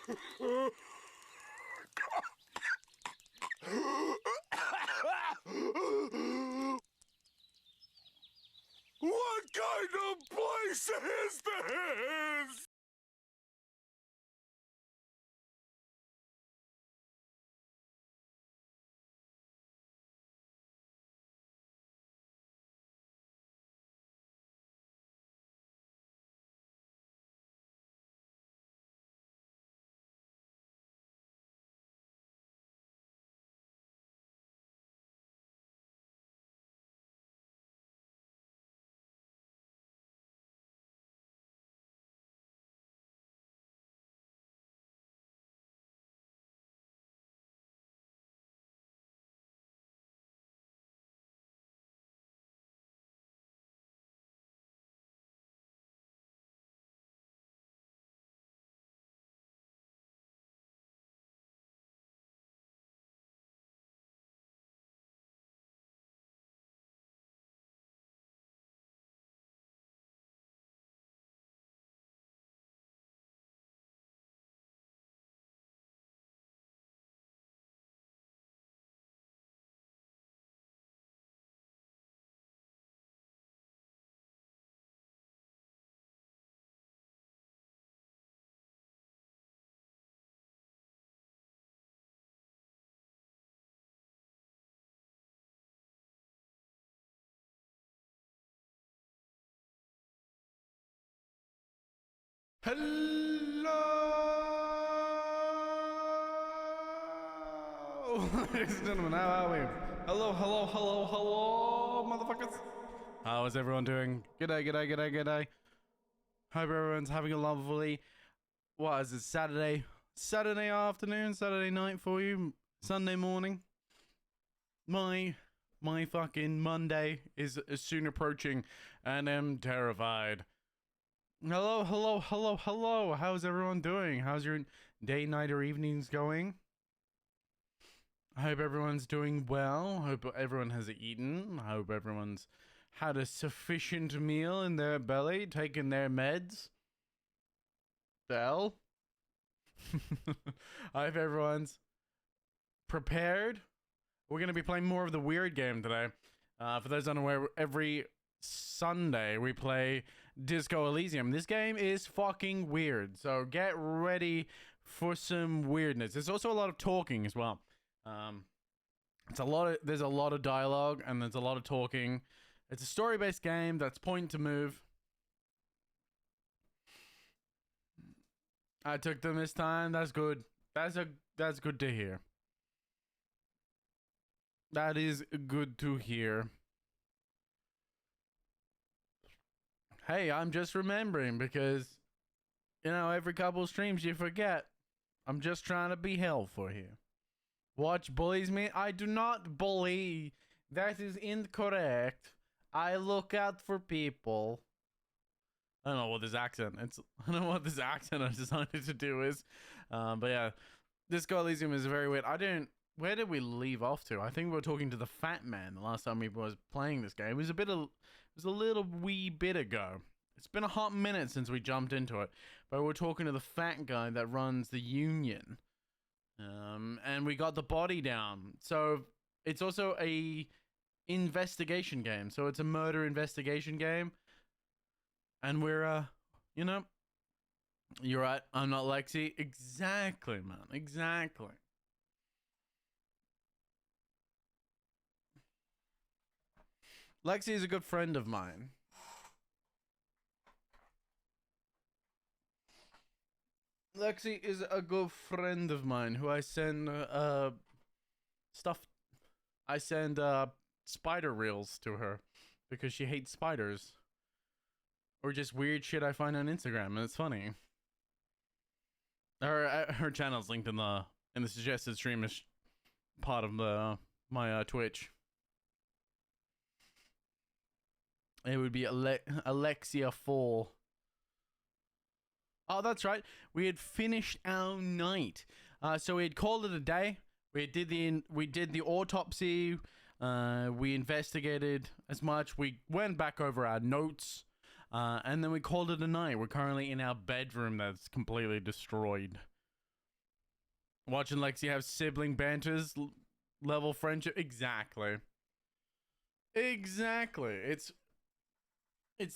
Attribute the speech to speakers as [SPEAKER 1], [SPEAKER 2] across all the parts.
[SPEAKER 1] What kind of place is this?
[SPEAKER 2] Hello, ladies and gentlemen, how are we? Hello, motherfuckers. How is everyone doing? G'day. Hope everyone's having a lovely, what is it, Saturday afternoon, Saturday night for you, Sunday morning. My fucking Monday is soon approaching, and I'm terrified. Hello. How's everyone doing? How's your day, night, or evenings going? I hope everyone's doing well. I hope everyone has eaten. I hope everyone's had a sufficient meal in their belly, taken their meds. Bell. I hope everyone's prepared. We're going to be playing more of the weird game today. For those unaware, every Sunday we play Disco Elysium. This game is fucking weird, so get ready for some weirdness. There's also a lot of talking as well. There's a lot of dialogue and there's a lot of talking. It's a story-based game that's point to move. I took them this time. That's good. That's good to hear. That is good to hear. Hey, I'm just remembering because, you know, every couple of streams you forget. I'm just trying to be helpful here. Watch bullies me? I do not bully. That is incorrect. I look out for people. I don't know what this accent. I don't know what this accent I decided to do is. But yeah, Disco Elysium is very weird. Where did we leave off to? I think we were talking to the fat man the last time we was playing this game. It was a little wee bit ago. It's been a hot minute since we jumped into it. But we're talking to the fat guy that runs the union. And we got the body down. So it's also a investigation game. So it's a murder investigation game. And we're, you know, you're right. I'm not Lexi. Exactly, man. Exactly. Lexi is a good friend of mine. Lexi is a good friend of mine who I send stuff. I send spider reels to her because she hates spiders, or just weird shit I find on Instagram, and it's funny. Her channel's linked in the suggested stream part of my Twitch. It would be Alexia 4. Oh, that's right. We had finished our night. So we had called it a day. We did the autopsy. We investigated as much. We went back over our notes. And then we called it a night. We're currently in our bedroom that's completely destroyed. Watching Lexi have sibling banters, level friendship. Exactly. Exactly. It's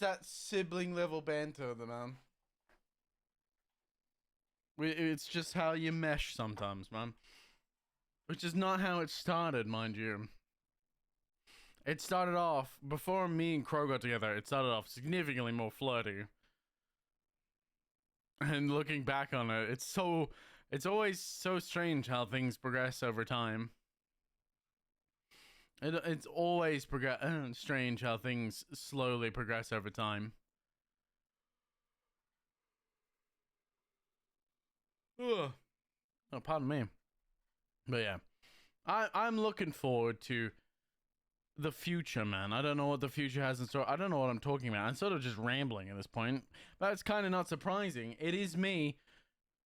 [SPEAKER 2] that sibling level banter, the man. It's just how you mesh sometimes, man. Which is not how it started, mind you. It started off, before me and Crow got together, it started off significantly more flirty. And looking back on it, it's always so strange how things progress over time. It's always strange how things slowly progress over time. Ugh. Oh, pardon me. But yeah, I'm looking forward to the future, man. I don't know what the future has in store. I don't know what I'm talking about. I'm sort of just rambling at this point. But it's kind of not surprising. It is me.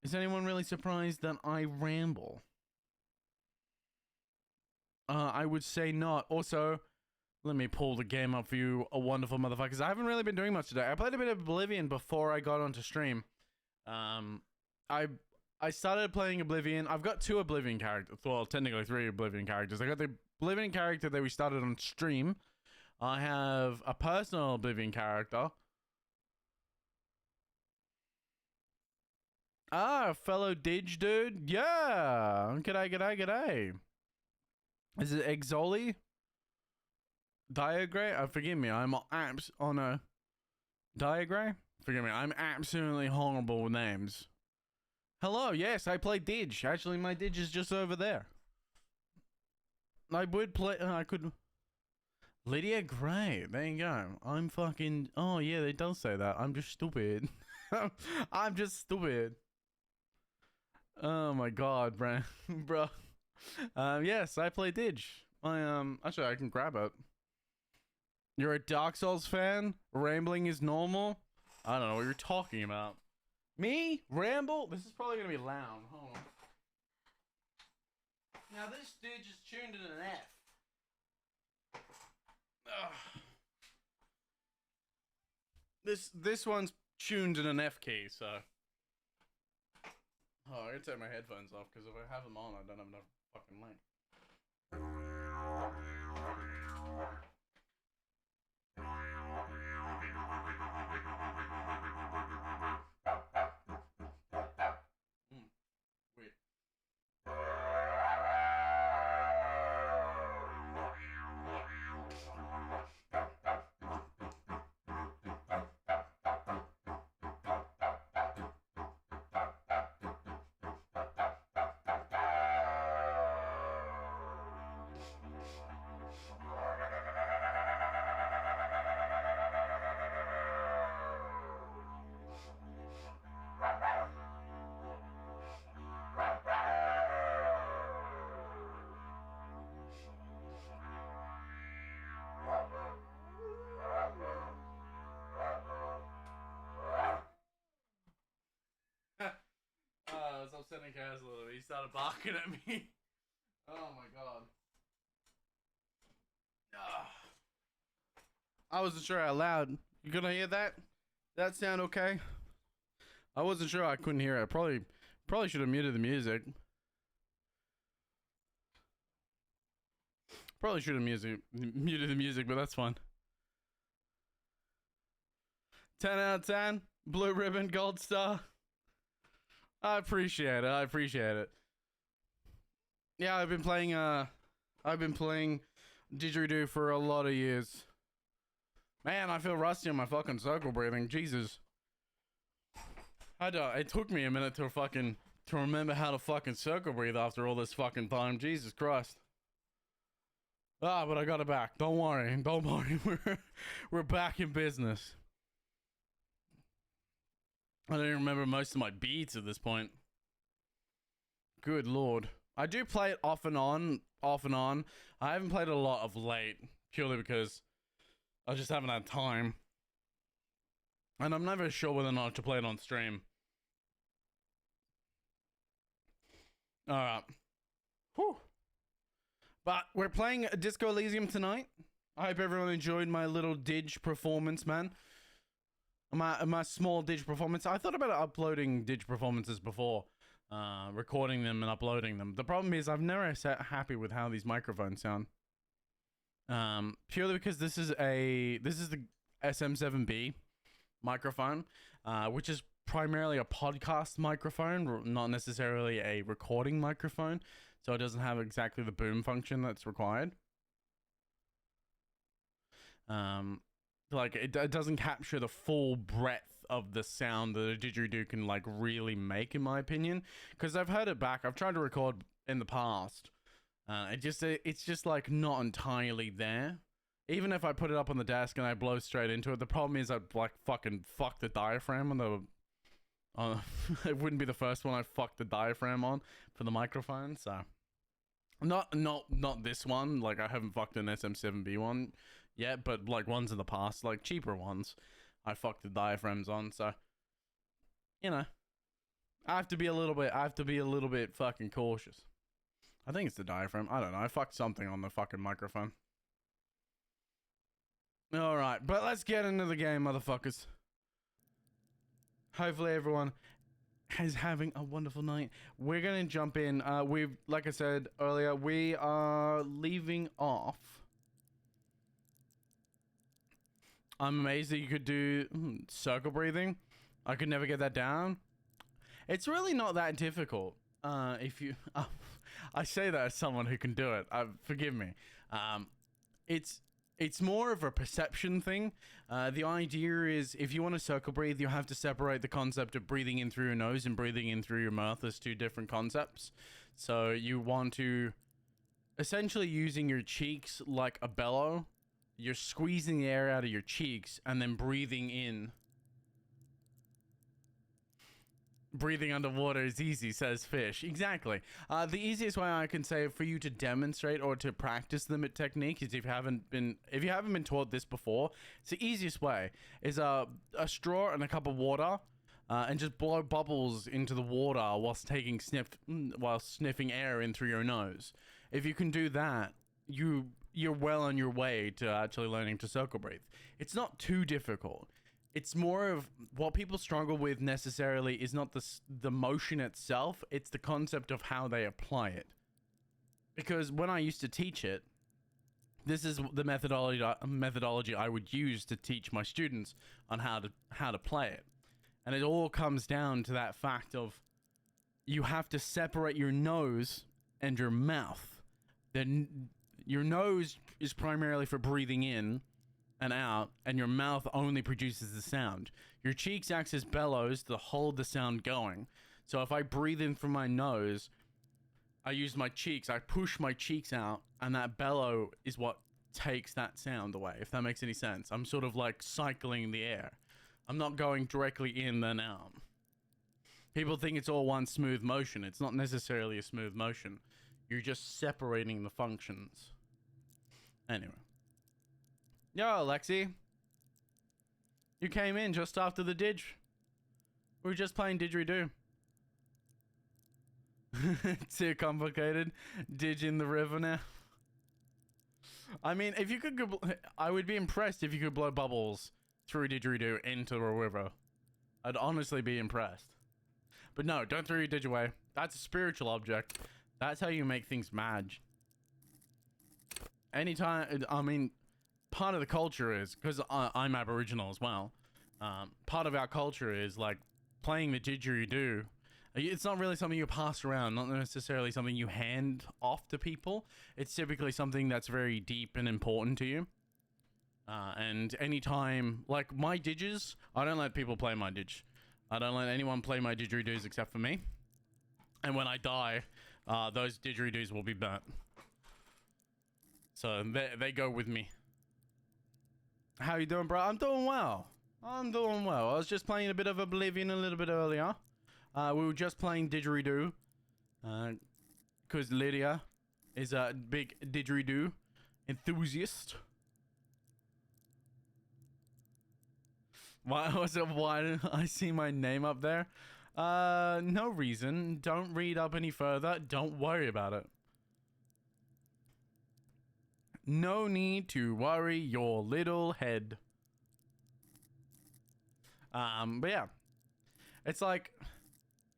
[SPEAKER 2] Is anyone really surprised that I ramble? I would say not. Also, let me pull the game up for you, a wonderful motherfuckers. I haven't really been doing much today. I played a bit of Oblivion before I got onto stream. I started playing Oblivion. I've got 2 Oblivion characters. Well, technically 3 Oblivion characters. I got the Oblivion character that we started on stream. I have a personal Oblivion character. Ah, fellow Dig dude. Yeah. G'day. Is it Exoli? Diagray? Forgive me. I'm apps on a Diagray? Forgive me. I'm absolutely horrible with names. Hello, yes, I play Dig. Actually, my Dig is just over there. I would play. I could. Lydia Gray. There you go. I'm fucking. Oh, yeah, they don't say that. I'm just stupid. I'm just stupid. Oh my god, bro. Bro. Yes, I play Dig. Actually, I can grab it. You're a Dark Souls fan? Rambling is normal? I don't know what you're talking about. Me? Ramble? This is probably gonna be loud. Hold on. Now this dude just tuned in an F. Ugh. This one's tuned in an F key, so. Oh, I gotta take my headphones off because if I have them on, I don't have enough fucking light. Upsetting Kaz a little bit. He started barking at me. Oh my god. I wasn't sure how loud. You gonna hear that? That sound okay? I wasn't sure. I couldn't hear it. Probably should have muted the music. Probably should have muted the music, but that's fine. 10 out of 10. Blue ribbon, gold star. I appreciate it. Yeah, I've been playing didgeridoo for a lot of years. Man, I feel rusty on my fucking circle breathing. Jesus. It took me a minute to remember how to fucking circle breathe after all this fucking time. Jesus Christ. But I got it back. Don't worry. We're back in business. I don't even remember most of my beats at this point. Good lord. I do play it off and on. I haven't played it a lot of late, purely because I just haven't had time. And I'm never sure whether or not to play it on stream. Alright. Whew. But we're playing Disco Elysium tonight. I hope everyone enjoyed my little Dig performance, man. My small Dig performance. I thought about uploading Dig performances before. recording them and uploading them. The problem is I've never set happy with how these microphones sound. Purely because this is the SM7B microphone, which is primarily a podcast microphone, not necessarily a recording microphone, so it doesn't have exactly the boom function that's required. Like it doesn't capture the full breadth of the sound that a didgeridoo can like really make, in my opinion, because I've heard it back. I've tried to record in the past. It's just like not entirely there. Even if I put it up on the desk and I blow straight into it, the problem is I'd like fucking fuck the diaphragm on the. It wouldn't be the first one I fucked the diaphragm on for the microphone. So, not this one. Like I haven't fucked an SM7B one yet, but like ones in the past, like cheaper ones, I fucked the diaphragms on. So, you know, I have to be a little bit fucking cautious. I think it's the diaphragm. I don't know. I fucked something on the fucking microphone. Alright, but let's get into the game, motherfuckers. Hopefully everyone is having a wonderful night. We're gonna jump in. Like I said earlier, we are leaving off. I'm amazed that you could do circle breathing. I could never get that down. It's really not that difficult. If you... I say that as someone who can do it. Forgive me. It's more of a perception thing. The idea is if you want to circle breathe, you have to separate the concept of breathing in through your nose and breathing in through your mouth as two different concepts. So you want to essentially using your cheeks like a bellow. You're squeezing the air out of your cheeks and then breathing in. Breathing underwater is easy, says Fish. Exactly. The easiest way I can say for you to demonstrate or to practice the technique is if you haven't been taught this before, it's the easiest way is a straw and a cup of water, and just blow bubbles into the water while sniffing air in through your nose. If you can do that, you're well on your way to actually learning to circle breathe. It's not too difficult. It's more of what people struggle with necessarily is not the motion itself, it's the concept of how they apply it. Because when I used to teach it, this is the methodology I would use to teach my students on how to play it. And it all comes down to that fact of you have to separate your nose and your mouth. Then your nose is primarily for breathing in and out, and your mouth only produces the sound. Your cheeks acts as bellows to hold the sound going. So if I breathe in from my nose, I use my cheeks, I push my cheeks out, and that bellow is what takes that sound away, if that makes any sense. I'm sort of like cycling the air. I'm not going directly in then out. People think it's all one smooth motion. It's not necessarily a smooth motion. You're just separating the functions. Anyway. Yo, Lexi. You came in just after the dig. We were just playing didgeridoo. Too complicated. Dig in the river now. I mean, if you could, I would be impressed if you could blow bubbles through didgeridoo into a river. I'd honestly be impressed. But no, don't throw your dig away. That's a spiritual object. That's how you make things mad. Anytime, I mean, part of the culture is, because I'm Aboriginal as well, part of our culture is like playing the didgeridoo. It's not really something you pass around, not necessarily something you hand off to people. It's typically something that's very deep and important to you. And anytime, like my didges, I don't let people play my dig. I don't let anyone play my didgeridoos except for me. And when I die, those didgeridoos will be burnt. So they go with me. How you doing, bro? I'm doing well. I was just playing a bit of Oblivion a little bit earlier. We were just playing didgeridoo. Because Lydia is a big didgeridoo enthusiast. Why did I see my name up there? No reason. Don't read up any further. Don't worry about it. No need to worry your little head. But yeah. It's like,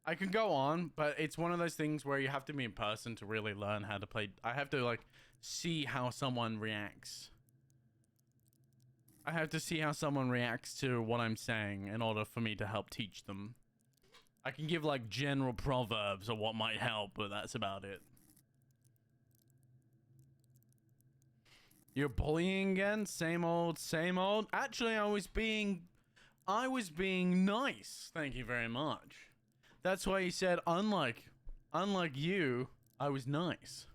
[SPEAKER 2] I can go on, but it's one of those things where you have to be in person to really learn how to play. I have to like see how someone reacts. I have to see how someone reacts to what I'm saying in order for me to help teach them. I can give like general proverbs of what might help, but that's about it. You're bullying again? Same old, same old? Actually, I was being nice. Thank you very much. That's why you said, unlike you, I was nice.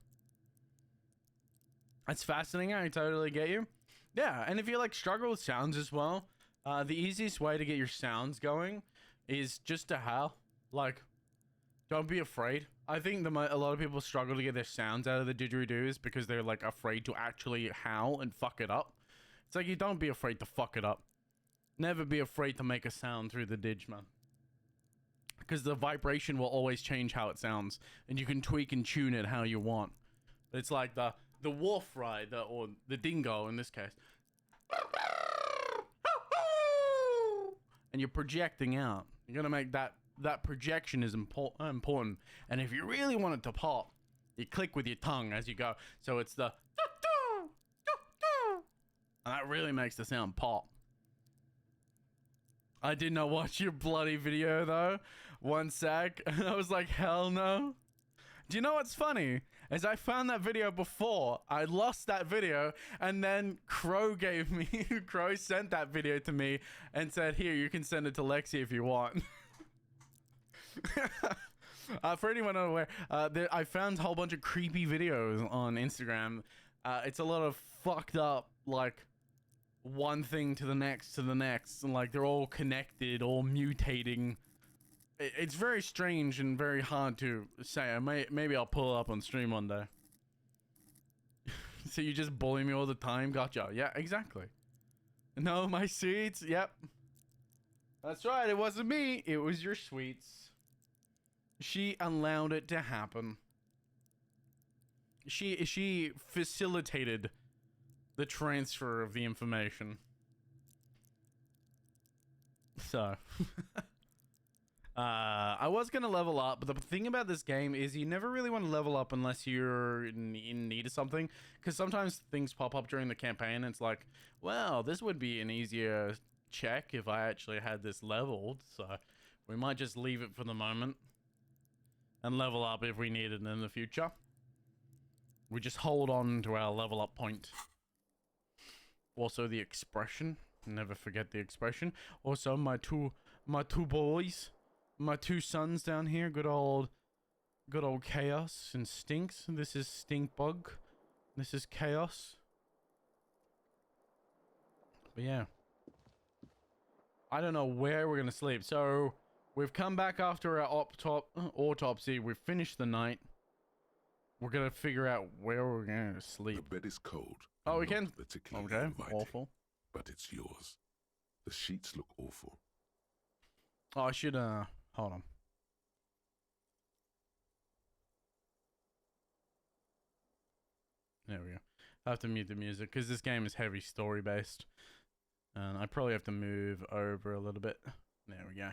[SPEAKER 2] That's fascinating. I totally get you. Yeah, and if you like struggle with sounds as well, the easiest way to get your sounds going is just to howl. Like, don't be afraid. I think a lot of people struggle to get their sounds out of the didgeridoos because they're like afraid to actually howl and fuck it up. It's like, you don't be afraid to fuck it up. Never be afraid to make a sound through the dig, man. Because the vibration will always change how it sounds, and you can tweak and tune it how you want. It's like the wolf, right? Or the dingo in this case. And you're projecting out. You're gonna make that projection is important. And if you really want it to pop, you click with your tongue as you go. So it's the and that really makes the sound pop. I did not watch your bloody video though. One sec. I was like, hell no. Do you know what's funny? Is I found that video before. I lost that video, and then Crow Crow sent that video to me and said, here, you can send it to Lexi if you want. For anyone unaware, I found a whole bunch of creepy videos on Instagram. It's a lot of fucked up, like, one thing to the next, and like they're all connected, all mutating. It's very strange and very hard to say. Maybe I'll pull it up on stream one day. So you just bully me all the time? Gotcha. Yeah, exactly. No, my sweets. Yep. That's right. It wasn't me. It was your sweets. She allowed it to happen. She facilitated the transfer of the information. So, I was gonna level up, but the thing about this game is you never really want to level up unless you're in need of something, because sometimes things pop up during the campaign and it's like, well, this would be an easier check if I actually had this leveled, so we might just leave it for the moment and level up if we need it in the future. We just hold on to our level up point. Also the expression, never forget the expression. Also my two boys, my two sons down here, good old Chaos and Stinks. This is Stinkbug, this is Chaos. But yeah, I don't know where we're gonna sleep. So we've come back after our autopsy. We've finished the night. We're gonna figure out where we're gonna sleep.
[SPEAKER 1] The bed is cold.
[SPEAKER 2] Oh, we can.
[SPEAKER 1] Particularly
[SPEAKER 2] Okay,
[SPEAKER 1] inviting,
[SPEAKER 2] awful.
[SPEAKER 1] but it's yours. The sheets look awful.
[SPEAKER 2] Oh, I should hold on. There we go. I have to mute the music because this game is heavy story based, and I probably have to move over a little bit. There we go.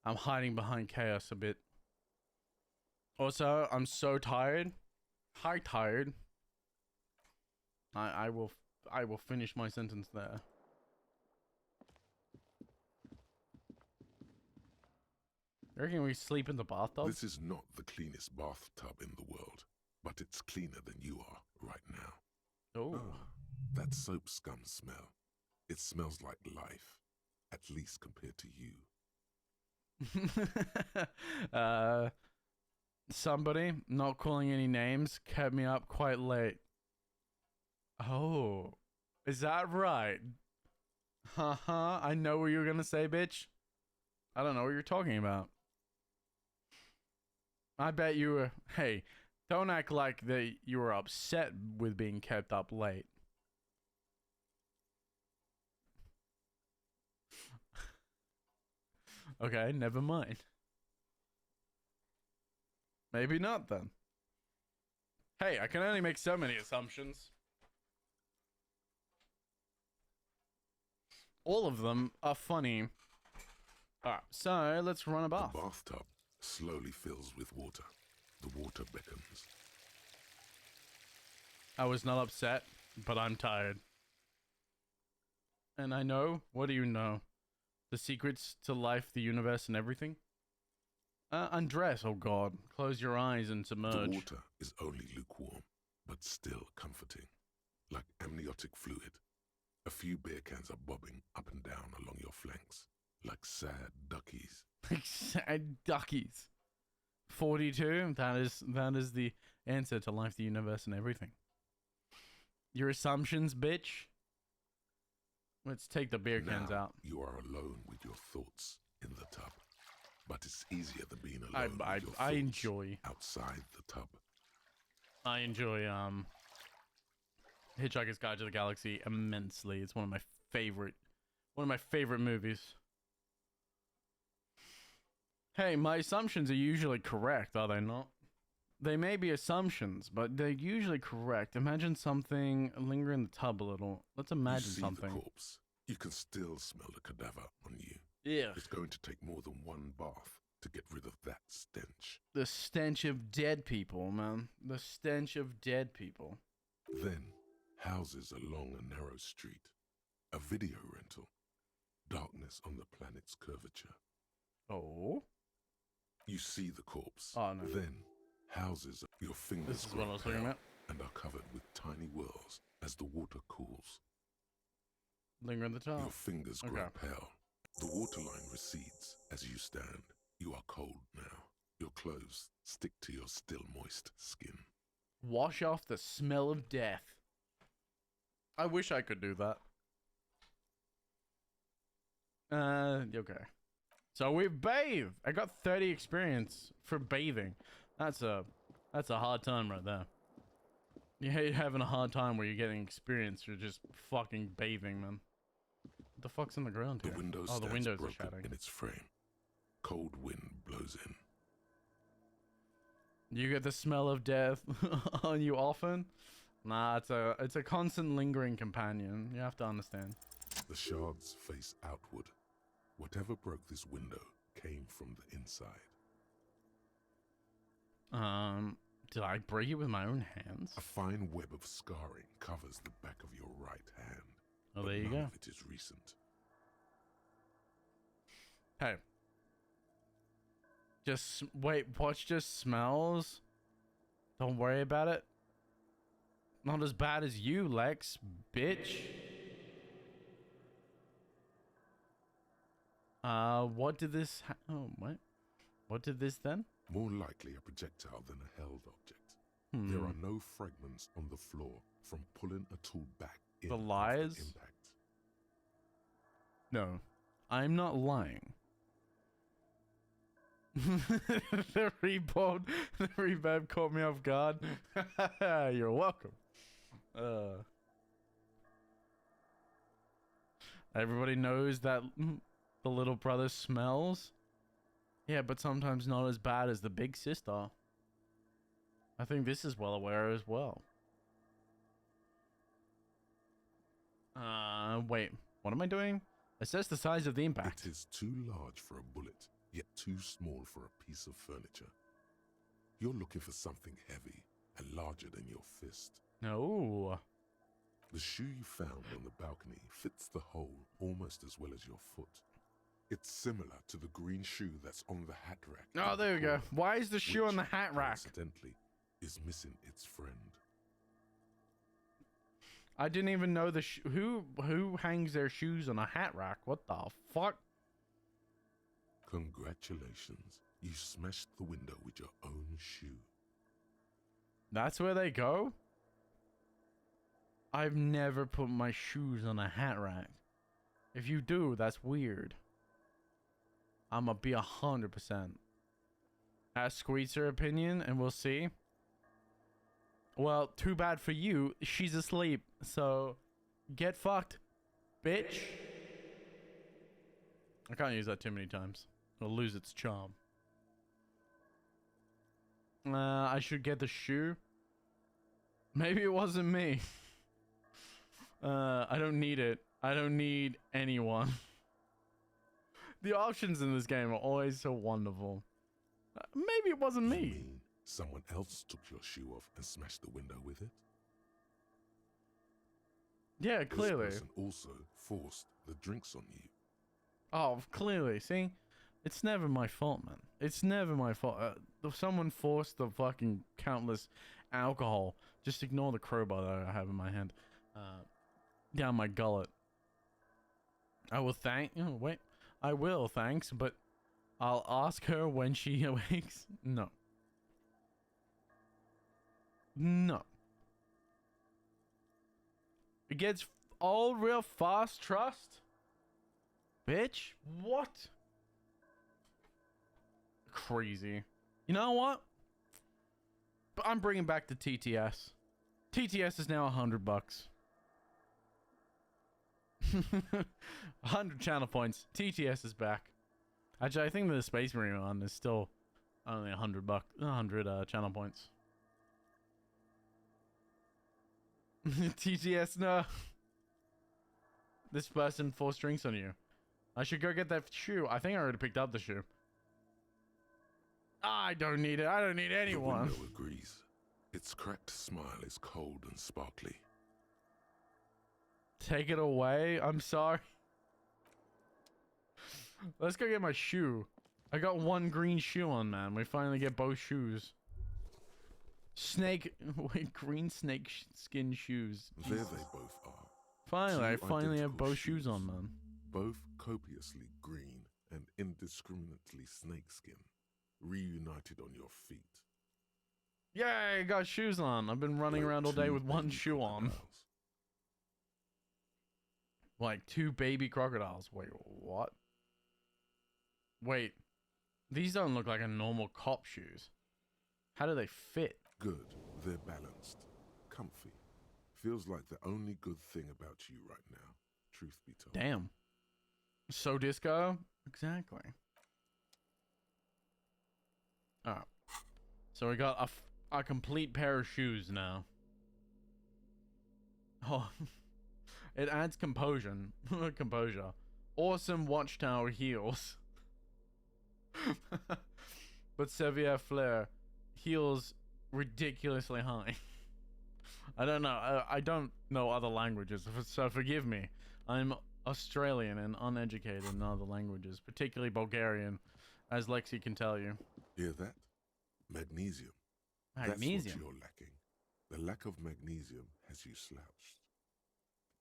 [SPEAKER 2] I'm hiding behind Chaos a bit. Also, I'm so tired. Hi, tired. I will finish my sentence there. You reckon we sleep in the bathtub?
[SPEAKER 1] This is not the cleanest bathtub in the world, but it's cleaner than you are right now.
[SPEAKER 2] Oh.
[SPEAKER 1] That soap scum smell. It smells like life, at least compared to you.
[SPEAKER 2] Somebody, not calling any names, kept me up quite late. Oh, is that right? Haha, I know what you were gonna say, bitch. I don't know what you're talking about. I bet you were, hey, don't act like that you were upset with being kept up late. Okay, never mind. Maybe not then. Hey, I can only make so many assumptions. All of them are funny. Alright, so let's run a bath.
[SPEAKER 1] The bathtub slowly fills with water. The water beckons.
[SPEAKER 2] I was not upset, but I'm tired. And I know. What do you know? The secrets to life, the universe, and everything? Undress, oh god. Close your eyes and submerge.
[SPEAKER 1] The water is only lukewarm, but still comforting. Like amniotic fluid. A few beer cans are bobbing up and down along your flanks, like sad duckies.
[SPEAKER 2] Sad duckies. 42? That is the answer to life, the universe, and everything. Your assumptions, bitch? Let's take the beer cans
[SPEAKER 1] Now
[SPEAKER 2] out.
[SPEAKER 1] You are alone with your thoughts in the tub. But it's easier than being alone with your thoughts
[SPEAKER 2] I enjoy
[SPEAKER 1] outside the tub.
[SPEAKER 2] I enjoy Hitchhiker's Guide to the Galaxy immensely. It's one of my favorite movies. Hey, my assumptions are usually correct, are they not? They may be assumptions, but they're usually correct. Imagine something linger in the tub a little. Let's imagine
[SPEAKER 1] you see
[SPEAKER 2] something.
[SPEAKER 1] The corpse. You can still smell the cadaver on you.
[SPEAKER 2] Yeah.
[SPEAKER 1] It's going to take more than one bath to get rid of that stench.
[SPEAKER 2] The stench of dead people, man. The stench of dead people.
[SPEAKER 1] Then, houses along a narrow street. A video rental. Darkness on the planet's curvature.
[SPEAKER 2] Oh?
[SPEAKER 1] You see the corpse.
[SPEAKER 2] Oh, no.
[SPEAKER 1] Then, houses, your fingers
[SPEAKER 2] This is what I was talking about.
[SPEAKER 1] and are covered with tiny whirls as the water cools.
[SPEAKER 2] Linger in the tub.
[SPEAKER 1] Your fingers grow pale. The waterline recedes as you stand. You are cold now. Your clothes stick to your still moist skin.
[SPEAKER 2] Wash off the smell of death. I wish I could do that. Okay. So we bathe. I got 30 experience for bathing. That's a hard time right there. You hate having a hard time where you're getting experience for just fucking bathing, man. What the fuck's in the ground here?
[SPEAKER 1] The window
[SPEAKER 2] the windows are
[SPEAKER 1] broken
[SPEAKER 2] shattering.
[SPEAKER 1] in its frame. Cold wind blows in.
[SPEAKER 2] You get the smell of death on you often? Nah, it's a constant lingering companion. You have to understand.
[SPEAKER 1] The shards face outward. Whatever broke this window came from the inside.
[SPEAKER 2] Did I break it with my own hands?
[SPEAKER 1] A fine web of scarring covers the back of your right hand.
[SPEAKER 2] Oh,
[SPEAKER 1] but
[SPEAKER 2] there you
[SPEAKER 1] none
[SPEAKER 2] go.
[SPEAKER 1] of it is recent.
[SPEAKER 2] Hey. Just wait, watch just smells. Don't worry about it. Not as bad as you, Lex, bitch. What did this oh, what? What did this then?
[SPEAKER 1] More likely a projectile than a held object. There are no fragments on the floor from pulling a tool back in
[SPEAKER 2] The
[SPEAKER 1] after
[SPEAKER 2] lies?
[SPEAKER 1] impact.
[SPEAKER 2] No. I'm not lying. the reverb caught me off guard. You're welcome. Everybody knows that the little brother smells. Yeah, but sometimes not as bad as the big sister. I think this is well aware as well. Wait. What am I doing? Assess the size of the impact.
[SPEAKER 1] It is too large for a bullet, yet too small for a piece of furniture. You're looking for something heavy and larger than your fist.
[SPEAKER 2] No.
[SPEAKER 1] The shoe you found on the balcony fits the hole almost as well as your foot. It's similar to the green shoe that's on the hat rack.
[SPEAKER 2] Oh, there we go. Why is the shoe
[SPEAKER 1] which,
[SPEAKER 2] on the hat rack?
[SPEAKER 1] Coincidentally, is missing its friend.
[SPEAKER 2] I didn't even know the who hangs their shoes on a hat rack. What the fuck?
[SPEAKER 1] Congratulations. You smashed the window with your own shoe.
[SPEAKER 2] That's where they go? I've never put my shoes on a hat rack. If you do, that's weird. I'ma be 100%. Ask Squeeze her opinion and we'll see. Well, too bad for you. She's asleep. So, get fucked, bitch. I can't use that too many times. It'll lose its charm. I should get the shoe. Maybe it wasn't me. I don't need it. I don't need anyone. The options in this game are always so wonderful. Maybe it wasn't
[SPEAKER 1] You
[SPEAKER 2] me.
[SPEAKER 1] mean someone else took your shoe off and smashed the window with it?
[SPEAKER 2] Yeah, clearly.
[SPEAKER 1] This person also forced the drinks on you.
[SPEAKER 2] Oh, clearly. See? It's never my fault, man. It's never my fault. If someone forced the fucking countless alcohol, just ignore the crowbar that I have in my hand. Down my gullet. I will wait. I will, thanks, but I'll ask her when she awakes. No. No. It gets old real fast, trust? Bitch? What? Crazy. You know what? But I'm bringing back the TTS. TTS is now $100. 100 channel points. TTS is back. Actually, I think the Space Marine one is still only $100. 100 channel points. TTS, no. This person forced drinks on you. I should go get that shoe. I think I already picked up the shoe. I don't need it. I don't need anyone.
[SPEAKER 1] The window agrees. Its cracked smile is cold and sparkly.
[SPEAKER 2] Take it away. I'm sorry. Let's go get my shoe. I got one green shoe on, man. We finally get both shoes. Wait, green snake skin shoes.
[SPEAKER 1] There they both are.
[SPEAKER 2] Finally, I
[SPEAKER 1] Two
[SPEAKER 2] finally have
[SPEAKER 1] identical
[SPEAKER 2] both shoes on, man.
[SPEAKER 1] Both copiously green and indiscriminately snakeskin, reunited on your feet.
[SPEAKER 2] Yay, I got shoes on. I've been running
[SPEAKER 1] Like
[SPEAKER 2] around all day
[SPEAKER 1] two
[SPEAKER 2] with one
[SPEAKER 1] baby
[SPEAKER 2] shoe on.
[SPEAKER 1] crocodiles.
[SPEAKER 2] Like 2 baby crocodiles. Wait, what? Wait, these don't look like a normal cop shoes. How do they fit?
[SPEAKER 1] Good, they're balanced, comfy. Feels like the only good thing about you right now, truth be told.
[SPEAKER 2] Damn. So disco? Exactly. Alright. So we got a complete pair of shoes now. Oh. It adds composure. Composure. Awesome watchtower heels. But Sevier Flair heels ridiculously high. I don't know. I don't know other languages, so forgive me. I'm Australian and uneducated in other languages, particularly Bulgarian, as Lexi can tell you.
[SPEAKER 1] Hear that? Magnesium.
[SPEAKER 2] Magnesium.
[SPEAKER 1] That's what you're lacking. The lack of magnesium has you slouched.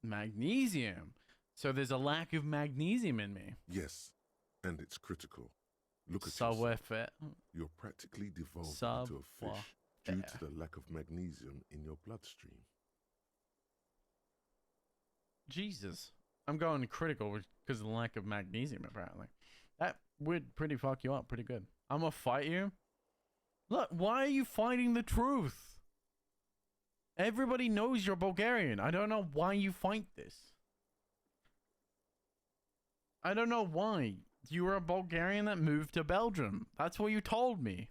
[SPEAKER 2] Magnesium. So there's a lack of magnesium in me.
[SPEAKER 1] Yes, and it's critical. Look at
[SPEAKER 2] Savoir
[SPEAKER 1] yourself.
[SPEAKER 2] faire.
[SPEAKER 1] You're practically devolved into a fish due to the lack of magnesium in your bloodstream.
[SPEAKER 2] Jesus. I'm going critical because of the lack of magnesium, apparently. That would pretty fuck you up pretty good. I'm gonna fight you. Look, why are you fighting the truth? Everybody knows you're Bulgarian. I don't know why you fight this. I don't know why. You were a Bulgarian that moved to Belgium. That's what you told me.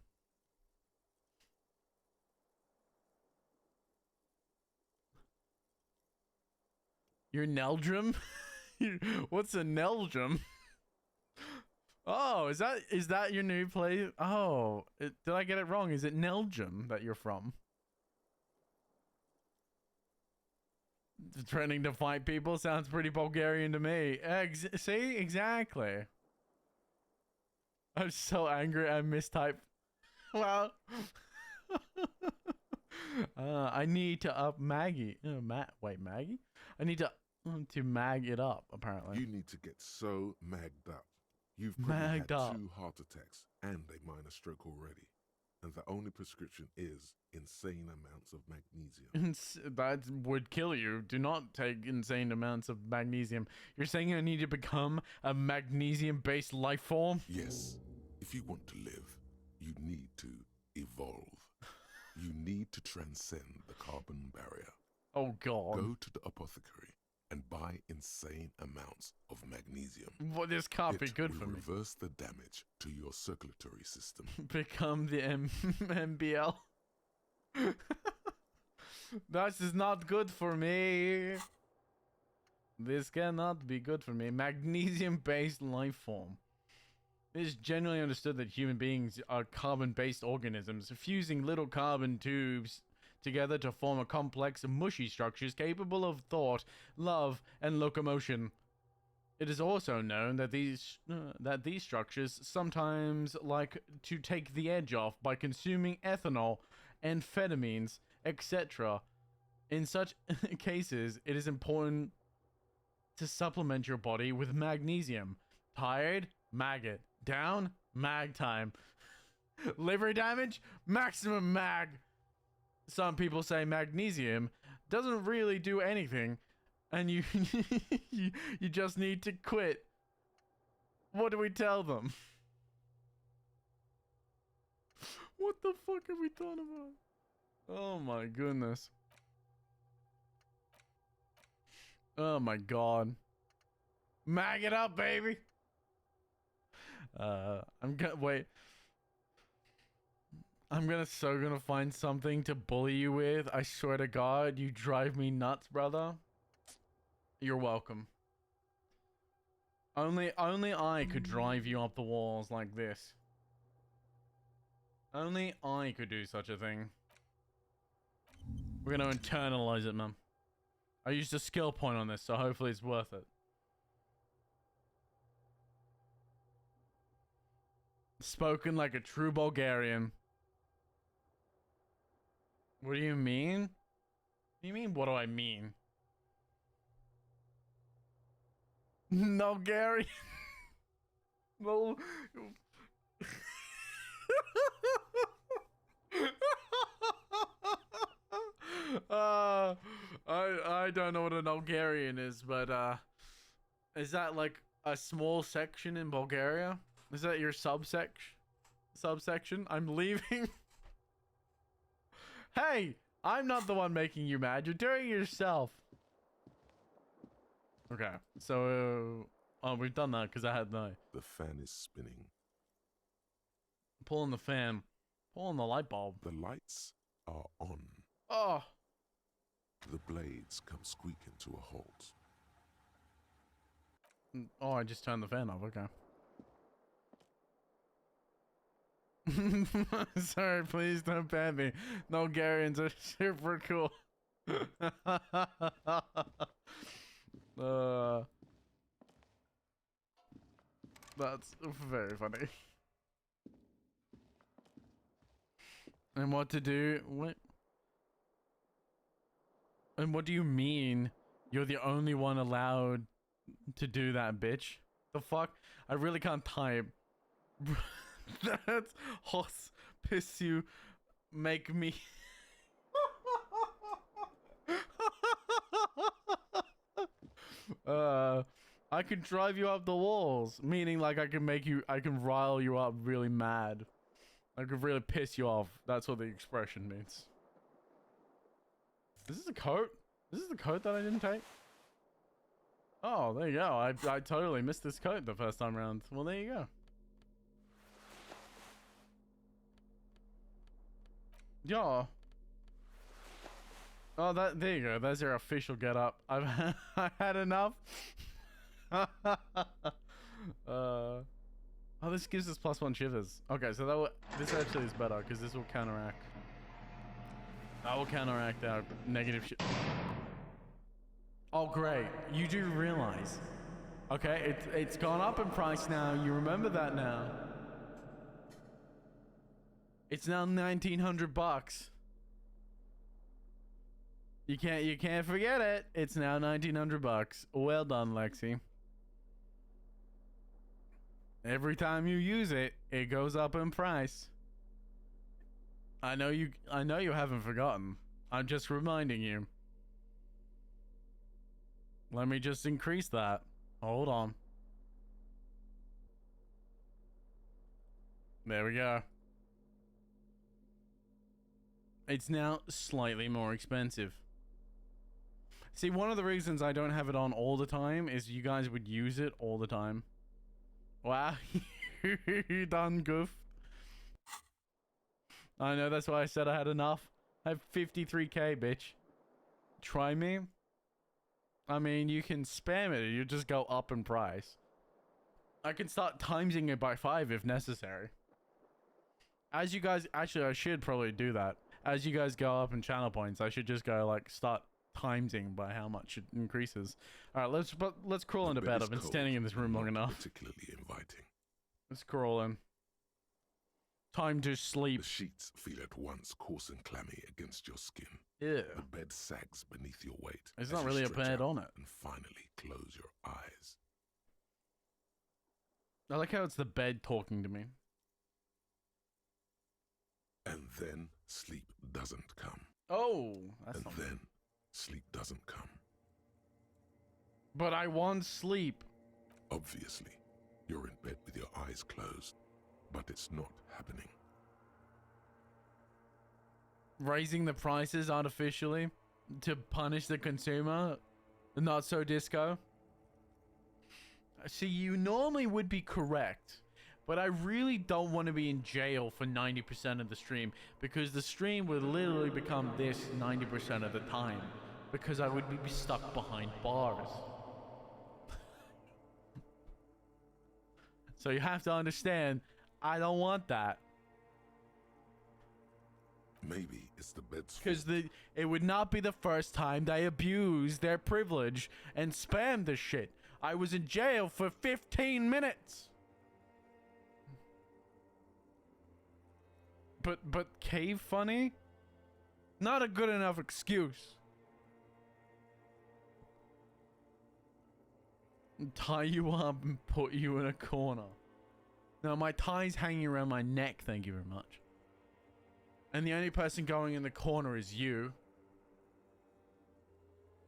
[SPEAKER 2] You're Neldrum? What's a Neldrum? Oh, is that your new place? Oh, did I get it wrong? Is it Neldrum that you're from? Training to fight people sounds pretty Bulgarian to me. See? Exactly. I'm so angry I mistyped. Well, I need to up Maggie. Wait, Maggie? I need to mag it up, apparently.
[SPEAKER 1] You need to get so magged up. You've probably had 2 heart attacks and a minor stroke already. And the only prescription is insane amounts of magnesium.
[SPEAKER 2] That would kill you. Do not take insane amounts of magnesium. You're saying I need to become a magnesium-based life form?
[SPEAKER 1] Yes. If you want to live, you need to evolve. You need to transcend the carbon barrier.
[SPEAKER 2] Oh, God.
[SPEAKER 1] Go to the apothecary and buy insane amounts of magnesium.
[SPEAKER 2] Well, this can't be good for me.
[SPEAKER 1] It will reverse the damage to your circulatory system.
[SPEAKER 2] Become the MBL. That is not good for me. This cannot be good for me. Magnesium-based life form. It is generally understood that human beings are carbon-based organisms, fusing little carbon tubes together to form a complex, mushy structures capable of thought, love, and locomotion. It is also known that these structures sometimes like to take the edge off by consuming ethanol, amphetamines, etc. In such cases, it is important to supplement your body with magnesium. Tired? Maggot. Down? Mag time. Liver damage? Maximum mag. Some people say magnesium doesn't really do anything, and you you just need to quit. What do we tell them? What the fuck are we talking about? Oh my goodness. Oh my god. Mag it up, baby. I'm gonna wait. I'm gonna find something to bully you with. I swear to God, you drive me nuts, brother. You're welcome. Only I could drive you up the walls like this. Only I could do such a thing. We're gonna internalize it, man. I used a skill point on this, so hopefully it's worth it. Spoken like a true Bulgarian. What do you mean? What do you mean, what do I mean? Bulgarian. Well... I don't know what an Bulgarian is, but is that like a small section in Bulgaria? Is that your subsection? I'm leaving. Hey, I'm not the one making you mad. You're doing it yourself. Okay, so oh, we've done that because I had no.
[SPEAKER 1] The fan is spinning.
[SPEAKER 2] Pulling the fan, pulling the light bulb.
[SPEAKER 1] The lights are on.
[SPEAKER 2] Oh.
[SPEAKER 1] The blades come squeaking to a halt.
[SPEAKER 2] Oh, I just turned the fan off. Okay. Sorry, please don't ban me. Bulgarians are super cool. That's very funny. And what to do? What? And what do you mean you're the only one allowed to do that, bitch? The fuck? I really can't type. That's piss you make me. I can drive you up the walls, meaning like I can rile you up really mad. I could really piss you off. That's what the expression means. This is a coat? This is the coat that I didn't take? Oh, there you go. I totally missed this coat the first time around. Well, there you go. Yeah. Oh, there you go. There's your official get up. I had enough. Oh, this gives us +1 shivers. Okay, so this actually is better because this will counteract. That will counteract our negative shit. Oh, great. You do realize. Okay, it's gone up in price now. You remember that now. It's now 1,900 bucks. You can't forget it. It's now 1,900 bucks. Well done, Lexi. Every time you use it, it goes up in price. I know you haven't forgotten. I'm just reminding you. Let me just increase that. Hold on. There we go. It's now slightly more expensive. See, one of the reasons I don't have it on all the time is you guys would use it all the time. Wow. You done goofed. I know, that's why I said I had enough. I have 53k, bitch. Try me. I mean, you can spam it. You just go up in price. I can start timesing it by 5 if necessary. As you guys, actually, I should probably do that. As you guys go up in channel points, I should just go like start timesing by how much it increases. All right, let's crawl into bed. I've been standing in this room long enough.
[SPEAKER 1] Particularly inviting.
[SPEAKER 2] Let's crawl in. Time to sleep.
[SPEAKER 1] The sheets feel at once coarse and clammy against your skin.
[SPEAKER 2] Yeah.
[SPEAKER 1] The bed sags beneath your weight.
[SPEAKER 2] There's
[SPEAKER 1] as
[SPEAKER 2] not
[SPEAKER 1] you
[SPEAKER 2] really a
[SPEAKER 1] stretch
[SPEAKER 2] bed
[SPEAKER 1] out
[SPEAKER 2] on it.
[SPEAKER 1] And finally close your eyes.
[SPEAKER 2] I like how it's the bed talking to me.
[SPEAKER 1] And then sleep doesn't come.
[SPEAKER 2] Oh, that's
[SPEAKER 1] And
[SPEAKER 2] not
[SPEAKER 1] then sleep doesn't come.
[SPEAKER 2] But I want sleep.
[SPEAKER 1] Obviously, you're in bed with your eyes closed, but it's not happening.
[SPEAKER 2] Raising the prices artificially to punish the consumer. Not so disco. See, you normally would be correct, but I really don't want to be in jail for 90% of the stream, because the stream would literally become this 90% of the time, because I would be stuck behind bars. So you have to understand, I don't want that.
[SPEAKER 1] Maybe it's the bed's fault.
[SPEAKER 2] Because it would not be the first time they abused their privilege and spammed the shit. I was in jail for 15 minutes. But cave funny? Not a good enough excuse. Tie you up and put you in a corner. No, my tie's hanging around my neck, thank you very much. And the only person going in the corner is you.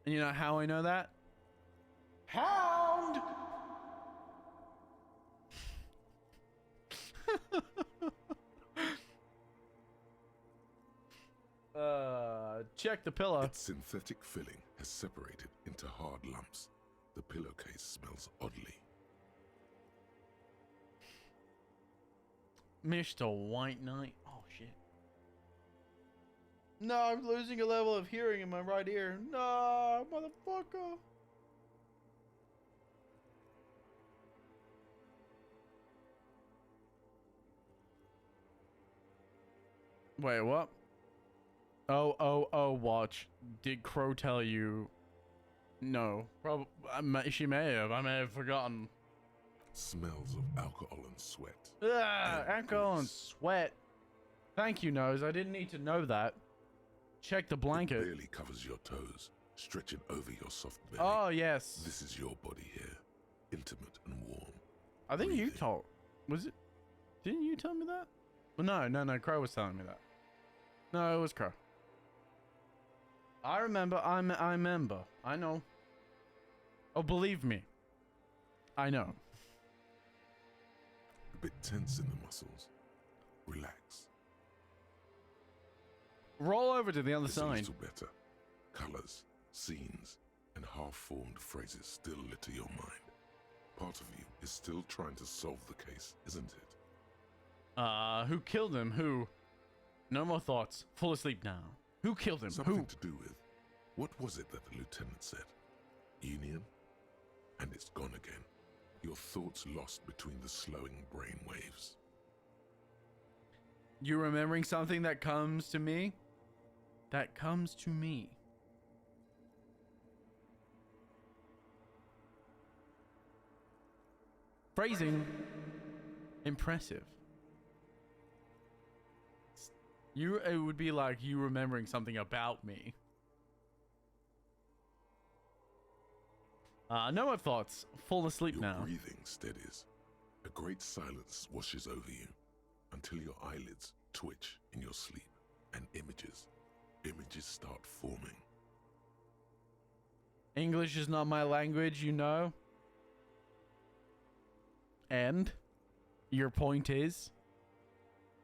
[SPEAKER 2] And you know how I know that? Hound! Check the pillow.
[SPEAKER 1] Its synthetic filling has separated into hard lumps. The pillowcase smells oddly.
[SPEAKER 2] Mr. White Knight. Oh, shit. No, I'm losing a level of hearing in my right ear. No, motherfucker. Wait, what? Oh, watch. Did Crow tell you? No. Probably. She may have. I may have forgotten.
[SPEAKER 1] Smells of alcohol and sweat.
[SPEAKER 2] Alcohol and sweat. Thank you, Nose. I didn't need to know that. Check the blanket.
[SPEAKER 1] It barely covers your toes, stretching over your soft belly.
[SPEAKER 2] Oh, yes.
[SPEAKER 1] This is your body here, intimate and warm.
[SPEAKER 2] I think you
[SPEAKER 1] breathing.
[SPEAKER 2] told. Was it? Didn't you tell me that? Well, no. Crow was telling me that. No, it was Crow. I remember. I remember. I know. Oh, believe me. I know.
[SPEAKER 1] A bit tense in the muscles. Relax.
[SPEAKER 2] Roll over to the other
[SPEAKER 1] It's a
[SPEAKER 2] side.
[SPEAKER 1] little better. Colors, scenes, and half-formed phrases still litter your mind. Part of you is still trying to solve the case, isn't it?
[SPEAKER 2] Who killed him? Who? No more thoughts. Full asleep now. Who killed him?
[SPEAKER 1] Something
[SPEAKER 2] Who?
[SPEAKER 1] to do with, what was it that the lieutenant said? Union? And it's gone again. Your thoughts lost between the slowing brain waves.
[SPEAKER 2] You remembering something that comes to me? That comes to me. Phrasing. Impressive. It would be like you remembering something about me. No more thoughts. Fall asleep
[SPEAKER 1] Your
[SPEAKER 2] now.
[SPEAKER 1] breathing steadies. A great silence washes over you until your eyelids twitch in your sleep and images start forming.
[SPEAKER 2] English is not my language, you know. And your point is,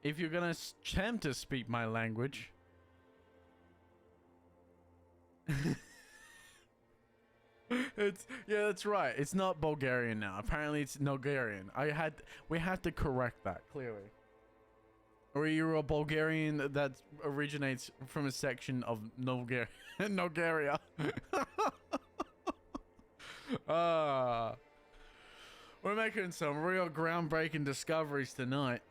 [SPEAKER 2] if you're gonna attempt to speak my language, yeah, that's right. It's not Bulgarian now. Apparently, it's Nogarian. We had to correct that clearly. Or you're a Bulgarian that originates from a section of Nogaria. We're making some real groundbreaking discoveries tonight.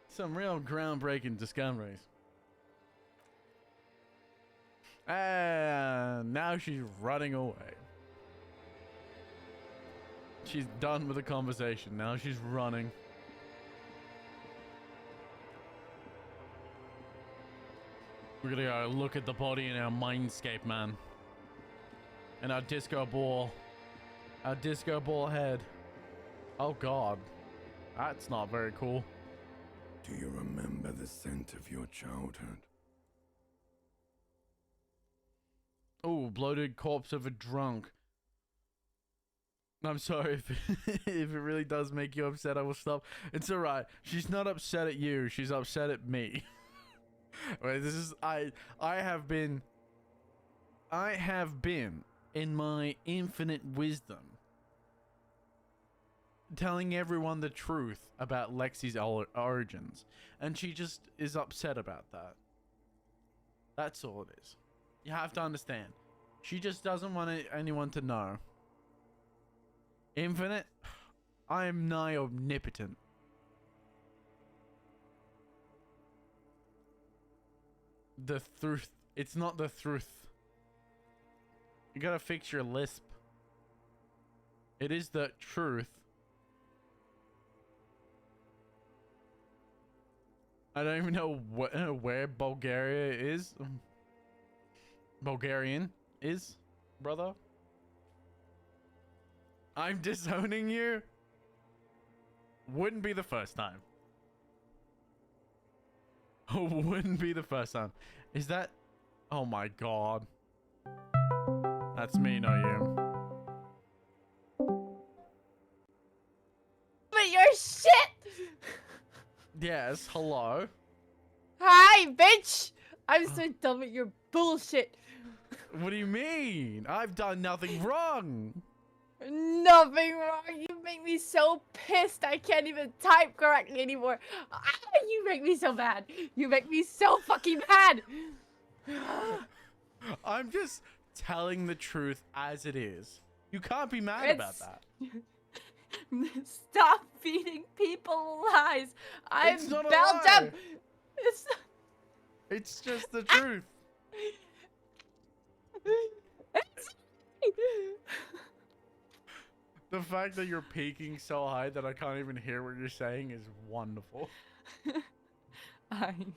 [SPEAKER 2] Some real groundbreaking discoveries. And now she's running away. She's done with the conversation. Now she's running. We're gonna go look at the body in our mindscape, man. And our disco ball. Our disco ball head. Oh god. That's not very cool.
[SPEAKER 3] Do you remember the scent of your childhood?
[SPEAKER 2] Oh, bloated corpse of a drunk. I'm sorry if if it really does make you upset, I will stop. It's alright. She's not upset at you, she's upset at me. Wait, this is I have been in my infinite wisdom telling everyone the truth about Lexi's origins, and she just is upset about that. That's all it is. You have to understand. She just doesn't want anyone to know. Infinite? I am nigh omnipotent. The truth. It's not the truth. You gotta fix your lisp. It is the truth. I don't even know where Bulgaria is. Bulgarian is, brother. I'm disowning you. Wouldn't be the first time. Wouldn't be the first time. Is that? Oh my god. That's me, not you.
[SPEAKER 4] But you're shit!
[SPEAKER 2] Yes, hello.
[SPEAKER 4] Hi, bitch! I'm so done with your bullshit.
[SPEAKER 2] What do you mean? I've done nothing wrong.
[SPEAKER 4] Nothing wrong. You make me so pissed I can't even type correctly anymore. Ah, you make me so mad. You make me so fucking mad.
[SPEAKER 2] I'm just telling the truth as it is. You can't be mad about that.
[SPEAKER 4] Stop feeding people lies. I'm
[SPEAKER 2] It's not a
[SPEAKER 4] Belgium.
[SPEAKER 2] lie. It's just the truth. The fact that you're peaking so high that I can't even hear what you're saying is wonderful.
[SPEAKER 4] I'm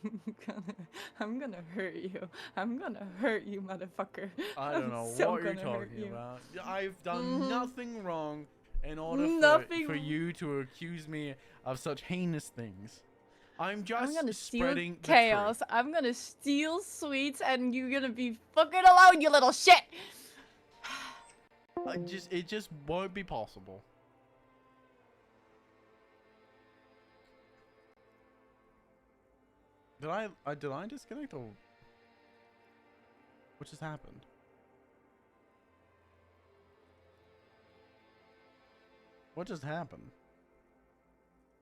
[SPEAKER 4] gonna hurt you. I'm gonna hurt you, motherfucker.
[SPEAKER 2] I don't know
[SPEAKER 4] so
[SPEAKER 2] what you're
[SPEAKER 4] gonna hurt
[SPEAKER 2] talking
[SPEAKER 4] you.
[SPEAKER 2] about. I've done nothing wrong in order
[SPEAKER 4] Nothing.
[SPEAKER 2] for you to accuse me of such heinous things. I'm just
[SPEAKER 4] gonna steal
[SPEAKER 2] spreading the
[SPEAKER 4] chaos.
[SPEAKER 2] truth.
[SPEAKER 4] I'm gonna steal sweets, and you're gonna be fucking alone, you little shit.
[SPEAKER 2] It just won't be possible. Did I disconnect or what just happened? What just happened?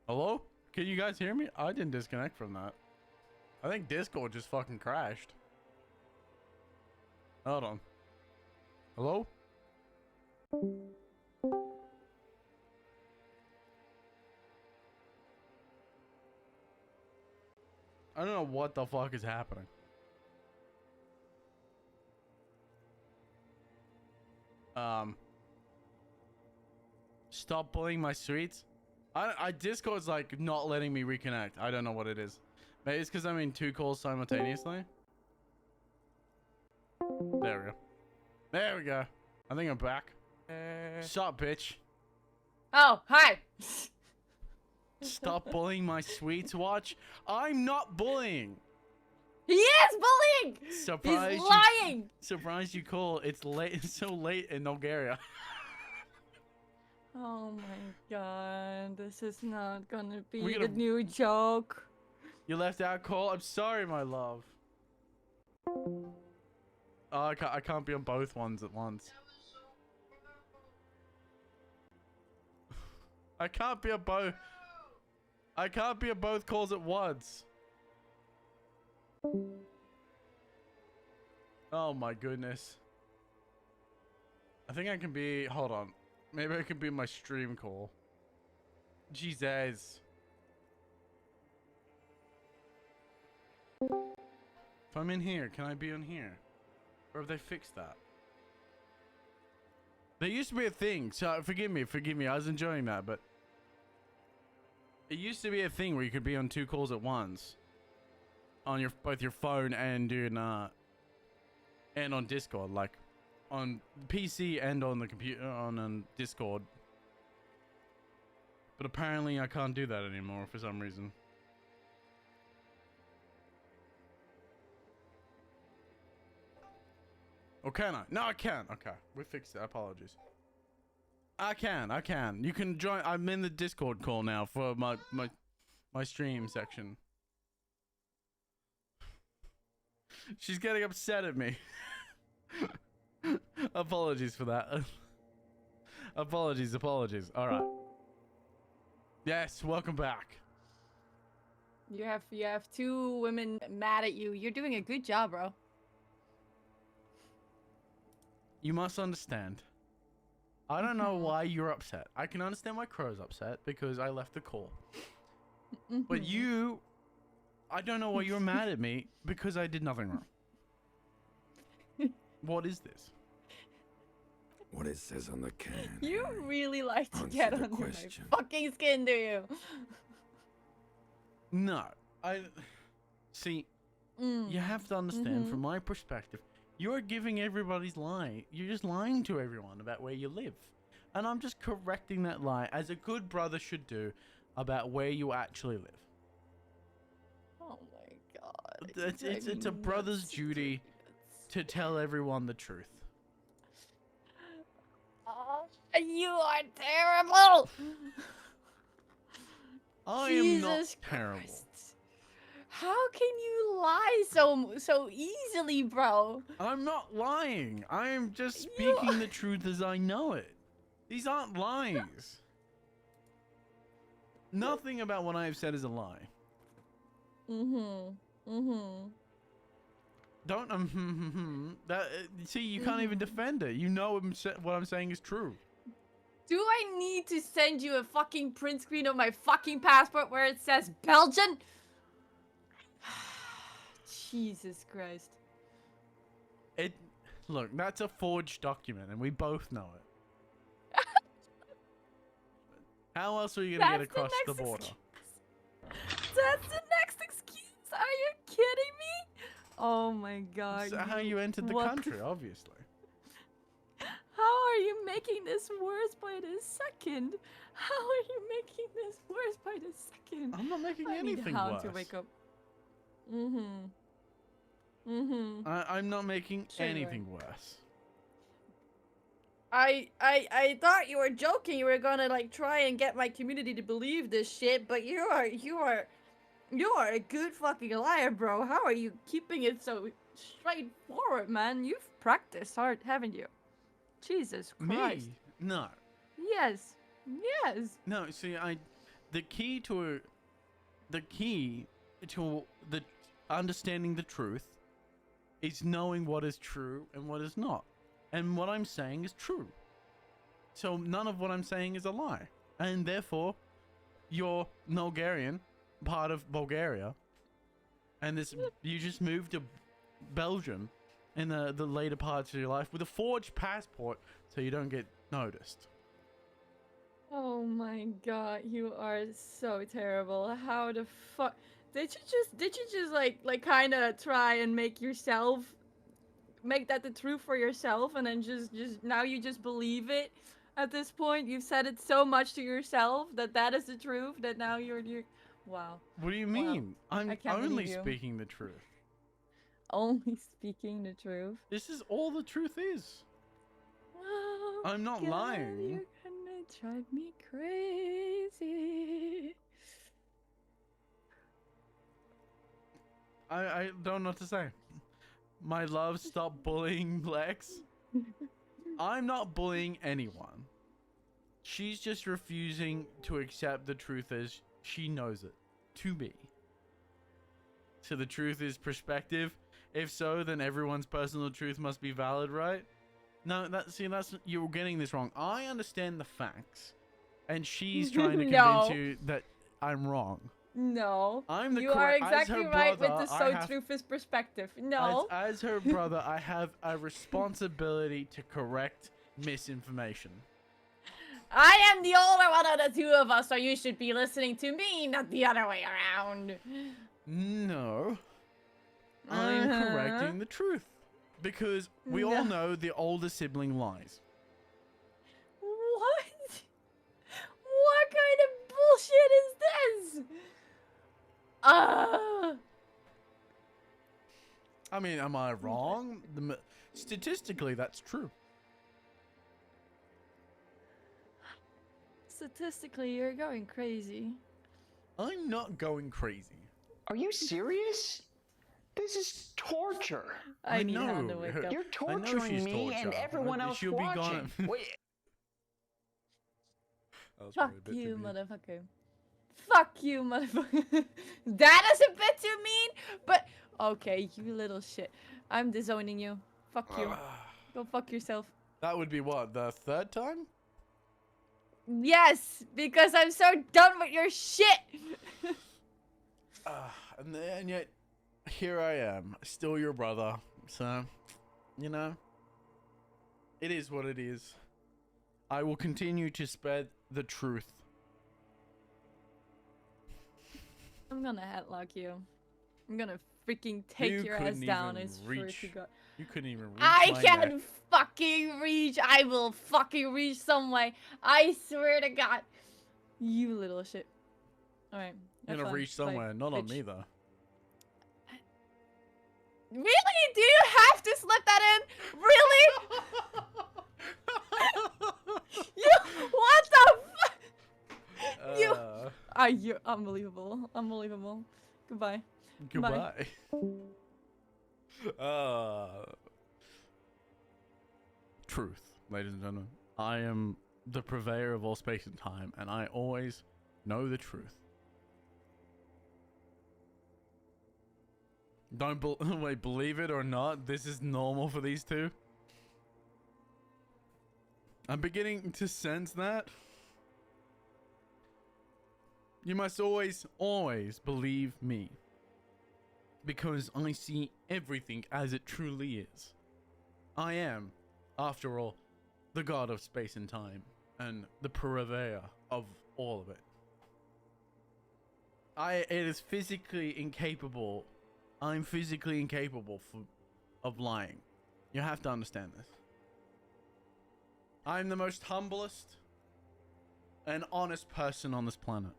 [SPEAKER 2] Hello? Can you guys hear me? I didn't disconnect from that. I think Discord just fucking crashed. Hold on. Hello? I don't know what the fuck is happening. Stop bullying my sweets. Discord's like not letting me reconnect. I don't know what it is. Maybe it's because I'm in 2 calls simultaneously. There we go. There we go. I think I'm back. Sup, bitch?
[SPEAKER 4] Oh, hi.
[SPEAKER 2] Stop bullying my sweets, watch. I'm not bullying.
[SPEAKER 4] He is bullying.
[SPEAKER 2] Surprise!
[SPEAKER 4] He's lying.
[SPEAKER 2] Surprise you call. It's late. It's so late in Bulgaria.
[SPEAKER 4] Oh my god, this is not gonna be
[SPEAKER 2] We
[SPEAKER 4] the
[SPEAKER 2] gotta-
[SPEAKER 4] new joke.
[SPEAKER 2] You left out call. I'm sorry, my love. Oh, I can't be on both ones at once. I can't be on both. I can't be on both calls at once. Oh my goodness. I think I can be. Hold on. Maybe I could be in my stream call. Jesus. If I'm in here, can I be on here? Or have they fixed that? There used to be a thing, so forgive me, I was enjoying that, but it used to be a thing where you could be on 2 calls at once. On your both your phone and and on Discord, like on PC and on the computer on Discord. But apparently I can't do that anymore for some reason. Or can I? No, I can't. Okay, we fixed it. Apologies. I can. You can join. I'm in the Discord call now for my stream section. She's getting upset at me. Apologies for that. Apologies. All right. Yes, welcome back.
[SPEAKER 4] You have 2 women mad at you. You're doing a good job, bro.
[SPEAKER 2] You must understand. I don't know why you're upset. I can understand why Crow's upset because I left the call. But you, I don't know why you're mad at me because I did nothing wrong. What is this?
[SPEAKER 3] What it says on the can.
[SPEAKER 4] You
[SPEAKER 3] Harry.
[SPEAKER 4] really like to
[SPEAKER 3] Answer
[SPEAKER 4] get
[SPEAKER 3] the
[SPEAKER 4] under my
[SPEAKER 3] question.
[SPEAKER 4] fucking skin, do you?
[SPEAKER 2] No, see. You have to understand from my perspective. You're giving everybody's lie. You're just lying to everyone about where you live. And I'm just correcting that lie as a good brother should do about where you actually live.
[SPEAKER 4] Oh my god.
[SPEAKER 2] It's a brother's duty to tell everyone the truth.
[SPEAKER 4] Oh, you are terrible!
[SPEAKER 2] I
[SPEAKER 4] Jesus
[SPEAKER 2] am not terrible.
[SPEAKER 4] Christ. How can you lie so easily, bro?
[SPEAKER 2] I'm not lying. I am just speaking the truth as I know it. These aren't lies. Nothing about what I have said is a lie. Don't that see you can't even defend it. You know what I'm saying is true.
[SPEAKER 4] Do I need to send you a fucking print screen of my fucking passport where it says Belgian? Jesus Christ.
[SPEAKER 2] Look, that's a forged document and we both know it. How else are you gonna get across the border?
[SPEAKER 4] That's the next excuse. Are you kidding me? Oh my god.
[SPEAKER 2] That's how you entered the country, obviously.
[SPEAKER 4] How are you making this worse by the second? How are you making this worse by the second?
[SPEAKER 2] I'm not making
[SPEAKER 4] I need
[SPEAKER 2] anything
[SPEAKER 4] Hound
[SPEAKER 2] worse.
[SPEAKER 4] to wake up.
[SPEAKER 2] I'm not making
[SPEAKER 4] Sure you are.
[SPEAKER 2] anything worse.
[SPEAKER 4] I thought you were joking. You were gonna like try and get my community to believe this shit, but you are a good fucking liar, bro. How are you keeping it so straightforward, man? You've practiced hard, haven't you? Jesus Christ.
[SPEAKER 2] Me? No.
[SPEAKER 4] Yes. Yes.
[SPEAKER 2] No, see, the key to the understanding the truth is knowing what is true and what is not. And what I'm saying is true. So none of what I'm saying is a lie. And therefore, you're Bulgarian, part of Bulgaria, and you just moved to Belgium in the later parts of your life with a forged passport so you don't get noticed.
[SPEAKER 4] Oh my god, you are so terrible. How the fuck did you just like kind of try and make that the truth for yourself, and then just now you just believe it at this point? You've said it so much to yourself that is the truth, that now you're wow.
[SPEAKER 2] What do you mean? I'm
[SPEAKER 4] I can't
[SPEAKER 2] only
[SPEAKER 4] believe you.
[SPEAKER 2] speaking the truth.
[SPEAKER 4] Only speaking the truth.
[SPEAKER 2] This is all the truth is.
[SPEAKER 4] Oh,
[SPEAKER 2] I'm not
[SPEAKER 4] God,
[SPEAKER 2] lying.
[SPEAKER 4] You're gonna drive me crazy.
[SPEAKER 2] I don't know what to say. My love, stop bullying Lex. I'm not bullying anyone. She's just refusing to accept the truth as she knows it to be. So the truth is perspective. If so, then everyone's personal truth must be valid, right? No, that's you're getting this wrong. I understand the facts, and she's trying to
[SPEAKER 4] No.
[SPEAKER 2] convince you that I'm wrong.
[SPEAKER 4] No.
[SPEAKER 2] I'm the
[SPEAKER 4] You are
[SPEAKER 2] correct- as
[SPEAKER 4] exactly
[SPEAKER 2] her
[SPEAKER 4] right with
[SPEAKER 2] brother,
[SPEAKER 4] the
[SPEAKER 2] I have-
[SPEAKER 4] Truth's perspective. No.
[SPEAKER 2] As her brother, I have a responsibility to correct misinformation.
[SPEAKER 4] I am the older one of the two of us, so you should be listening to me, not the other way around.
[SPEAKER 2] No. I'm correcting the truth. Because we all know the older sibling lies.
[SPEAKER 4] What? What kind of bullshit is this?
[SPEAKER 2] I mean, am I wrong? Statistically, that's true.
[SPEAKER 4] Statistically, you're going crazy.
[SPEAKER 2] I'm not going crazy.
[SPEAKER 5] Are you serious? This is torture.
[SPEAKER 4] I need Han to
[SPEAKER 2] know.
[SPEAKER 4] wake up.
[SPEAKER 5] You're
[SPEAKER 2] I know
[SPEAKER 5] torturing
[SPEAKER 2] she's
[SPEAKER 5] me and
[SPEAKER 2] torture.
[SPEAKER 5] everyone else
[SPEAKER 2] She'll be
[SPEAKER 5] watching.
[SPEAKER 2] gone.
[SPEAKER 5] Wait,
[SPEAKER 2] That was
[SPEAKER 4] Fuck
[SPEAKER 2] probably a bit
[SPEAKER 4] you,
[SPEAKER 2] too mean.
[SPEAKER 4] motherfucker. Fuck you, motherfucker. That is a bit too mean, but okay, you little shit. I'm disowning you. Fuck you. Go fuck yourself.
[SPEAKER 2] That would be what, the third time?
[SPEAKER 4] Yes, because I'm so done with your shit.
[SPEAKER 2] And yet, here I am, still your brother. So, you know, it is what it is. I will continue to spread the truth.
[SPEAKER 4] I'm gonna headlock you. I'm gonna freaking take
[SPEAKER 2] You
[SPEAKER 4] your ass
[SPEAKER 2] couldn't
[SPEAKER 4] down.
[SPEAKER 2] even
[SPEAKER 4] I swear
[SPEAKER 2] reach.
[SPEAKER 4] to God.
[SPEAKER 2] You couldn't even reach
[SPEAKER 4] I
[SPEAKER 2] my
[SPEAKER 4] can
[SPEAKER 2] neck.
[SPEAKER 4] fucking reach. I will fucking reach some way. I swear to God. You little shit. Alright.
[SPEAKER 2] You're gonna reach somewhere, not on me though.
[SPEAKER 4] Really? Do you have to slip that in? Really? What the fuck? You're unbelievable. Unbelievable. Goodbye.
[SPEAKER 2] Goodbye. Truth, ladies and gentlemen. I am the purveyor of all space and time, and I always know the truth. Wait, believe it or not, this is normal for these two. I'm beginning to sense that. You must always believe me. Because I see everything as it truly is. I am, after all, the god of space and time, and the purveyor of all of it. It is physically incapable. I'm physically incapable of lying. You have to understand this. I'm the most humblest and honest person on this planet.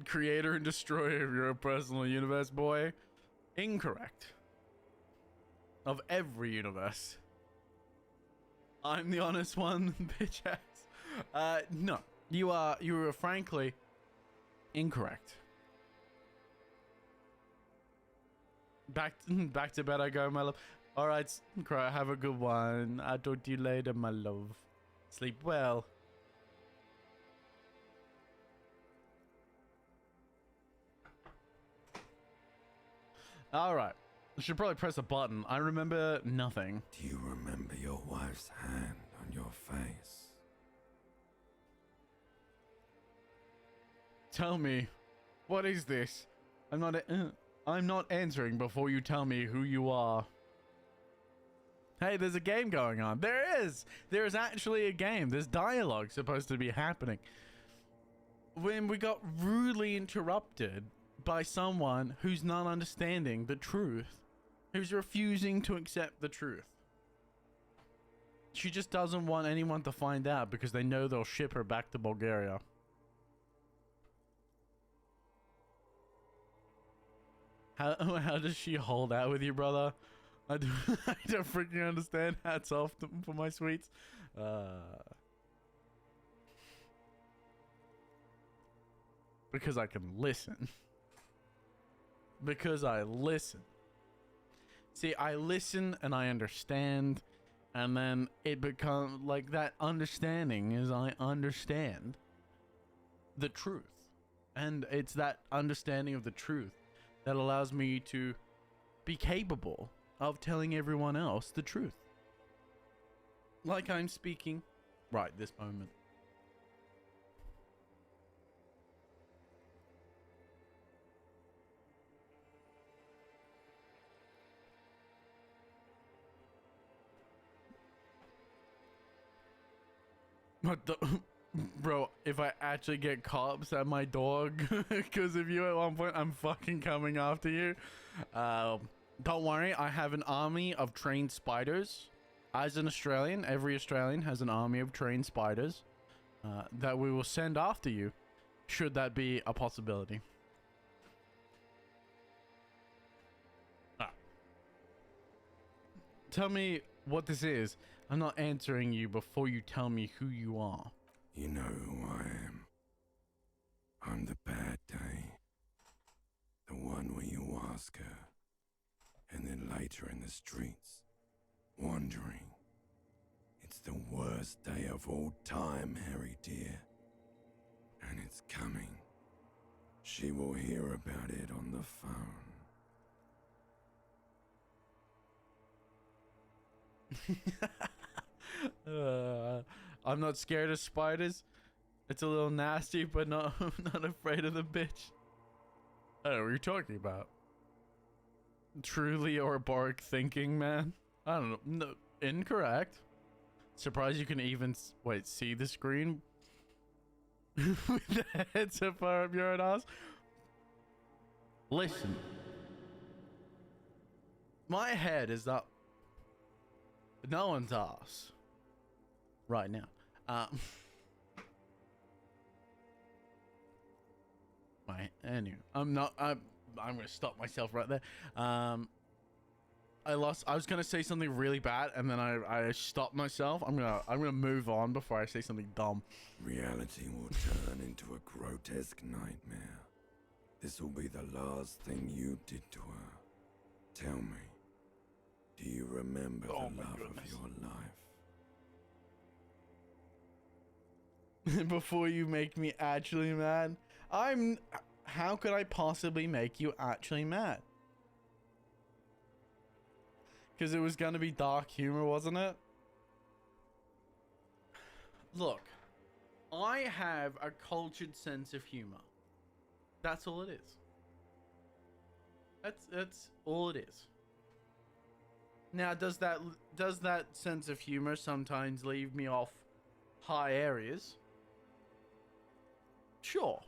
[SPEAKER 2] Creator and destroyer of your own personal universe, boy. Incorrect. Of every universe. I'm the honest one, bitch ass. No. You are frankly incorrect. Back to bed I go, my love. Alright, cry, have a good one. I'll talk to you later, my love. Sleep well. Alright. I should probably press a button. I remember nothing.
[SPEAKER 3] Do you remember your wife's hand on your face?
[SPEAKER 2] Tell me, what is this? I'm not answering before you tell me who you are. Hey, there's a game going on. There is! There is actually a game. There's dialogue supposed to be happening. When we got rudely interrupted by someone who's not understanding the truth, who's refusing to accept the truth. She just doesn't want anyone to find out because they know they'll ship her back to Bulgaria. How does she hold out with you, brother? I don't freaking understand. Hats off for my sweets. Because I can listen. Because I listen. See, I listen and I understand, And then it becomes like that understanding is I understand the truth. And it's that understanding of the truth that allows me to be capable of telling everyone else the truth. Like I'm speaking right this moment. What the... Bro, if I actually get cops at my dog because of you at one point, I'm fucking coming after you. Don't worry, I have an army of trained spiders. As an Australian, every Australian has an army of trained spiders that we will send after you, should that be a possibility. Tell me what this is. I'm not answering you before you tell me who you are.
[SPEAKER 3] You know who I am. I'm the bad day. The one where you ask her, and then later in the streets, wandering. It's the worst day of all time, Harry dear. And it's coming. She will hear about it on the phone.
[SPEAKER 2] I'm not scared of spiders. It's a little nasty, but not not afraid of the bitch. I don't know what you're talking about. Truly Ouroboros thinking, man. I don't know. No, incorrect. Surprised you can even wait. See the screen with the head so far up your ass. Listen, my head is up no one's ass right now. Anyway, I'm gonna stop myself right there. I was gonna say something really bad, and then I stopped myself. I'm gonna move on before I say something dumb.
[SPEAKER 3] Reality will turn into a grotesque nightmare. This will be the last thing you did to her. Tell me, do you remember the love of your life?
[SPEAKER 2] Before you make me actually mad, how could I possibly make you actually mad? Because it was gonna be dark humor, wasn't it? Look, I have a cultured sense of humor. That's all it is. That's all it is. Now, does that sense of humor sometimes leave me off high areas? Sure.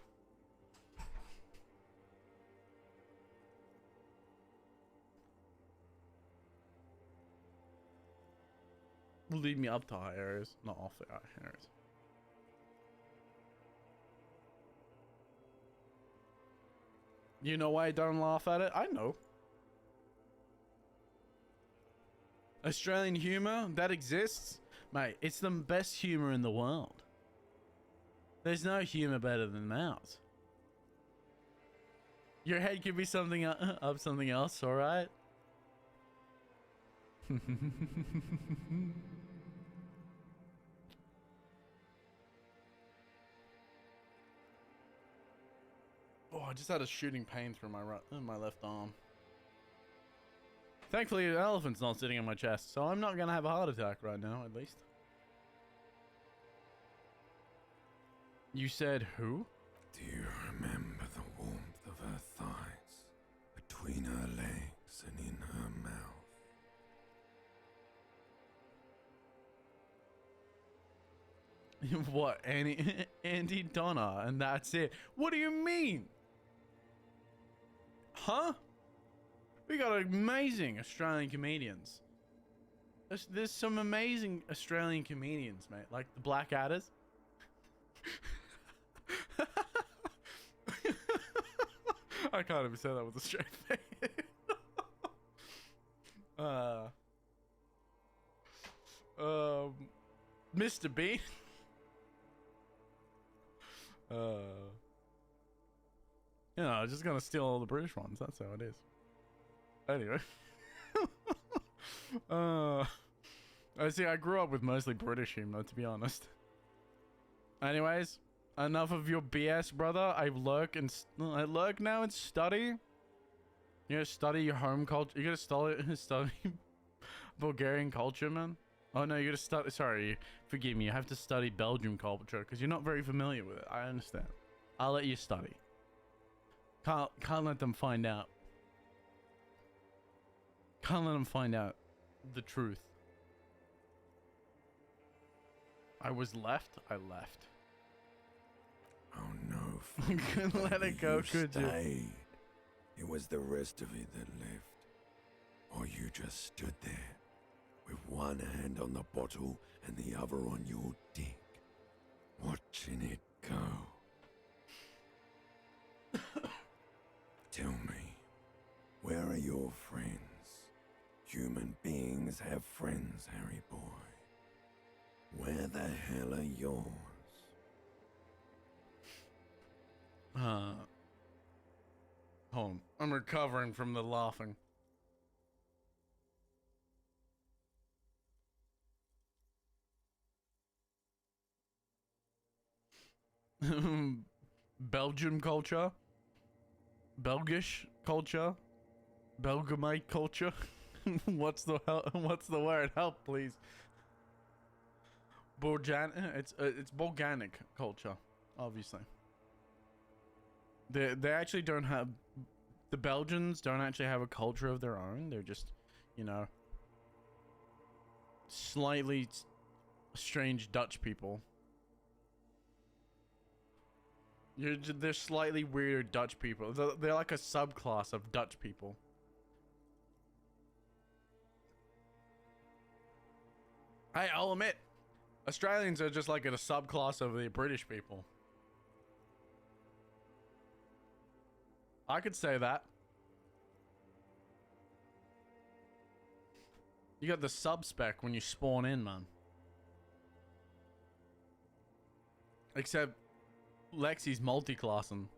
[SPEAKER 2] Lead me up to high areas, not off the high areas. You know why I don't laugh at it? I know. Australian humor, that exists. Mate, it's the best humor in the world. There's no humor better than ours. Your head could be something of something else, alright? Oh, I just had a shooting pain through my left arm. Thankfully, the elephant's not sitting on my chest, so I'm not gonna have a heart attack right now, at least. You said who?
[SPEAKER 3] Do you remember the warmth of her thighs, between her legs and in her mouth?
[SPEAKER 2] What, Andy Donna, and that's it? What do you mean? Huh? We got amazing Australian comedians. There's some amazing Australian comedians, mate. Like the Blackadders. I can't even say that with a straight face. Mr. Bean. You know, just gonna steal all the British ones. That's how it is. Anyway. I see. I grew up with mostly British humor, to be honest. Anyways, enough of your BS, brother. I lurk now and study. You gotta study your home culture. You gotta study Bulgarian culture, man. Oh no, you gotta study. Sorry, forgive me. You have to study Belgium culture because you're not very familiar with it. I understand. I'll let you study. Can't let them find out. Can't let them find out the truth. I was left. I left.
[SPEAKER 3] Oh no.
[SPEAKER 2] You couldn't let it go, could you?
[SPEAKER 3] Stayed. It was the rest of it that left. Or you just stood there, with one hand on the bottle and the other on your dick, watching it go. Tell me, where are your friends? Human beings have friends, Harry boy. Where the hell are yours?
[SPEAKER 2] Hold on. I'm recovering from the laughing. Belgium culture, Belgish culture, Belgamite culture. What's the word? Help, please. It's Bulganic culture, obviously. They actually don't have, the Belgians don't actually have a culture of their own. They're just, you know, slightly strange Dutch people. They're slightly weirder Dutch people. They're like a subclass of Dutch people. Hey, I'll admit, Australians are just like a subclass of the British people. I could say that. You got the sub-spec when you spawn in, man. Except Lexi's multi-classing.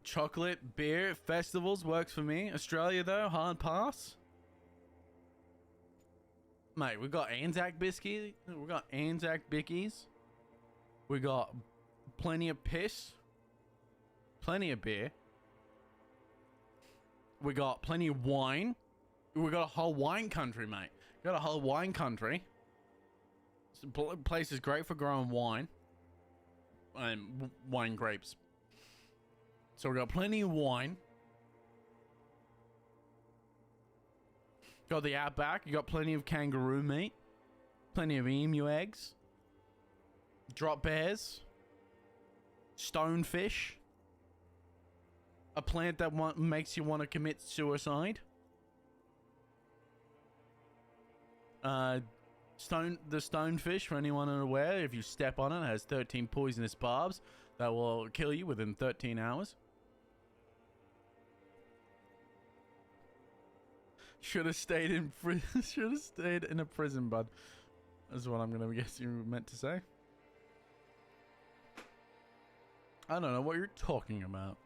[SPEAKER 2] Chocolate, beer, festivals works for me. Australia though, hard pass. Mate, we got Anzac biscuit. We got Anzac bickies. We got plenty of piss. Plenty of beer. We got plenty of wine. We got a whole wine country, mate. Got a whole wine country. This place is great for growing wine. And wine grapes. So we got plenty of wine. Got the outback. You got plenty of kangaroo meat. Plenty of emu eggs. Drop bears. Stonefish. A plant that makes you want to commit suicide. The stonefish, for anyone unaware, if you step on it, has 13 poisonous barbs that will kill you within 13 hours. Should have stayed in should have stayed in a prison, bud. That's what I'm gonna guess you meant to say. I don't know what you're talking about.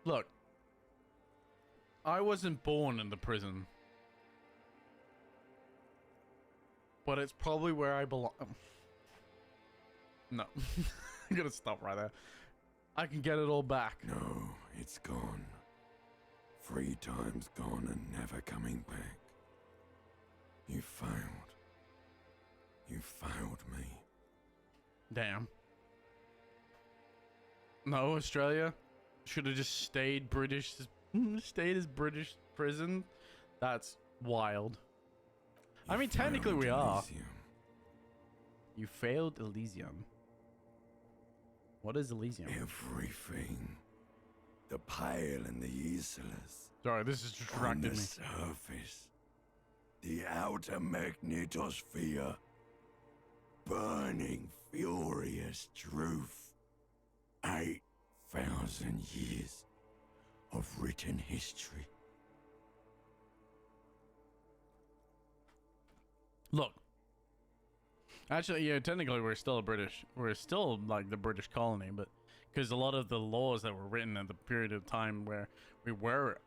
[SPEAKER 2] Look, I wasn't born in the prison, but it's probably where I belong. No, I'm gonna stop right there. I can get it all back.
[SPEAKER 3] No, it's gone. 3 times gone and never coming back. You failed. You failed me.
[SPEAKER 2] Damn. No, Australia should have just stayed British. Stayed as British prison. That's wild. I mean, technically we are.
[SPEAKER 3] Elysium.
[SPEAKER 2] You failed Elysium. What is Elysium?
[SPEAKER 3] Everything. The Pale and the Islas.
[SPEAKER 2] Sorry, this is
[SPEAKER 3] On
[SPEAKER 2] distracting
[SPEAKER 3] the
[SPEAKER 2] me.
[SPEAKER 3] surface. The outer magnetosphere. Burning, furious truth. 8,000 years of written history.
[SPEAKER 2] Look, Actually, yeah, technically we're still like the British colony, but because a lot of the laws that were written at the period of time where you're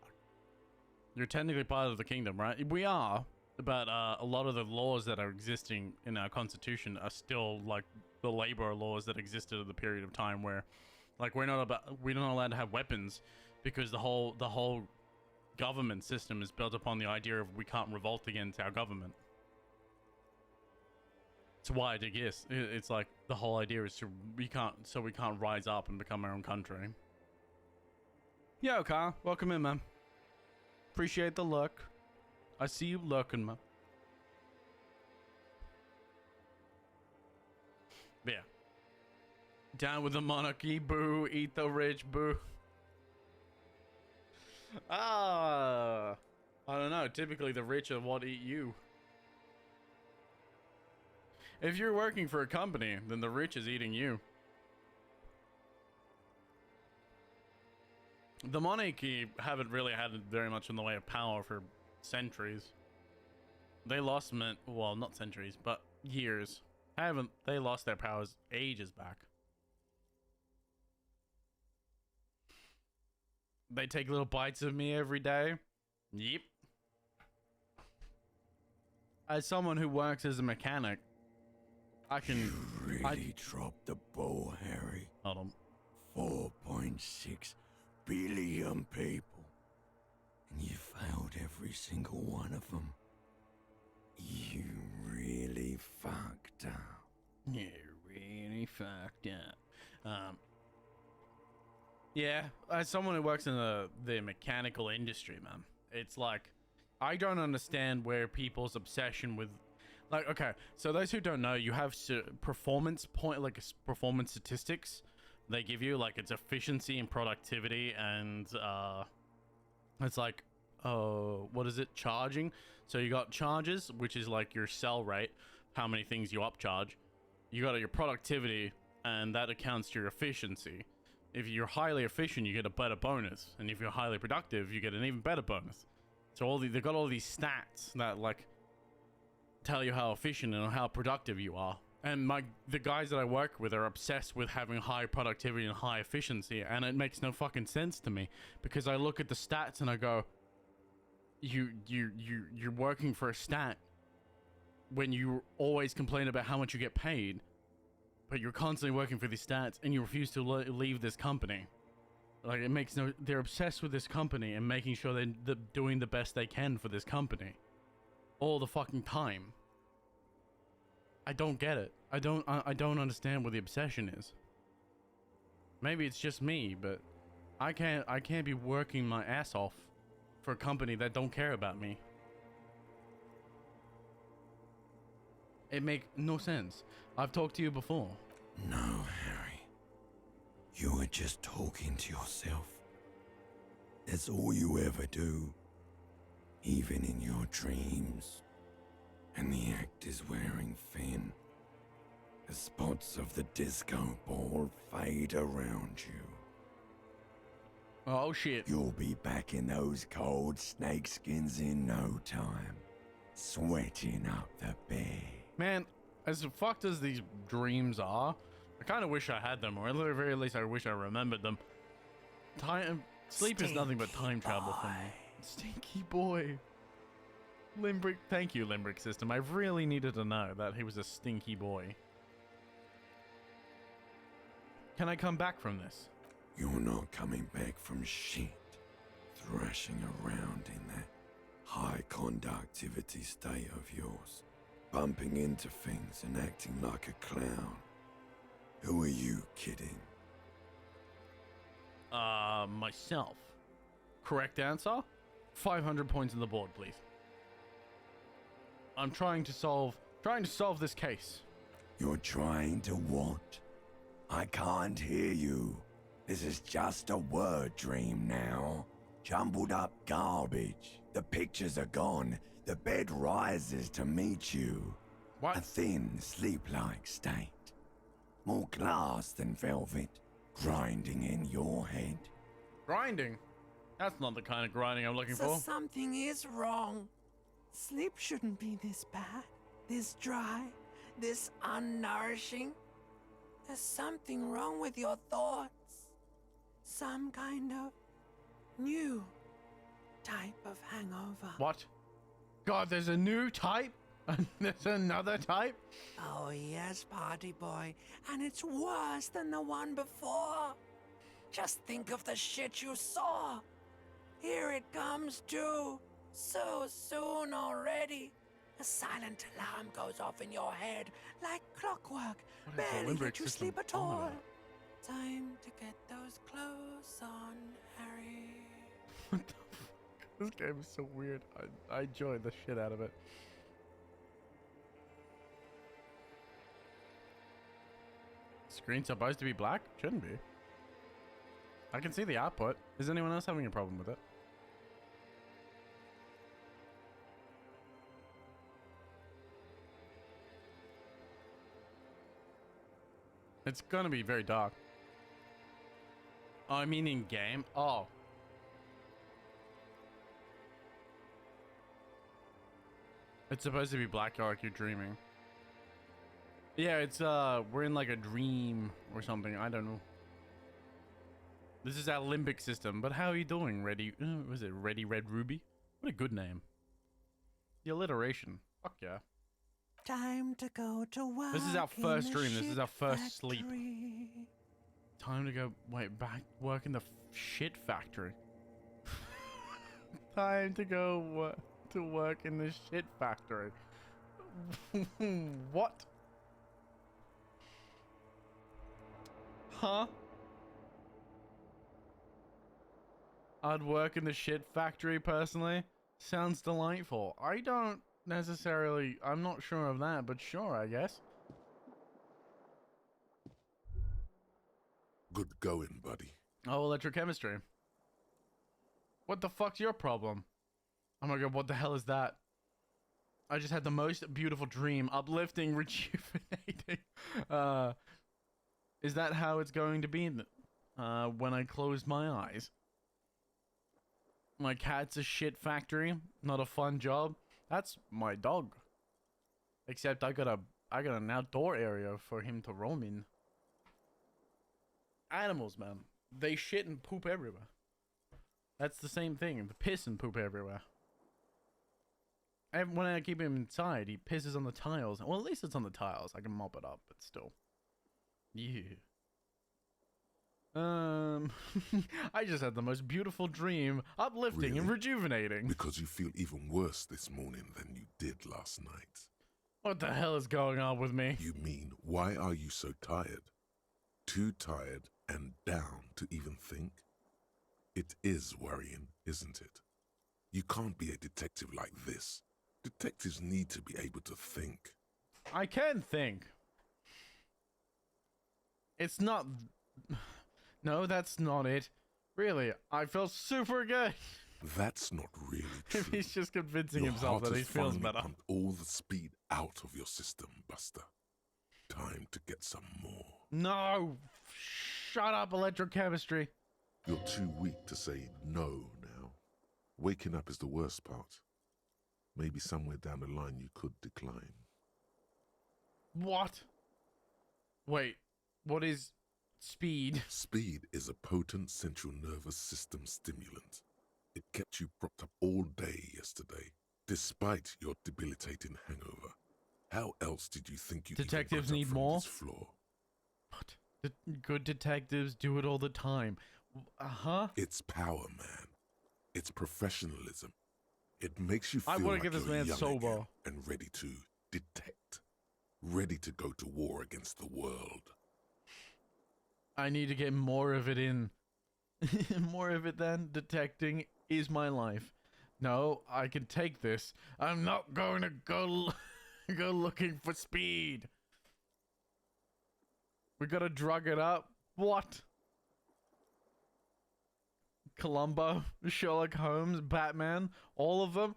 [SPEAKER 2] technically part of the kingdom, right? We are, but a lot of the laws that are existing in our constitution are still like the labor laws that existed at the period of time where, like, we're not allowed to have weapons because the whole government system is built upon the idea of we can't revolt against our government. It's why it exists. It's like the whole idea is we can't rise up and become our own country. Yo, Carl, welcome in, man. Appreciate the look. I see you lurking, man. But yeah. Down with the monarchy, boo. Eat the rich, boo. I don't know. Typically, the rich are what eat you. If you're working for a company, then the rich is eating you. The monarchy haven't really had very much in the way of power for centuries. They lost well, not centuries, but years. They lost their powers ages back. They take little bites of me every day. Yep. As someone who works as a mechanic, I can...
[SPEAKER 3] You really dropped the ball, Harry.
[SPEAKER 2] Hold on.
[SPEAKER 3] 4.6 billion people. And you failed every single one of them. You really fucked up.
[SPEAKER 2] You really fucked up. Yeah, as someone who works in the mechanical industry, man, it's like, I don't understand where people's obsession with... Like, okay, so those who don't know, you have performance statistics they give you, like it's efficiency and productivity, and it's like, what is it, charging? So you got charges, which is like your sell rate, how many things you upcharge. You got your productivity, and that accounts to your efficiency. If you're highly efficient, you get a better bonus, and if you're highly productive, you get an even better bonus. So they've got all these stats that like tell you how efficient and how productive you are. And the guys that I work with are obsessed with having high productivity and high efficiency, and it makes no fucking sense to me, because I look at the stats and I go, you're working for a stat when you always complain about how much you get paid, but you're constantly working for these stats and you refuse to leave this company. Like, it makes no... They're obsessed with this company and making sure they're doing the best they can for this company all the fucking time. I don't get it. I don't understand what the obsession is. Maybe it's just me, but I can't be working my ass off for a company that don't care about me. It makes no sense. I've talked to you before.
[SPEAKER 3] No, Harry. You were just talking to yourself. That's all you ever do. Even in your dreams. And the actor's wearing thin. The spots of the disco ball fade around you.
[SPEAKER 2] Oh shit.
[SPEAKER 3] You'll be back in those cold snakeskins in no time. Sweating up the bed.
[SPEAKER 2] Man, as fucked as these dreams are, I kind of wish I had them, or at the very least I wish I remembered them. Sleep is nothing but time travel for me. Stinky boy. Limbrick, thank you, Limbrick system. I really needed to know that he was a stinky boy. Can I come back from this?
[SPEAKER 3] You're not coming back from shit. Thrashing around in that high conductivity state of yours. Bumping into things and acting like a clown. Who are you kidding?
[SPEAKER 2] Myself. Correct answer? 500 points on the board, please. I'm trying to solve this case.
[SPEAKER 3] You're trying to what? I can't hear you. This is just a word dream now. Jumbled up garbage. The pictures are gone. The bed rises to meet you.
[SPEAKER 2] What?
[SPEAKER 3] A thin, sleep-like state. More glass than velvet. Grinding in your head.
[SPEAKER 2] Grinding? That's not the kind of grinding I'm looking
[SPEAKER 6] So
[SPEAKER 2] for.
[SPEAKER 6] something is wrong. Sleep shouldn't be this bad, this dry. this unnourishing? There's something wrong with your thoughts. Some kind of new type of hangover.
[SPEAKER 2] What? God, there's a new type? And there's another type?
[SPEAKER 6] Oh yes, party boy, and it's worse than the one before. Just think of the shit you saw. Here it comes too. So soon already. A silent alarm goes off in your head like clockwork.
[SPEAKER 2] What is the
[SPEAKER 6] Barely
[SPEAKER 2] limbic
[SPEAKER 6] let you
[SPEAKER 2] system
[SPEAKER 6] sleep at
[SPEAKER 2] on
[SPEAKER 6] all.
[SPEAKER 2] about?
[SPEAKER 6] Time to get those clothes on, Harry.
[SPEAKER 2] What the fuck? This game is so weird. I enjoy the shit out of it. Screen supposed to be black? Shouldn't be. I can see the output. Is anyone else having a problem with it? It's gonna be very dark. Oh, I mean in game? Oh. It's supposed to be black like you're dreaming. Yeah, it's we're in like a dream or something. I don't know. This is our limbic system. But how are you doing, Ready? Was it Ready Red Ruby? What a good name. The alliteration. Fuck yeah.
[SPEAKER 6] Time to go to work.
[SPEAKER 2] This is our
[SPEAKER 6] in
[SPEAKER 2] first
[SPEAKER 6] the
[SPEAKER 2] dream. This is our
[SPEAKER 6] shit
[SPEAKER 2] first sleep.
[SPEAKER 6] factory.
[SPEAKER 2] Time to go. Wait, back work in the shit factory. Time to go to work in the shit factory. What? Huh? I'd work in the shit factory personally. Sounds delightful. I don't necessarily. I'm not sure of that, but sure, I guess.
[SPEAKER 1] Good going, buddy.
[SPEAKER 2] Oh, electrochemistry. What the fuck's your problem? Oh my god, what the hell is that? I just had the most beautiful dream. Uplifting, rejuvenating. Is that how it's going to be when I close my eyes? My cat's a shit factory. Not a fun job. That's my dog. Except I got an outdoor area for him to roam in. Animals, man. They shit and poop everywhere. That's the same thing. The piss and poop everywhere. And when I keep him inside, he pisses on the tiles. Well, at least it's on the tiles. I can mop it up, but still. Yeah. I just had the most beautiful dream, uplifting and
[SPEAKER 1] Really?
[SPEAKER 2] rejuvenating.
[SPEAKER 1] Because you feel even worse this morning than you did last night.
[SPEAKER 2] What the hell is going on with me?
[SPEAKER 1] You mean, why are you so tired? Too tired and down to even think? It is worrying, isn't it? You can't be a detective like this. Detectives need to be able to think.
[SPEAKER 2] I can think. It's not... No, that's not it. Really, I feel super good.
[SPEAKER 1] That's not really true.
[SPEAKER 2] He's just convincing
[SPEAKER 1] Your
[SPEAKER 2] himself
[SPEAKER 1] heart
[SPEAKER 2] that he
[SPEAKER 1] has
[SPEAKER 2] feels
[SPEAKER 1] finally
[SPEAKER 2] better.
[SPEAKER 1] pumped all the speed out of your system, Buster. Time to get some more.
[SPEAKER 2] No! Shut up, electrochemistry.
[SPEAKER 1] You're too weak to say no now. Waking up is the worst part. Maybe somewhere down the line you could decline.
[SPEAKER 2] What? Wait, what is speed?
[SPEAKER 1] Speed is a potent central nervous system stimulant. It kept you propped up all day yesterday, despite your debilitating hangover. How else did you think you
[SPEAKER 2] Detectives
[SPEAKER 1] even got up
[SPEAKER 2] need
[SPEAKER 1] from
[SPEAKER 2] more?
[SPEAKER 1] this floor?
[SPEAKER 2] What? The good detectives do it all the time. Uh-huh.
[SPEAKER 1] It's power, man. It's professionalism. It makes you
[SPEAKER 2] I
[SPEAKER 1] feel
[SPEAKER 2] wanna
[SPEAKER 1] like
[SPEAKER 2] get this
[SPEAKER 1] you're
[SPEAKER 2] man
[SPEAKER 1] young
[SPEAKER 2] sober.
[SPEAKER 1] again and ready to detect. Ready to go to war against the world.
[SPEAKER 2] I need to get more of it in. More of it then. Detecting is my life. No, I can take this. I'm not going to go looking for speed. We gotta drug it up. What? Columbo, Sherlock Holmes, Batman, all of them.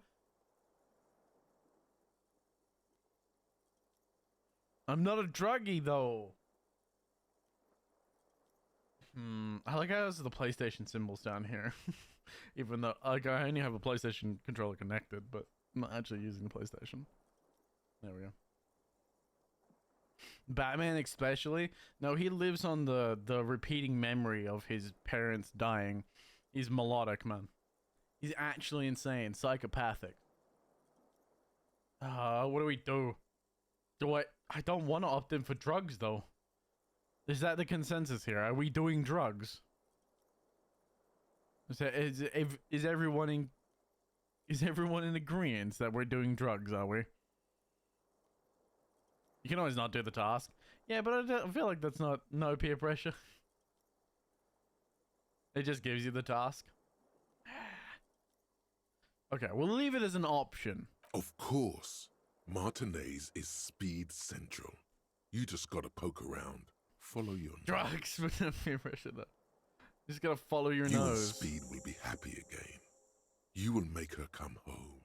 [SPEAKER 2] I'm not a druggie though. I like how there's the PlayStation symbols down here. Even though like I only have a PlayStation controller connected, but I'm not actually using the PlayStation. There we go. Batman especially. No, he lives on the repeating memory of his parents dying. He's melodic, man. He's actually insane, psychopathic. What do we do? I don't want to opt in for drugs though. Is that the consensus here? Are we doing drugs? Is everyone in agreement that we're doing drugs, are we? You can always not do the task. Yeah, but I feel like that's no peer pressure. It just gives you the task. Okay, we'll leave it as an option.
[SPEAKER 1] Of course, Martinez is speed central. You just gotta poke around, follow your nose.
[SPEAKER 2] Drugs with no peer pressure though. Just gotta follow your
[SPEAKER 1] You and
[SPEAKER 2] nose.
[SPEAKER 1] Speed will be happy again. You will make her come home.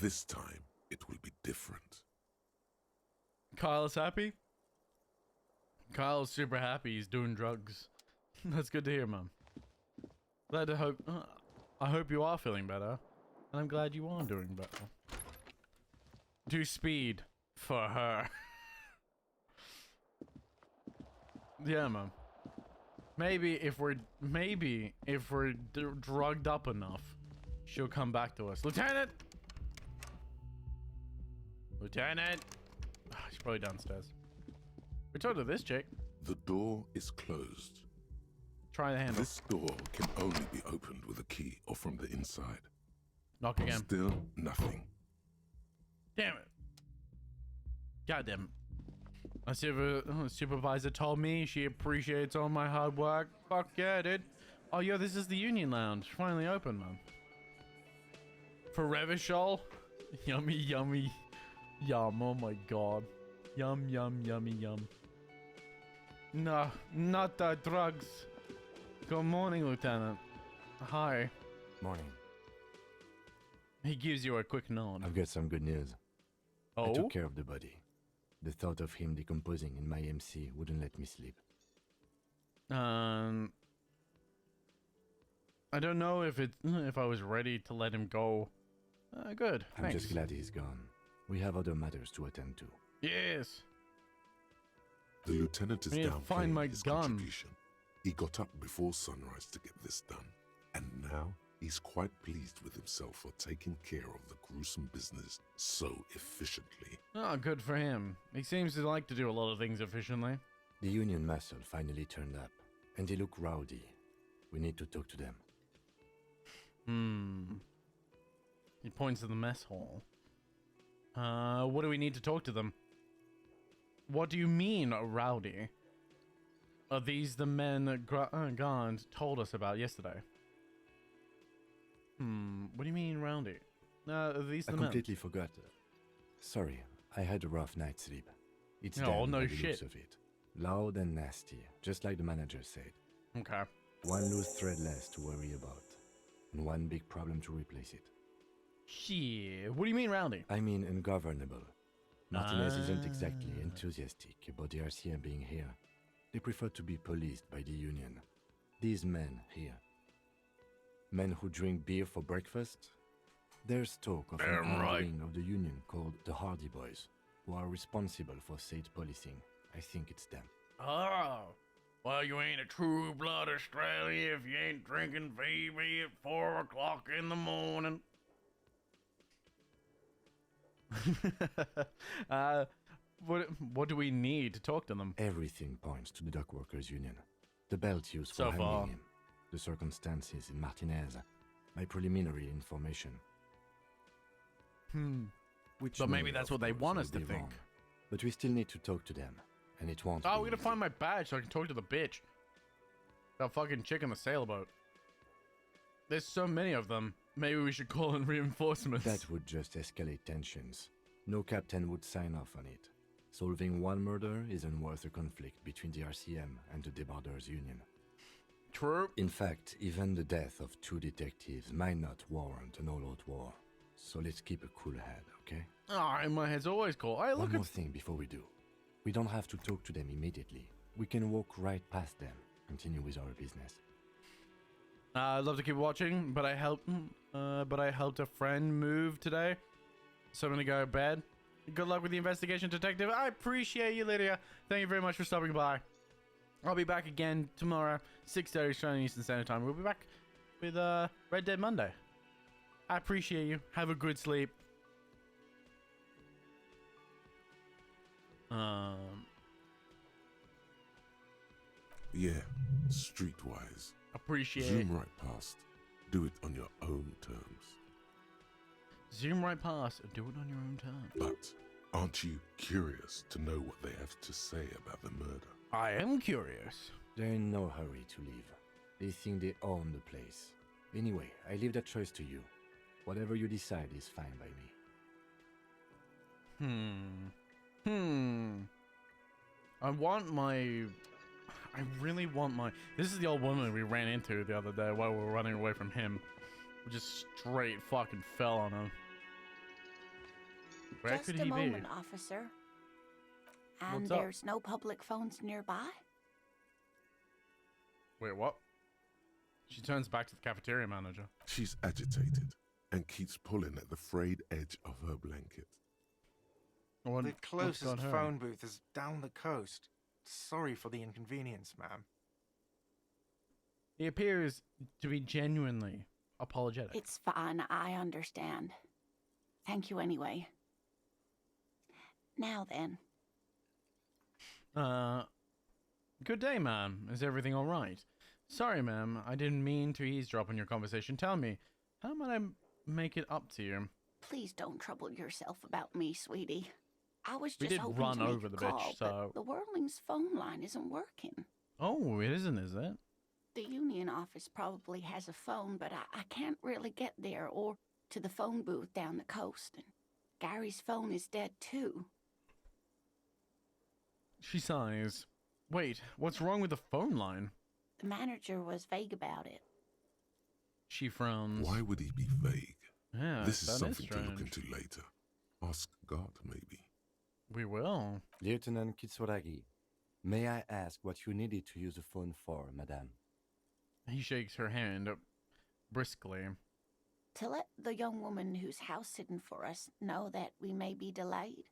[SPEAKER 1] This time, it will be different.
[SPEAKER 2] Kyle is happy? Kyle's super happy he's doing drugs. That's good to hear, Mum. I hope you are feeling better. And I'm glad you are doing better. Do speed for her. Yeah, Mum. Maybe if we're drugged up enough, she'll come back to us. Lieutenant! Lieutenant! She's probably downstairs. We talked to this chick.
[SPEAKER 1] The door is closed.
[SPEAKER 2] Try the handle.
[SPEAKER 1] This door can only be opened with a key or from the inside.
[SPEAKER 2] Knock again.
[SPEAKER 1] Still nothing.
[SPEAKER 2] Damn it. God damn it. My supervisor told me she appreciates all my hard work. Fuck yeah, dude. Oh, yo, this is the Union Lounge. Finally open, man. For Revishol. Yummy, yummy. Yum, oh my god. Yum, yum, yummy, yum. No, not the drugs. Good morning, Lieutenant. Hi.
[SPEAKER 3] Morning.
[SPEAKER 2] He gives you a quick nod.
[SPEAKER 3] I've got some good news. I
[SPEAKER 2] Oh?
[SPEAKER 3] took care of the body. The thought of him decomposing in my MC wouldn't let me sleep.
[SPEAKER 2] I don't know if I was ready to let him go. Good.
[SPEAKER 3] I'm
[SPEAKER 2] Thanks.
[SPEAKER 3] just glad he's gone. We have other matters to attend to.
[SPEAKER 2] Yes.
[SPEAKER 1] The lieutenant is
[SPEAKER 2] I need to
[SPEAKER 1] down
[SPEAKER 2] find my
[SPEAKER 1] his
[SPEAKER 2] gun.
[SPEAKER 1] contribution. He got up before sunrise to get this done, and now he's quite pleased with himself for taking care of the gruesome business so efficiently.
[SPEAKER 2] Oh, good for him. He seems to like to do a lot of things efficiently.
[SPEAKER 3] The Union muscle finally turned up, and they look rowdy. We need to talk to them.
[SPEAKER 2] He points to the mess hall. What do we need to talk to them? What do you mean, rowdy? Are these the men Gand told us about yesterday? What do you mean, rowdy? Are these
[SPEAKER 3] I
[SPEAKER 2] the men?
[SPEAKER 3] completely forgot. Sorry, I had a rough night's sleep. It's
[SPEAKER 2] Oh,
[SPEAKER 3] them
[SPEAKER 2] no
[SPEAKER 3] by the looks
[SPEAKER 2] shit.
[SPEAKER 3] of it. Loud and nasty, just like the manager said.
[SPEAKER 2] Okay.
[SPEAKER 3] One loose thread less to worry about, and one big problem to replace it.
[SPEAKER 2] Shit. What do you mean, rowdy?
[SPEAKER 3] I mean ungovernable. Martinez isn't exactly
[SPEAKER 2] Ah.
[SPEAKER 3] enthusiastic about the RCM being here. They prefer to be policed by the Union. These men here. Men who drink beer for breakfast? There's talk of an
[SPEAKER 2] Damn
[SPEAKER 3] armed
[SPEAKER 2] right.
[SPEAKER 3] wing of the Union called the Hardy Boys, who are responsible for state policing. I think it's them.
[SPEAKER 2] Oh. Well, you ain't a true blood Australia if you ain't drinking VB at 4 o'clock in the morning. What do we need to talk to them?
[SPEAKER 3] Everything points to the Dock Workers Union. The belt used for
[SPEAKER 2] So
[SPEAKER 3] hanging
[SPEAKER 2] far.
[SPEAKER 3] him, the circumstances in Martinez, my preliminary information. Which
[SPEAKER 2] But maybe
[SPEAKER 3] may,
[SPEAKER 2] that's
[SPEAKER 3] of
[SPEAKER 2] what they
[SPEAKER 3] course,
[SPEAKER 2] want
[SPEAKER 3] will
[SPEAKER 2] us to
[SPEAKER 3] be
[SPEAKER 2] think.
[SPEAKER 3] wrong. But we still need to talk to them, and it won't
[SPEAKER 2] Oh,
[SPEAKER 3] be
[SPEAKER 2] we're gonna
[SPEAKER 3] easy.
[SPEAKER 2] find my badge so I can talk to the bitch. That fucking chick on the sailboat. There's so many of them. Maybe we should call in reinforcements.
[SPEAKER 3] That would just escalate tensions. No captain would sign off on it. Solving one murder isn't worth a conflict between the RCM and the Debarders Union.
[SPEAKER 2] True.
[SPEAKER 3] In fact, even the death of 2 detectives might not warrant an all-out war. So let's keep a cool head, okay?
[SPEAKER 2] Oh, my head's always cool. Hey,
[SPEAKER 3] One
[SPEAKER 2] look
[SPEAKER 3] more
[SPEAKER 2] at...
[SPEAKER 3] thing before we do. We don't have to talk to them immediately. We can walk right past them, continue with our business.
[SPEAKER 2] I'd love to keep watching, but I helped a friend move today. So I'm gonna go to bed. Good luck with the investigation, detective. I appreciate you, Lydia. Thank you very much for stopping by. I'll be back again tomorrow, 6:30 Australian Eastern Standard Time. We'll be back with Red Dead Monday. I appreciate you. Have a good sleep.
[SPEAKER 1] Yeah, streetwise.
[SPEAKER 2] Appreciate
[SPEAKER 1] Zoom right past. Do it on your own terms.
[SPEAKER 2] Zoom right past and do it on your own time.
[SPEAKER 1] But aren't you curious to know what they have to say about the murder?
[SPEAKER 2] I am curious.
[SPEAKER 7] They're in no hurry to leave. They think they own the place. Anyway, I leave that choice to you. Whatever you decide is fine by me.
[SPEAKER 2] I really want my... This is the old woman we ran into the other day while we were running away from him. We just straight fucking fell on him. Where
[SPEAKER 8] Just
[SPEAKER 2] could
[SPEAKER 8] a
[SPEAKER 2] he
[SPEAKER 8] moment,
[SPEAKER 2] be?
[SPEAKER 8] officer. And
[SPEAKER 2] What's up?
[SPEAKER 8] there's no public phones nearby?
[SPEAKER 2] Wait, what? She turns back to the cafeteria manager.
[SPEAKER 1] She's agitated and keeps pulling at the frayed edge of her blanket.
[SPEAKER 9] The
[SPEAKER 2] What's
[SPEAKER 9] closest
[SPEAKER 2] got her?
[SPEAKER 9] phone booth is down the coast. Sorry for the inconvenience, ma'am.
[SPEAKER 2] He appears to be genuinely apologetic.
[SPEAKER 8] It's fine, I understand. Thank you anyway. Now then,
[SPEAKER 2] Good day, ma'am. Is everything all right? Sorry, ma'am. I didn't mean to eavesdrop on your conversation. Tell me, how might I make it up to you?
[SPEAKER 8] please don't trouble yourself about me, sweetie. I was
[SPEAKER 2] We
[SPEAKER 8] just
[SPEAKER 2] did
[SPEAKER 8] hoping
[SPEAKER 2] run
[SPEAKER 8] to make
[SPEAKER 2] over
[SPEAKER 8] a
[SPEAKER 2] the
[SPEAKER 8] call,
[SPEAKER 2] bitch, so...
[SPEAKER 8] but the Whirling's phone line isn't working.
[SPEAKER 2] Oh, it isn't, is it?
[SPEAKER 8] The union office probably has a phone, but I can't really get there or to the phone booth down the coast. And Gary's phone is dead too.
[SPEAKER 2] She sighs. Wait, what's wrong with the phone line?
[SPEAKER 8] The manager was vague about it.
[SPEAKER 2] She frowns.
[SPEAKER 1] Why would he be vague?
[SPEAKER 2] Yeah,
[SPEAKER 1] This is
[SPEAKER 2] that
[SPEAKER 1] something to look
[SPEAKER 2] strange.
[SPEAKER 1] into later. Ask God, maybe.
[SPEAKER 2] We will.
[SPEAKER 7] Lieutenant Kitsuragi, may I ask what you needed to use the phone for, madame?
[SPEAKER 2] He shakes her hand briskly.
[SPEAKER 8] To let the young woman who's house sitting for us know that we may be delayed.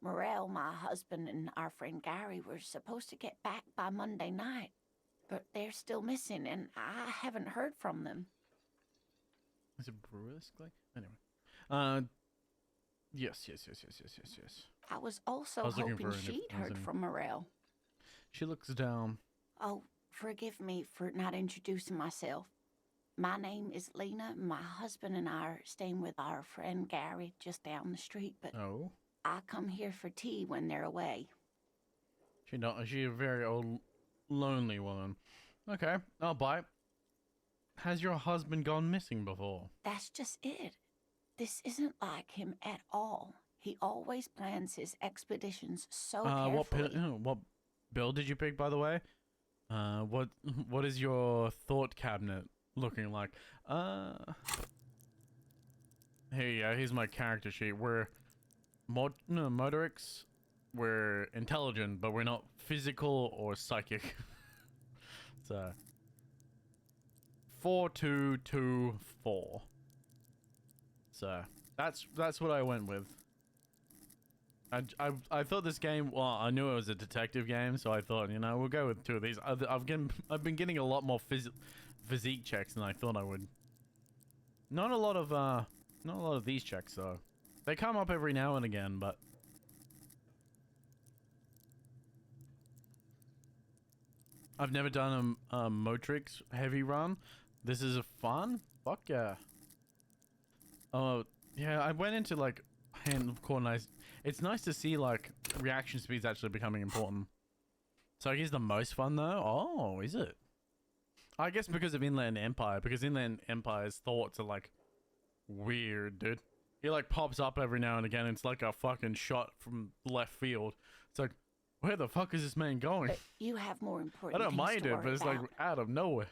[SPEAKER 8] Morel, my husband, and our friend Gary were supposed to get back by Monday night, but they're still missing, and I haven't heard from them.
[SPEAKER 2] Is it briskly? Anyway. Yes.
[SPEAKER 8] I was also
[SPEAKER 2] I was looking
[SPEAKER 8] hoping
[SPEAKER 2] for an if-
[SPEAKER 8] she'd
[SPEAKER 2] I was
[SPEAKER 8] heard
[SPEAKER 2] looking-
[SPEAKER 8] from Morel.
[SPEAKER 2] She looks down.
[SPEAKER 8] Oh, forgive me for not introducing myself. My name is Lena. My husband and I are staying with our friend Gary just down the street, but
[SPEAKER 2] Oh.
[SPEAKER 8] I come here for tea when they're away.
[SPEAKER 2] She's a very old, lonely woman. Okay, I'll buy. Has your husband gone missing before?
[SPEAKER 8] That's just it. This isn't like him at all. He always plans his expeditions so carefully.
[SPEAKER 2] What bill did you pick, by the way? What is your thought cabinet looking like? Here you go. Here's my character sheet. We're motorics. We're intelligent, but we're not physical or psychic. So 4-2-2-4. So that's what I went with. I thought this game. Well, I knew it was a detective game, so I thought, we'll go with two of these. I've been getting a lot more physique checks than I thought I would. Not a lot of these checks though. They come up every now and again, but I've never done a Motrix heavy run. This is a fun. Fuck yeah. Oh yeah, I went into like hand coordination. It's nice to see like reaction speeds actually becoming important. So I guess the most fun though. Oh, is it? I guess because of Inland Empire, because Inland Empire's thoughts are like weird, dude. He like pops up every now and again. It's like a fucking shot from left field. It's like, where the fuck is this man going?
[SPEAKER 8] But you have more
[SPEAKER 2] I
[SPEAKER 8] important
[SPEAKER 2] don't
[SPEAKER 8] things
[SPEAKER 2] mind
[SPEAKER 8] to
[SPEAKER 2] it,
[SPEAKER 8] worry
[SPEAKER 2] but it's like
[SPEAKER 8] about.
[SPEAKER 2] out of nowhere.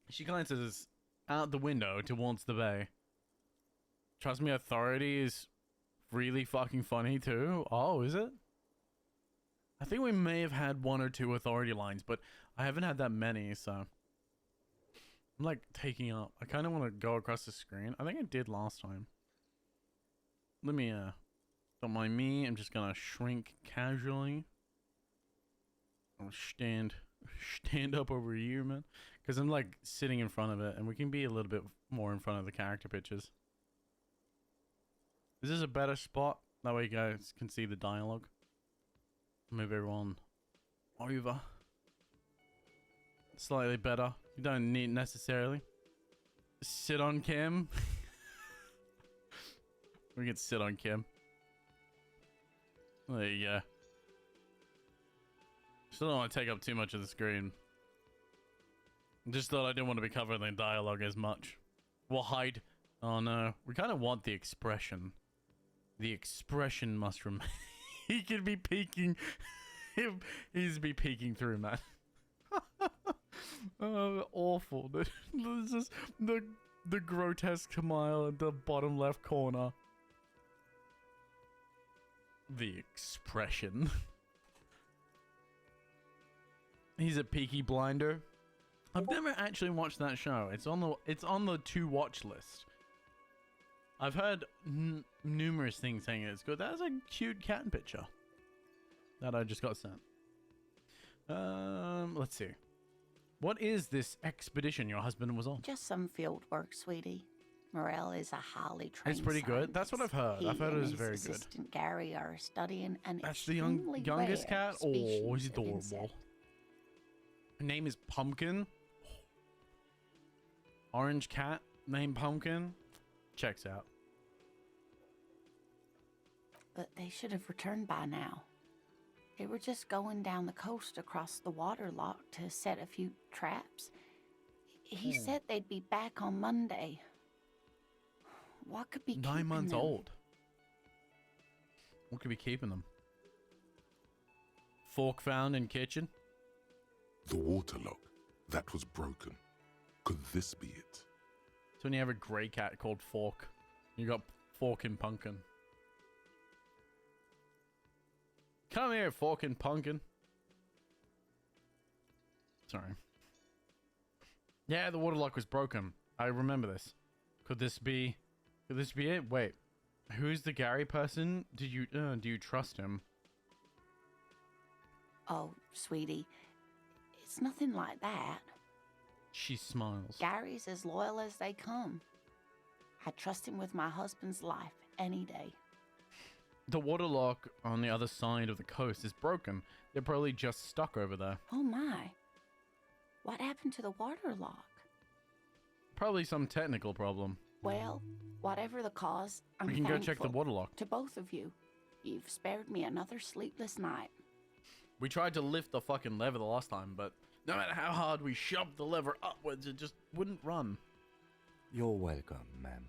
[SPEAKER 2] She glances out the window towards the bay. Trust me, Authority is really fucking funny too. Oh, is it? I think we may have had one or two Authority lines, but I haven't had that many, so I'm like taking up. I kind of want to go across the screen. I think I did last time. Let me, don't mind me. I'm just gonna shrink casually. I'll stand up over here, man. Because I'm, like, sitting in front of it. And we can be a little bit more in front of the character pictures. Is this a better spot? That way you guys can see the dialogue. Move everyone over. Slightly better. You don't need necessarily sit on Kim. We can sit on Kim. There you go. Still don't want to take up too much of the screen. Just thought I didn't want to be covering the dialogue as much. We'll hide. Oh no. We kind of want the expression. The expression must remain. He could be peeking. He's be peeking through, man. Oh, awful. There's just the grotesque smile at the bottom left corner. The expression. He's a Peaky Blinder. I've never actually watched that show. It's on the to watch list. I've heard numerous things saying it's good. That's a cute cat picture that I just got sent. Let's see. What is this expedition your husband was on?
[SPEAKER 8] Just some field work, sweetie. Morel is a highly trained
[SPEAKER 2] It's pretty good. That's what I've heard.
[SPEAKER 8] He
[SPEAKER 2] I've heard it
[SPEAKER 8] and
[SPEAKER 2] was
[SPEAKER 8] his
[SPEAKER 2] very good.
[SPEAKER 8] assistant Gary are studying an
[SPEAKER 2] That's the
[SPEAKER 8] extremely
[SPEAKER 2] youngest
[SPEAKER 8] rare
[SPEAKER 2] cat? Oh, he's
[SPEAKER 8] species of
[SPEAKER 2] adorable.
[SPEAKER 8] insect.
[SPEAKER 2] Her name is Pumpkin. Orange cat named Pumpkin. Checks out.
[SPEAKER 8] But they should have returned by now. They were just going down the coast across the water lock to set a few traps. He said they'd be back on Monday. What could be
[SPEAKER 2] 9
[SPEAKER 8] keeping
[SPEAKER 2] months
[SPEAKER 8] them?
[SPEAKER 2] old. What could be keeping them? Fork found in kitchen.
[SPEAKER 1] The water lock. That was broken. Could this be it?
[SPEAKER 2] So when you have a grey cat called Fork, you got Fork and Pumpkin. Come here, Fork and Pumpkin. Sorry. Yeah, the water lock was broken. I remember this. Could this be it? Wait. Who's the Gary person? Do you trust him?
[SPEAKER 8] Oh, sweetie, it's nothing like that.
[SPEAKER 2] She smiles.
[SPEAKER 8] Gary's as loyal as they come. I trust him with my husband's life any day.
[SPEAKER 2] The water lock on the other side of the coast is broken. They're probably just stuck over there.
[SPEAKER 8] Oh my. What happened to the water lock?
[SPEAKER 2] Probably some technical problem.
[SPEAKER 8] Well, whatever the cause, I'm
[SPEAKER 2] We can go check the
[SPEAKER 8] thankful
[SPEAKER 2] water lock.
[SPEAKER 8] to both of you. You've spared me another sleepless night.
[SPEAKER 2] We tried to lift the fucking lever the last time, but no matter how hard we shoved the lever upwards, it just wouldn't run.
[SPEAKER 7] You're welcome, ma'am.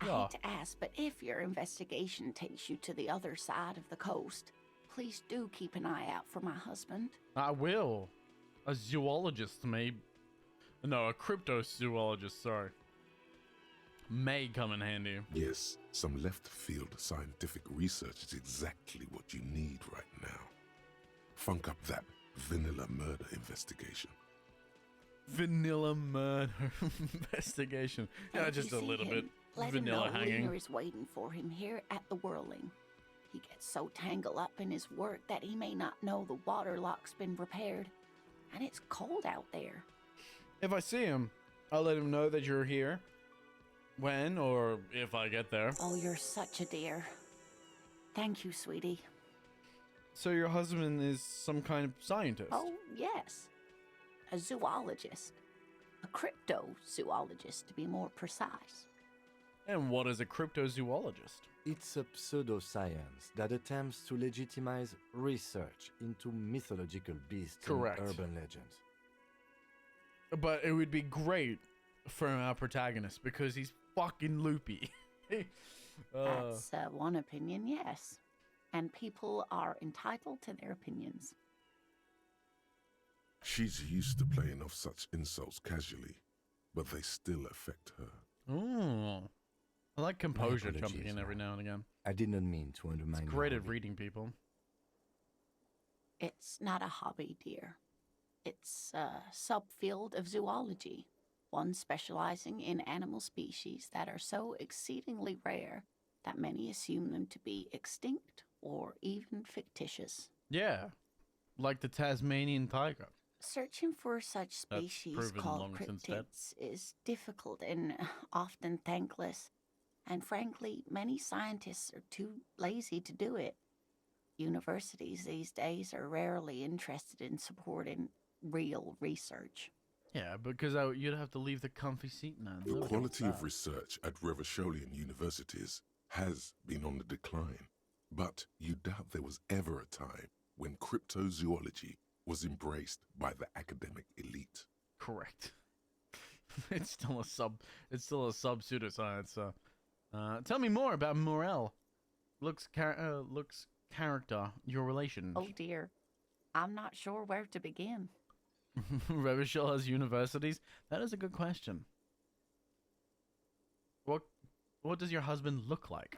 [SPEAKER 8] I
[SPEAKER 2] Yeah.
[SPEAKER 8] hate to ask, but if your investigation takes you to the other side of the coast, please do keep an eye out for my husband.
[SPEAKER 2] I will. A zoologist may... No, a cryptozoologist, sorry. May come in handy.
[SPEAKER 1] Yes, some left-field scientific research is exactly what you need right now. Funk up that vanilla murder investigation.
[SPEAKER 2] Vanilla murder investigation. Yeah,
[SPEAKER 8] And if
[SPEAKER 2] just
[SPEAKER 8] you
[SPEAKER 2] a
[SPEAKER 8] see
[SPEAKER 2] little
[SPEAKER 8] him,
[SPEAKER 2] bit
[SPEAKER 8] let
[SPEAKER 2] vanilla
[SPEAKER 8] him know
[SPEAKER 2] hanging.
[SPEAKER 8] Lena is waiting for him here at the Whirling. He gets so tangled up in his work that he may not know the water lock's been repaired. And it's cold out there.
[SPEAKER 2] If I see him, I'll let him know that you're here. When or if I get there.
[SPEAKER 8] Oh, you're such a dear. Thank you, sweetie.
[SPEAKER 2] So your husband is some kind of scientist?
[SPEAKER 8] Oh, yes. A zoologist. A cryptozoologist, to be more precise.
[SPEAKER 2] And what is a cryptozoologist?
[SPEAKER 7] It's a pseudoscience that attempts to legitimize research into mythological beasts
[SPEAKER 2] Correct.
[SPEAKER 7] and urban legends.
[SPEAKER 2] But it would be great for our protagonist because he's fucking loopy.
[SPEAKER 8] That's one opinion, yes. And people are entitled to their opinions.
[SPEAKER 1] She's used to playing off such insults casually, but they still affect her.
[SPEAKER 2] Oh, I like composure
[SPEAKER 7] apologies,
[SPEAKER 2] jumping in every
[SPEAKER 7] ma'am.
[SPEAKER 2] now and again.
[SPEAKER 7] I did not mean to undermine
[SPEAKER 2] It's
[SPEAKER 7] your
[SPEAKER 2] great at
[SPEAKER 7] hobby.
[SPEAKER 2] reading people.
[SPEAKER 8] It's not a hobby, dear. It's a subfield of zoology, one specializing in animal species that are so exceedingly rare that many assume them to be extinct or even fictitious.
[SPEAKER 2] Yeah, like the Tasmanian tiger.
[SPEAKER 8] Searching for such species
[SPEAKER 2] proven
[SPEAKER 8] called
[SPEAKER 2] long since dead.
[SPEAKER 8] cryptids is difficult and often thankless. And frankly, many scientists are too lazy to do it. Universities these days are rarely interested in supporting real research.
[SPEAKER 2] Yeah, because you'd have to leave the comfy seat, man.
[SPEAKER 1] The
[SPEAKER 2] Nobody wants
[SPEAKER 1] quality of
[SPEAKER 2] that.
[SPEAKER 1] research at Revacholian universities has been on the decline, but you doubt there was ever a time when cryptozoology was embraced by the academic elite.
[SPEAKER 2] Correct. It's still a sub pseudoscience. So, tell me more about Morel. Looks character, your relation.
[SPEAKER 8] Oh dear, I'm not sure where to begin.
[SPEAKER 2] Revachol has universities. That is a good question. What does your husband look like?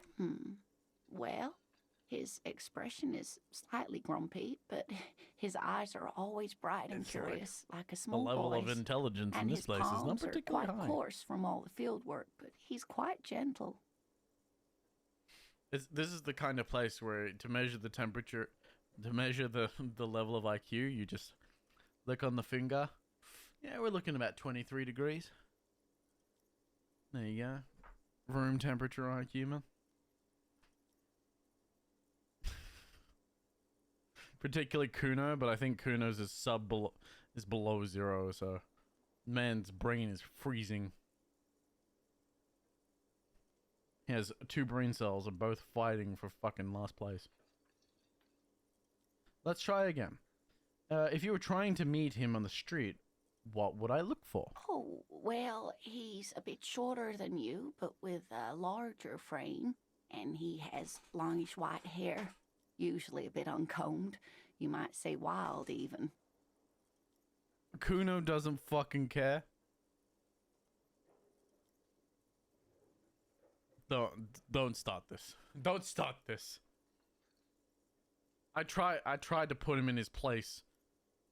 [SPEAKER 8] Well, his expression is slightly grumpy, but his eyes are always bright and
[SPEAKER 2] It's like
[SPEAKER 8] curious, like a
[SPEAKER 2] The
[SPEAKER 8] small
[SPEAKER 2] level
[SPEAKER 8] boy's.
[SPEAKER 2] of intelligence in
[SPEAKER 8] And
[SPEAKER 2] this
[SPEAKER 8] his
[SPEAKER 2] place is not
[SPEAKER 8] palms are
[SPEAKER 2] particularly
[SPEAKER 8] quite
[SPEAKER 2] high.
[SPEAKER 8] coarse from all the field work, but he's quite gentle.
[SPEAKER 2] This is the kind of place where to measure the temperature, to measure the level of IQ, you just lick on the finger. Yeah, we're looking about 23 degrees. There you go. Room temperature IQ, man. Particularly Kuno, but I think Kuno's is below 0, so man's brain is freezing. He has 2 brain cells and both fighting for fucking last place. Let's try again. If you were trying to meet him on the street, what would I look for?
[SPEAKER 8] Oh, well, he's a bit shorter than you, but with a larger frame, and he has longish white hair, usually a bit uncombed. You might say wild, even.
[SPEAKER 2] Kuno doesn't fucking care. Don't start this. Don't start this. I tried to put him in his place,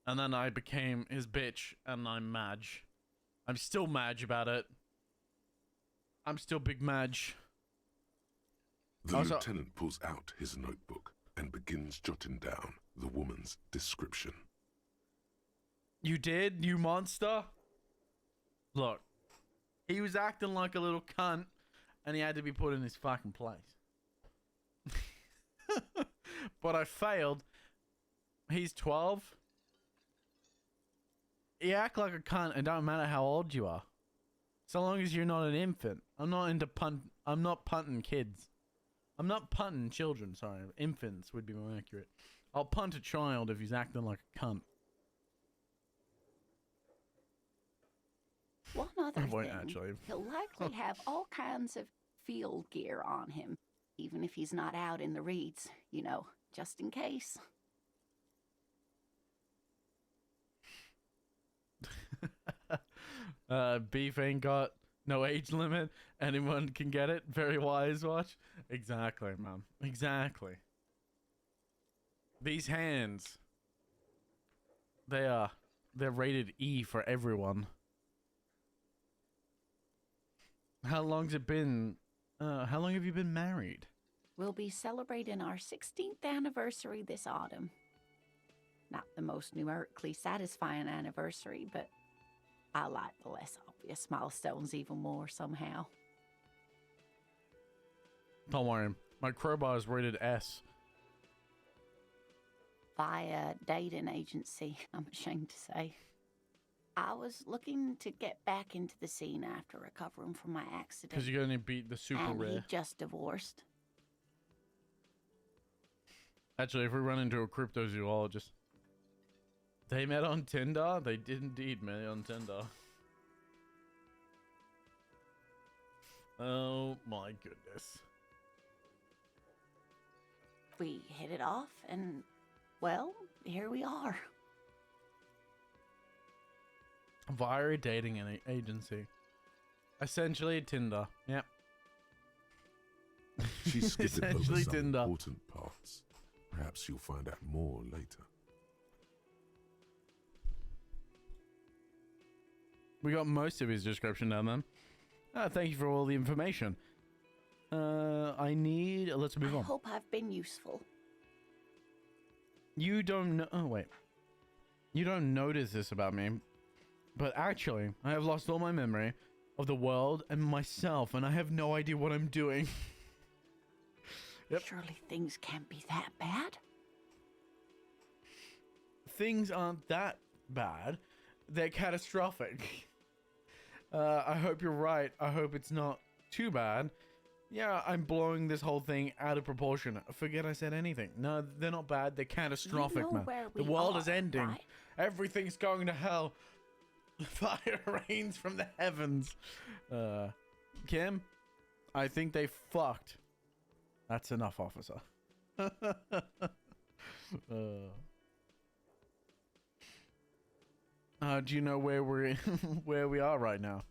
[SPEAKER 2] and then I became his bitch, and I'm Madge. I'm still Madge about it. I'm still Big Madge.
[SPEAKER 1] The
[SPEAKER 2] Also-
[SPEAKER 1] lieutenant pulls out his notebook and begins jotting down the woman's description.
[SPEAKER 2] You did, you monster? Look, he was acting like a little cunt, and he had to be put in his fucking place. But I failed. He's 12. You act like a cunt, and don't matter how old you are. So long as you're not an infant. I'm not punting kids. I'm not punting children, sorry. Infants would be more accurate. I'll punt a child if he's acting like a cunt.
[SPEAKER 8] One other
[SPEAKER 2] I won't
[SPEAKER 8] thing,
[SPEAKER 2] actually.
[SPEAKER 8] he'll likely have all kinds of field gear on him, even if he's not out in the reeds, you know, just in case.
[SPEAKER 2] Beef ain't got no age limit. Anyone can get it. Very wise, watch. Exactly, man. Exactly. These hands. They're rated E for everyone. How long's it been? How long have you been married?
[SPEAKER 8] We'll be celebrating our 16th anniversary this autumn. Not the most numerically satisfying anniversary, but I like the less obvious milestones even more somehow.
[SPEAKER 2] Don't worry. My crowbar is rated S.
[SPEAKER 8] Via dating agency, I'm ashamed to say. I was looking to get back into the scene after recovering from my accident.
[SPEAKER 2] Because you're going to beat the super
[SPEAKER 8] and he
[SPEAKER 2] rare.
[SPEAKER 8] just divorced.
[SPEAKER 2] Actually, if we run into a cryptozoologist. They met on Tinder? They did indeed meet on Tinder. Oh my goodness.
[SPEAKER 8] We hit it off, and, well, here we are.
[SPEAKER 2] Via a dating agency. Essentially Tinder. Yep.
[SPEAKER 1] She's skipping over
[SPEAKER 2] Essentially
[SPEAKER 1] some
[SPEAKER 2] Tinder.
[SPEAKER 1] important parts. Perhaps you'll find out more later.
[SPEAKER 2] We got most of his description down then. Thank you for all the information. I need. Let's move
[SPEAKER 8] I
[SPEAKER 2] on.
[SPEAKER 8] hope I've been useful.
[SPEAKER 2] You don't know. Oh wait. You don't notice this about me, but actually, I have lost all my memory of the world and myself, and I have no idea what I'm doing. Yep.
[SPEAKER 8] Surely things can't be that bad.
[SPEAKER 2] Things aren't that bad. They're catastrophic. I hope you're right. I hope it's not too bad. Yeah, I'm blowing this whole thing out of proportion. Forget I said anything. No, they're not bad. They're catastrophic,
[SPEAKER 8] You know
[SPEAKER 2] man.
[SPEAKER 8] where
[SPEAKER 2] The
[SPEAKER 8] we
[SPEAKER 2] world is
[SPEAKER 8] are,
[SPEAKER 2] ending.
[SPEAKER 8] right?
[SPEAKER 2] Everything's going to hell. Fire rains from the heavens. Kim, I think they fucked. That's enough, officer. Do you know where we're where we are right now?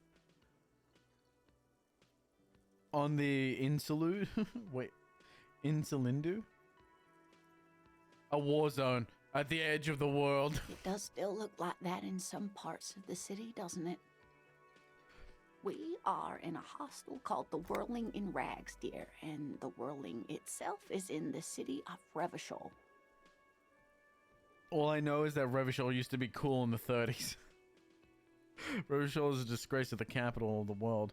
[SPEAKER 2] On the Insulu? Wait, Insulindu? A war zone at the edge of the world.
[SPEAKER 8] It does still look like that in some parts of the city, doesn't it? We are in a hostel called the Whirling in Rags, dear, and the Whirling itself is in the city of Revachol.
[SPEAKER 2] All I know is that Revachol used to be cool in the 30s. Revachol is a disgrace to the capital of the world.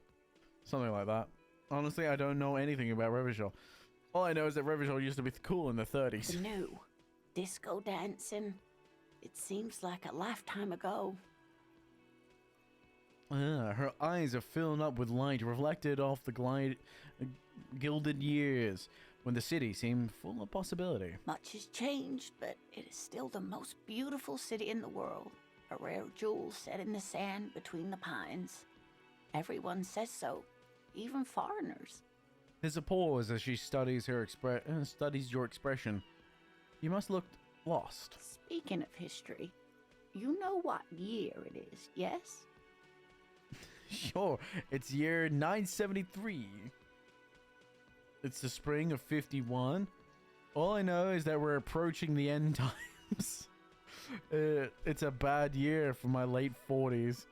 [SPEAKER 2] Something like that. Honestly, I don't know anything about Revachol. All I know is that Revachol used to be cool in the 30s.
[SPEAKER 8] The new disco dancing. It seems like a lifetime ago.
[SPEAKER 2] Her eyes are filling up with light reflected off the gilded years when the city seemed full of possibility.
[SPEAKER 8] Much has changed, but it is still the most beautiful city in the world. A rare jewel set in the sand between the pines. Everyone says so, even foreigners.
[SPEAKER 2] There's a pause as she studies studies your expression. You must look lost.
[SPEAKER 8] Speaking of history, you know what year it is, yes?
[SPEAKER 2] Sure, it's year 973. It's the spring of 51. All I know is that we're approaching the end times. It's a bad year for my late 40s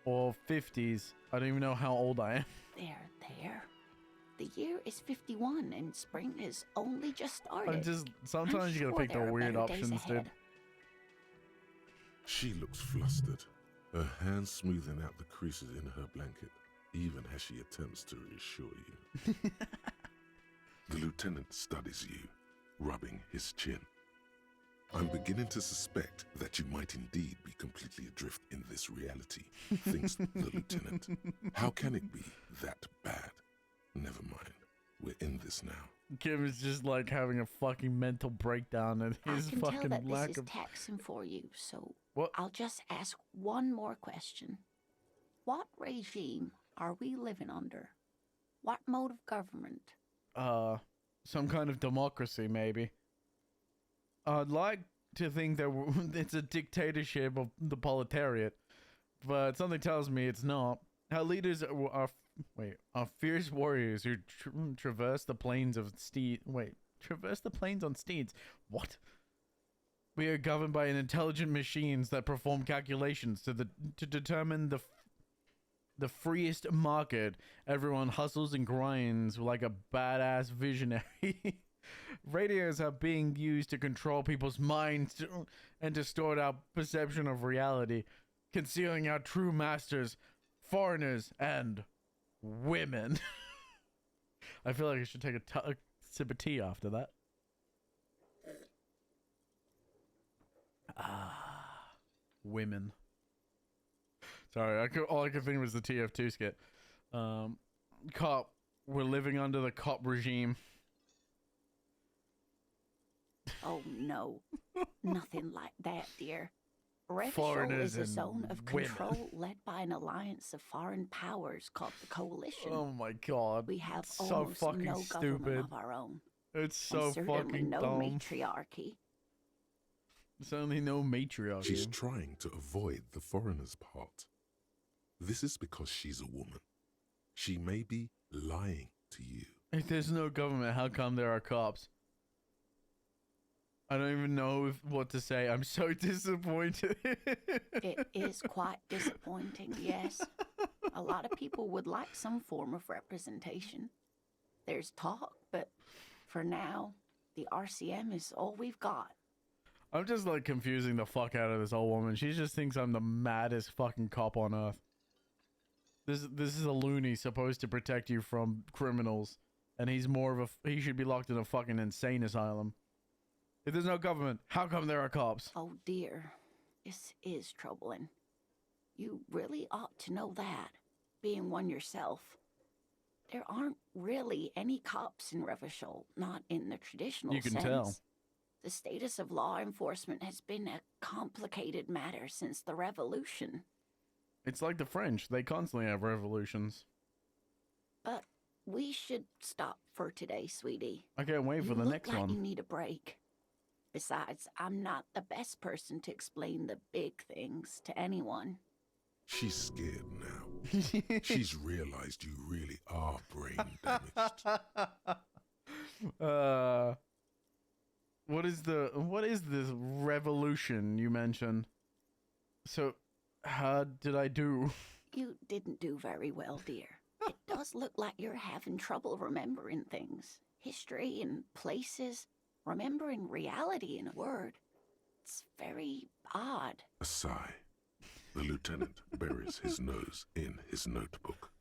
[SPEAKER 2] or 50s. I don't even know how old I am.
[SPEAKER 8] There. The year is 51 and spring has only just started.
[SPEAKER 2] Sometimes you gotta pick the weird options, dude.
[SPEAKER 1] She looks flustered, her hands smoothing out the creases in her blanket, even as she attempts to reassure you. The lieutenant studies you, rubbing his chin. I'm beginning to suspect that you might indeed be completely adrift in this reality, thinks the lieutenant. How can it be that bad? Never mind. We're in this now.
[SPEAKER 2] Kim is just like having a fucking mental breakdown at his
[SPEAKER 8] I can
[SPEAKER 2] fucking
[SPEAKER 8] tell that
[SPEAKER 2] lack
[SPEAKER 8] this is
[SPEAKER 2] of.
[SPEAKER 8] taxing for you, so
[SPEAKER 2] What?
[SPEAKER 8] I'll just ask one more question. What regime are we living under? What mode of government?
[SPEAKER 2] Some kind of democracy, maybe. I'd like to think that it's a dictatorship of the proletariat, but something tells me it's not. Our leaders are fierce warriors who traverse the plains on steeds. What? We are governed by intelligent machines that perform calculations to determine the freest market. Everyone hustles and grinds like a badass visionary. Radios are being used to control people's minds and distort our perception of reality, concealing our true masters, foreigners, and women. I feel like I should take a sip of tea after that. Women. Sorry, all I could think was the TF2 skit. Cop. We're living under the cop regime.
[SPEAKER 8] Oh no, nothing like that, dear. Revachol
[SPEAKER 2] Foreigners
[SPEAKER 8] is a
[SPEAKER 2] and
[SPEAKER 8] zone of
[SPEAKER 2] women.
[SPEAKER 8] control led by an alliance of foreign powers called the Coalition.
[SPEAKER 2] Oh my god.
[SPEAKER 8] We have
[SPEAKER 2] It's so
[SPEAKER 8] almost
[SPEAKER 2] fucking
[SPEAKER 8] no
[SPEAKER 2] stupid.
[SPEAKER 8] government of our own.
[SPEAKER 2] It's so
[SPEAKER 8] and certainly
[SPEAKER 2] fucking
[SPEAKER 8] no
[SPEAKER 2] dumb.
[SPEAKER 8] matriarchy.
[SPEAKER 2] Certainly no matriarchy.
[SPEAKER 1] She's trying to avoid the foreigner's part. This is because she's a woman. She may be lying to you.
[SPEAKER 2] If there's no government, how come there are cops? I don't even know what to say. I'm so disappointed.
[SPEAKER 8] It is quite disappointing, yes. A lot of people would like some form of representation. There's talk, but for now, the RCM is all we've got.
[SPEAKER 2] I'm just like confusing the fuck out of this old woman. She just thinks I'm the maddest fucking cop on earth. This is a loony supposed to protect you from criminals, and he's more of a he should be locked in a fucking insane asylum. If there's no government, how come there are cops?
[SPEAKER 8] Oh dear, this is troubling. You really ought to know that, being one yourself. There aren't really any cops in Revachol, not in the traditional sense.
[SPEAKER 2] You can tell.
[SPEAKER 8] The status of law enforcement has been a complicated matter since the revolution.
[SPEAKER 2] It's like the French. They constantly have revolutions.
[SPEAKER 8] But we should stop for today, sweetie.
[SPEAKER 2] I can't wait for the next
[SPEAKER 8] You
[SPEAKER 2] one.
[SPEAKER 8] need a break. Besides, I'm not the best person to explain the big things to anyone.
[SPEAKER 1] She's scared now. She's realized you really are brain damaged.
[SPEAKER 2] What is this revolution you mentioned? So, how did I do?
[SPEAKER 8] You didn't do very well, dear. It does look like you're having trouble remembering things. History and places. Remembering reality in a word. It's very odd.
[SPEAKER 1] A sigh. The lieutenant buries his nose in his notebook.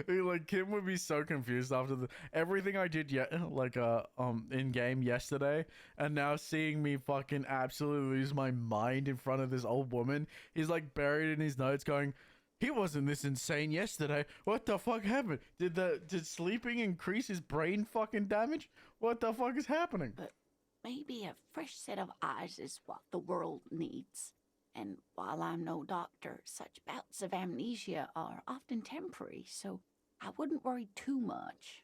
[SPEAKER 2] Like Kim would be so confused after everything I did yet in game yesterday, and now seeing me fucking absolutely lose my mind in front of this old woman. He's like buried in his notes going, he wasn't this insane yesterday. What the fuck happened? Did sleeping increase his brain fucking damage? What the fuck is happening?
[SPEAKER 8] But maybe a fresh set of eyes is what the world needs. And while I'm no doctor, such bouts of amnesia are often temporary, so I wouldn't worry too much.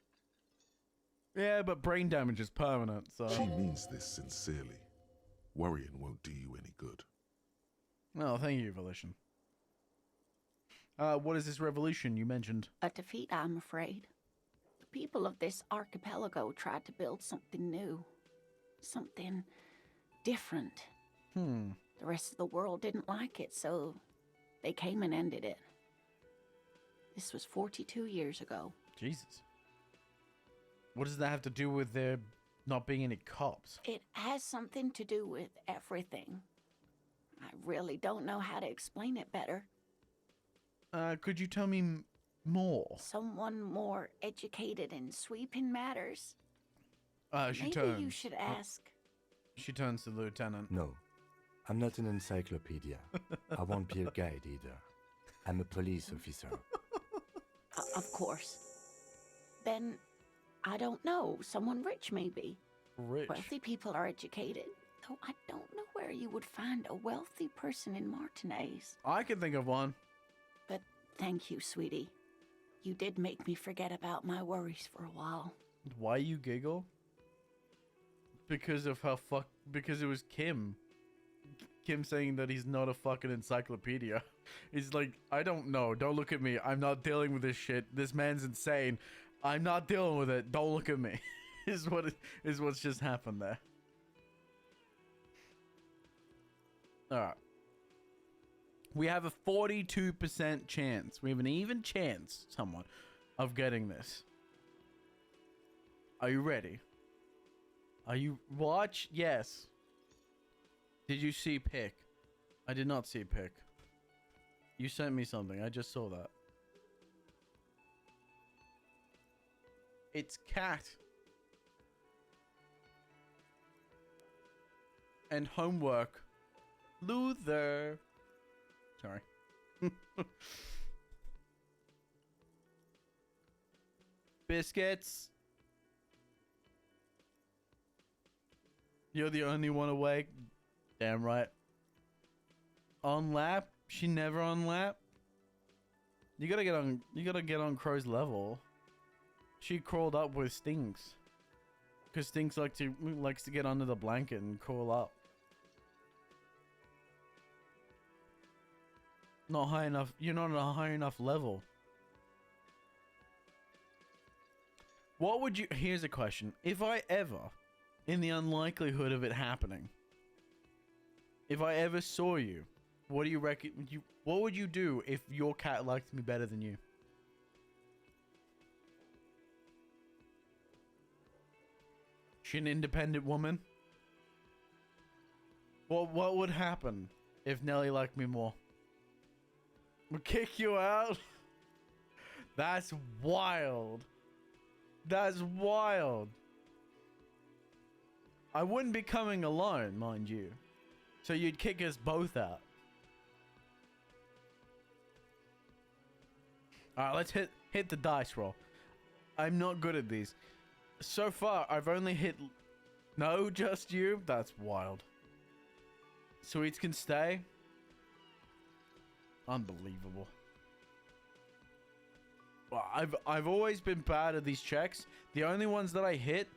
[SPEAKER 2] Yeah, but brain damage is permanent, so...
[SPEAKER 1] She means this sincerely. Worrying won't do you any good.
[SPEAKER 2] No, thank you, Volition. What is this revolution you mentioned?
[SPEAKER 8] A defeat, I'm afraid. The people of this archipelago tried to build something new. Something different. The rest of the world didn't like it, so they came and ended it. This was 42 years ago.
[SPEAKER 2] Jesus. What does that have to do with there not being any cops?
[SPEAKER 8] It has something to do with everything. I really don't know how to explain it better.
[SPEAKER 2] Could you tell me more?
[SPEAKER 8] Someone more educated in sweeping matters.
[SPEAKER 2] She
[SPEAKER 8] Maybe
[SPEAKER 2] turns.
[SPEAKER 8] you should ask.
[SPEAKER 2] She turns to the lieutenant.
[SPEAKER 7] No, I'm not an encyclopedia. I won't be a guide either. I'm a police officer.
[SPEAKER 8] Of course. Then, I don't know, someone rich maybe.
[SPEAKER 2] Rich.
[SPEAKER 8] Wealthy people are educated, though I don't know where you would find a wealthy person in Martinez.
[SPEAKER 2] I can think of one.
[SPEAKER 8] But thank you, sweetie. You did make me forget about my worries for a while.
[SPEAKER 2] Why you giggle? Because of how because it was Kim. Kim saying that he's not a fucking encyclopedia. He's like, I don't know. Don't look at me. I'm not dealing with this shit. This man's insane. I'm not dealing with it. Don't look at me. is what's just happened there. Alright. We have a 42% chance. We have an even chance, somewhat, of getting this. Are you ready? Are you... Watch? Yes. Did you see pic? I did not see pic. You sent me something. I just saw that. It's cat. And homework. Luther. Sorry. Biscuits. You're the only one awake. Damn right. On lap? She never on lap? You gotta get on Crow's level. She crawled up with Stinks. Cause Stinks likes to get under the blanket and crawl up. Not high enough. You're not at a high enough level. What would you... Here's a question. If I ever, in the unlikelihood of it happening, if I ever saw you, what do you reckon? What would you do if your cat liked me better than you? She an independent woman? What would happen if Nelly liked me more? Would kick you out? That's wild. That's wild. I wouldn't be coming alone, mind you. So you'd kick us both out. Alright, let's hit the dice roll. I'm not good at these. So far, I've only hit... No, just you? That's wild. Sweets can stay? Unbelievable. Well, I've always been bad at these checks. The only ones that I hit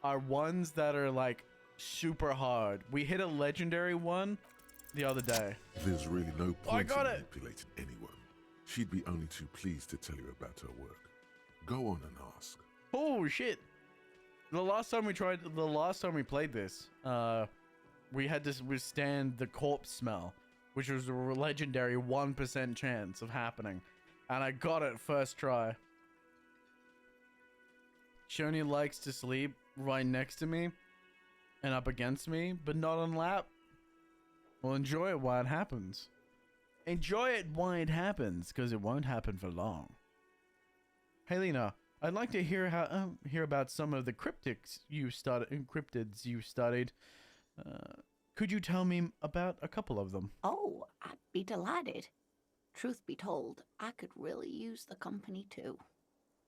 [SPEAKER 2] are ones that are like super hard. We hit a legendary one the other day.
[SPEAKER 1] There's really no
[SPEAKER 2] I
[SPEAKER 1] point in
[SPEAKER 2] got it.
[SPEAKER 1] manipulating anyone. She'd be only too pleased to tell you about her work. Go on and ask.
[SPEAKER 2] Oh shit. The last time we played this, we had to withstand the corpse smell, which was a legendary 1% chance of happening. And I got it first try. She only likes to sleep right next to me and up against me, but not on lap. Well, enjoy it while it happens. Enjoy it while it happens, because it won't happen for long. Hey, Lena, I'd like to hear about some of the cryptids you studied. Could you tell me about a couple of them?
[SPEAKER 8] Oh, I'd be delighted. Truth be told, I could really use the company too.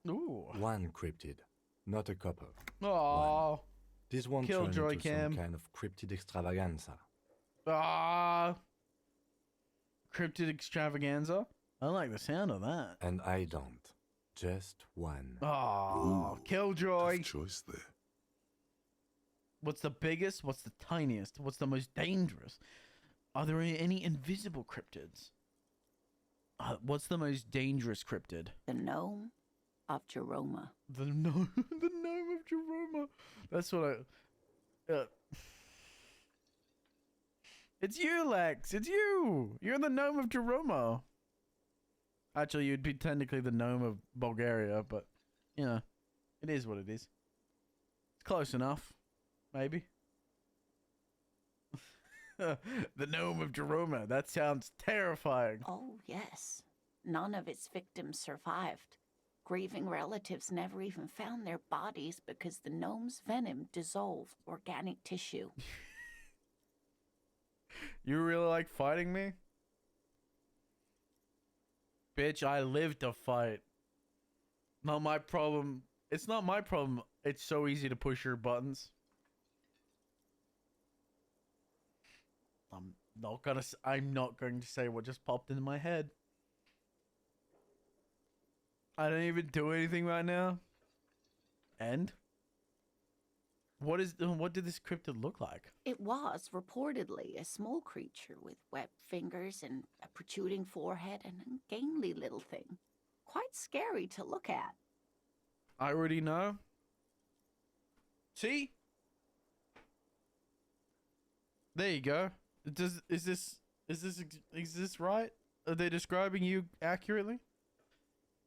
[SPEAKER 2] Ooh.
[SPEAKER 7] One cryptid, not a couple.
[SPEAKER 2] Aww.
[SPEAKER 7] This one turned into some kind of cryptid extravaganza.
[SPEAKER 2] Cryptid extravaganza? I like the sound of that.
[SPEAKER 7] And I don't. Just one.
[SPEAKER 2] Oh, Killjoy.
[SPEAKER 1] Tough choice there.
[SPEAKER 2] What's the biggest? What's the tiniest? What's the most dangerous? Are there any invisible cryptids? What's the most dangerous cryptid?
[SPEAKER 8] The gnome of Jeroma.
[SPEAKER 2] The gnome of Jeroma. That's what I... It's you, Lex. It's you. You're the gnome of Jeroma. Actually, you'd be technically the gnome of Bulgaria, but, you know, it is what it is. It's close enough. Maybe. The gnome of Jeroma. That sounds terrifying.
[SPEAKER 8] Oh, yes. None of its victims survived. Grieving relatives never even found their bodies because the gnome's venom dissolved organic tissue.
[SPEAKER 2] You really like fighting me? Bitch, I live to fight. Not my problem. It's not my problem. It's so easy to push your buttons. I'm not going to say what just popped into my head. I don't even do anything right now. And what did this cryptid look like?
[SPEAKER 8] It was reportedly a small creature with webbed fingers and a protruding forehead and an ungainly little thing. Quite scary to look at.
[SPEAKER 2] I already know. See? There you go. Is this right? Are they describing you accurately?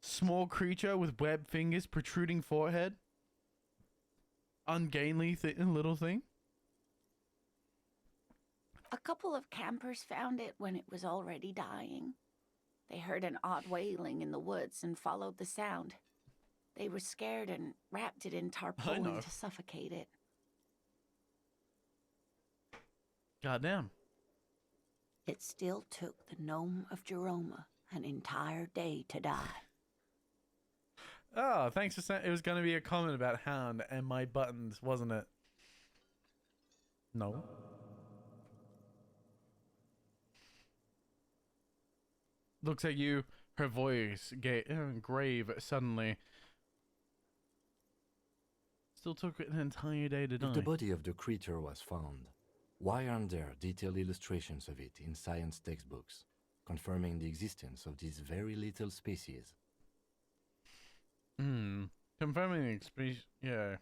[SPEAKER 2] Small creature with webbed fingers, protruding forehead, ungainly little thing.
[SPEAKER 8] A couple of campers found it when it was already dying. They heard an odd wailing in the woods and followed the sound. They were scared and wrapped it in tarpaulin to suffocate it.
[SPEAKER 2] Goddamn.
[SPEAKER 8] It still took the gnome of Jeroma an entire day to die.
[SPEAKER 2] Oh, thanks for saying it was going to be a comment about Hound and my buttons, wasn't it? No. Looks like her voice grave suddenly. Still took an entire day to die.
[SPEAKER 7] If the body of the creature was found, why aren't there detailed illustrations of it in science textbooks, confirming the existence of this very little species?
[SPEAKER 2] Confirming the species, yeah.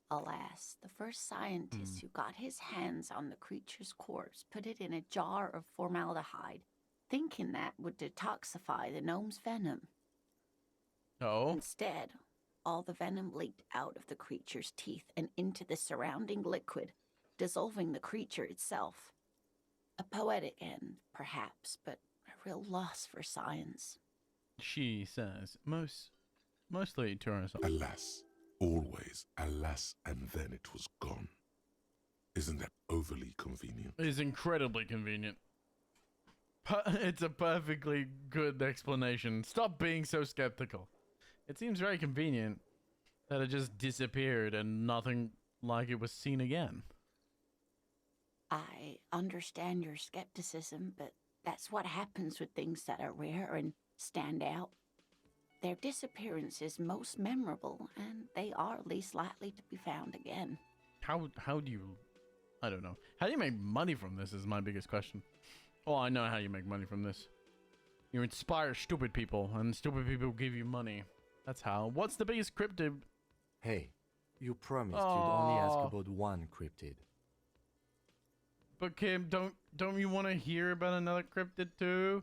[SPEAKER 8] Alas, the first scientist who got his hands on the creature's corpse put it in a jar of formaldehyde, thinking that would detoxify the gnome's venom.
[SPEAKER 2] Oh.
[SPEAKER 8] Instead, All the venom leaked out of the creature's teeth and into the surrounding liquid, dissolving the creature itself. A poetic end, perhaps, but a real loss for science.
[SPEAKER 2] She says, mostly to herself.
[SPEAKER 1] Alas, always alas, and then it was gone. Isn't that overly convenient?
[SPEAKER 2] It is incredibly convenient. It's a perfectly good explanation. Stop being so skeptical. It seems very convenient that it just disappeared and nothing like it was seen again.
[SPEAKER 8] I understand your skepticism, but that's what happens with things that are rare and stand out. Their disappearance is most memorable, and they are least likely to be found again.
[SPEAKER 2] How do you... I don't know. How do you make money from this is my biggest question. Oh, I know how you make money from this. You inspire stupid people, and stupid people give you money. That's how. What's the biggest cryptid?
[SPEAKER 7] Hey, you promised you'd only ask
[SPEAKER 2] Aw.
[SPEAKER 7] about one cryptid.
[SPEAKER 2] But Kim, don't you want to hear about another cryptid too?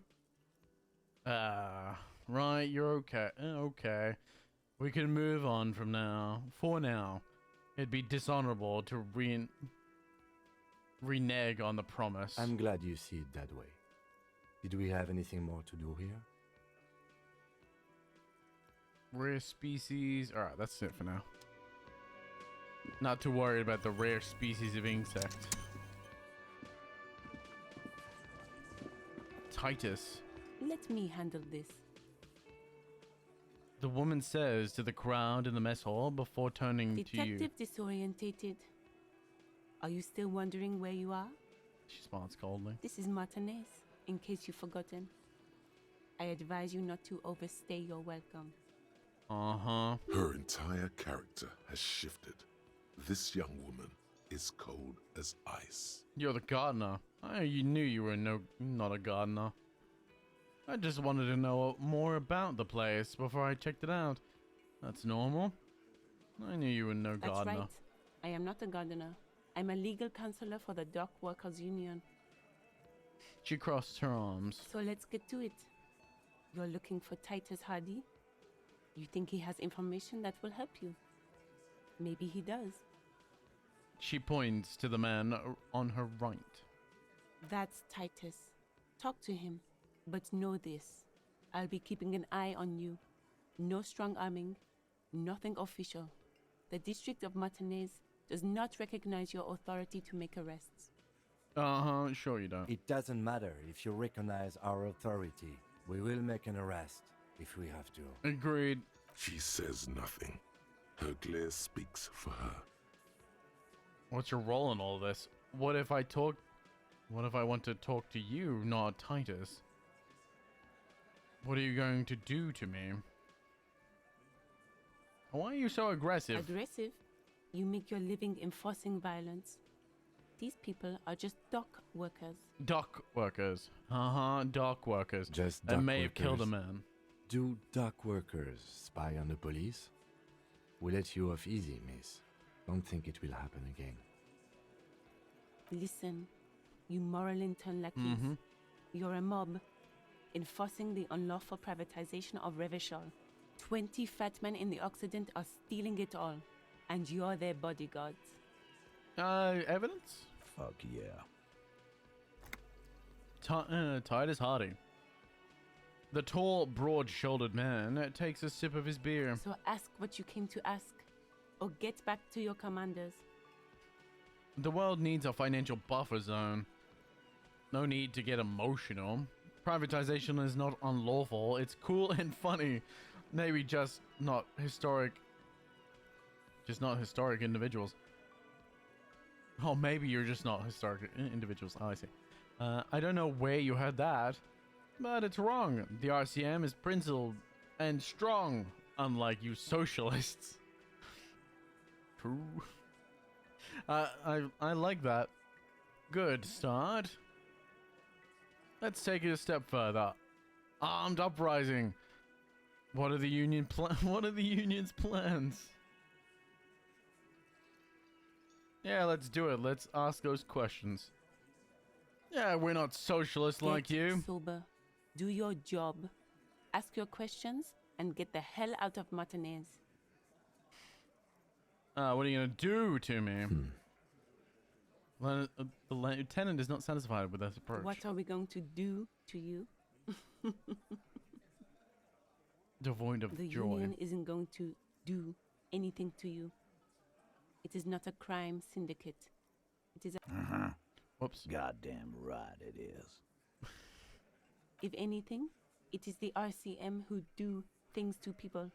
[SPEAKER 2] Right, you're okay. Okay. We can move on from now. For now. It'd be dishonorable to renege on the promise.
[SPEAKER 7] I'm glad you see it that way. Did we have anything more to do here?
[SPEAKER 2] Rare species. Alright, that's it for now. Not too worried about the rare species of insect. Titus.
[SPEAKER 10] Let me handle this.
[SPEAKER 2] The woman says to the crowd in the mess hall before turning to you.
[SPEAKER 10] Detective disorientated. Are you still wondering where you are?
[SPEAKER 2] She smiles coldly.
[SPEAKER 10] This is Martinez, in case you've forgotten. I advise you not to overstay your welcome.
[SPEAKER 2] Uh-huh.
[SPEAKER 1] Her entire character has shifted. This young woman is cold as ice.
[SPEAKER 2] You're the gardener. You knew you were not a gardener. I just wanted to know more about the place before I checked it out. That's normal. I knew you were no
[SPEAKER 10] That's
[SPEAKER 2] gardener.
[SPEAKER 10] right. I am not a gardener. I'm a legal counselor for the Dock Workers Union.
[SPEAKER 2] She crossed her arms.
[SPEAKER 10] So let's get to it. You're looking for Titus Hardy? You think he has information that will help you? Maybe he does.
[SPEAKER 2] She points to the man on her right.
[SPEAKER 10] That's Titus. Talk to him. But know this. I'll be keeping an eye on you. No strong arming. Nothing official. The District of Martinez does not recognize your authority to make arrests.
[SPEAKER 2] Uh-huh, sure you don't.
[SPEAKER 7] It doesn't matter if you recognize our authority. We will make an arrest if we have to.
[SPEAKER 2] Agreed.
[SPEAKER 1] She says nothing. Her glare speaks for her.
[SPEAKER 2] What's your role in all this? What if I want to talk to you, not Titus? What are you going to do to me? Why are you so aggressive?
[SPEAKER 10] Aggressive? You make your living enforcing violence. These people are just dock workers.
[SPEAKER 2] Dock workers. Uh-huh, dock workers.
[SPEAKER 7] Just
[SPEAKER 2] That
[SPEAKER 7] dock
[SPEAKER 2] may have killed a
[SPEAKER 7] workers.
[SPEAKER 2] man.
[SPEAKER 7] Do dock workers spy on the police? We let you off easy, miss. Don't think it will happen again.
[SPEAKER 10] Listen, you moral intern lackeys.
[SPEAKER 2] Mm-hmm.
[SPEAKER 10] You're a mob, enforcing the unlawful privatization of Revachol. 20 fat men in the Occident are stealing it all, and you're their bodyguards.
[SPEAKER 2] Evidence?
[SPEAKER 11] Fuck yeah.
[SPEAKER 2] Titus Hardy. The tall, broad-shouldered man takes a sip of his beer.
[SPEAKER 10] So ask what you came to ask, or get back to your commanders.
[SPEAKER 2] The world needs a financial buffer zone. No need to get emotional. Privatization is not unlawful. It's cool and funny. Maybe just not historic. Just not historic individuals. Oh, maybe you're just not historic individuals. Oh, I see. I don't know where you heard that, but it's wrong. The RCM is principled and strong, unlike you socialists. True. I like that. Good start. Let's take it a step further. Armed uprising. What are the What are the union's plans? Yeah, let's do it. Let's ask those questions. Yeah, we're not socialists like
[SPEAKER 10] Get
[SPEAKER 2] you.
[SPEAKER 10] sober. Do your job. Ask your questions and get the hell out of Martinez.
[SPEAKER 2] What are you gonna do to me? The lieutenant is not satisfied with this approach.
[SPEAKER 10] What are we going to do to you?
[SPEAKER 2] Devoid of
[SPEAKER 10] The
[SPEAKER 2] joy.
[SPEAKER 10] union isn't going to do anything to you. It is not a crime syndicate. It is a...
[SPEAKER 2] Whoops.
[SPEAKER 11] Goddamn right it is.
[SPEAKER 10] If anything, it is the RCM who do things to people.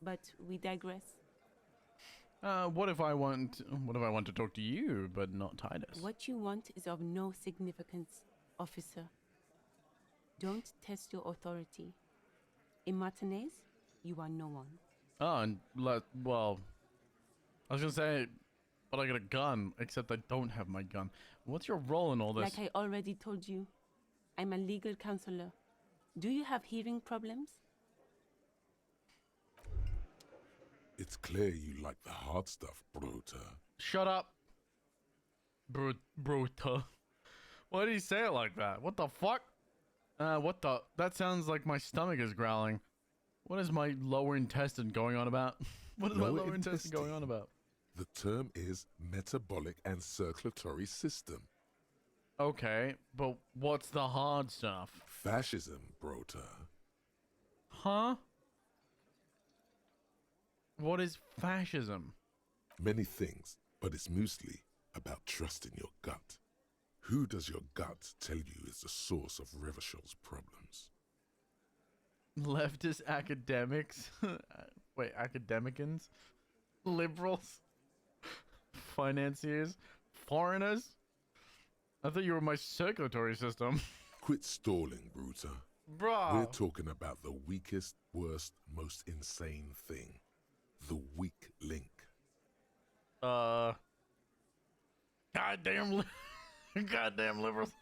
[SPEAKER 10] But we digress.
[SPEAKER 2] What if I want to talk to you, but not Titus?
[SPEAKER 10] What you want is of no significance, officer. Don't test your authority. In Martinez, you are no one.
[SPEAKER 2] Oh, and well, I was gonna say, but I got a gun, except I don't have my gun. What's your role in all this?
[SPEAKER 10] Like I already told you, I'm a legal counselor. Do you have hearing problems?
[SPEAKER 1] It's clear you like the hard stuff, Bruta.
[SPEAKER 2] Shut up, Bruta. Why did he say it like that? What the fuck? What the? That sounds like my stomach is growling. What is my lower intestine going on about? What is my lower intestine going on about?
[SPEAKER 1] The term is metabolic and circulatory system.
[SPEAKER 2] Okay, but what's the hard stuff?
[SPEAKER 1] Fascism, Bruta.
[SPEAKER 2] Huh? What is fascism?
[SPEAKER 1] Many things, but it's mostly about trusting your gut. Who does your gut tell you is the source of Revishol's problems?
[SPEAKER 2] Leftist academics? Wait, academicans? Liberals? Financiers? Foreigners? I thought you were my circulatory system.
[SPEAKER 1] Quit stalling, Bruta.
[SPEAKER 2] Bruh.
[SPEAKER 1] We're talking about the weakest, worst, most insane thing. The weak link.
[SPEAKER 2] Goddamn liberals.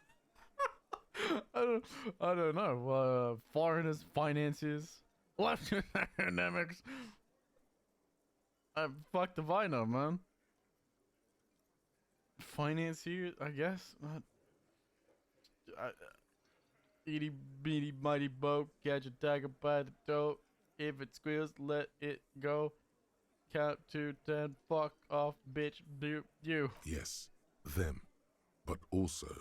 [SPEAKER 2] I don't know. Foreigners, financiers, leftist academics. Fuck if I know, man. Financiers, I guess. Itty bitty mighty boat, catch a tiger by the toe. If it squeals, let it go. Count to 10. Fuck off, bitch. You.
[SPEAKER 1] Yes, them, but also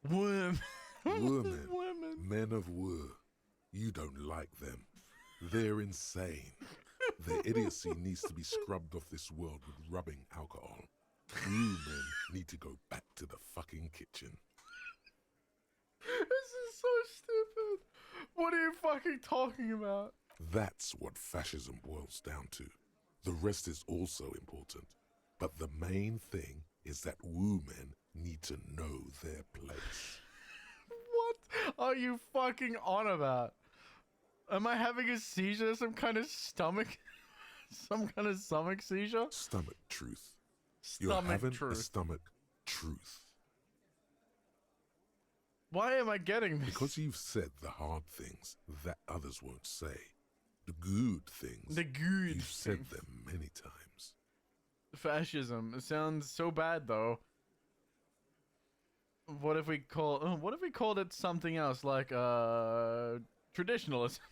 [SPEAKER 2] women.
[SPEAKER 1] women, men of war. You don't like them. They're insane. Their idiocy needs to be scrubbed off this world with rubbing alcohol. Women need to go back to the fucking kitchen.
[SPEAKER 2] This is so stupid. What are you fucking talking about?
[SPEAKER 1] That's what fascism boils down to. The rest is also important. But the main thing is that women need to know their place.
[SPEAKER 2] What are you fucking on about? Am I having a seizure? Some kind of stomach seizure?
[SPEAKER 1] Stomach truth.
[SPEAKER 2] Stomach
[SPEAKER 1] You're having
[SPEAKER 2] truth.
[SPEAKER 1] a stomach truth.
[SPEAKER 2] Why am I getting this?
[SPEAKER 1] Because you've said the hard things that others won't say. The good things.
[SPEAKER 2] The good
[SPEAKER 1] You've said
[SPEAKER 2] things.
[SPEAKER 1] them many times.
[SPEAKER 2] Fascism. It sounds so bad though. What if we called it something else, like traditionalism?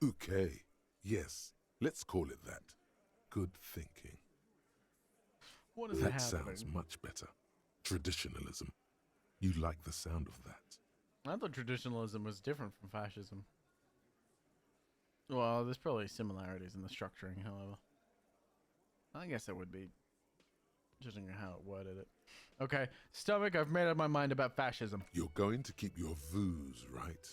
[SPEAKER 1] Okay. Yes. Let's call it that. Good thinking.
[SPEAKER 2] What is
[SPEAKER 1] That
[SPEAKER 2] happening?
[SPEAKER 1] sounds much better. Traditionalism. You like the sound of that.
[SPEAKER 2] I thought traditionalism was different from fascism. Well, there's probably similarities in the structuring, however. I guess it would be. Judging on how it worded it. Okay, stomach, I've made up my mind about fascism.
[SPEAKER 1] You're going to keep your vooz, right?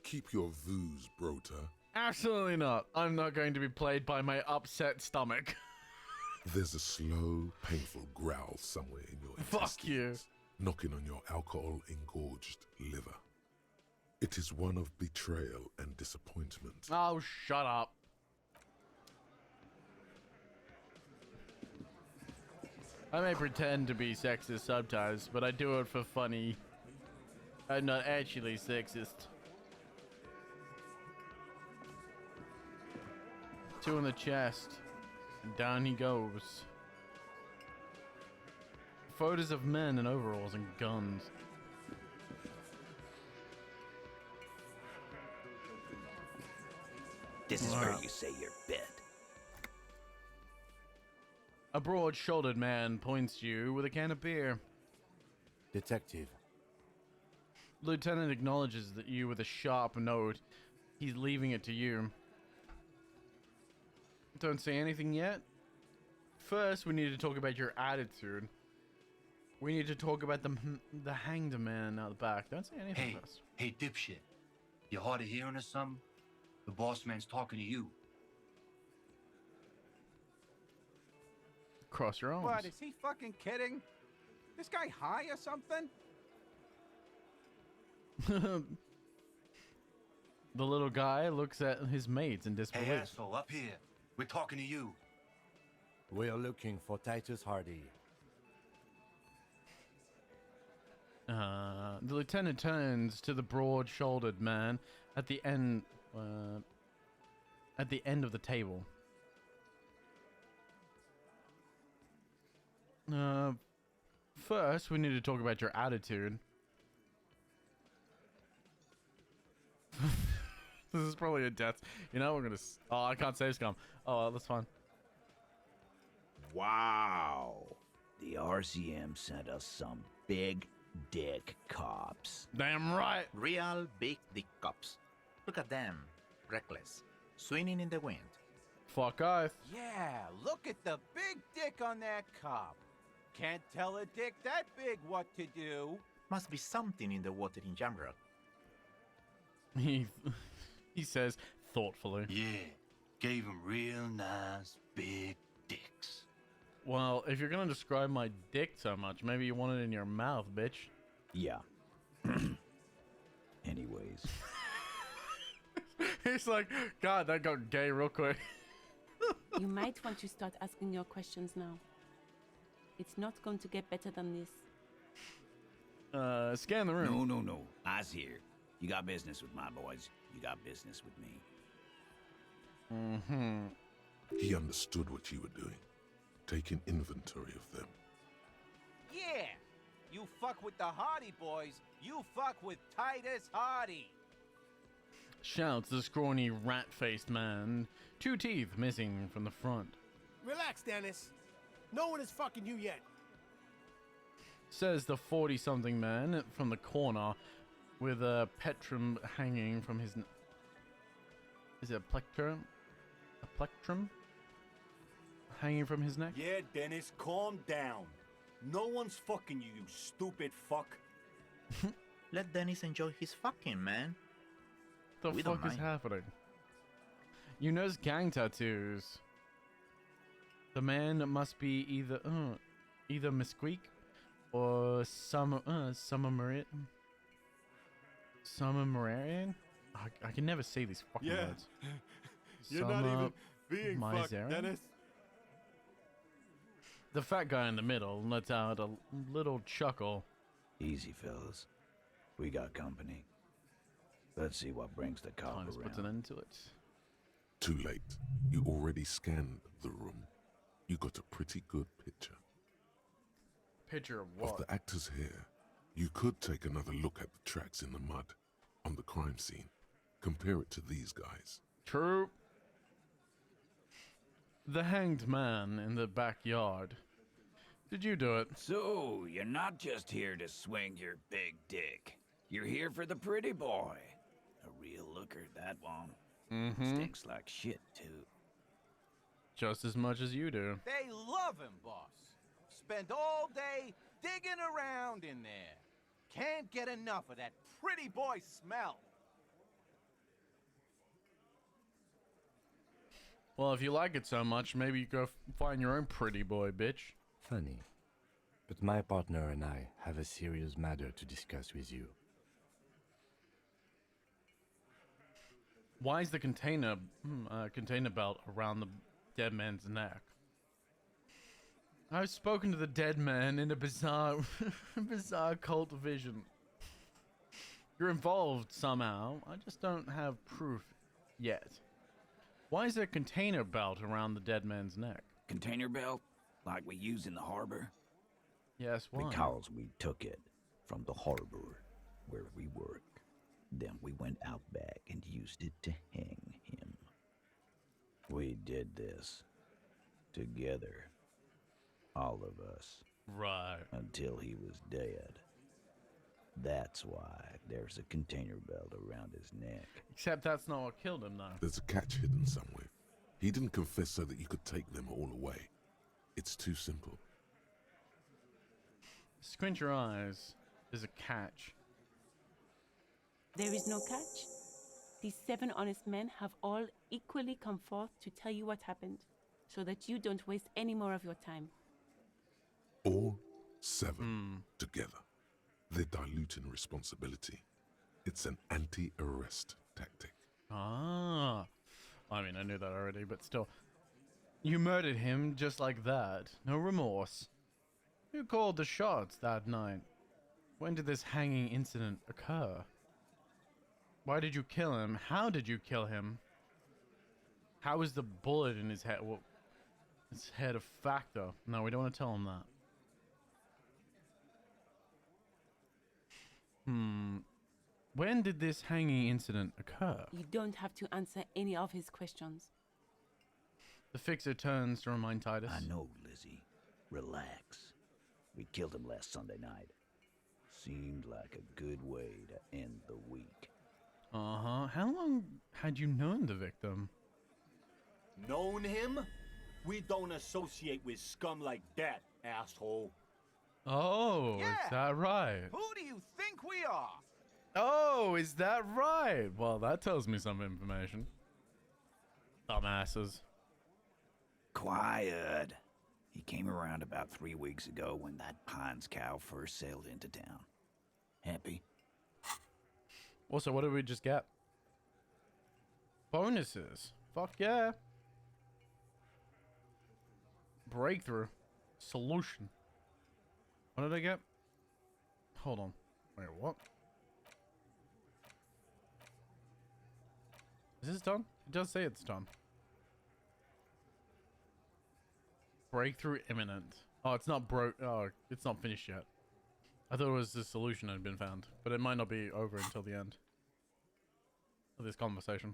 [SPEAKER 1] Keep your vooz, Brota.
[SPEAKER 2] Absolutely not. I'm not going to be played by my upset stomach.
[SPEAKER 1] There's a slow, painful growl somewhere in your
[SPEAKER 2] Fuck you.
[SPEAKER 1] intestines, knocking on your alcohol-engorged liver. It is one of betrayal and disappointment.
[SPEAKER 2] Oh, shut up. I may pretend to be sexist sometimes, but I do it for funny. I'm not actually sexist. 2 in the chest. And down he goes. Photos of men in overalls and guns.
[SPEAKER 11] This is where you say your bit.
[SPEAKER 2] A broad-shouldered man points to you with a can of beer.
[SPEAKER 7] Detective.
[SPEAKER 2] Lieutenant acknowledges that you with a sharp note. He's leaving it to you. Don't say anything yet. First, we need to talk about your attitude. We need to talk about the hanged man out the back. Don't say anything first.
[SPEAKER 12] Hey, dipshit. You hard of hearing or something? The boss man's talking to you.
[SPEAKER 2] Cross your arms.
[SPEAKER 13] What, is he fucking kidding? This guy high or something?
[SPEAKER 2] The little guy looks at his mates in disbelief.
[SPEAKER 12] Hey, asshole, up here. We're talking to you.
[SPEAKER 7] We're looking for Titus Hardy.
[SPEAKER 2] The lieutenant turns to the broad-shouldered man at the end of the table. First, we need to talk about your attitude. This is probably a death. You know, we're gonna. Oh, I can't save scum. Oh, well, that's fine.
[SPEAKER 11] Wow. The RCM sent us some big dick cops.
[SPEAKER 2] Damn right.
[SPEAKER 14] Real big dick cops. Look at them. Reckless. Swinging in the wind.
[SPEAKER 2] Fuck off.
[SPEAKER 13] Yeah, look at the big dick on that cop. Can't tell a dick that big what to do.
[SPEAKER 14] Must be something in the water in Jamrock.
[SPEAKER 2] He says thoughtfully.
[SPEAKER 12] Yeah, gave him real nice big dicks.
[SPEAKER 2] Well, if you're gonna describe my dick so much, maybe you want it in your mouth, bitch.
[SPEAKER 11] Yeah. Anyways.
[SPEAKER 2] He's like, God, that got gay real quick.
[SPEAKER 10] You might want to start asking your questions now. It's not going to get better than this.
[SPEAKER 2] Scan the room.
[SPEAKER 11] No. Eyes here. You got business with my boys. You got business with me.
[SPEAKER 2] Mm-hmm.
[SPEAKER 1] He understood what you were doing, taking inventory of them.
[SPEAKER 13] Yeah, you fuck with the Hardy boys, you fuck with Titus Hardy.
[SPEAKER 2] Shouts the scrawny, rat-faced man, 2 teeth missing from the front.
[SPEAKER 15] Relax, Dennis. No one is fucking you yet.
[SPEAKER 2] Says the 40-something man from the corner with a plectrum hanging from his... Is it a plectrum? A plectrum? Hanging from his neck?
[SPEAKER 16] Yeah, Dennis, calm down. No one's fucking you, you stupid fuck.
[SPEAKER 14] Let Dennis enjoy his fucking, man.
[SPEAKER 2] The
[SPEAKER 14] We don't
[SPEAKER 2] fuck is
[SPEAKER 14] mind.
[SPEAKER 2] happening? You notice gang tattoos. The man must be either Mesquite or Summer Marian. I can never say these fucking
[SPEAKER 16] Yeah.
[SPEAKER 2] words.
[SPEAKER 16] You're not even being fucked, Dennis.
[SPEAKER 2] The fat guy in the middle lets out a little chuckle.
[SPEAKER 11] Easy, fellas. We got company. Let's see what brings the cop
[SPEAKER 2] Titus puts
[SPEAKER 11] around.
[SPEAKER 2] an end to it.
[SPEAKER 1] Too late. You already scanned the room. You got a pretty good picture.
[SPEAKER 2] Picture of
[SPEAKER 1] Of
[SPEAKER 2] what?
[SPEAKER 1] the actors here. You could take another look at the tracks in the mud on the crime scene. Compare it to these guys.
[SPEAKER 2] True. The hanged man in the backyard. Did you do it?
[SPEAKER 11] So, you're not just here to swing your big dick. You're here for the pretty boy. A real looker, that one.
[SPEAKER 2] Mm-hmm.
[SPEAKER 11] Stinks like shit, too.
[SPEAKER 2] Just as much as you do.
[SPEAKER 13] They love him, boss. Spend all day digging around in there. Can't get enough of that pretty boy smell.
[SPEAKER 2] Well, if you like it so much, maybe you go find your own pretty boy, bitch.
[SPEAKER 7] Funny. But my partner and I have a serious matter to discuss with you.
[SPEAKER 2] Why is the container belt around the dead man's neck? I've spoken to the dead man in a bizarre cult vision. You're involved somehow. I just don't have proof yet. Why is there a container belt around the dead man's neck?
[SPEAKER 11] Container belt? Like we use in the harbor?
[SPEAKER 2] Yes, why?
[SPEAKER 11] Because we took it from the harbor where we work. Then we went out back and used it to hang him. did this. Together. All of us.
[SPEAKER 2] Right.
[SPEAKER 11] Until he was dead. That's why there's a container belt around his neck.
[SPEAKER 2] Except that's not what killed him, though.
[SPEAKER 1] There's a catch hidden somewhere. He didn't confess so that you could take them all away. It's too simple.
[SPEAKER 2] Squint your eyes. There's a catch.
[SPEAKER 10] There is no catch. These 7 honest men have all equally come forth to tell you what happened, so that you don't waste any more of your time.
[SPEAKER 1] All 7 together. They're diluting responsibility. It's an anti-arrest tactic.
[SPEAKER 2] Ah. I mean, I knew that already, but still. You murdered him just like that. No remorse. Who called the shots that night? When did this hanging incident occur? Why did you kill him? How did you kill him? How is the bullet in his head? Well, his head a factor? No, we don't want to tell him that. When did this hanging incident occur?
[SPEAKER 10] You don't have to answer any of his questions.
[SPEAKER 2] The fixer turns to remind Titus.
[SPEAKER 11] I know, Lizzie. Relax. We killed him last Sunday night. Seemed like a good way to end the week.
[SPEAKER 2] Uh-huh. How long had you known the victim?
[SPEAKER 16] Known him? We don't associate with scum like that, asshole.
[SPEAKER 2] Oh,
[SPEAKER 13] Yeah.
[SPEAKER 2] is that right?
[SPEAKER 13] Who do you think we are?
[SPEAKER 2] Oh, is that right? Well, that tells me some information. Dumbasses.
[SPEAKER 11] Quiet. He came around about 3 weeks ago when that Pines cow first sailed into town. Happy?
[SPEAKER 2] Also, what did we just get? Bonuses. Fuck yeah. Breakthrough. Solution. What did I get? Hold on. Wait, what? Is this done? It does say it's done. Breakthrough imminent. Oh, it's not oh, it's not finished yet. I thought it was the solution had been found, but it might not be over until the end of this conversation.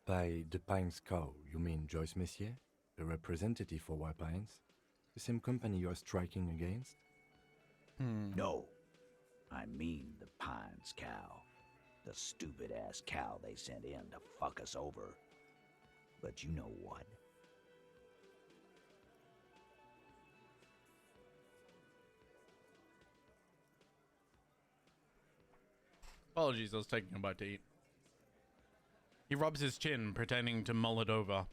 [SPEAKER 7] By the Pines cow, you mean Joyce Messier, the representative for White Pines? The same company you are striking against?
[SPEAKER 11] No. I mean the Pines cow. The stupid-ass cow they sent in to fuck us over. But you know what?
[SPEAKER 2] Apologies, I was taking a bite to eat. He rubs his chin, pretending to mull it over.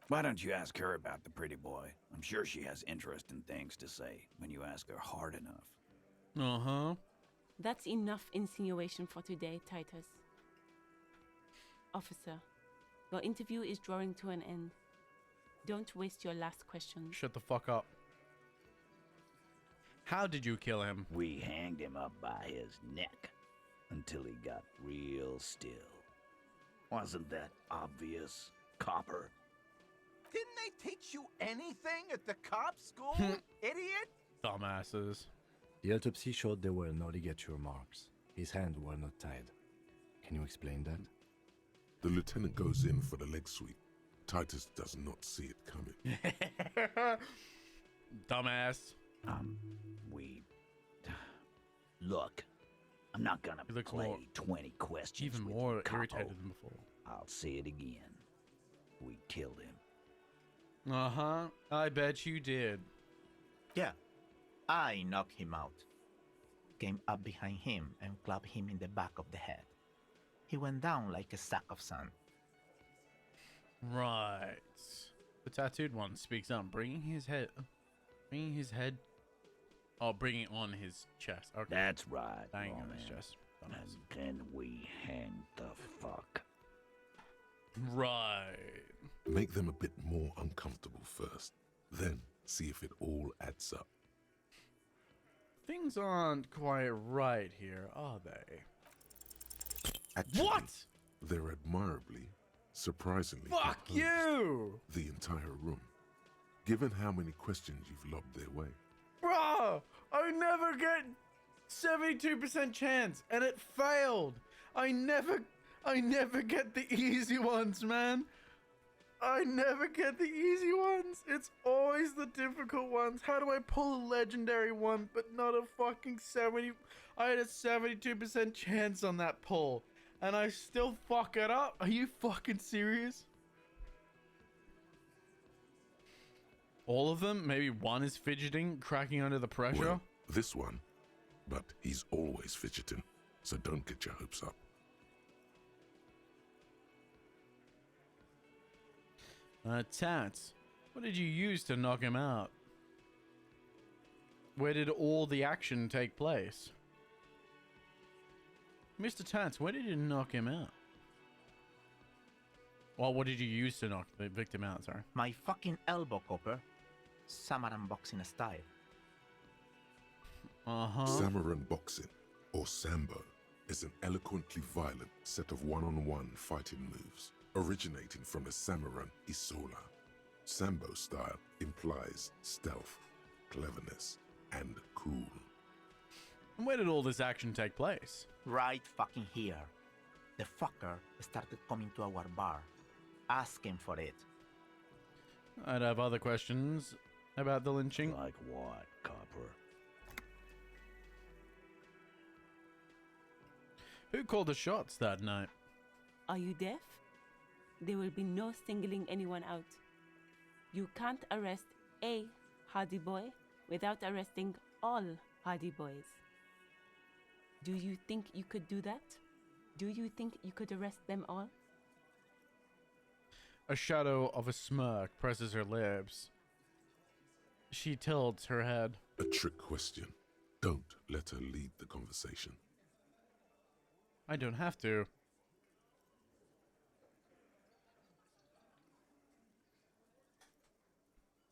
[SPEAKER 11] Why don't you ask her about the pretty boy? I'm sure she has interesting things to say when you ask her hard enough.
[SPEAKER 2] Uh-huh.
[SPEAKER 10] That's enough insinuation for today, Titus. Officer, your interview is drawing to an end. Don't waste your last question.
[SPEAKER 2] Shut the fuck up. How did you kill him?
[SPEAKER 11] We hanged him up by his neck until he got real still. Wasn't that obvious, copper?
[SPEAKER 13] Didn't they teach you anything at the cop school, idiot?
[SPEAKER 2] Dumbasses.
[SPEAKER 7] The autopsy showed there were no ligature marks. His hands were not tied. Can you explain that?
[SPEAKER 1] The lieutenant goes in for the leg sweep. Titus does not see it coming.
[SPEAKER 2] Dumbass.
[SPEAKER 11] Look, I'm not gonna
[SPEAKER 2] You look
[SPEAKER 11] play
[SPEAKER 2] more-
[SPEAKER 11] 20 questions
[SPEAKER 2] Even
[SPEAKER 11] with
[SPEAKER 2] more
[SPEAKER 11] you, capo.
[SPEAKER 2] irritated than before.
[SPEAKER 11] I'll say it again. We killed him.
[SPEAKER 2] Uh-huh. I bet you did.
[SPEAKER 14] Yeah, I knocked him out. Came up behind him and clapped him in the back of the head. He went down like a sack of sand.
[SPEAKER 2] Right. The tattooed one speaks up, bringing his head... Oh, bringing it on his chest. Okay.
[SPEAKER 11] That's right,
[SPEAKER 2] Banging on
[SPEAKER 11] Roman.
[SPEAKER 2] his chest.
[SPEAKER 11] And then we hanged the fuck.
[SPEAKER 2] Right.
[SPEAKER 1] Make them a bit more uncomfortable first. Then see if it all adds up.
[SPEAKER 2] Things aren't quite right here, are they?
[SPEAKER 1] Actually,
[SPEAKER 2] What?
[SPEAKER 1] They're admirably, surprisingly
[SPEAKER 2] Fuck
[SPEAKER 1] composed.
[SPEAKER 2] you!
[SPEAKER 1] The entire room. Given how many questions you've lobbed their way.
[SPEAKER 2] Bruh! I never get 72% chance, and it failed. I never get the easy ones, man. I never get the easy ones. It's always the difficult ones. How do I pull a legendary one, but not a fucking 70? I had a 72% chance on that pull, and I still fuck it up? Are you fucking serious? All of them? Maybe one is fidgeting, cracking under the pressure?
[SPEAKER 1] Well, this one. But he's always fidgeting, so don't get your hopes up.
[SPEAKER 2] Tats, what did you use to knock him out? Where did all the action take place? Mr. Tats, where did you knock him out? Well, what did you use to knock the victim out, sorry?
[SPEAKER 14] My fucking elbow, Copper. Samaran boxing style.
[SPEAKER 1] Samaran boxing, or Sambo, is an eloquently violent set of one-on-one fighting moves, originating from the Samaran Isola. Sambo style implies stealth, cleverness, and cool.
[SPEAKER 2] And where did all this action take place?
[SPEAKER 14] Right fucking here. The fucker started coming to our bar, asking for it.
[SPEAKER 2] I'd have other questions about the lynching.
[SPEAKER 11] Like what, Copper?
[SPEAKER 2] Who called the shots that night?
[SPEAKER 10] Are you deaf? There will be no singling anyone out. You can't arrest a Hardy Boy without arresting all Hardy Boys. Do you think you could do that? Do you think you could arrest them all?
[SPEAKER 2] A shadow of a smirk presses her lips. She tilts her head.
[SPEAKER 1] A trick question. Don't let her lead the conversation.
[SPEAKER 2] I don't have to.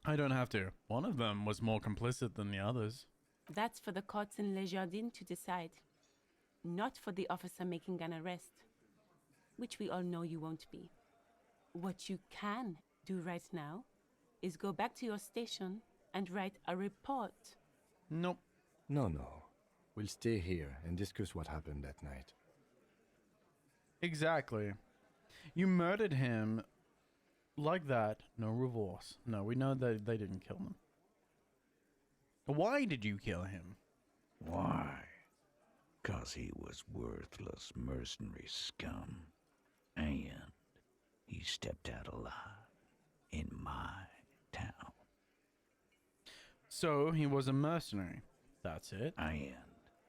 [SPEAKER 2] I don't have to. One of them was more complicit than the others.
[SPEAKER 10] That's for the courts in Les Jardins to decide. Not for the officer making an arrest. Which we all know you won't be. What you can do right now is go back to your station and write a report.
[SPEAKER 2] Nope.
[SPEAKER 7] No. We'll stay here and discuss what happened that night.
[SPEAKER 2] Exactly. You murdered him like that. No remorse. No, we know that they didn't kill him. Why did you kill him?
[SPEAKER 11] Why? 'Cause he was worthless mercenary scum. And he stepped out alive in my town.
[SPEAKER 2] So he was a mercenary. That's it.
[SPEAKER 11] And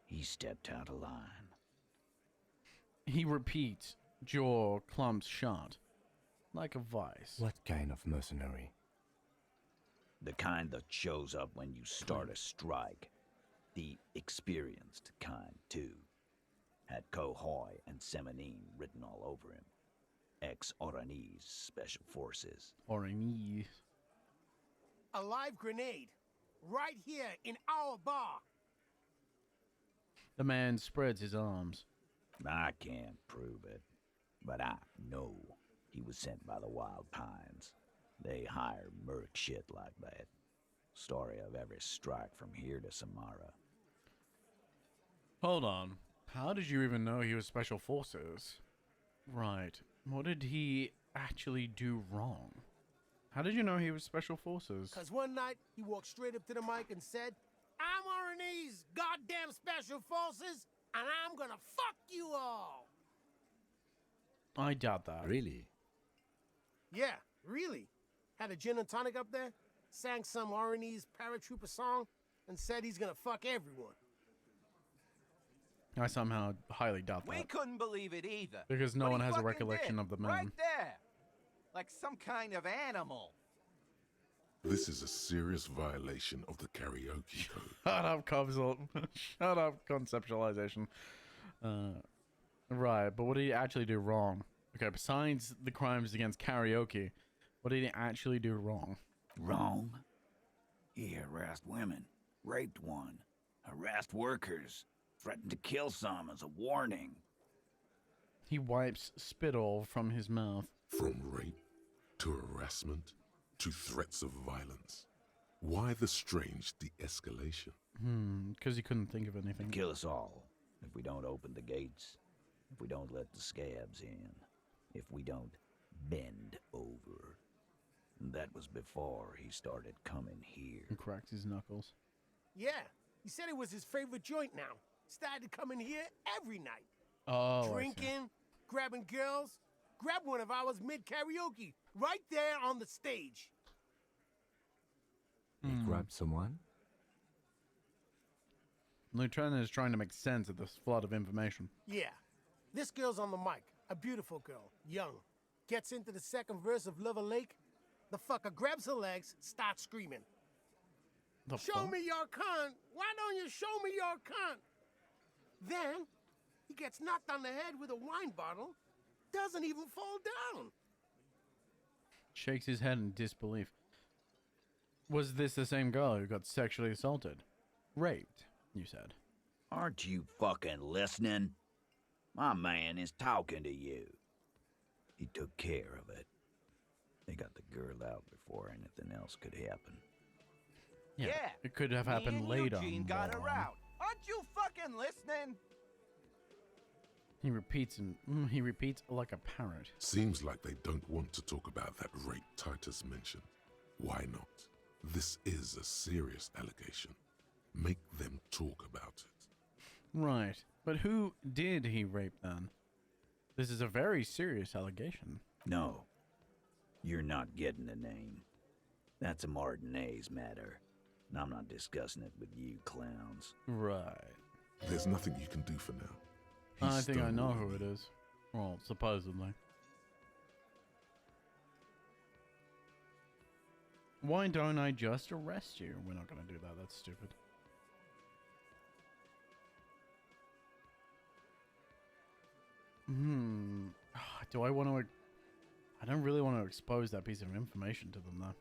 [SPEAKER 11] he stepped out of line.
[SPEAKER 2] He repeats, jaw clumps shut, like a vice.
[SPEAKER 7] What kind of mercenary?
[SPEAKER 11] The kind that shows up when you start a strike. The experienced kind, too. Had Cohoy and Semenine written all over him. Ex-Oranese Special Forces.
[SPEAKER 2] Oranese.
[SPEAKER 15] A live grenade. Right here in our bar.
[SPEAKER 2] The man spreads his arms.
[SPEAKER 11] I can't prove it, but I know he was sent by the Wild Pines. They hire merc shit like that. Story of every strike from here to Samara.
[SPEAKER 2] Hold on. How did you even know he was Special Forces? Right. What did he actually do wrong? How did you know he was Special Forces?
[SPEAKER 15] Cause one night he walked straight up to the mic and said, "I'm RNE's goddamn Special Forces, and I'm gonna fuck you all."
[SPEAKER 2] I doubt that.
[SPEAKER 7] Really?
[SPEAKER 15] Yeah, really. Had a gin and tonic up there, sang some RNE's paratrooper song, and said he's gonna fuck everyone.
[SPEAKER 2] I somehow highly doubt
[SPEAKER 13] We
[SPEAKER 2] that.
[SPEAKER 13] couldn't believe it either.
[SPEAKER 2] Because no
[SPEAKER 13] But
[SPEAKER 2] one
[SPEAKER 13] he
[SPEAKER 2] has a
[SPEAKER 13] fucking
[SPEAKER 2] recollection
[SPEAKER 13] did,
[SPEAKER 2] of the man.
[SPEAKER 13] Right there. Like some kind of animal.
[SPEAKER 1] This is a serious violation of the karaoke code.
[SPEAKER 2] Shut up, conceptualization. Right, but what did he actually do wrong? Okay, besides the crimes against karaoke, what did he actually do wrong?
[SPEAKER 11] Wrong? He harassed women, raped one, harassed workers, threatened to kill some as a warning.
[SPEAKER 2] He wipes spittle from his mouth.
[SPEAKER 1] From rape to harassment to threats of violence. Why the strange de-escalation?
[SPEAKER 2] Because he couldn't think of anything.
[SPEAKER 11] Kill us all if we don't open the gates, if we don't let the scabs in, if we don't bend over. that was before he started coming here.
[SPEAKER 2] He cracks his knuckles.
[SPEAKER 15] Yeah, he said it was his favorite joint now. Started coming here every night.
[SPEAKER 2] Oh, I see.
[SPEAKER 15] Drinking, grabbing girls. Grabbed one of ours mid-karaoke, right there on the stage.
[SPEAKER 7] He grabbed someone?
[SPEAKER 2] Lieutenant is trying to make sense of this flood of information.
[SPEAKER 15] Yeah, this girl's on the mic. A beautiful girl, young. Gets into the second verse of Lover Lake. The fucker grabs her legs, starts screaming. Show me your cunt! Why don't you show me your cunt? Then, he gets knocked on the head with a wine bottle. Doesn't even fall down.
[SPEAKER 2] Shakes his head in disbelief. Was this the same girl who got sexually assaulted? Raped, you said.
[SPEAKER 11] Aren't you fucking listening? My man is talking to you. He took care of it. They got the girl out before anything else could happen.
[SPEAKER 2] Yeah, it could have happened
[SPEAKER 13] Me and
[SPEAKER 2] later.
[SPEAKER 13] Eugene got her
[SPEAKER 2] moron.
[SPEAKER 13] out. Aren't you fucking listening?
[SPEAKER 2] He repeats like a parrot.
[SPEAKER 1] Seems like they don't want to talk about that rape Titus mentioned. Why not? This is a serious allegation. Make them talk about it.
[SPEAKER 2] Right, but who did he rape then? This is a very serious allegation.
[SPEAKER 11] No, you're not getting the name. That's a Martinez matter, and I'm not discussing it with you clowns.
[SPEAKER 2] Right.
[SPEAKER 1] There's nothing you can do for now.
[SPEAKER 2] I think I know
[SPEAKER 1] stonewalling
[SPEAKER 2] who it
[SPEAKER 1] me.
[SPEAKER 2] is. Well, supposedly. Why don't I just arrest you? We're not gonna do that. That's stupid. Do I want to... I don't really want to expose that piece of information to them, though.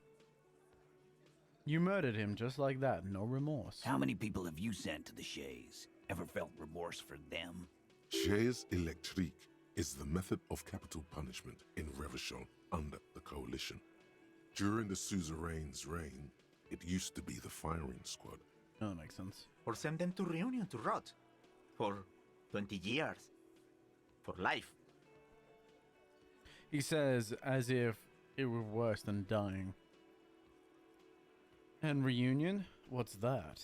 [SPEAKER 2] You murdered him just like that. No remorse.
[SPEAKER 11] How many people have you sent to the Shays? Ever felt remorse for them?
[SPEAKER 1] Chaise électrique is the method of capital punishment in Revachol under the Coalition. During the suzerain's reign, it used to be the firing squad.
[SPEAKER 2] Oh, that makes sense.
[SPEAKER 14] Or send them to Reunion to rot. For 20 years. For life.
[SPEAKER 2] He says as if it were worse than dying. And Reunion? What's that?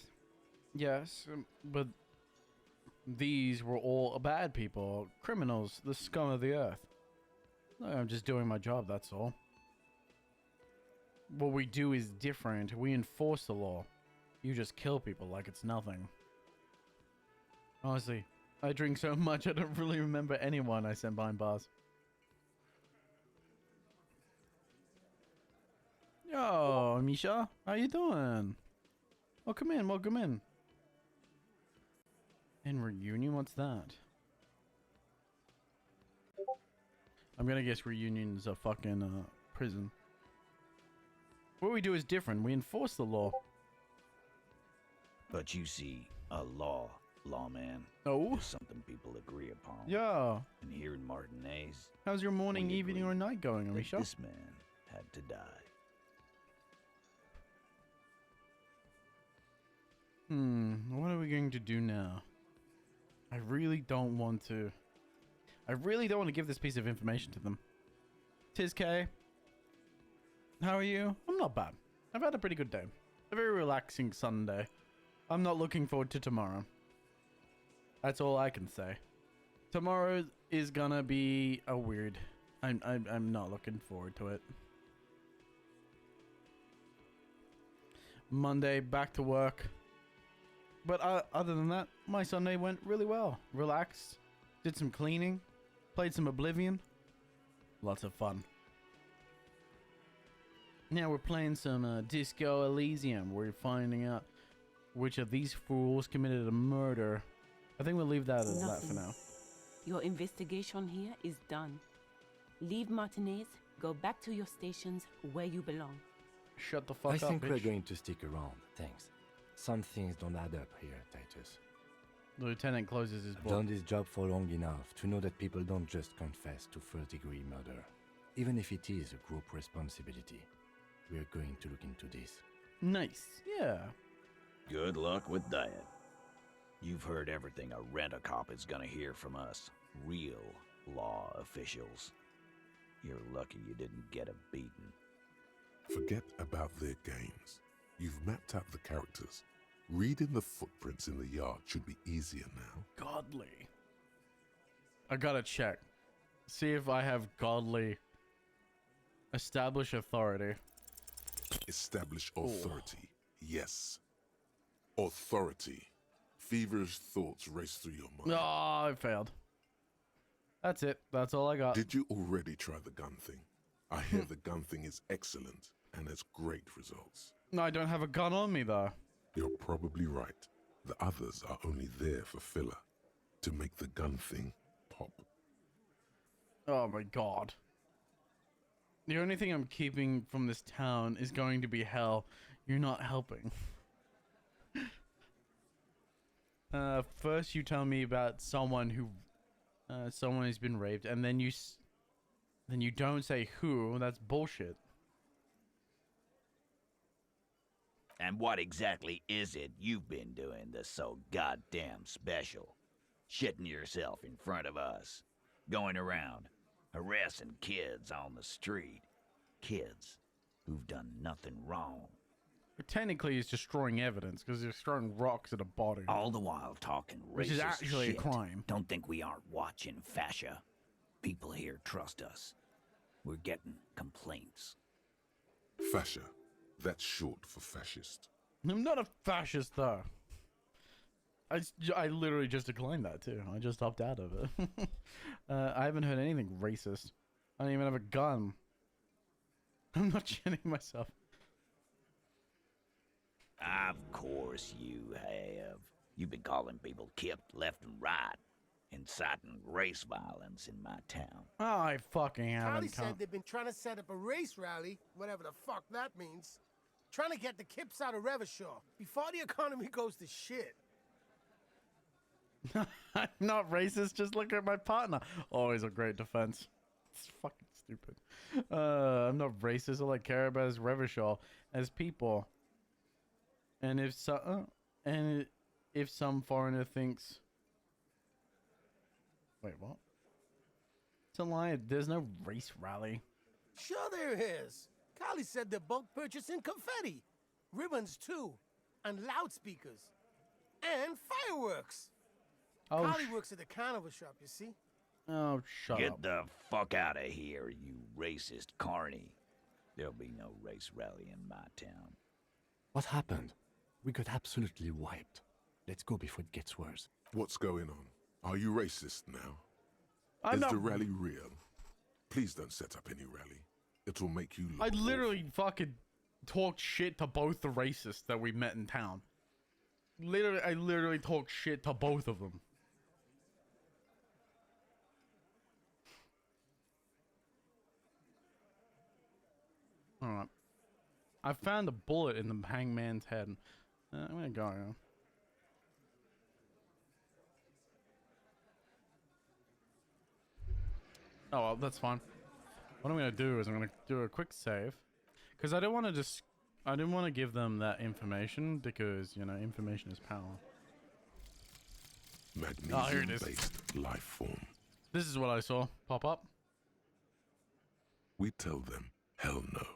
[SPEAKER 2] Yes, but these were all bad people, criminals, the scum of the earth. I'm just doing my job, that's all. What we do is different. We enforce the law. You just kill people like it's nothing. Honestly, I drink so much I don't really remember anyone I sent behind bars. Yo, Misha, how you doing? Welcome in, welcome in. In Reunion, what's that? I'm gonna guess Reunion's a fucking prison. What we do is different. We enforce the law.
[SPEAKER 11] But you see, a lawman,
[SPEAKER 2] Oh?
[SPEAKER 11] is something people agree upon.
[SPEAKER 2] Yeah.
[SPEAKER 11] And here in Martinez,
[SPEAKER 2] How's your morning,
[SPEAKER 11] we
[SPEAKER 2] evening, or
[SPEAKER 11] agree
[SPEAKER 2] night going,
[SPEAKER 11] that
[SPEAKER 2] Misha?
[SPEAKER 11] this man had to die.
[SPEAKER 2] What are we going to do now? I really don't want to give this piece of information to them. Tiz K, how are you? I'm not bad. I've had a pretty good day. A very relaxing Sunday. I'm not looking forward to tomorrow. That's all I can say. Tomorrow is gonna be a weird. I'm not looking forward to it. Monday, back to work. But other than that, my Sunday went really well. Relaxed, did some cleaning, played some Oblivion. Lots of fun. Now we're playing some Disco Elysium. We're finding out which of these fools committed a murder. I think we'll leave that as that for now.
[SPEAKER 10] Your investigation here is done. Leave Martinez, go back to your stations where you belong.
[SPEAKER 2] Shut the fuck
[SPEAKER 7] I
[SPEAKER 2] up,
[SPEAKER 7] think we're
[SPEAKER 2] bitch.
[SPEAKER 7] going to stick around, thanks. Some things don't add up here, Titus.
[SPEAKER 2] The lieutenant closes his
[SPEAKER 7] I've
[SPEAKER 2] book.
[SPEAKER 7] done this job for long enough to know that people don't just confess to first-degree murder, even if it is a group responsibility. We're going to look into this.
[SPEAKER 2] Nice, yeah.
[SPEAKER 11] Good luck with that. You've heard everything a rent-a-cop is gonna hear from us, real law officials. You're lucky you didn't get a beating.
[SPEAKER 1] Forget Forget about their games. You've mapped out the characters. Reading the footprints in the yard should be easier now.
[SPEAKER 2] Godly. I gotta check. See if I have godly. Establish authority.
[SPEAKER 1] Establish authority. Yes. Authority. Feverish thoughts race through your mind.
[SPEAKER 2] Oh, I failed. That's it. That's all I got.
[SPEAKER 1] Did you already try the gun thing? I hear the gun thing is excellent and has great results.
[SPEAKER 2] No, I don't have a gun on me, though.
[SPEAKER 1] You're probably right. The others are only there for filler. To make the gun thing pop.
[SPEAKER 2] Oh my god. The only thing I'm keeping from this town is going to be hell. You're not helping. First you tell me about someone who's been raped, and then you don't say who. That's bullshit.
[SPEAKER 11] And what exactly is it you've been doing that's so goddamn special? Shitting yourself in front of us. Going around, harassing kids on the street. Kids who've done nothing wrong.
[SPEAKER 2] But technically he's destroying evidence, because he's throwing rocks at a body.
[SPEAKER 11] All the while talking racist
[SPEAKER 2] which is actually
[SPEAKER 11] shit.
[SPEAKER 2] a crime.
[SPEAKER 11] Don't think we aren't watching, fascia. People here trust us. We're getting complaints.
[SPEAKER 1] Fascia. That's short for fascist.
[SPEAKER 2] I'm not a fascist, though. I literally just declined that, too. I just opted out of it. I haven't heard anything racist. I don't even have a gun. I'm not shitting myself.
[SPEAKER 11] Of course you have. You've been calling people kipped left and right, inciting race violence in my town.
[SPEAKER 2] Oh, I fucking
[SPEAKER 15] Charlie
[SPEAKER 2] haven't.
[SPEAKER 15] said they've been trying to set up a race rally, whatever the fuck that means. Trying to get the kips out of Revachol before the economy goes to shit.
[SPEAKER 2] I'm not racist, just look at my partner. Always a great defense. It's fucking stupid. I'm not racist. All I care about is Revachol as people. And if some foreigner thinks, wait, what? It's a lie. There's no race rally.
[SPEAKER 15] Sure there is. Carly said they're bulk purchasing confetti, ribbons too, and loudspeakers, and fireworks.
[SPEAKER 2] Oh,
[SPEAKER 15] Carly works at the carnival shop, you see.
[SPEAKER 2] Oh, shut
[SPEAKER 11] Get
[SPEAKER 2] up.
[SPEAKER 11] the fuck out of here, you racist carny. There'll be no race rally in my town.
[SPEAKER 7] What happened? We got absolutely wiped. Let's go before it gets worse.
[SPEAKER 1] What's going on? Are you racist now?
[SPEAKER 2] I'm
[SPEAKER 1] Is the rally real? Please don't set up any rally. It will make you look
[SPEAKER 2] I literally fucking talked shit to both the racists that we met in town. I literally talked shit to both of them. Alright. I found a bullet in the hangman's head. I'm gonna go. Oh, well, that's fine. What I'm gonna do is I'm gonna do a quick save, because I don't want to give them that information, because you know information is power.
[SPEAKER 1] Magnesium-based life form.
[SPEAKER 2] This is what I saw pop up.
[SPEAKER 1] We tell them, hell no.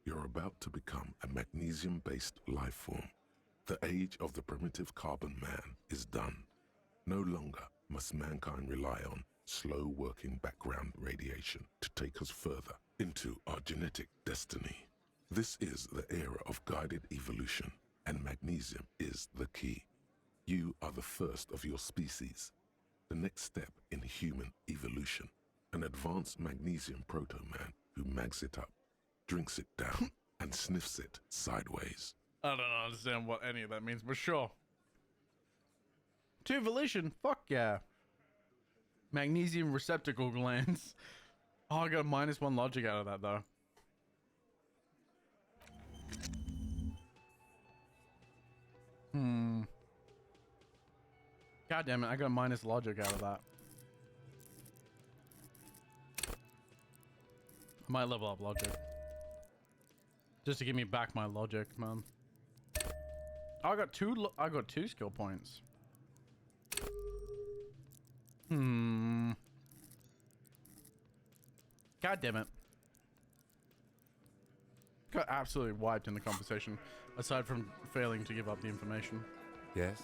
[SPEAKER 1] You're about to become a magnesium-based life form. The age of the primitive carbon man is done. No longer must mankind rely on slow-working background radiation to take us further into our genetic destiny. This is the era of guided evolution, and magnesium is the key. You are the first of your species. The next step in human evolution. An advanced magnesium proto-man who mags it up, drinks it down, and sniffs it sideways.
[SPEAKER 2] I don't understand what any of that means, but sure. To evolution, fuck yeah. Magnesium receptacle glands. Oh, I got a -1 logic out of that though. God damn it, I got a minus logic out of that. I might level up logic. Just to give me back my logic, man. I got two skill points. God damn it. got absolutely wiped in the conversation, aside from failing to give up the information.
[SPEAKER 3] Yes?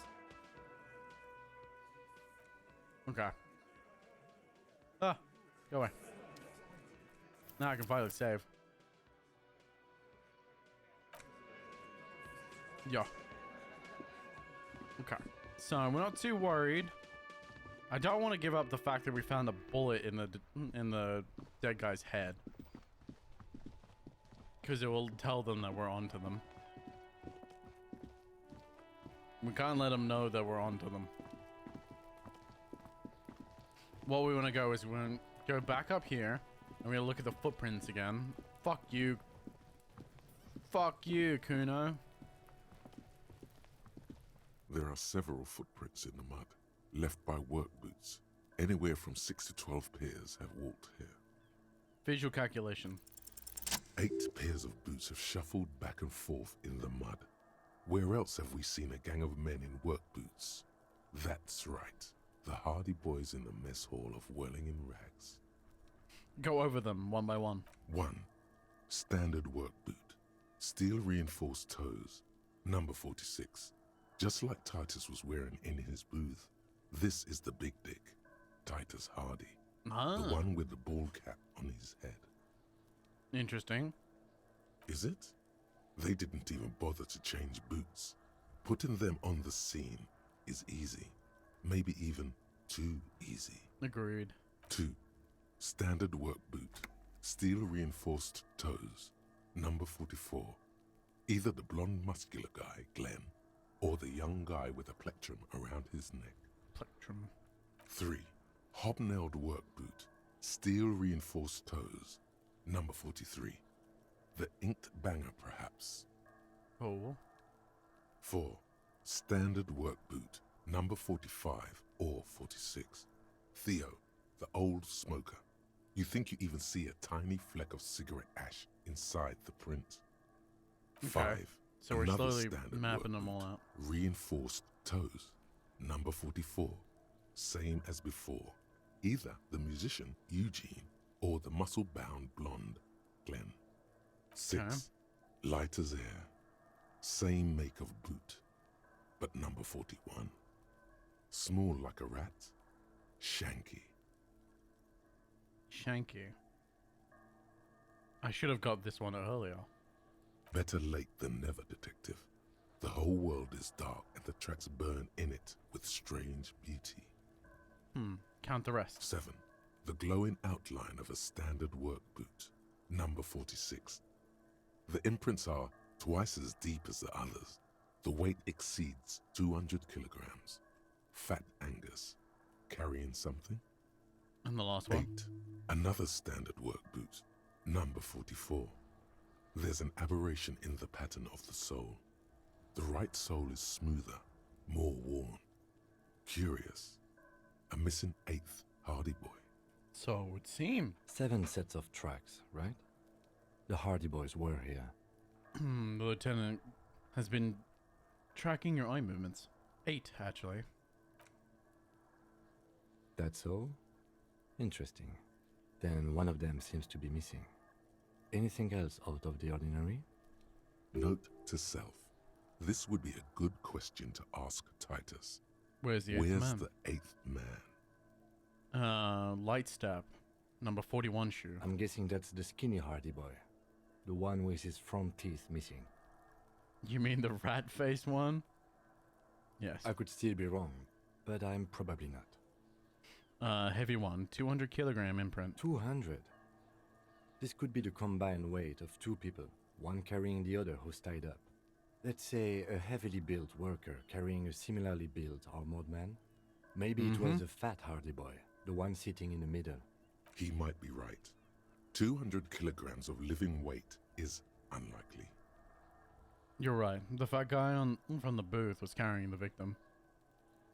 [SPEAKER 2] Okay. Ah, go away. Now I can finally save. Yeah. Okay. So we're not too worried. I don't want to give up the fact that we found a bullet in the dead guy's head, because it will tell them that we're onto them. We can't let them know that we're onto them. What we want to go is we're going to go back up here and we're going to look at the footprints again. Fuck you. Fuck you, Kuno.
[SPEAKER 1] There are several footprints in the mud, left by work boots. Anywhere from 6 to 12 pairs have walked here.
[SPEAKER 2] Visual calculation.
[SPEAKER 1] 8 pairs of boots have shuffled back and forth in the mud. Where else have we seen a gang of men in work boots? That's right. The Hardy Boys in the mess hall of Welling in Rags.
[SPEAKER 2] Go over them one by one.
[SPEAKER 1] 1. Standard work boot. Steel reinforced toes. Number 46. Just like Titus was wearing in his booth. This is the big dick. Titus Hardy.
[SPEAKER 2] Ah.
[SPEAKER 1] The one with the bald cap on his head.
[SPEAKER 2] Interesting.
[SPEAKER 1] Is it? They didn't even bother to change boots. Putting them on the scene is easy. Maybe even too easy.
[SPEAKER 2] Agreed.
[SPEAKER 1] 2. Standard work boot. Steel reinforced toes. Number 44. Either the blonde muscular guy, Glenn, or the young guy with a plectrum around his neck.
[SPEAKER 2] Plectrum.
[SPEAKER 1] 3. Hobnailed work boot. Steel reinforced toes. Number 43. The inked banger, perhaps.
[SPEAKER 2] Oh.
[SPEAKER 1] 4. Standard work boot. Number 45 or 46. Theo, the old smoker. You think you even see a tiny fleck of cigarette ash inside the print.
[SPEAKER 2] Okay.
[SPEAKER 1] 5.
[SPEAKER 2] So we're
[SPEAKER 1] Another
[SPEAKER 2] slowly
[SPEAKER 1] standard
[SPEAKER 2] mapping
[SPEAKER 1] work
[SPEAKER 2] them all
[SPEAKER 1] boot.
[SPEAKER 2] out.
[SPEAKER 1] Reinforced toes. Number 44. Same as before. Either the musician, Eugene, or the muscle-bound blonde, Glenn. 6.
[SPEAKER 2] Okay.
[SPEAKER 1] Light as air. Same make of boot. But number 41. Small like a rat. Shanky.
[SPEAKER 2] Shanky. I should have got this one earlier.
[SPEAKER 1] Better late than never, detective. The whole world is dark and the tracks burn in it with strange beauty.
[SPEAKER 2] Count the rest.
[SPEAKER 1] 7. The glowing outline of a standard work boot. Number 46. The imprints are twice as deep as the others. The weight exceeds 200 kilograms. Fat Angus. Carrying something?
[SPEAKER 2] And the last one.
[SPEAKER 1] 8. Another standard work boot. Number 44. There's an aberration in the pattern of the sole. The right sole is smoother, more worn. Curious. A missing 8th Hardy Boy.
[SPEAKER 2] So it would seem.
[SPEAKER 7] 7 sets of tracks, right? The Hardy Boys were here.
[SPEAKER 2] The lieutenant has been tracking your eye movements. 8, actually.
[SPEAKER 7] That's all? Interesting. Then one of them seems to be missing. Anything else out of the ordinary?
[SPEAKER 1] Note to self. This would be a good question to ask Titus.
[SPEAKER 2] Where's the 8th
[SPEAKER 1] Where's
[SPEAKER 2] man?
[SPEAKER 1] the 8th man?
[SPEAKER 2] Light step. Number 41 shoe.
[SPEAKER 7] I'm guessing that's the skinny Hardy Boy. The one with his front teeth missing.
[SPEAKER 2] You mean the rat-faced one? Yes.
[SPEAKER 7] I could still be wrong, but I'm probably not.
[SPEAKER 2] Heavy one. 200 kilogram imprint.
[SPEAKER 7] 200? This could be the combined weight of 2 people, one carrying the other who's tied up. Let's say a heavily built worker carrying a similarly built armored man. Maybe it was a fat Hardy Boy, the one sitting in the middle.
[SPEAKER 1] He might be right. 200 kilograms of living weight is unlikely.
[SPEAKER 2] You're right. The fat guy from the booth was carrying the victim.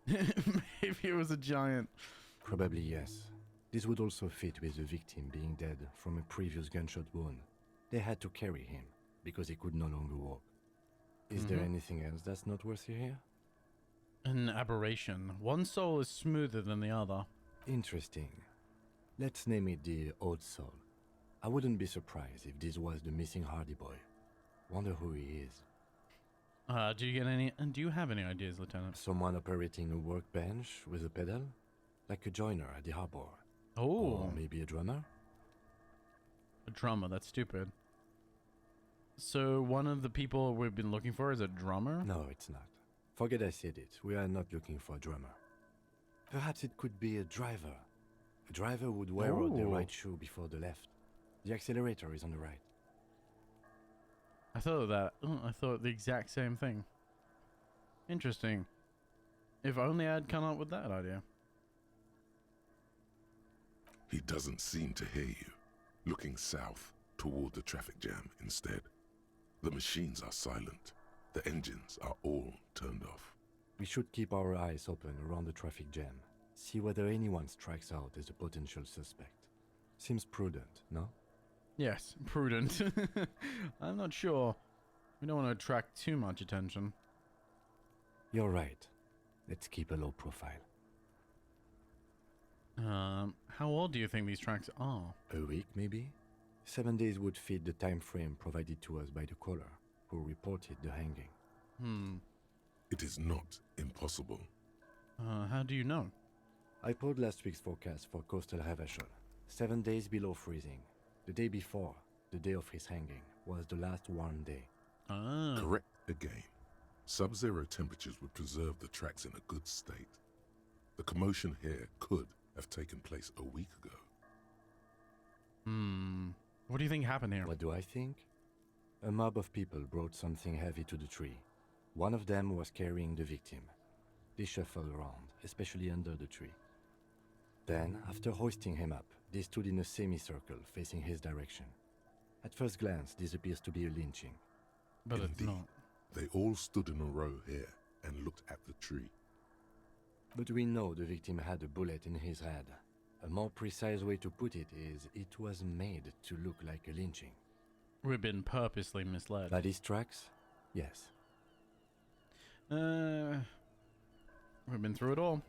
[SPEAKER 2] Maybe it was a giant.
[SPEAKER 7] Probably yes. This would also fit with the victim being dead from a previous gunshot wound. They had to carry him because he could no longer walk. Is there anything else that's noteworthy here?
[SPEAKER 2] An aberration. One sole is smoother than the other.
[SPEAKER 7] Interesting. Let's name it the Old Soul. I wouldn't be surprised if this was the missing Hardy Boy. Wonder who he is.
[SPEAKER 2] Do you have any ideas, Lieutenant?
[SPEAKER 7] Someone operating a workbench with a pedal? Like a joiner at the harbor.
[SPEAKER 2] Oh.
[SPEAKER 7] Or maybe a drummer?
[SPEAKER 2] A drummer, that's stupid. So one of the people we've been looking for is a drummer?
[SPEAKER 7] No, it's not. Forget I said it. We are not looking for a drummer. Perhaps it could be a driver. A driver would wear out the right shoe before the left. The accelerator is on the right.
[SPEAKER 2] I thought the exact same thing. Interesting. If only I'd come up with that idea.
[SPEAKER 1] He doesn't seem to hear you, looking south toward the traffic jam instead. The machines are silent. The engines are all turned off.
[SPEAKER 7] We should keep our eyes open around the traffic jam. See whether anyone strikes out as a potential suspect. Seems prudent, no?
[SPEAKER 2] Yes, prudent. I'm not sure. We don't want to attract too much attention.
[SPEAKER 7] You're right. Let's keep a low profile.
[SPEAKER 2] How old do you think these tracks are?
[SPEAKER 7] A week, maybe? 7 days would fit the time frame provided to us by the caller, who reported the hanging.
[SPEAKER 1] It is not impossible.
[SPEAKER 2] How do you know?
[SPEAKER 7] I pulled last week's forecast for coastal Havashol. 7 days below freezing. The day before, the day of his hanging, was the last warm day.
[SPEAKER 1] Correct again. Sub-zero temperatures would preserve the tracks in a good state. The commotion here could have taken place a week ago.
[SPEAKER 2] What do you think happened here?
[SPEAKER 7] What do I think? A mob of people brought something heavy to the tree. One of them was carrying the victim. They shuffled around, especially under the tree. Then, after hoisting him up, they stood in a semicircle facing his direction. At first glance, this appears to be a lynching.
[SPEAKER 2] But it's not.
[SPEAKER 1] They all stood in a row here and looked at the tree.
[SPEAKER 7] But we know the victim had a bullet in his head. A more precise way to put it is, it was made to look like a lynching.
[SPEAKER 2] We've been purposely misled.
[SPEAKER 7] By these tracks? Yes.
[SPEAKER 2] We've been through it all.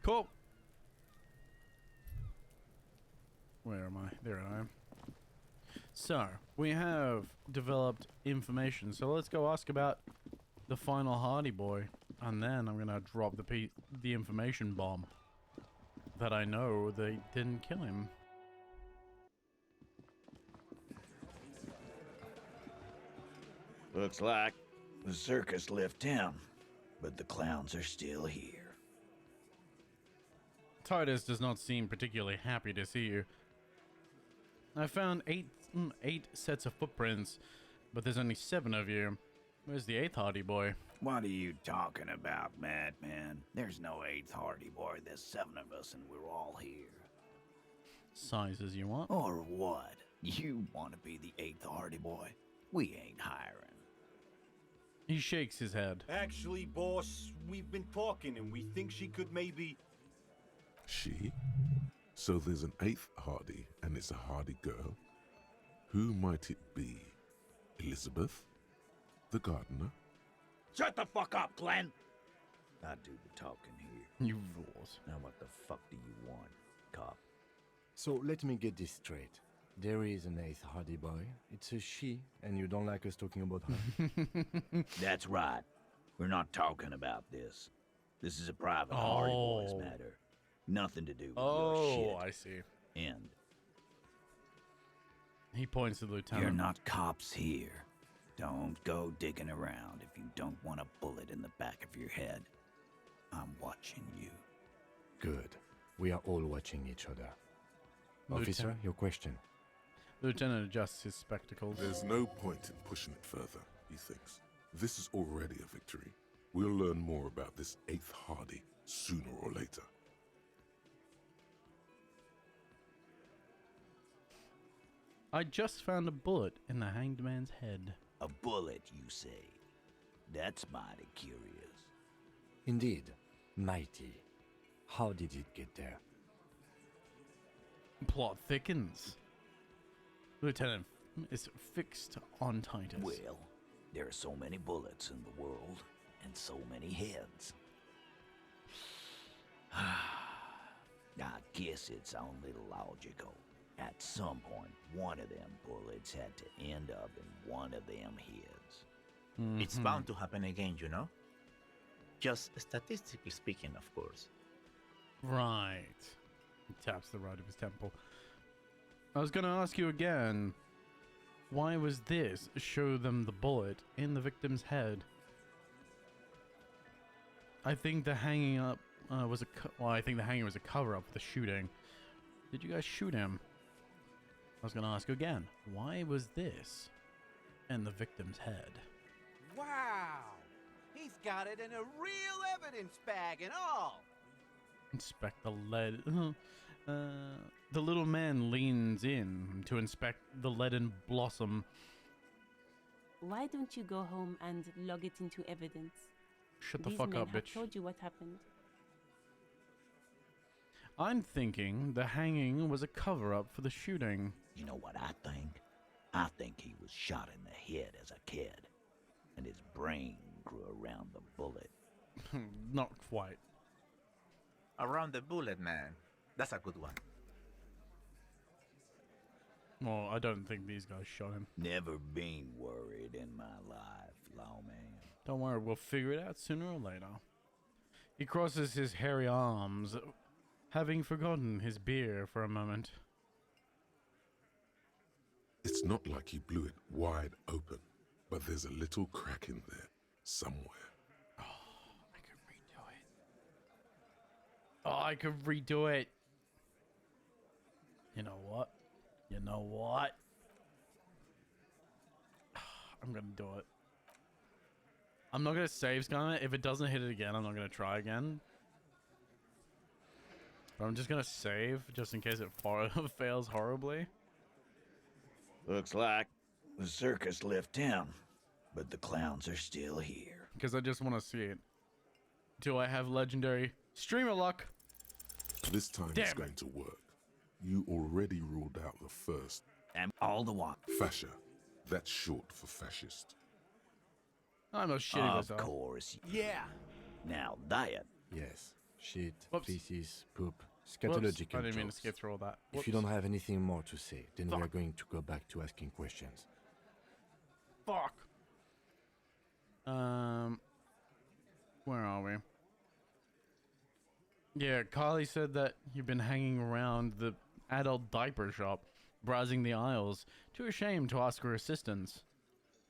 [SPEAKER 2] Cool. Where am I? There I am. So, we have developed information. So let's go ask about the final Hardy boy. And then I'm going to drop the information bomb. That I know they didn't kill him.
[SPEAKER 11] Looks like the circus left town, but the clowns are still here.
[SPEAKER 2] Titus does not seem particularly happy to see you. I found eight sets of footprints, but there's only 7 of you. Where's the 8th Hardy boy?
[SPEAKER 11] What are you talking about, madman? There's no 8th Hardy boy. There's 7 of us, and we're all here.
[SPEAKER 2] Size as you want.
[SPEAKER 11] Or what? You want to be the 8th Hardy boy? We ain't hiring.
[SPEAKER 2] He shakes his head.
[SPEAKER 16] Actually, boss, we've been talking, and we think she could maybe...
[SPEAKER 1] She? So there's an 8th Hardy, and it's a Hardy girl? Who might it be? Elizabeth? The gardener?
[SPEAKER 11] Shut the fuck up, Glenn! I do the talking here.
[SPEAKER 2] You rules.
[SPEAKER 11] Now what the fuck do you want, cop?
[SPEAKER 7] So let me get this straight. There is an 8th Hardy boy. It's a she, and you don't like us talking about her?
[SPEAKER 11] That's right. We're not talking about this. This is a private Hardy Boys matter. Nothing to do with your shit.
[SPEAKER 2] Oh, I see.
[SPEAKER 11] End.
[SPEAKER 2] He points to the lieutenant.
[SPEAKER 11] You're not cops here. Don't go digging around if you don't want a bullet in the back of your head. I'm watching you.
[SPEAKER 7] Good. We are all watching each other. Officer, your question.
[SPEAKER 2] The lieutenant adjusts his spectacles.
[SPEAKER 1] There's no point in pushing it further, he thinks. This is already a victory. We'll learn more about this 8th Hardy sooner or later.
[SPEAKER 2] I just found a bullet in the hanged man's head.
[SPEAKER 11] A bullet, you say? That's mighty curious.
[SPEAKER 7] Indeed. Mighty. How did it get there?
[SPEAKER 2] Plot thickens. Lieutenant is fixed on Titus.
[SPEAKER 11] Well, there are so many bullets in the world, and so many heads. I guess it's only logical. At some point, one of them bullets had to end up in one of them heads.
[SPEAKER 14] It's bound to happen again, you know? Just statistically speaking, of course.
[SPEAKER 2] Right. He taps the right of his temple. I was going to ask you again, why was this show them the bullet in the victim's head? I think the hanging up was I think the hanging was a cover-up for the shooting. Did you guys shoot him? I was going to ask you again, why was this in the victim's head?
[SPEAKER 13] Wow! He's got it in a real evidence bag and all!
[SPEAKER 2] Inspect the lead. The little man leans in to inspect the leaden blossom.
[SPEAKER 10] Why don't you go home and log it into evidence?
[SPEAKER 2] Shut the
[SPEAKER 10] These
[SPEAKER 2] fuck
[SPEAKER 10] men
[SPEAKER 2] up,
[SPEAKER 10] have
[SPEAKER 2] bitch.
[SPEAKER 10] told you what happened.
[SPEAKER 2] I'm thinking the hanging was a cover-up for the shooting.
[SPEAKER 11] You know what I think? I think he was shot in the head as a kid, and his brain grew around the bullet.
[SPEAKER 2] Not quite.
[SPEAKER 14] Around the bullet, man. That's a good one.
[SPEAKER 2] Well, I don't think these guys shot him.
[SPEAKER 11] Never been worried in my life, lawman.
[SPEAKER 2] Don't worry, we'll figure it out sooner or later. He crosses his hairy arms, having forgotten his beer for a moment.
[SPEAKER 1] It's not like he blew it wide open, but there's a little crack in there somewhere.
[SPEAKER 2] I could redo it. Oh, I could redo it. You know what? You know what? I'm gonna do it. I'm not gonna save Skynet. If it doesn't hit it again, I'm not gonna try again. But I'm just gonna save just in case it fails horribly.
[SPEAKER 11] Looks like the circus left him, but the clowns are still here.
[SPEAKER 2] Because I just want to see it. Do I have legendary streamer luck?
[SPEAKER 1] This time
[SPEAKER 2] Damn
[SPEAKER 1] it's
[SPEAKER 2] it.
[SPEAKER 1] going to work. You already ruled out the first.
[SPEAKER 11] And all the while.
[SPEAKER 1] Fascia. That's short for fascist.
[SPEAKER 2] I'm not shitting
[SPEAKER 11] Of
[SPEAKER 2] myself.
[SPEAKER 11] course.
[SPEAKER 13] Yeah.
[SPEAKER 11] Now that.
[SPEAKER 7] Yes. Shit,
[SPEAKER 2] Whoops.
[SPEAKER 7] feces, poop,
[SPEAKER 2] Whoops.
[SPEAKER 7] scatological
[SPEAKER 2] I didn't mean to
[SPEAKER 7] jokes.
[SPEAKER 2] skip through all that.
[SPEAKER 7] If you
[SPEAKER 2] Whoops.
[SPEAKER 7] don't have anything more to say, then we are
[SPEAKER 2] Fuck.
[SPEAKER 7] going to go back to asking questions.
[SPEAKER 2] Fuck. Where are we? Yeah, Carly said that you've been hanging around the adult diaper shop, browsing the aisles, too ashamed to ask her assistance.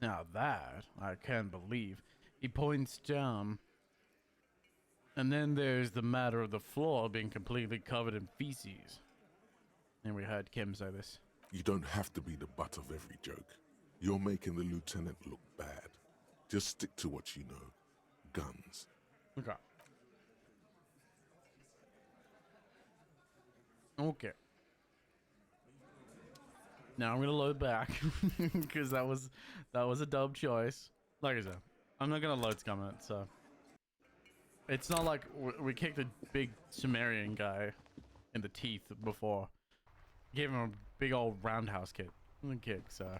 [SPEAKER 2] Now that I can't believe. He points down. And then there's the matter of the floor being completely covered in feces. And we heard Kim say this.
[SPEAKER 1] You don't have to be the butt of every joke. You're making the lieutenant look bad. Just stick to what you know. Guns.
[SPEAKER 2] Okay. Okay. Now I'm gonna load back because that was a dub choice. Like I said, I'm not gonna load scum it, so it's not like we kicked a big Sumerian guy in the teeth before. Gave him a big old roundhouse kick. So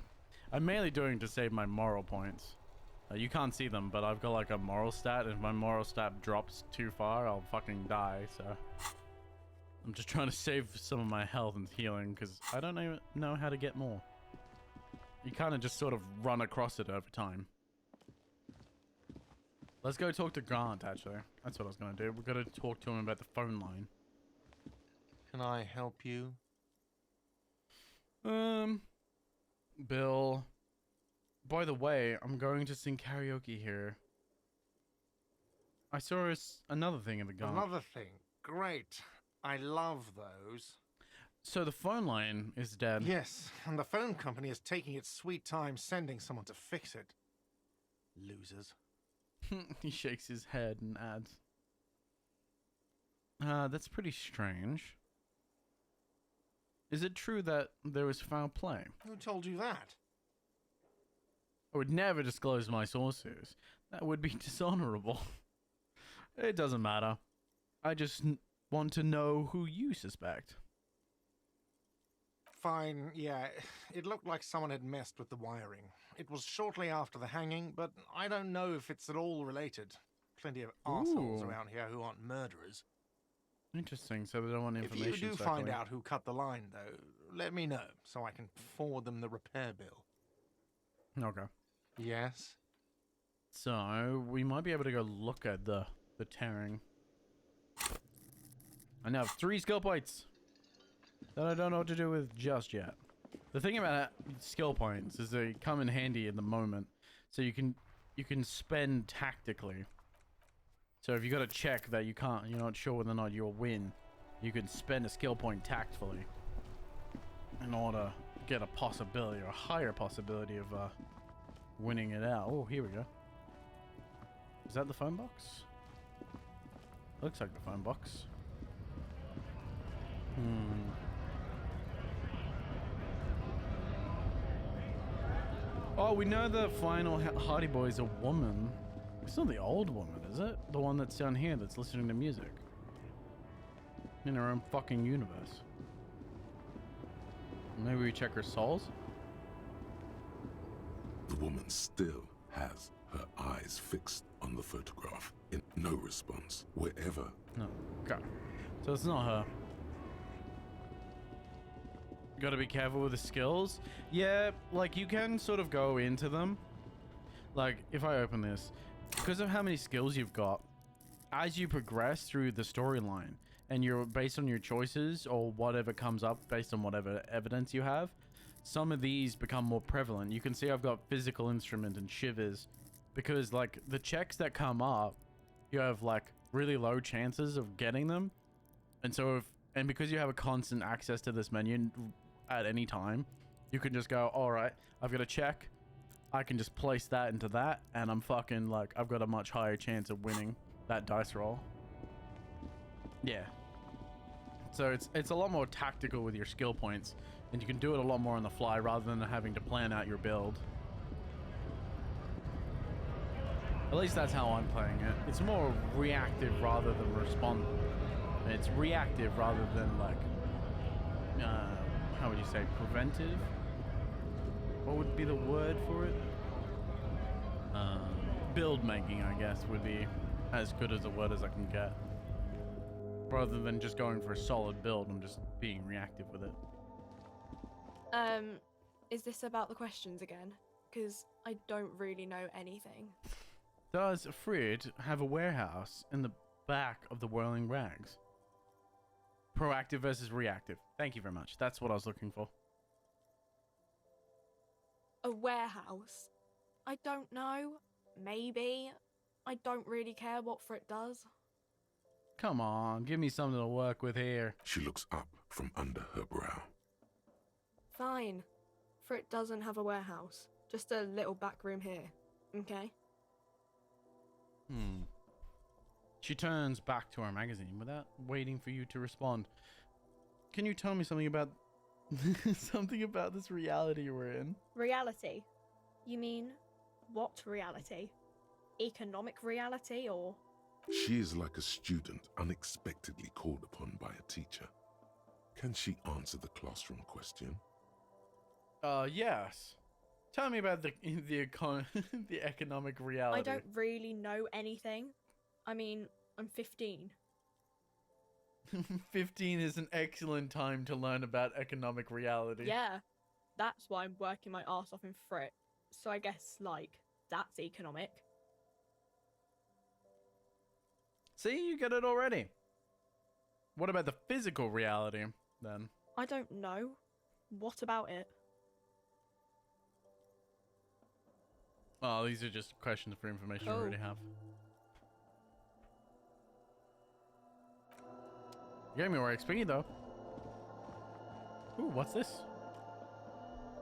[SPEAKER 2] I'm mainly doing to save my moral points. You can't see them, but I've got like a moral stat. If my moral stat drops too far, I'll fucking die. So I'm just trying to save some of my health and healing because I don't even know how to get more. You kind of just sort of run across it over time. Let's go talk to Grant, actually. That's what I was going to do. We've got to talk to him about the phone line.
[SPEAKER 9] Can I help you?
[SPEAKER 2] Bill. By the way, I'm going to sing karaoke here. I saw another thing in the gun.
[SPEAKER 9] Another thing. Great. I love those.
[SPEAKER 2] So the phone line is dead.
[SPEAKER 9] Yes, and the phone company is taking its sweet time sending someone to fix it. Losers.
[SPEAKER 2] He shakes his head and adds, that's pretty strange. Is it true that there was foul play?
[SPEAKER 9] Who told you that?
[SPEAKER 2] I would never disclose my sources. That would be dishonorable. It doesn't matter. I just want to know who you suspect.
[SPEAKER 9] Fine, yeah. It looked like someone had messed with the wiring. It was shortly after the hanging, but I don't know if it's at all related. Plenty of assholes
[SPEAKER 2] Ooh.
[SPEAKER 9] around here who aren't murderers.
[SPEAKER 2] Interesting, so they don't want
[SPEAKER 9] If
[SPEAKER 2] information
[SPEAKER 9] you do
[SPEAKER 2] circulating.
[SPEAKER 9] find out who cut the line, though, let me know so I can forward them the repair bill.
[SPEAKER 2] Okay.
[SPEAKER 9] Yes?
[SPEAKER 2] So, we might be able to go look at the tearing. I now have 3 skill points that I don't know what to do with just yet. The thing about skill points is they come in handy in the moment, so you can spend tactically. So if you got to check that you're not sure whether or not you'll win, you can spend a skill point tactfully in order to get a possibility or a higher possibility of winning it out. Oh, here we go. Is that the phone box? Looks like the phone box. Oh, we know the final Hardy Boy is a woman. It's not the old woman, is it? The one that's down here that's listening to music. In her own fucking universe. Maybe we check her souls?
[SPEAKER 1] The woman still has her eyes fixed on the photograph in no response, wherever.
[SPEAKER 2] No. Okay. So it's not her. Gotta be careful with the skills. Yeah, like you can sort of go into them. Like if I open this, because of how many skills you've got, as you progress through the storyline and you're based on your choices or whatever comes up based on whatever evidence you have, some of these become more prevalent. You can see I've got physical instrument and shivers because like the checks that come up, you have like really low chances of getting them. And so and because you have a constant access to this menu at any time, you can just go, all right, I've got a check. I can just place that into that and I'm fucking like, I've got a much higher chance of winning that dice roll. Yeah. So it's a lot more tactical with your skill points and you can do it a lot more on the fly rather than having to plan out your build. At least that's how I'm playing it. It's more reactive rather than respond. It's reactive rather than like, how would you say, preventive? What would be the word for it? Build making, I guess, would be as good as a word as I can get. Rather than just going for a solid build, I'm just being reactive with it.
[SPEAKER 17] Is this about the questions again? Because I don't really know anything.
[SPEAKER 2] Does Frid have a warehouse in the back of the Whirling Rags? Proactive versus reactive. Thank you very much. That's what I was looking for.
[SPEAKER 17] A warehouse? I don't know. Maybe. I don't really care what Frit does.
[SPEAKER 2] Come on, give me something to work with here.
[SPEAKER 1] She looks up from under her brow.
[SPEAKER 17] Fine. Frit doesn't have a warehouse. Just a little back room here. Okay?
[SPEAKER 2] She turns back to her magazine without waiting for you to respond. Can you tell me something about something about this reality we're in?
[SPEAKER 17] Reality? You mean what reality? Economic reality or?
[SPEAKER 1] She is like a student unexpectedly called upon by a teacher. Can she answer the classroom question?
[SPEAKER 2] Yes. Tell me about the the economic reality.
[SPEAKER 17] I don't really know anything. I mean, I'm 15.
[SPEAKER 2] 15 is an excellent time to learn about economic reality.
[SPEAKER 17] Yeah, that's why I'm working my arse off in Frit. So I guess, like, that's economic.
[SPEAKER 2] See, you get it already. What about the physical reality, then?
[SPEAKER 17] I don't know. What about it?
[SPEAKER 2] Oh, these are just questions for information we already have. You gave me more XP, though. Ooh, what's this?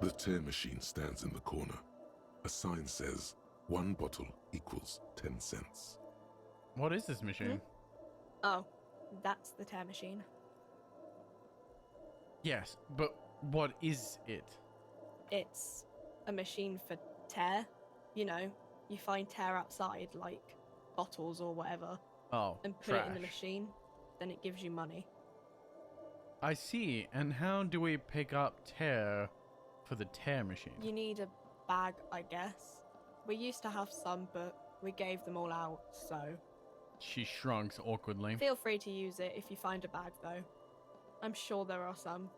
[SPEAKER 1] The tear machine stands in the corner. A sign says, 1 bottle equals 10 cents.
[SPEAKER 2] What is this machine?
[SPEAKER 17] Oh, that's the tear machine.
[SPEAKER 2] Yes, but what is it?
[SPEAKER 17] It's a machine for tear. You know, you find tear outside, like bottles or whatever.
[SPEAKER 2] Oh,
[SPEAKER 17] and put it in the machine, then it gives you money.
[SPEAKER 2] I see. And how do we pick up tear for the tear machine?
[SPEAKER 17] You need a bag, I guess. We used to have some, but we gave them all out, so...
[SPEAKER 2] She shrugs awkwardly.
[SPEAKER 17] Feel free to use it if you find a bag, though. I'm sure there are some.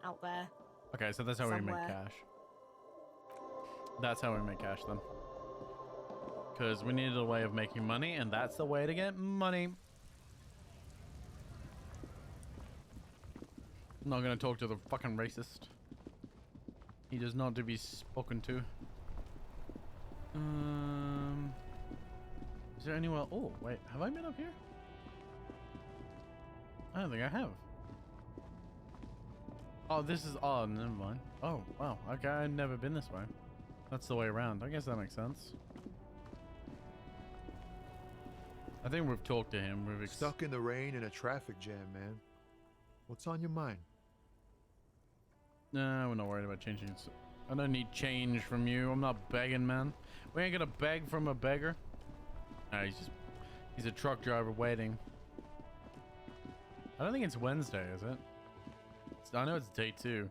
[SPEAKER 17] out there.
[SPEAKER 2] Okay, so that's how we make
[SPEAKER 17] somewhere.
[SPEAKER 2] cash. That's how we make cash then. Because we needed a way of making money, and that's the way to get money. I'm not gonna talk to the fucking racist. He does not to be spoken to. Is there anywhere? Oh, wait, have I been up here? I don't think I have. Oh, this is. Oh, never mind. Oh, wow. Okay, I've never been this way. That's the way around. I guess that makes sense. I think we've talked to him. We've
[SPEAKER 18] Stuck in the rain in a traffic jam, man. What's on your mind?
[SPEAKER 2] Nah, we're not worried about changing. I don't need change from you. I'm not begging, man. We ain't gonna beg from a beggar. Nah, he's a truck driver waiting. I don't think it's Wednesday, is it? I know it's day 2.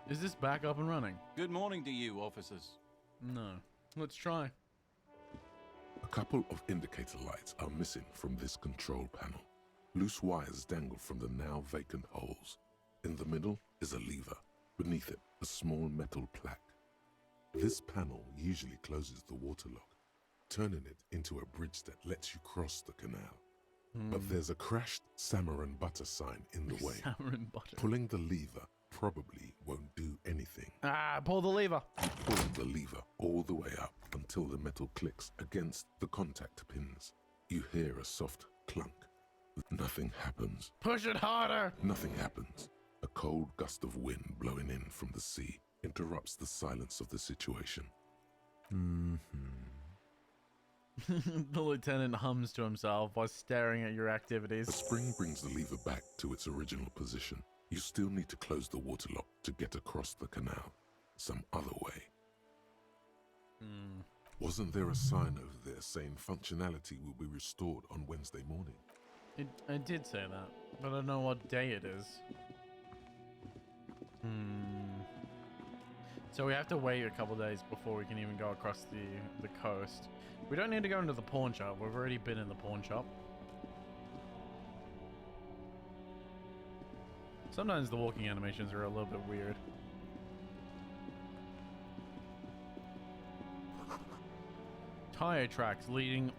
[SPEAKER 2] Is this back up and running?
[SPEAKER 19] Good morning to you, officers.
[SPEAKER 2] No. Let's try.
[SPEAKER 1] A couple of indicator lights are missing from this control panel. Loose wires dangle from the now vacant holes. In the middle is a lever. Beneath it, a small metal plaque. This panel usually closes the water lock, turning it into a bridge that lets you cross the canal. But there's a crashed salmon and butter sign in the way.
[SPEAKER 2] Salmon and butter.
[SPEAKER 1] Pulling the lever probably won't do anything.
[SPEAKER 2] Ah, pull the lever.
[SPEAKER 1] Pull the lever all the way up until the metal clicks against the contact pins. You hear a soft clunk. Nothing happens.
[SPEAKER 2] Push it harder.
[SPEAKER 1] Nothing happens. A cold gust of wind blowing in from the sea interrupts the silence of the situation.
[SPEAKER 2] The lieutenant hums to himself while staring at your activities.
[SPEAKER 1] The spring brings the lever back to its original position. You still need to close the water lock to get across the canal. Some other way. Wasn't there a sign over there saying functionality will be restored on Wednesday morning?
[SPEAKER 2] It did say that, but I don't know what day it is. So we have to wait a couple days before we can even go across the coast. We don't need to go into the pawn shop. We've already been in the pawn shop. Sometimes the walking animations are a little bit weird. Tire tracks leading,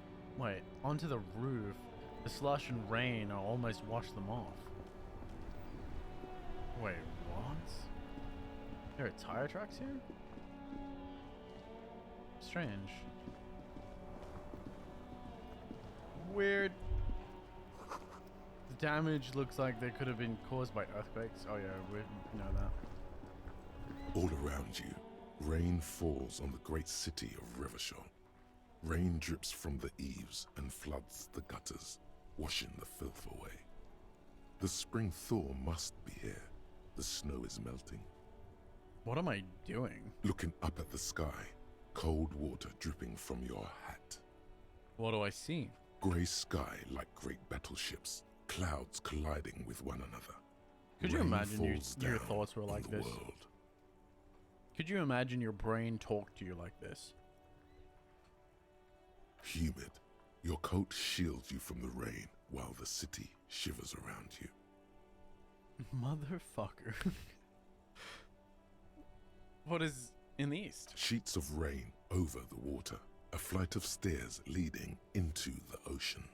[SPEAKER 2] onto the roof. The slush and rain almost washed them off. Wait, what? There are tire tracks here? Strange. Weird. The damage looks like they could have been caused by earthquakes. Oh yeah, we know that.
[SPEAKER 1] All around you, rain falls on the great city of Revachol. Rain drips from the eaves and floods the gutters, washing the filth away. The spring thaw must be here. The snow is melting.
[SPEAKER 2] What am I doing?
[SPEAKER 1] Looking up at the sky, cold water dripping from your hat.
[SPEAKER 2] What do I see?
[SPEAKER 1] Grey sky like great battleships, clouds colliding with one another.
[SPEAKER 2] Could you
[SPEAKER 1] Rain
[SPEAKER 2] imagine
[SPEAKER 1] falls
[SPEAKER 2] your
[SPEAKER 1] down
[SPEAKER 2] thoughts were
[SPEAKER 1] on
[SPEAKER 2] like
[SPEAKER 1] the
[SPEAKER 2] this?
[SPEAKER 1] world.
[SPEAKER 2] Could you imagine your brain talk to you like this?
[SPEAKER 1] Humid, your coat shields you from the rain while the city shivers around you.
[SPEAKER 2] Motherfucker. What is in the east?
[SPEAKER 1] Sheets of rain over the water, a flight of stairs leading into the ocean.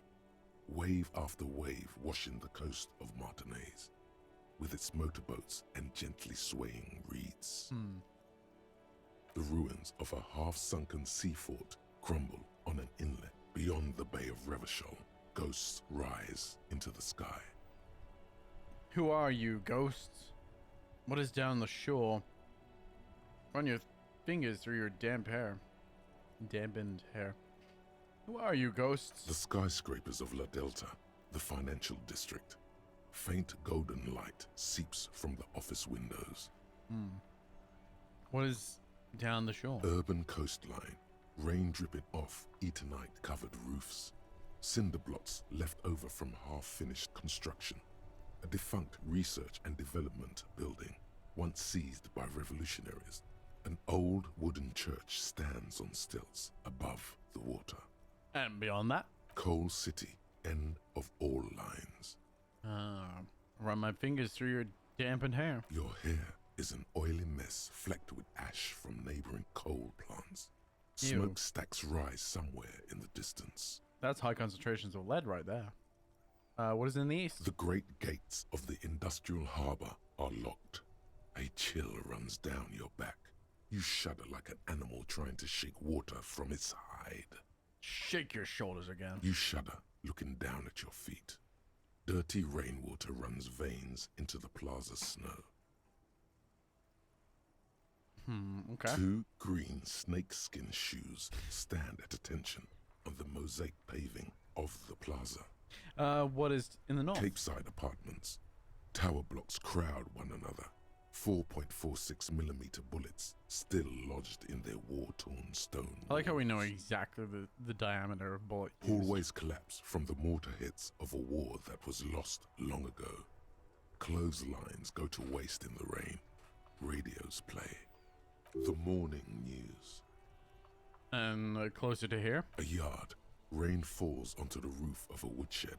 [SPEAKER 1] Wave after wave washing the coast of Martinez, with its motorboats and gently swaying reeds. The ruins of a half-sunken sea fort crumble on an inlet beyond the Bay of Revachol. Ghosts rise into the sky.
[SPEAKER 2] Who are you, ghosts? What is down the shore? Run your fingers through your dampened hair. Who are you, ghosts?
[SPEAKER 1] The skyscrapers of La Delta, the financial district. Faint golden light seeps from the office windows.
[SPEAKER 2] What is down the shore?
[SPEAKER 1] Urban coastline, rain dripping off Eternite-covered roofs. Cinder blots left over from half-finished construction. A defunct research and development building, once seized by revolutionaries. An old wooden church stands on stilts above the water.
[SPEAKER 2] And beyond that?
[SPEAKER 1] Coal City, end of all lines.
[SPEAKER 2] Run my fingers through your dampened hair.
[SPEAKER 1] Your hair is an oily mess flecked with ash from neighboring coal plants.
[SPEAKER 2] Ew.
[SPEAKER 1] Smokestacks rise somewhere in the distance.
[SPEAKER 2] That's high concentrations of lead right there. What is in the east?
[SPEAKER 1] The great gates of the industrial harbor are locked. A chill runs down your back. You shudder like an animal trying to shake water from its hide.
[SPEAKER 2] Shake your shoulders again.
[SPEAKER 1] You shudder, looking down at your feet. Dirty rainwater runs veins into the plaza's snow.
[SPEAKER 2] Okay.
[SPEAKER 1] 2 green snakeskin shoes stand at attention on the mosaic paving of the plaza.
[SPEAKER 2] What is in the north?
[SPEAKER 1] Capeside apartments. Tower blocks crowd one another. 4.46mm bullets still lodged in their war-torn stone.
[SPEAKER 2] I like how we know exactly the diameter of bullet used.
[SPEAKER 1] Hallways collapse from the mortar hits of a war that was lost long ago. Clotheslines go to waste in the rain. Radios play. The morning news.
[SPEAKER 2] And closer to here?
[SPEAKER 1] A yard. Rain falls onto the roof of a woodshed.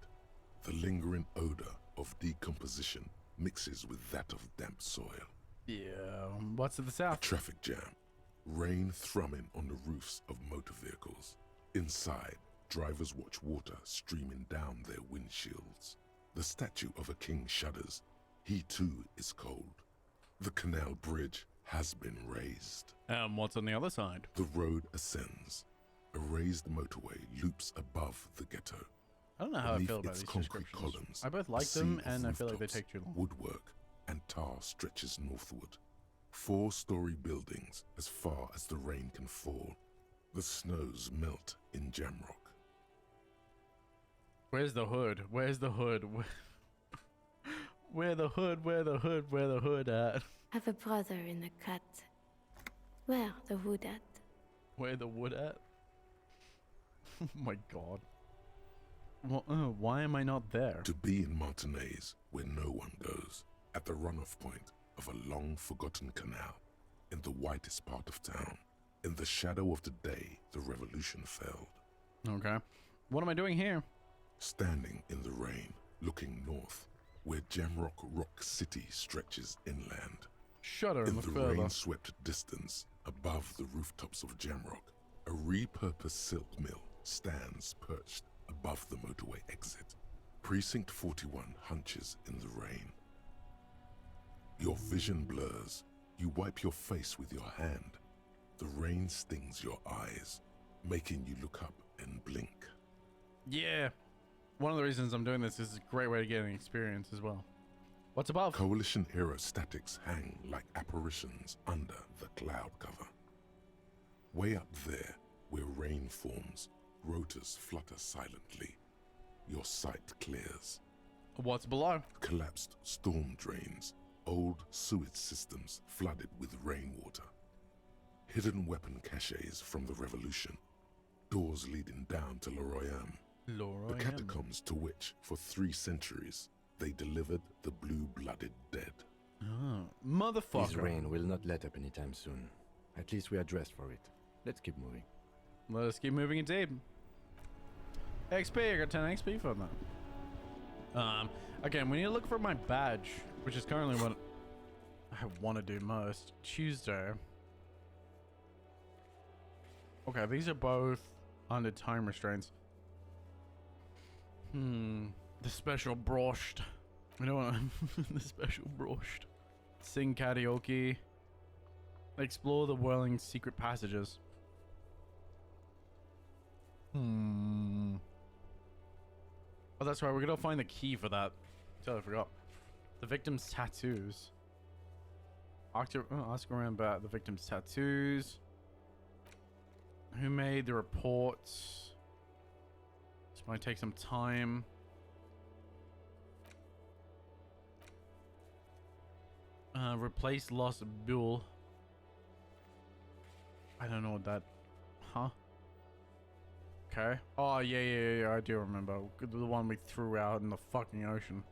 [SPEAKER 1] The lingering odor of decomposition mixes with that of damp soil.
[SPEAKER 2] Yeah, what's to the south?
[SPEAKER 1] A traffic jam. Rain thrumming on the roofs of motor vehicles. Inside, drivers watch water streaming down their windshields. The statue of a king shudders. He too is cold. The canal bridge has been raised.
[SPEAKER 2] What's on the other side?
[SPEAKER 1] The road ascends. A raised motorway loops above the ghetto.
[SPEAKER 2] I don't know how
[SPEAKER 1] Beneath
[SPEAKER 2] I feel about
[SPEAKER 1] its
[SPEAKER 2] these
[SPEAKER 1] concrete
[SPEAKER 2] descriptions.
[SPEAKER 1] columns,
[SPEAKER 2] I both
[SPEAKER 1] a
[SPEAKER 2] like them
[SPEAKER 1] sea of
[SPEAKER 2] and I feel like they
[SPEAKER 1] rooftops,
[SPEAKER 2] take too long.
[SPEAKER 1] Woodwork and tar stretches northward. 4-story buildings as far as the rain can fall. The snows melt in Jamrock.
[SPEAKER 2] Where's the hood? Where's the hood? Where the hood? Where the hood? Where the hood at?
[SPEAKER 20] Have a brother in the cut. Where the wood at?
[SPEAKER 2] Where the wood at? Oh my god. Why am I not there?
[SPEAKER 1] To be in Martinez, where no one goes, at the runoff point of a long-forgotten canal, in the whitest part of town, in the shadow of the day the revolution failed.
[SPEAKER 2] Okay. What am I doing here?
[SPEAKER 1] Standing in the rain, looking north, where Jamrock Rock City stretches inland.
[SPEAKER 2] Shudder
[SPEAKER 1] in
[SPEAKER 2] look
[SPEAKER 1] the
[SPEAKER 2] further.
[SPEAKER 1] rain-swept distance, above the rooftops of Jamrock, a repurposed silk mill stands perched above the motorway exit. Precinct 41 hunches in the rain. Your vision blurs. You wipe your face with your hand. The rain stings your eyes, making you look up and blink.
[SPEAKER 2] Yeah. One of the reasons I'm doing this is a great way to get an experience as well. What's above?
[SPEAKER 1] Coalition aerostatics hang like apparitions under the cloud cover. Way up there, where rain forms, rotors flutter silently. Your sight clears.
[SPEAKER 2] What's below?
[SPEAKER 1] Collapsed storm drains, old sewage systems flooded with rainwater. Hidden weapon caches from the revolution. Doors leading down to Loroyam. The catacombs to which, for 3 centuries, they delivered the blue-blooded dead.
[SPEAKER 2] Oh, motherfucker.
[SPEAKER 7] This rain will not let up anytime soon. At least we are dressed for it. Let's keep moving.
[SPEAKER 2] Let us keep moving indeed. XP, I got 10 XP for that. Again, we need to look for my badge, which is currently what I want to do most. Tuesday. Okay, these are both under time restraints. The special brushed. I don't want the special brushed. Sing karaoke. Explore the whirling secret passages. Oh, that's right. We're gonna find the key for that. Totally forgot. The victim's tattoos. Ask around about the victim's tattoos. Who made the reports? This might take some time. Replace lost bull. I don't know what that. Huh? Okay. Oh yeah. I do remember the one we threw out in the fucking ocean.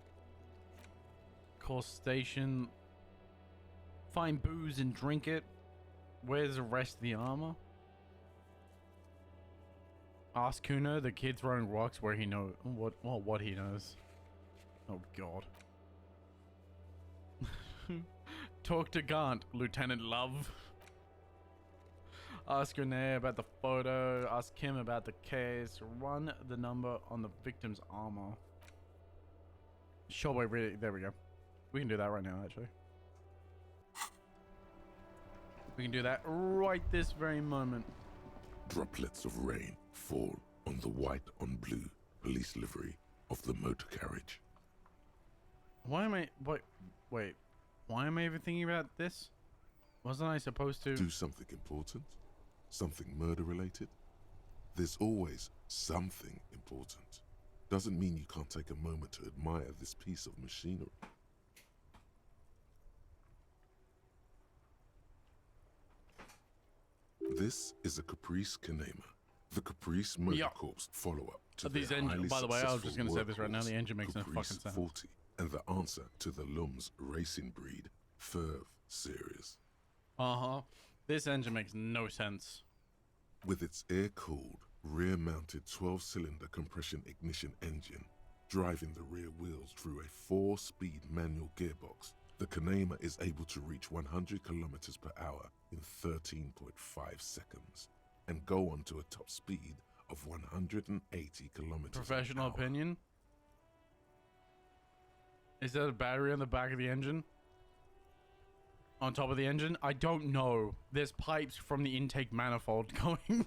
[SPEAKER 2] Course station. Find booze and drink it. Where's the rest of the armor? Ask Kuno, the kid throwing rocks, where he knows what he knows. Oh god. Talk to Gant, Lieutenant Love. Ask Renee about the photo. Ask Kim about the case. Run the number on the victim's armor. Sure, wait, really, there we go. We can do that right now, actually. We can do that right this very moment.
[SPEAKER 1] Droplets of rain fall on the white on blue police livery of the motor carriage.
[SPEAKER 2] Why am I... Wait. Why am I even thinking about this? Wasn't I supposed to...
[SPEAKER 1] Do something important? Something murder-related? There's always something important. Doesn't mean you can't take a moment to admire this piece of machinery. This is a Caprice Kanema, the Caprice Motor Corps follow-up to
[SPEAKER 2] these
[SPEAKER 1] their
[SPEAKER 2] engines.
[SPEAKER 1] highly
[SPEAKER 2] By the way, I was just
[SPEAKER 1] successful
[SPEAKER 2] going to say this right now.
[SPEAKER 1] workhorse,
[SPEAKER 2] The engine makes no
[SPEAKER 1] Caprice
[SPEAKER 2] fucking sense.
[SPEAKER 1] 40, and the answer to the Lum's racing breed Ferv series.
[SPEAKER 2] This engine makes no sense.
[SPEAKER 1] With its air-cooled, rear-mounted 12-cylinder compression ignition engine driving the rear wheels through a 4-speed manual gearbox, the Kanema is able to reach 100 kilometers per hour in 13.5 seconds and go on to a top speed of 180 kilometers
[SPEAKER 2] Professional
[SPEAKER 1] an hour.
[SPEAKER 2] opinion? Is there a battery on the back of the engine? On top of the engine? I don't know. There's pipes from the intake manifold going.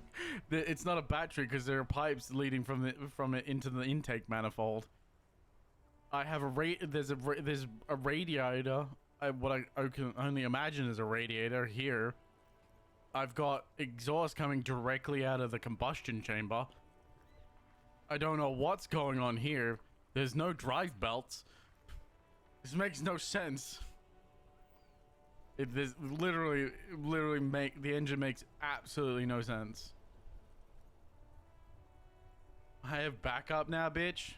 [SPEAKER 2] It's not a battery because there are pipes leading from it into the intake manifold. I have there's a radiator. What I can only imagine is a radiator here. I've got exhaust coming directly out of the combustion chamber. I don't know what's going on here. There's no drive belts. This makes no sense. This literally the engine makes absolutely no sense. I have backup now, bitch.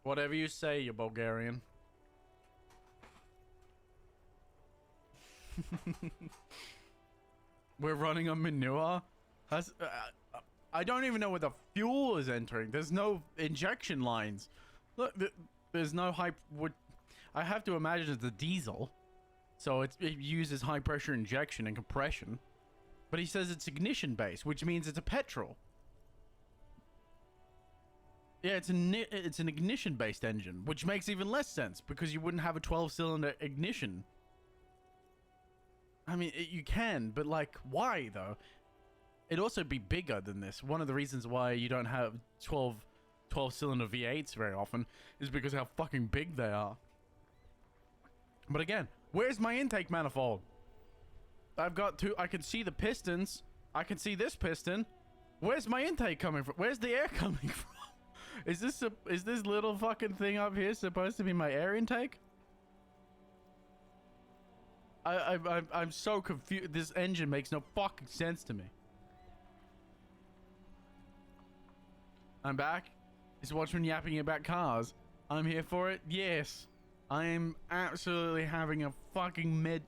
[SPEAKER 2] Whatever you say, you Bulgarian. We're running on manure. I don't even know where the fuel is entering. There's no injection lines. Look, there's no high. I have to imagine it's a diesel, so it uses high pressure injection and compression. But he says it's ignition based, which means it's a petrol. Yeah, it's an ignition based engine, which makes even less sense because you wouldn't have a 12-cylinder ignition. I mean, you can, but like, why though? It'd also be bigger than this. One of the reasons why you don't have 12-cylinder V8s very often is because how fucking big they are. But again, where's my intake manifold? I've got two. I can see the pistons. I can see this piston. Where's my intake coming from? Where's the air coming from? Is this little fucking thing up here supposed to be my air intake? I'm so confused. This engine makes no fucking sense to me. I'm back. Is Watchman yapping about cars? I'm here for it. Yes, I am absolutely having a fucking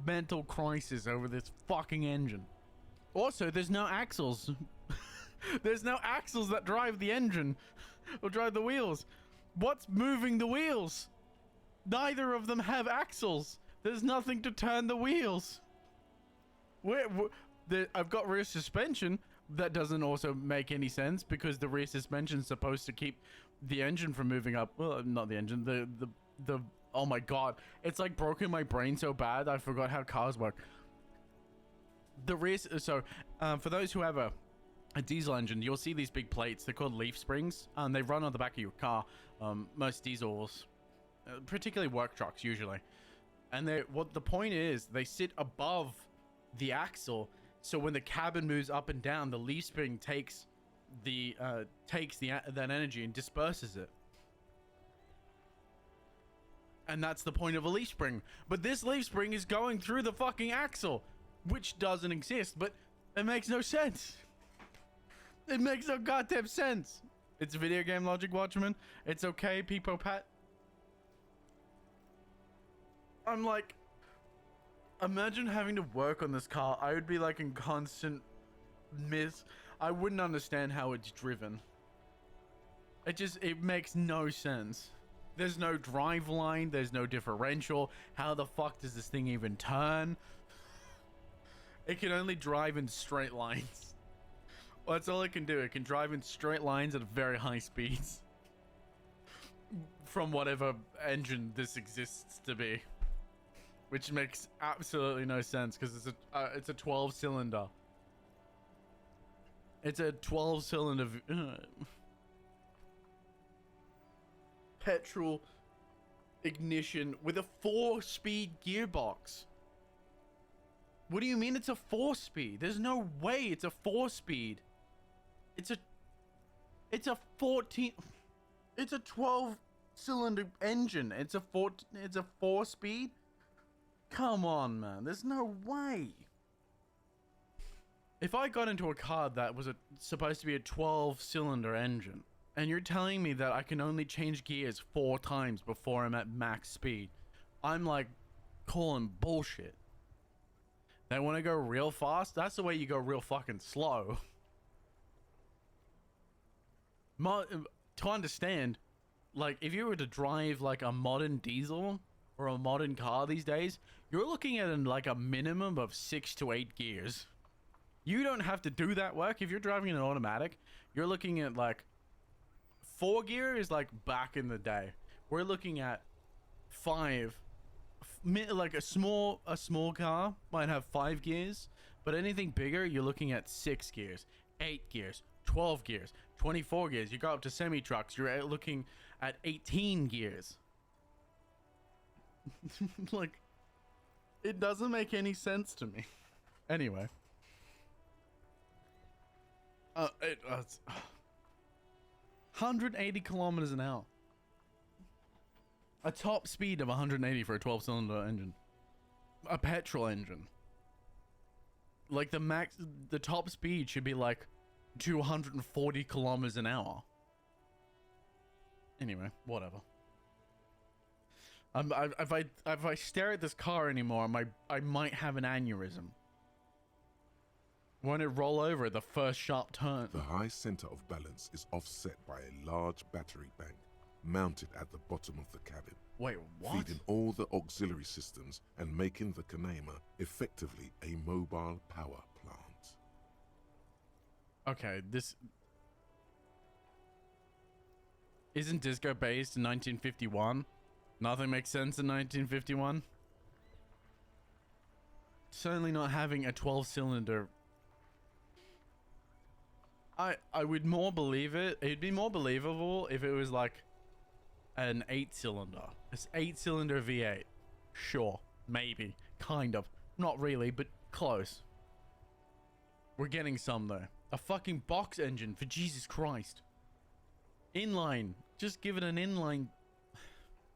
[SPEAKER 2] mental crisis over this fucking engine. Also, there's no axles. There's no axles that drive the engine or drive the wheels. What's moving the wheels? Neither of them have axles. There's nothing to turn the wheels. I've got rear suspension. That doesn't also make any sense because the rear suspension is supposed to keep the engine from moving up. Well, not the engine. The oh my god, it's like broken my brain so bad I forgot how cars work. The rear. So, for those who have a diesel engine, you'll see these big plates. They're called leaf springs, and they run on the back of your car. Most diesels, particularly work trucks, usually. And what the point is, they sit above the axle, so when the cabin moves up and down, the leaf spring takes that energy and disperses it. And that's the point of a leaf spring. But this leaf spring is going through the fucking axle, which doesn't exist, but it makes no sense. It makes no goddamn sense. It's video game logic, Watchman. It's okay, Peepo Pat. I'm like, imagine having to work on this car. I would be like in constant I wouldn't understand how it's driven. It makes no sense. There's no drive line. There's no differential. How the fuck does this thing even turn? It can only drive in straight lines. Well, that's all it can do. It can drive in straight lines at very high speeds. From whatever engine this exists to be. Which makes absolutely no sense because it's a 12-cylinder. It's a 12-cylinder petrol ignition with a 4-speed gearbox. What do you mean it's a 4-speed? There's no way it's a 4-speed. It's a 12-cylinder engine. It's a 4-speed. Come on, man. There's no way. If I got into a car that was supposed to be a 12-cylinder engine, and you're telling me that I can only change gears 4 times before I'm at max speed, I'm like calling bullshit. They want to go real fast? That's the way you go real fucking slow. To understand, like, if you were to drive like a modern diesel or a modern car these days, you're looking at like a minimum of 6 to 8 gears. You don't have to do that work. If you're driving an automatic, you're looking at like 4 gear is like back in the day. We're looking at 5. Like a small car might have 5 gears, but anything bigger, you're looking at 6 gears, 8 gears, 12 gears, 24 gears. You go up to semi trucks, you're looking at 18 gears. Like, it doesn't make any sense to me. Anyway. It's 180 kilometers an hour. A top speed of 180 for a 12-cylinder engine. A petrol engine. Like the top speed should be like 240 kilometers an hour. Anyway, whatever. If I stare at this car anymore, I might have an aneurysm. When it roll over at the first sharp turn.
[SPEAKER 1] The high center of balance is offset by a large battery bank mounted at the bottom of the cabin.
[SPEAKER 2] Wait, what?
[SPEAKER 1] Feeding all the auxiliary systems and making the Kanema effectively a mobile power plant.
[SPEAKER 2] Okay, this... Isn't disco based in 1951? Nothing makes sense in 1951? Certainly not having a 12-cylinder... I would more believe it. It'd be more believable if it was like an 8-cylinder. It's 8-cylinder V8. Sure, maybe, kind of. Not really, but close. We're getting some though. A fucking box engine, for Jesus Christ. Inline. Just give it an inline.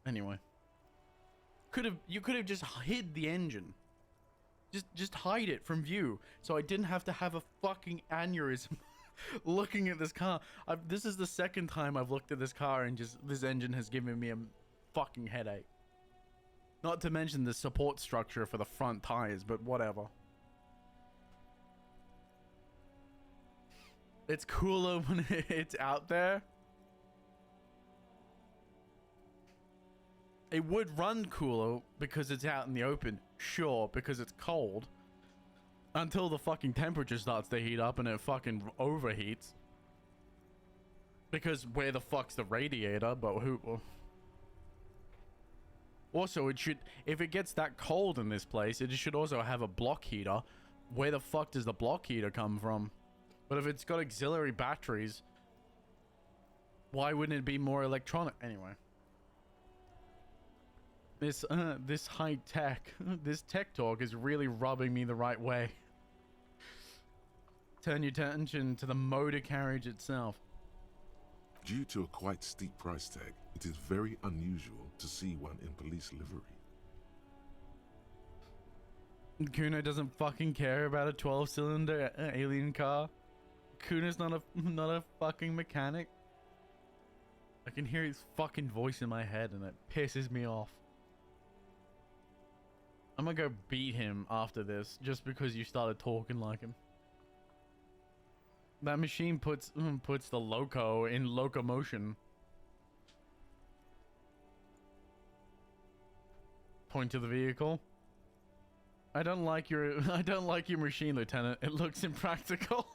[SPEAKER 2] Anyway. You could have just hid the engine. Just hide it from view, so I didn't have to have a fucking aneurysm. Looking at this car. This is the second time I've looked at this car and just this engine has given me a fucking headache. Not to mention the support structure for the front tires, but whatever. It's cooler when it's out there. It would run cooler because it's out in the open. Sure, because it's cold. Until the fucking temperature starts to heat up and it fucking overheats. Because where the fuck's the radiator? But who... Also, it should... If it gets that cold in this place, it should also have a block heater. Where the fuck does the block heater come from? But if it's got auxiliary batteries, why wouldn't it be more electronic? Anyway. This high tech... This tech talk is really rubbing me the right way. Turn your attention to the motor carriage itself.
[SPEAKER 1] Due to a quite steep price tag, it is very unusual to see one in police livery.
[SPEAKER 2] Kuno doesn't fucking care about a 12-cylinder alien car. Kuno's not a fucking mechanic. I can hear his fucking voice in my head and it pisses me off. I'm gonna go beat him after this just because you started talking like him. That machine puts the loco in locomotion. Point to the vehicle. I don't like your machine, Lieutenant. It looks impractical.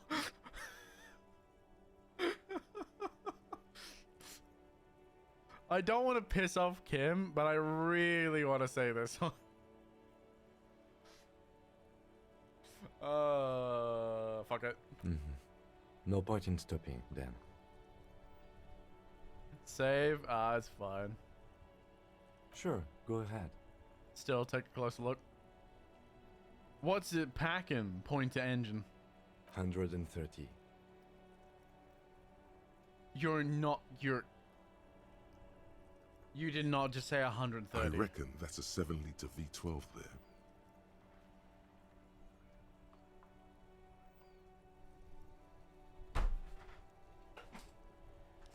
[SPEAKER 2] I don't want to piss off Kim, but I really want to say this. Fuck it.
[SPEAKER 7] No point in stopping, then.
[SPEAKER 2] Save? It's fine.
[SPEAKER 7] Sure, go ahead.
[SPEAKER 2] Still, take a closer look. What's it packing? Point to engine.
[SPEAKER 7] 130.
[SPEAKER 2] You did not just say 130.
[SPEAKER 1] I reckon that's a 7-liter V12 there.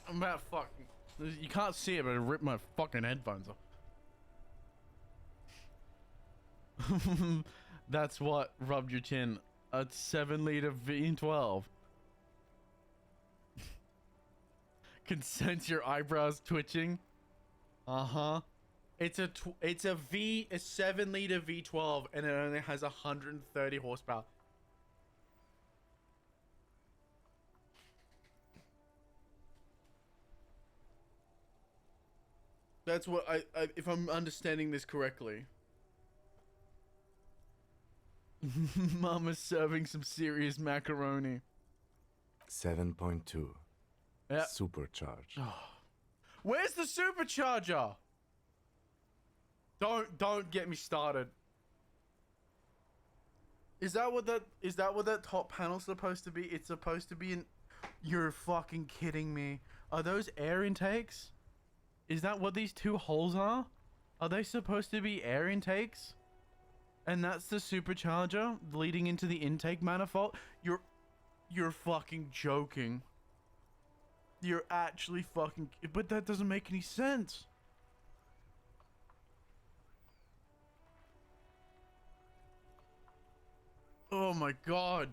[SPEAKER 2] I'm about fucking... You can't see it, but it ripped my fucking headphones off. That's what rubbed your chin. A 7-liter V12. Can sense your eyebrows twitching. It's a 7-liter V12, and it only has 130 horsepower. That's what I if I'm understanding this correctly. Mama's serving some serious macaroni.
[SPEAKER 7] 7.2.
[SPEAKER 2] Yep.
[SPEAKER 7] Supercharged.
[SPEAKER 2] Where's the supercharger? Don't get me started. Is that what that top panel's supposed to be? It's supposed to be in... You're fucking kidding me. Are those air intakes? Is that what these two holes are? Are they supposed to be air intakes? And that's the supercharger leading into the intake manifold? You're fucking joking. You're actually fucking... But that doesn't make any sense. Oh my god.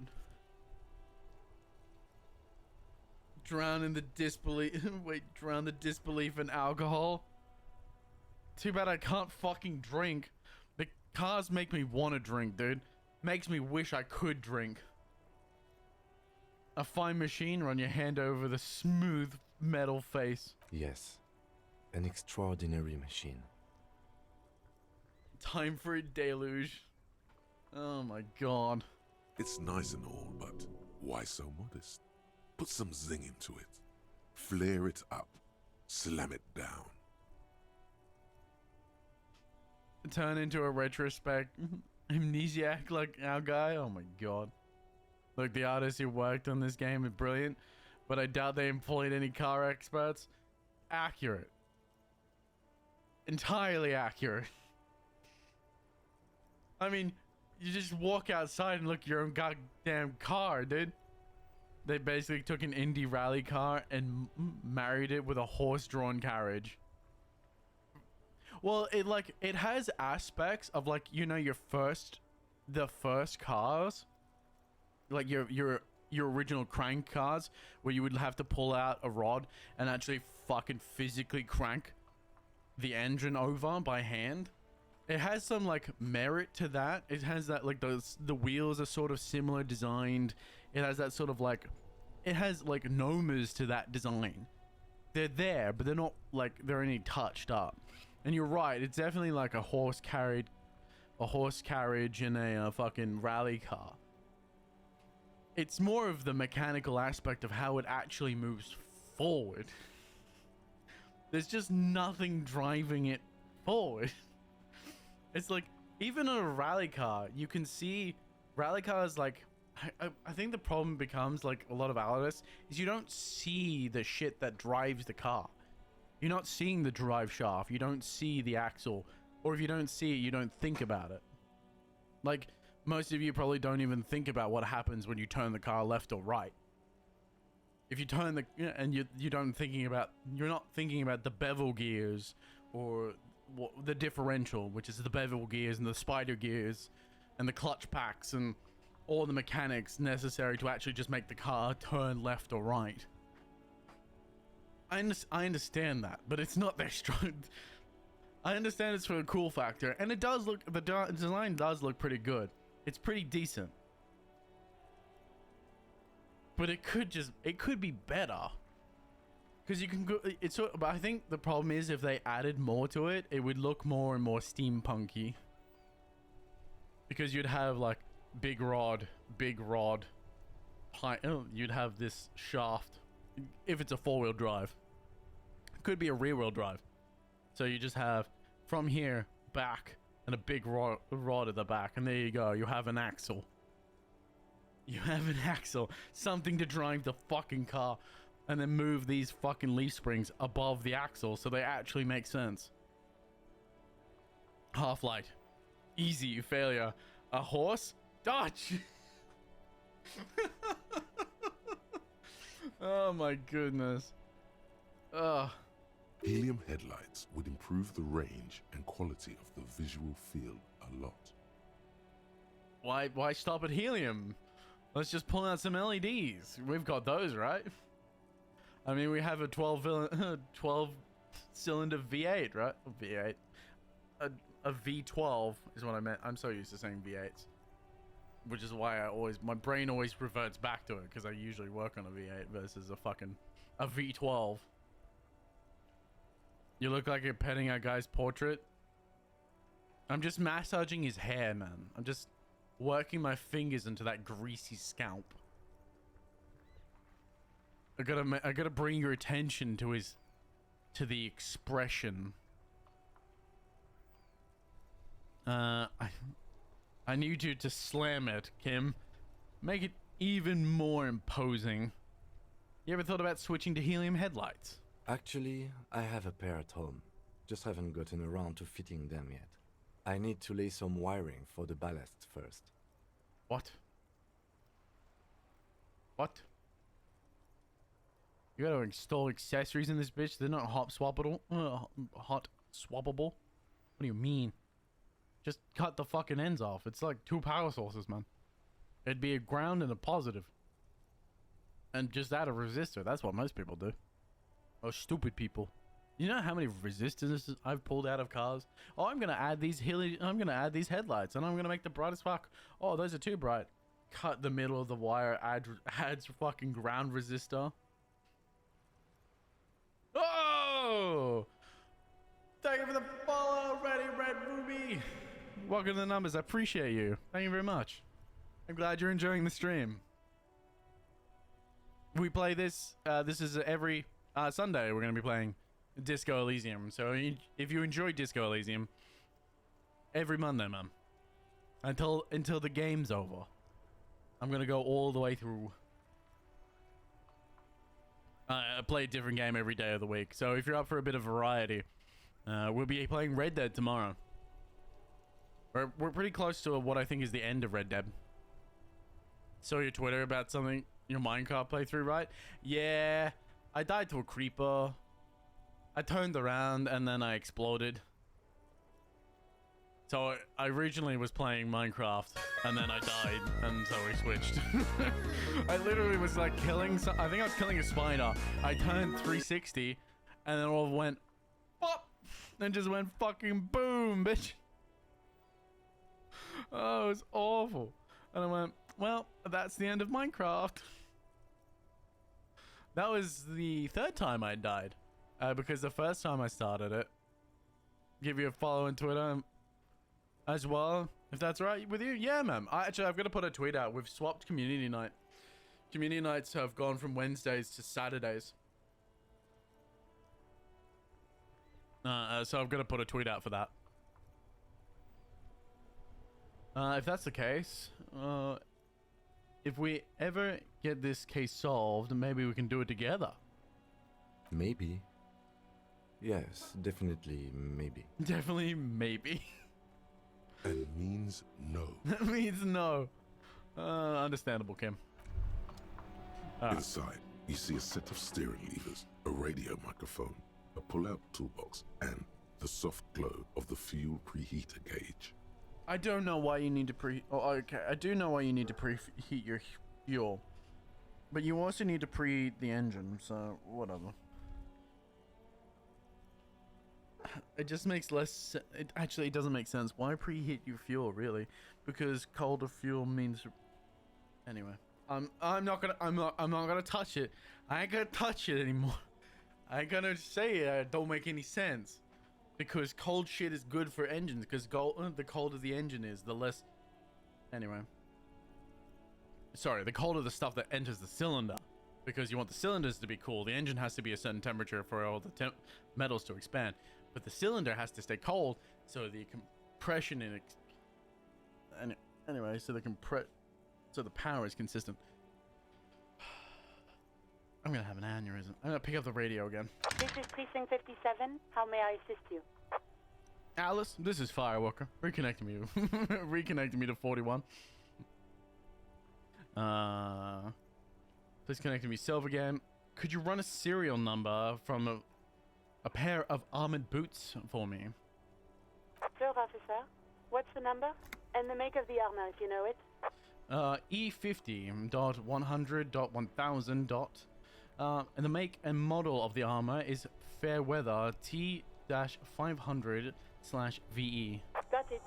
[SPEAKER 2] Drown in the disbelief... Wait, drown the disbelief in alcohol? Too bad I can't fucking drink. The cars make me want to drink, dude. Makes me wish I could drink. A fine machine, run your hand over the smooth metal face.
[SPEAKER 7] Yes. An extraordinary machine.
[SPEAKER 2] Time for a deluge. Oh my god.
[SPEAKER 1] It's nice and all, but why so modest? Put some zing into it. Flare it up. Slam it down.
[SPEAKER 2] Turn into a retrospect amnesiac like our guy. Oh my god. Look, the artists who worked on this game are brilliant, but I doubt they employed any car experts. Accurate. Entirely accurate. I mean, you just walk outside and look at your own goddamn car, dude. They basically took an indie rally car and married it with a horse-drawn carriage. Well, it has aspects of like, you know, the first cars, like your original crank cars, where you would have to pull out a rod and actually fucking physically crank the engine over by hand. It has some like merit to that. It has that like the wheels are sort of similar designed. It has that sort of like, it has like nomas to that design. They're there, but they're not like they're any touched up. And you're right, it's definitely like a horse carriage in a fucking rally car. It's more of the mechanical aspect of how it actually moves forward. There's just nothing driving it forward. It's like, even in a rally car, you can see rally cars like, I think the problem becomes like a lot of artists is you don't see the shit that drives the car. You're not seeing the drive shaft. You don't see the axle. Or if you don't see it, you don't think about it. Like, most of you probably don't even think about what happens when you turn the car left or right. If you turn the... and you're not thinking about the bevel gears or the differential, which is the bevel gears and the spider gears and the clutch packs and all the mechanics necessary to actually just make the car turn left or right. I understand that, but it's not their strong. I understand it's for a cool factor, and it does look, the design does look pretty good. It's pretty decent. But it could be better. Because you can go, but I think the problem is if they added more to it, it would look more and more steampunky. Because you'd have like big rod, you'd have this shaft. If it's a 4-wheel drive, it could be a rear-wheel drive. So you just have from here back and a big rod at the back, and there you go. You have an axle. You have an axle, something to drive the fucking car, and then move these fucking leaf springs above the axle so they actually make sense. Half-light, easy failure. A horse, Dutch. Oh my goodness. Ugh.
[SPEAKER 1] Helium headlights would improve the range and quality of the visual field a lot.
[SPEAKER 2] Why stop at helium? Let's just pull out some LEDs. We've got those, right? I mean, we have a 12 cylinder V8, right? V8. A V12 is what I meant. I'm so used to saying V8s. Which is why my brain always reverts back to it, because I usually work on a V8 versus a V12. You look like you're petting a guy's portrait. I'm just massaging his hair, man. I'm just working my fingers into that greasy scalp. I gotta bring your attention to the expression. I need you to slam it, Kim. Make it even more imposing. You ever thought about switching to helium headlights?
[SPEAKER 7] Actually, I have a pair at home. Just haven't gotten around to fitting them yet. I need to lay some wiring for the ballast first.
[SPEAKER 2] What? What? You gotta install accessories in this bitch? They're not hot swappable? Hot swappable? What do you mean? Just cut the fucking ends off. It's like 2 power sources, man. It'd be a ground and a positive. And just add a resistor. That's what most people do. Oh, stupid people. You know how many resistors I've pulled out of cars? Oh, I'm gonna add these headlights, and I'm gonna make the brightest fuck. Oh, those are too bright. Cut the middle of the wire. Adds fucking ground resistor. Oh! Thank you for the follow, Ready Red Ruby. Welcome to the numbers. I appreciate you. Thank you very much. I'm glad you're enjoying the stream. We play this. This is every Sunday. We're gonna be playing Disco Elysium. So if you enjoy Disco Elysium, every Monday, man, until the game's over, I'm gonna go all the way through. I play a different game every day of the week. So if you're up for a bit of variety, we'll be playing Red Dead tomorrow. We're pretty close to what I think is the end of Red Dead. Saw your Twitter about something, your Minecraft playthrough, right? Yeah, I died to a creeper. I turned around and then I exploded. So I originally was playing Minecraft and then I died, and so we switched. I literally was like killing I think I was killing a spider. I turned 360 and then all went pop and just went fucking boom, bitch. Oh, it was awful. And I went, well, that's the end of Minecraft. That was the 3rd time I died. Because the first time I started it, give you a follow on Twitter as well, if that's right with you. Yeah, man. I've got to put a tweet out. We've swapped community night. Community nights have gone from Wednesdays to Saturdays. So I've got to put a tweet out for that. If that's the case, if we ever get this case solved, maybe we can do it together.
[SPEAKER 7] Maybe. Yes, definitely maybe.
[SPEAKER 2] Definitely maybe.
[SPEAKER 1] And means no.
[SPEAKER 2] That means no. Understandable, Kim.
[SPEAKER 1] Inside, you see a set of steering levers, a radio microphone, a pull-out toolbox, and the soft glow of the fuel preheater gauge.
[SPEAKER 2] I don't know why you need to okay, I do know why you need to preheat your fuel. But you also need to preheat the engine, so whatever. It just makes less. It actually doesn't make sense. Why preheat your fuel really? Because colder fuel means. Anyway, I'm not gonna touch it. I ain't gonna touch it anymore. I ain't gonna say it don't make any sense. Because cold shit is good for engines. Because the colder the engine is, the less. Anyway. Sorry, the colder the stuff that enters the cylinder. Because you want the cylinders to be cool. The engine has to be a certain temperature for all the metals to expand. But the cylinder has to stay cold, so the compression and anyway, so the power is consistent. I'm gonna have an aneurysm. I'm gonna pick up the radio again.
[SPEAKER 21] This is Precinct 57. How may I assist you?
[SPEAKER 2] Alice, this is Firewalker. Reconnecting me, reconnecting me to 41. Please connect to me, Silvergam. Could you run a serial number from a pair of armored boots for me?
[SPEAKER 21] Sure, officer. What's the number? And the make of the armor, if you know it.
[SPEAKER 2] E50.100.1000. And the make and model of the armor is Fairweather T-500/VE.
[SPEAKER 21] Got it.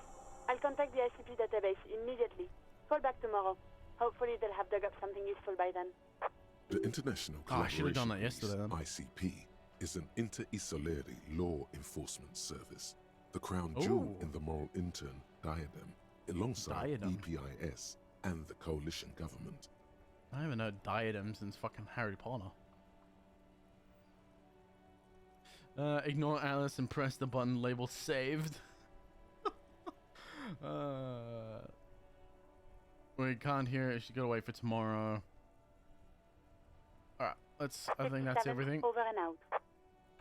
[SPEAKER 21] I'll contact the ICP database immediately. Call back tomorrow. Hopefully they'll have dug up something useful by then.
[SPEAKER 1] The International
[SPEAKER 2] I should have done that
[SPEAKER 1] Collaboration
[SPEAKER 2] yesterday then.
[SPEAKER 1] ICP is an inter-Isolari law enforcement service, the crown jewel in the moral intern diadem, alongside EPIS and the coalition government.
[SPEAKER 2] I haven't heard diadem since fucking Harry Potter. Ignore Alice and press the button labeled saved. We can't hear it. She's gotta wait for tomorrow. Alright, I think that's everything.
[SPEAKER 21] Over and out.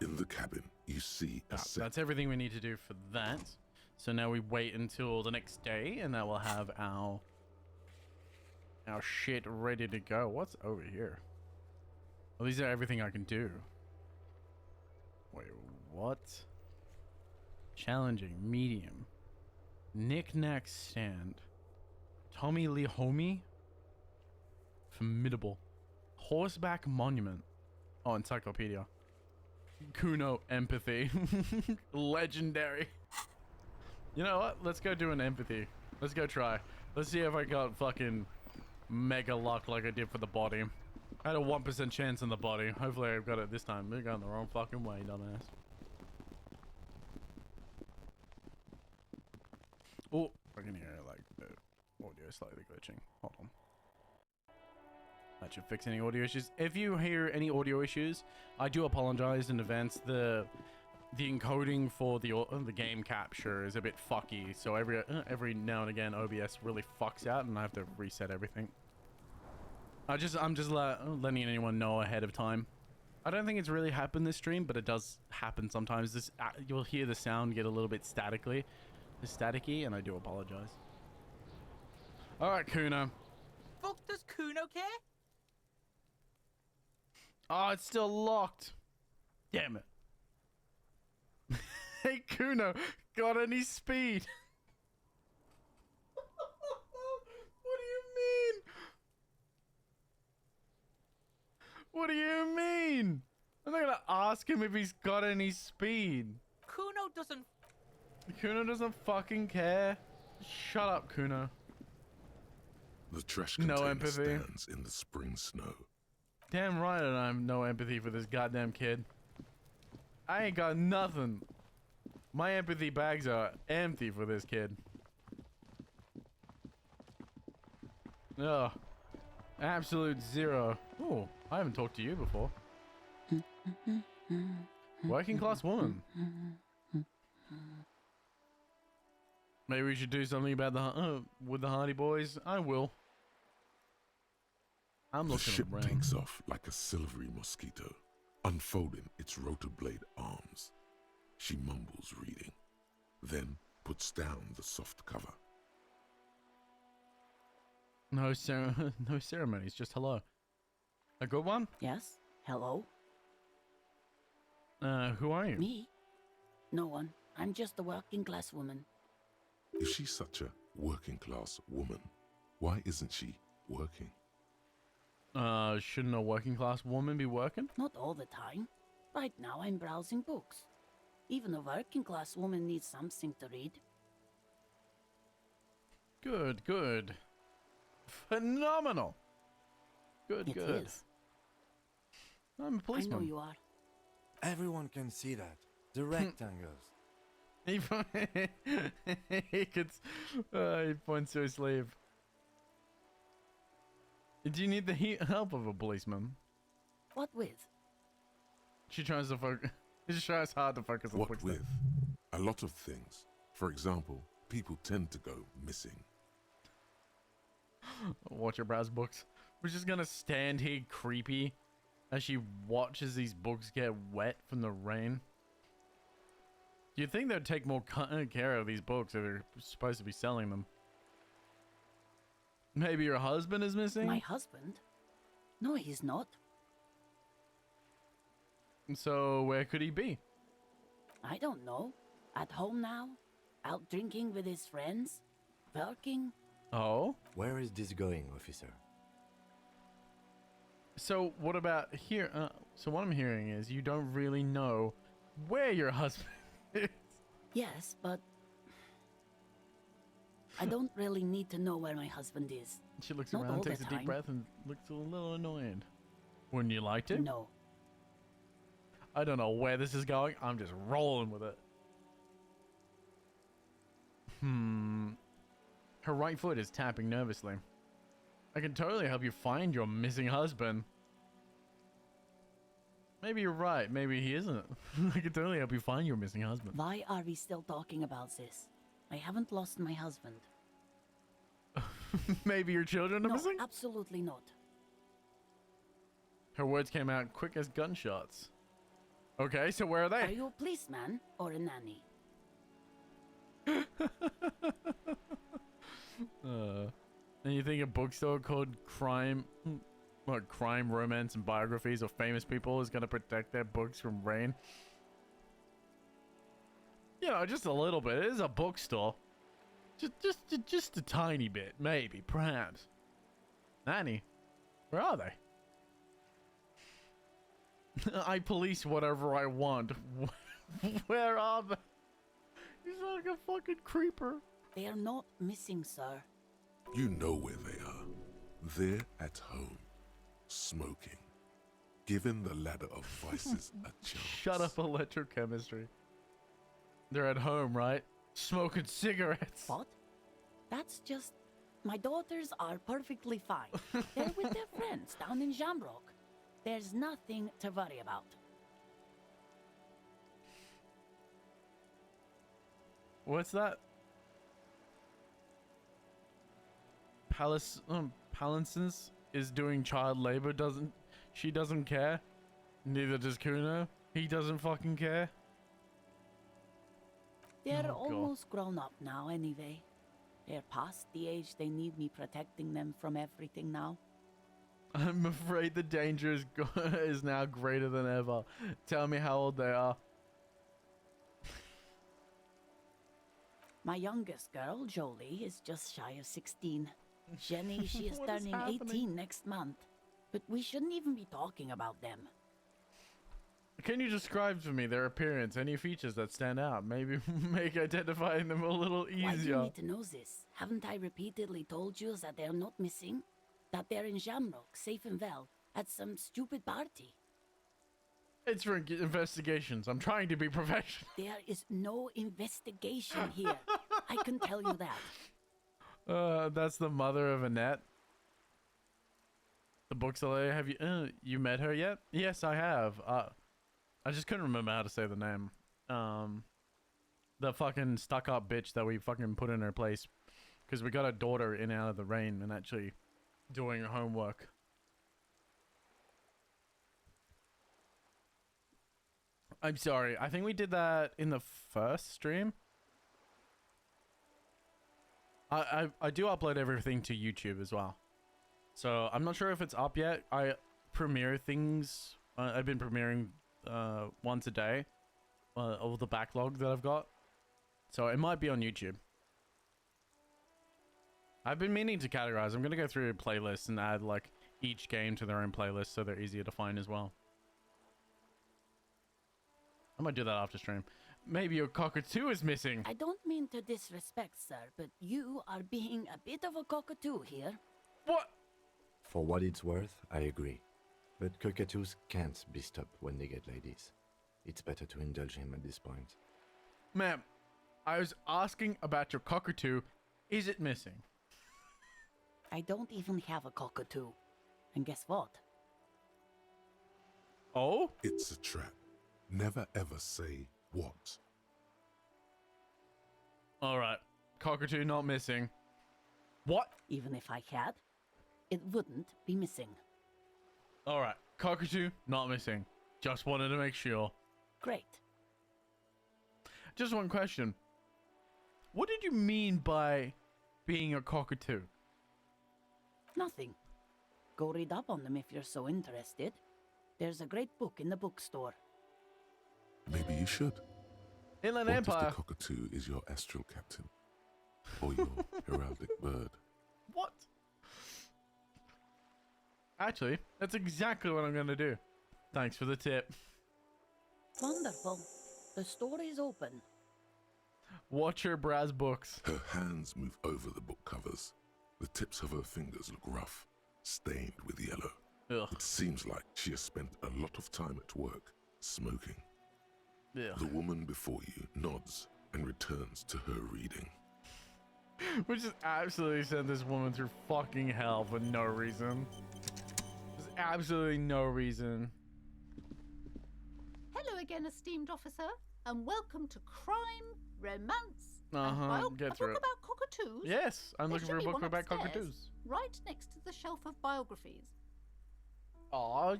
[SPEAKER 1] In the cabin, you see a set.
[SPEAKER 2] That's everything we need to do for that. So now we wait until the next day, and then we'll have our shit ready to go. What's over here? Well, these are everything I can do. Wait, what? Challenging, medium. Knick-knack stand. Tommy Lee Homie. Formidable. Horseback monument. Oh, encyclopedia. Kuno empathy. Legendary. You know what? Let's go do an empathy. Let's go try. Let's see if I got fucking mega luck like I did for the body. I had a 1% chance in the body. Hopefully I've got it this time. We're going the wrong fucking way, dumbass. Oh, I can hear like the audio slightly glitching. Hold on. That should fix any audio issues. If you hear any audio issues, I do apologize in advance. The encoding for the game capture is a bit fucky, so every now and again OBS really fucks out, and I have to reset everything. I'm just letting anyone know ahead of time. I don't think it's really happened this stream, but it does happen sometimes. You'll hear the sound get a little bit staticky, and I do apologize. All right, Kuno.
[SPEAKER 22] Fuck does Kuno care?
[SPEAKER 2] Oh, it's still locked. Damn it. Hey, Kuno, got any speed? What do you mean? What do you mean? I'm not gonna ask him if he's got any speed.
[SPEAKER 22] Kuno doesn't.
[SPEAKER 2] Kuno doesn't fucking care. Shut up, Kuno.
[SPEAKER 1] The trash
[SPEAKER 2] No
[SPEAKER 1] container
[SPEAKER 2] empathy.
[SPEAKER 1] stands in the spring snow.
[SPEAKER 2] Damn right, and I have no empathy for this goddamn kid. I ain't got nothing. My empathy bags are empty for this kid. Ugh. Absolute zero. Oh, I haven't talked to you before. Working class woman. Maybe we should do something about with the Hardy Boys. I will. I'm
[SPEAKER 1] The
[SPEAKER 2] looking
[SPEAKER 1] ship
[SPEAKER 2] around.
[SPEAKER 1] takes off like a silvery mosquito, unfolding its rotor blade arms. She mumbles reading, then puts down the soft cover.
[SPEAKER 2] No ceremonies, just hello. A good one?
[SPEAKER 8] Yes. Hello?
[SPEAKER 2] Who are you?
[SPEAKER 8] Me? No one. I'm just a working class woman.
[SPEAKER 1] If she's such a working class woman, why isn't she working?
[SPEAKER 2] Shouldn't a working class woman be working?
[SPEAKER 8] Not all the time. Right now I'm browsing books. Even a working class woman needs something to read.
[SPEAKER 2] Good, good. Phenomenal. Good,
[SPEAKER 8] It
[SPEAKER 2] good.
[SPEAKER 8] is.
[SPEAKER 2] I'm a policeman.
[SPEAKER 8] I know you are.
[SPEAKER 7] Everyone can see that. The rectangles.
[SPEAKER 2] He points to his sleeve. Do you need the help of a policeman?
[SPEAKER 8] What with?
[SPEAKER 2] She tries to focus. She tries hard to focus on
[SPEAKER 1] What with? A lot of things. For example, people tend to go missing.
[SPEAKER 2] Watch your browse books. We're just gonna stand here creepy as she watches these books get wet from the rain. You'd think they'd take more care of these books if they're supposed to be selling them. Maybe your husband is missing?
[SPEAKER 8] My husband? No, he's not.
[SPEAKER 2] So where could he be?
[SPEAKER 8] I don't know. At home now? Out drinking with his friends? Working?
[SPEAKER 2] Oh?
[SPEAKER 7] Where is this going, officer?
[SPEAKER 2] So what about here? So what I'm hearing is you don't really know where your husband is.
[SPEAKER 8] Yes, but I don't really need to know where my husband is.
[SPEAKER 2] She looks
[SPEAKER 8] Not all
[SPEAKER 2] around,
[SPEAKER 8] the
[SPEAKER 2] takes a deep
[SPEAKER 8] time.
[SPEAKER 2] breath, and looks a little annoyed. Wouldn't you like to?
[SPEAKER 8] No.
[SPEAKER 2] I don't know where this is going. I'm just rolling with it. Her right foot is tapping nervously. I can totally help you find your missing husband. Maybe you're right. Maybe he isn't. I can totally help you find your missing husband.
[SPEAKER 8] Why are we still talking about this? I haven't lost my husband.
[SPEAKER 2] Maybe your children are
[SPEAKER 8] No,
[SPEAKER 2] missing?
[SPEAKER 8] absolutely not.
[SPEAKER 2] Her words came out quick as gunshots. Okay, so where are they?
[SPEAKER 8] Are you a policeman or a nanny?
[SPEAKER 2] And you think a bookstore called Crime, Romance, and Biographies of Famous People is going to protect their books from rain? You know, just a little bit. It is a bookstore. Just a tiny bit, maybe, perhaps. Nanny, where are they? I police whatever I want. Where are they? He's like a fucking creeper.
[SPEAKER 8] They are not missing, sir.
[SPEAKER 1] You know where they are. They're at home, smoking, giving the ladder of vices a chance.
[SPEAKER 2] Shut up, electrochemistry. They're at home, right? Smoking cigarettes.
[SPEAKER 8] What? That's just... My daughters are perfectly fine. They're with their friends down in Shamrock. There's nothing to worry about.
[SPEAKER 2] What's that? Palinsons is doing child labor. She doesn't care. Neither does Kuno. He doesn't fucking care.
[SPEAKER 8] They're
[SPEAKER 2] Oh, God.
[SPEAKER 8] almost grown up now anyway. They're past the age they need me protecting them from everything now.
[SPEAKER 2] I'm afraid the danger is now greater than ever. Tell me how old they are.
[SPEAKER 8] My youngest girl, Jolie, is just shy of 16. Jenny, she is
[SPEAKER 2] What is
[SPEAKER 8] turning
[SPEAKER 2] happening?
[SPEAKER 8] 18 next month. But we shouldn't even be talking about them.
[SPEAKER 2] Can you describe for me their appearance? Any features that stand out? Maybe make identifying them a little
[SPEAKER 8] Why do you
[SPEAKER 2] easier.
[SPEAKER 8] need to know this? Haven't I repeatedly told you that they're not missing? That they're in Shamrock, safe and well, at some stupid party?
[SPEAKER 2] It's for investigations. I'm trying to be professional.
[SPEAKER 8] There is no investigation here. I can tell you that.
[SPEAKER 2] That's the mother of Annette. The bookseller. Have you you met her yet? Yes, I have. I just couldn't remember how to say the name. The fucking stuck-up bitch that we fucking put in her place, because we got a daughter in out of the rain and actually doing her homework. I'm sorry. I think we did that in the first stream. I do upload everything to YouTube as well. So I'm not sure if it's up yet. I premiere things. I've been premiering once a day. All the backlog that I've got. So it might be on YouTube. I've been meaning to categorize. I'm going to go through playlists and add like each game to their own playlist so they're easier to find as well. I might do that after stream. maybe your cockatoo is missing.
[SPEAKER 8] I don't mean to disrespect, sir, but you are being a bit of a cockatoo here.
[SPEAKER 2] What?
[SPEAKER 7] For what it's worth, I agree. But cockatoos can't be stopped when they get ladies. It's better to indulge him at this point.
[SPEAKER 2] Ma'am, I was asking about your cockatoo. Is it missing?
[SPEAKER 8] I don't even have a cockatoo. And guess what?
[SPEAKER 2] Oh?
[SPEAKER 1] It's a trap. Never ever say what.
[SPEAKER 2] Alright. Cockatoo not missing. What?
[SPEAKER 8] Even if I had, it wouldn't be missing.
[SPEAKER 2] Alright. Cockatoo not missing. Just wanted to make sure.
[SPEAKER 8] Great.
[SPEAKER 2] Just one question. What did you mean by being a cockatoo?
[SPEAKER 8] Nothing. Go read up on them if you're so interested. There's a great book in the bookstore.
[SPEAKER 1] Maybe you should.
[SPEAKER 2] Inland
[SPEAKER 1] What
[SPEAKER 2] Empire.
[SPEAKER 1] if the cockatoo is your astral captain? Or your heraldic bird?
[SPEAKER 2] What? Actually, that's exactly what I'm going to do. Thanks for the tip.
[SPEAKER 8] Wonderful. The store is open.
[SPEAKER 2] Watch her browse books.
[SPEAKER 1] Her hands move over the book covers. The tips of her fingers look rough, stained with yellow.
[SPEAKER 2] Ugh.
[SPEAKER 1] It seems like she has spent a lot of time at work, smoking.
[SPEAKER 2] Ugh.
[SPEAKER 1] The woman before you nods and returns to her reading.
[SPEAKER 2] We just absolutely sent this woman through fucking hell for no reason. There's absolutely no reason.
[SPEAKER 4] Hello again, esteemed officer, and welcome to Crime, Romance,
[SPEAKER 2] Get
[SPEAKER 4] a
[SPEAKER 2] through
[SPEAKER 4] book
[SPEAKER 2] it.
[SPEAKER 4] about cockatoos.
[SPEAKER 2] Yes, I'm
[SPEAKER 4] There
[SPEAKER 2] looking
[SPEAKER 4] should
[SPEAKER 2] for a
[SPEAKER 4] be
[SPEAKER 2] book
[SPEAKER 4] one
[SPEAKER 2] about
[SPEAKER 4] upstairs,
[SPEAKER 2] cockatoos.
[SPEAKER 4] right next to the shelf of biographies.
[SPEAKER 2] Aw,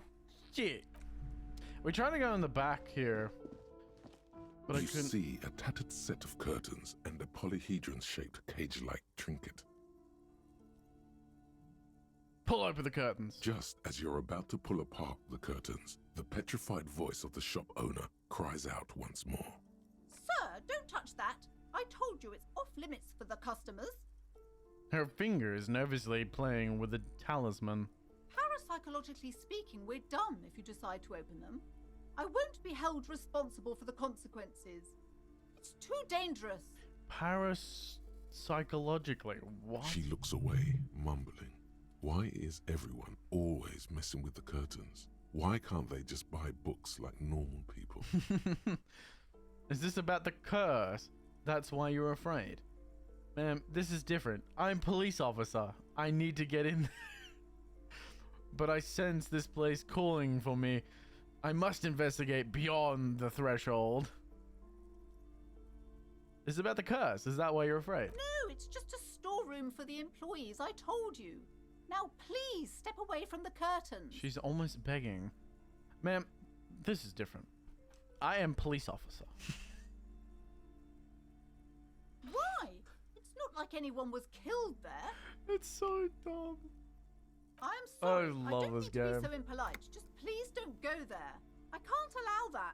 [SPEAKER 2] shit. We're trying to go in the back here. But I
[SPEAKER 1] You
[SPEAKER 2] couldn't.
[SPEAKER 1] see a tattered set of curtains and a polyhedron-shaped cage-like trinket.
[SPEAKER 2] Pull open the curtains.
[SPEAKER 1] Just as you're about to pull apart the curtains, the petrified voice of the shop owner cries out once more.
[SPEAKER 4] Sir, don't touch that. I told you it's off limits for the customers.
[SPEAKER 2] Her fingers nervously playing with the talisman.
[SPEAKER 4] Parapsychologically speaking, we're done if you decide to open them. I won't be held responsible for the consequences. It's too dangerous.
[SPEAKER 2] Parapsychologically, what?
[SPEAKER 1] She looks away, mumbling. Why is everyone always messing with the curtains? Why can't they just buy books like normal people?
[SPEAKER 2] Is this about the curse? That's why you're afraid? Ma'am, this is different. I'm police officer. I need to get in. But I sense this place calling for me. I must investigate beyond the threshold. Is it about the curse? Is that why you're afraid?
[SPEAKER 4] No, it's just a storeroom for the employees, I told you. Now please step away from the curtains.
[SPEAKER 2] She's almost begging. Ma'am, this is different. I am police officer.
[SPEAKER 4] Why? It's not like anyone was killed there.
[SPEAKER 2] It's so dumb.
[SPEAKER 4] I'm sorry.
[SPEAKER 2] I love
[SPEAKER 4] don't
[SPEAKER 2] this
[SPEAKER 4] need to
[SPEAKER 2] game.
[SPEAKER 4] be so impolite. Just please don't go there. I can't allow that.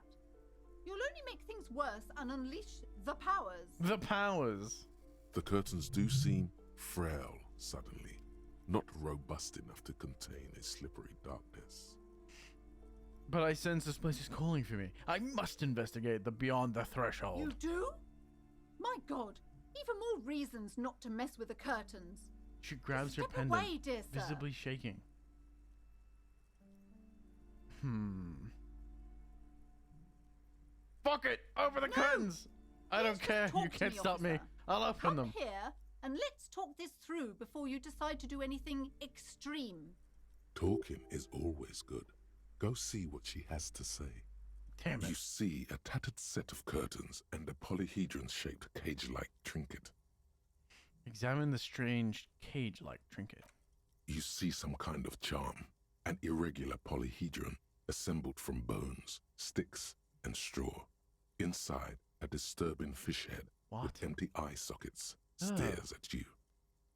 [SPEAKER 4] You'll only make things worse and unleash the powers.
[SPEAKER 2] The powers.
[SPEAKER 1] The curtains do seem frail suddenly, not robust enough to contain a slippery darkness.
[SPEAKER 2] But I sense this place is calling for me. I must investigate the beyond the threshold.
[SPEAKER 4] You do? My God. Even more reasons not to mess with the curtains.
[SPEAKER 2] She grabs her
[SPEAKER 4] Step
[SPEAKER 2] pendant,
[SPEAKER 4] away, dear sir.
[SPEAKER 2] visibly shaking. Fuck it! Over the curtains! I don't care.
[SPEAKER 4] talk
[SPEAKER 2] You
[SPEAKER 4] to
[SPEAKER 2] can't
[SPEAKER 4] me,
[SPEAKER 2] stop me.
[SPEAKER 4] officer.
[SPEAKER 2] I'll open
[SPEAKER 4] Come
[SPEAKER 2] them.
[SPEAKER 4] here and let's talk this through before you decide to do anything extreme.
[SPEAKER 1] Talking is always good. Go see what she has to say.
[SPEAKER 2] Damn it.
[SPEAKER 1] You see a tattered set of curtains and a polyhedron-shaped cage-like trinket.
[SPEAKER 2] Examine the strange cage-like trinket.
[SPEAKER 1] You see some kind of charm, an irregular polyhedron assembled from bones, sticks, and straw. Inside, a disturbing fish head with empty eye sockets stares at you.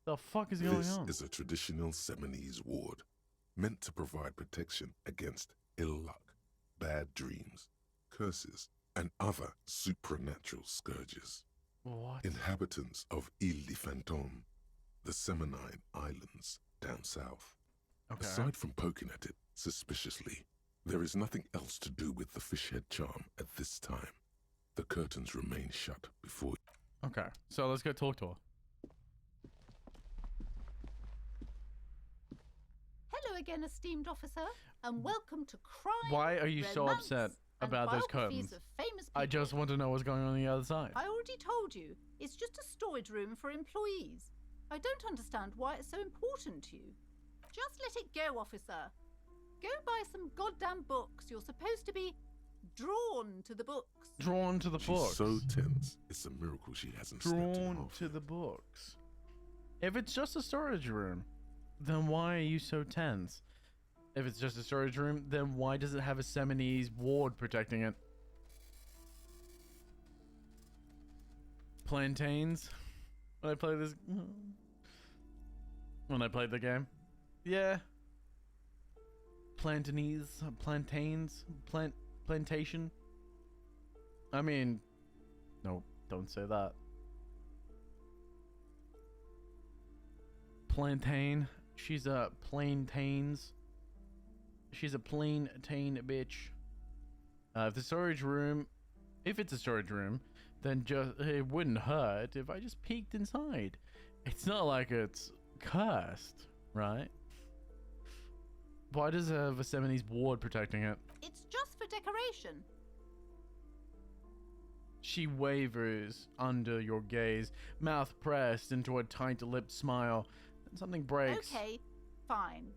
[SPEAKER 2] The fuck is going on?
[SPEAKER 1] This is a traditional Seminese ward, meant to provide protection against ill luck, bad dreams, curses, and other supernatural scourges.
[SPEAKER 2] What?
[SPEAKER 1] Inhabitants of Ile de Fantôme, the Seminine Islands down south.
[SPEAKER 2] Okay.
[SPEAKER 1] Aside from poking at it suspiciously, there is nothing else to do with the fish head charm at this time. The curtains remain shut before.
[SPEAKER 2] Okay, so let's go talk to her.
[SPEAKER 4] Hello again, esteemed officer, and welcome to Crime.
[SPEAKER 2] Why are you so
[SPEAKER 4] Romance,
[SPEAKER 2] upset
[SPEAKER 4] and
[SPEAKER 2] about those
[SPEAKER 4] biographies
[SPEAKER 2] curtains?
[SPEAKER 4] of famous
[SPEAKER 2] I
[SPEAKER 4] people.
[SPEAKER 2] just want to know what's going on the other side.
[SPEAKER 4] I already told you, it's just a storage room for employees. I don't understand why it's so important to you. Just let it go, officer. Go buy some goddamn books. You're supposed to be drawn to the books.
[SPEAKER 2] Drawn to the
[SPEAKER 1] She's
[SPEAKER 2] books.
[SPEAKER 1] so tense. It's a miracle she hasn't slept in
[SPEAKER 2] Drawn
[SPEAKER 1] half.
[SPEAKER 2] to the books. If it's just a storage room, then why are you so tense? If it's just a storage room, then why does it have a Seminese ward protecting it? Plantains? When I play this... When I played the game? Yeah. Plantains? Plantation? I mean... No, don't say that. Plantain. She's a plantains. She's a plantain bitch. If it's a storage room, then it wouldn't hurt if I just peeked inside. It's not like it's cursed, right? Why does it have a Seminese ward protecting it?
[SPEAKER 4] It's just for decoration.
[SPEAKER 2] She wavers under your gaze, mouth pressed into a tight-lipped smile, and something breaks.
[SPEAKER 4] Okay, fine.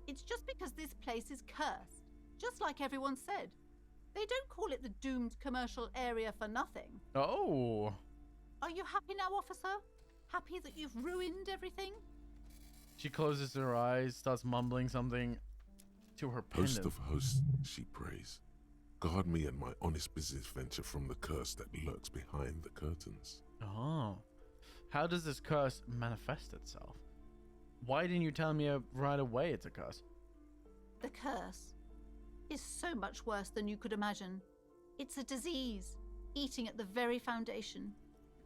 [SPEAKER 4] It's just because this place is cursed, just like everyone said. They don't call it the doomed commercial area for nothing.
[SPEAKER 2] Oh.
[SPEAKER 4] Are you happy now, officer? Happy that you've ruined everything?
[SPEAKER 2] She closes her eyes, starts mumbling something to her pendant.
[SPEAKER 1] Host of hosts, she prays. Guard me and my honest business venture from the curse that lurks behind the curtains.
[SPEAKER 2] Oh. How does this curse manifest itself? Why didn't you tell me right away it's a curse?
[SPEAKER 4] The curse is so much worse than you could imagine. It's a disease, eating at the very foundation.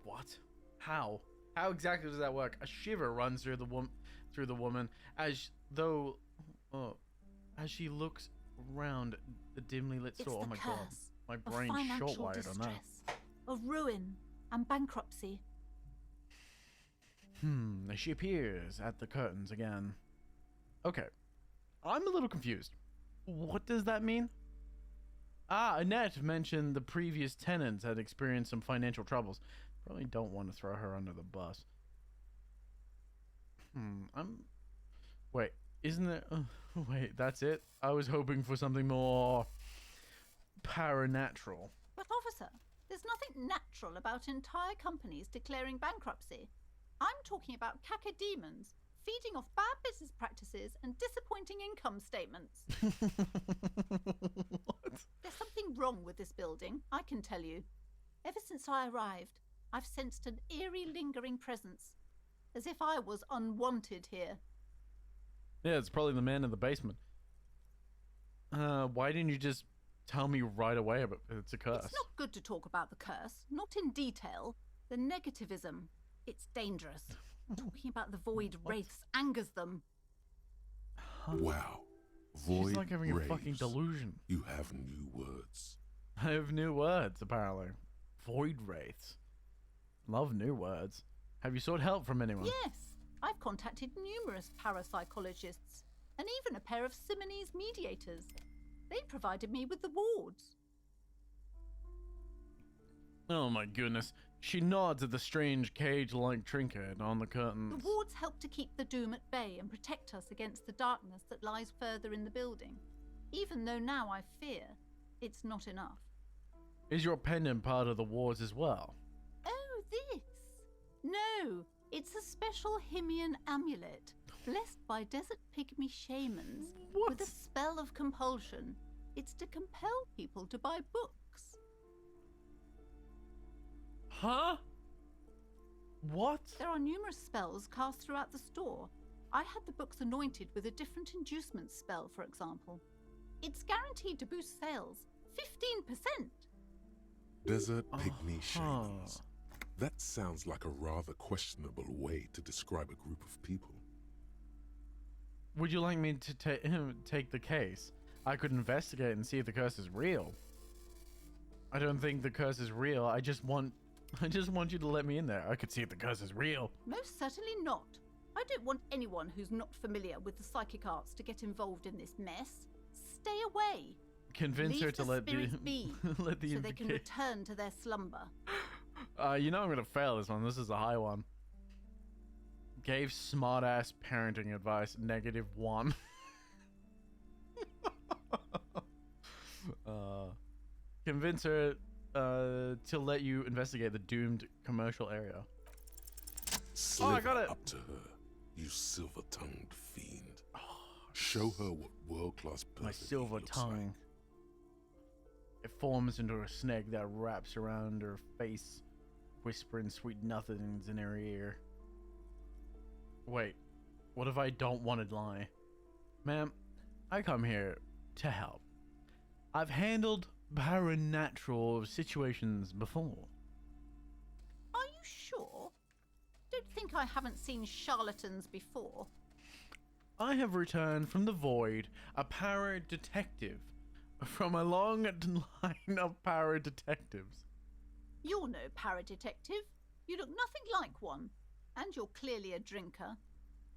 [SPEAKER 2] What? How? How exactly does that work? A shiver runs through the woman as she looks around the dimly lit
[SPEAKER 4] It's
[SPEAKER 2] store.
[SPEAKER 4] the
[SPEAKER 2] Oh my
[SPEAKER 4] curse
[SPEAKER 2] god. My
[SPEAKER 4] of
[SPEAKER 2] brain's
[SPEAKER 4] financial
[SPEAKER 2] short-wired on that.
[SPEAKER 4] distress, of ruin and bankruptcy.
[SPEAKER 2] She appears at the curtains again. Okay. I'm a little confused. What does that mean? Annette mentioned the previous tenants had experienced some financial troubles. Probably don't want to throw her under the bus. Wait, isn't there... wait, that's it? I was hoping for something more... paranatural.
[SPEAKER 4] But officer, there's nothing natural about entire companies declaring bankruptcy. I'm talking about cacodemons feeding off bad business practices and disappointing income statements.
[SPEAKER 2] What?
[SPEAKER 4] There's something wrong with this building, I can tell you. Ever since I arrived, I've sensed an eerie lingering presence, as if I was unwanted here.
[SPEAKER 2] Yeah, it's probably the man in the basement. Why didn't you just tell me right away about it's a curse?
[SPEAKER 4] It's not good to talk about the curse, not in detail. The negativism, it's dangerous. Talking about the void wraiths angers them.
[SPEAKER 1] Wow. Void
[SPEAKER 2] She's like having
[SPEAKER 1] raves.
[SPEAKER 2] a fucking delusion.
[SPEAKER 1] You have new words.
[SPEAKER 2] I have new words, apparently. Void wraiths. Love new words. Have you sought help from anyone?
[SPEAKER 4] Yes, I've contacted numerous parapsychologists and even a pair of Simonese mediators. They provided me with the wards.
[SPEAKER 2] Oh my goodness. She nods at the strange cage-like trinket on the curtains.
[SPEAKER 4] The wards help to keep the doom at bay and protect us against the darkness that lies further in the building. Even though now I fear it's not enough.
[SPEAKER 2] Is your pendant part of the wards as well?
[SPEAKER 4] Oh, this? No, it's a special Himian amulet, blessed by desert pygmy shamans with a spell of compulsion. It's to compel people to buy books.
[SPEAKER 2] Huh? What?
[SPEAKER 4] There are numerous spells cast throughout the store. I had the books anointed with a different inducement spell, for example. It's guaranteed to boost sales 15%.
[SPEAKER 1] Desert pygmy shamans. That sounds like a rather questionable way to describe a group of people.
[SPEAKER 2] Would you like me to take the case? I could investigate and see if the curse is real. I don't think the curse is real. I just want you to let me in there. I could see if the curse is real.
[SPEAKER 4] Most certainly not. I don't want anyone who's not familiar with the psychic arts to get involved in this mess. Stay away.
[SPEAKER 2] Convince
[SPEAKER 4] Leave
[SPEAKER 2] her to
[SPEAKER 4] the
[SPEAKER 2] let
[SPEAKER 4] spirits be,
[SPEAKER 2] let the
[SPEAKER 4] so they can
[SPEAKER 2] invocation.
[SPEAKER 4] return to their slumber.
[SPEAKER 2] You know I'm gonna fail this one. This is a high one. Gave smart ass parenting advice. -1. Convince her to let you investigate the doomed commercial area.
[SPEAKER 1] Sliver
[SPEAKER 2] I got it.
[SPEAKER 1] up to her, you silver-tongued fiend. Show her what world-class
[SPEAKER 2] My
[SPEAKER 1] perfidy
[SPEAKER 2] silver
[SPEAKER 1] looks
[SPEAKER 2] tongue. It forms into a snake that wraps around her face, whispering sweet nothings in her ear. Wait, what if I don't want to lie? Ma'am, I come here to help. I've handled paranatural situations before.
[SPEAKER 4] Are you sure? Don't think I haven't seen charlatans before.
[SPEAKER 2] I have returned from the void, a para-detective, from a long line of para-detectives.
[SPEAKER 4] You're no paradetective. You look nothing like one. And you're clearly a drinker.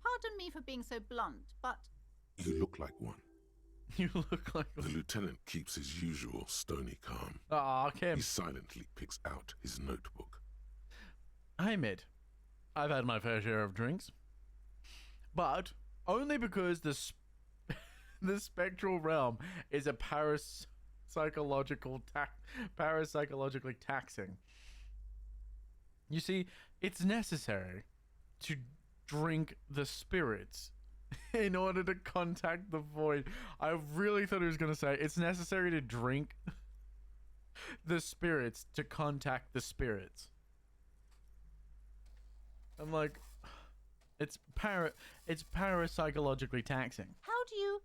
[SPEAKER 4] Pardon me for being so blunt, but...
[SPEAKER 1] You look like one.
[SPEAKER 2] You look like
[SPEAKER 1] The lieutenant keeps his usual stony calm.
[SPEAKER 2] Aw, Kim.
[SPEAKER 1] He silently picks out his notebook.
[SPEAKER 2] I admit, I've had my fair share of drinks. But only because the spectral realm is a parapsychologically taxing. You see, it's necessary to drink the spirits in order to contact the void. I really thought he was going to say it's necessary to drink the spirits to contact the spirits. I'm like, it's parapsychologically taxing.
[SPEAKER 4] How do you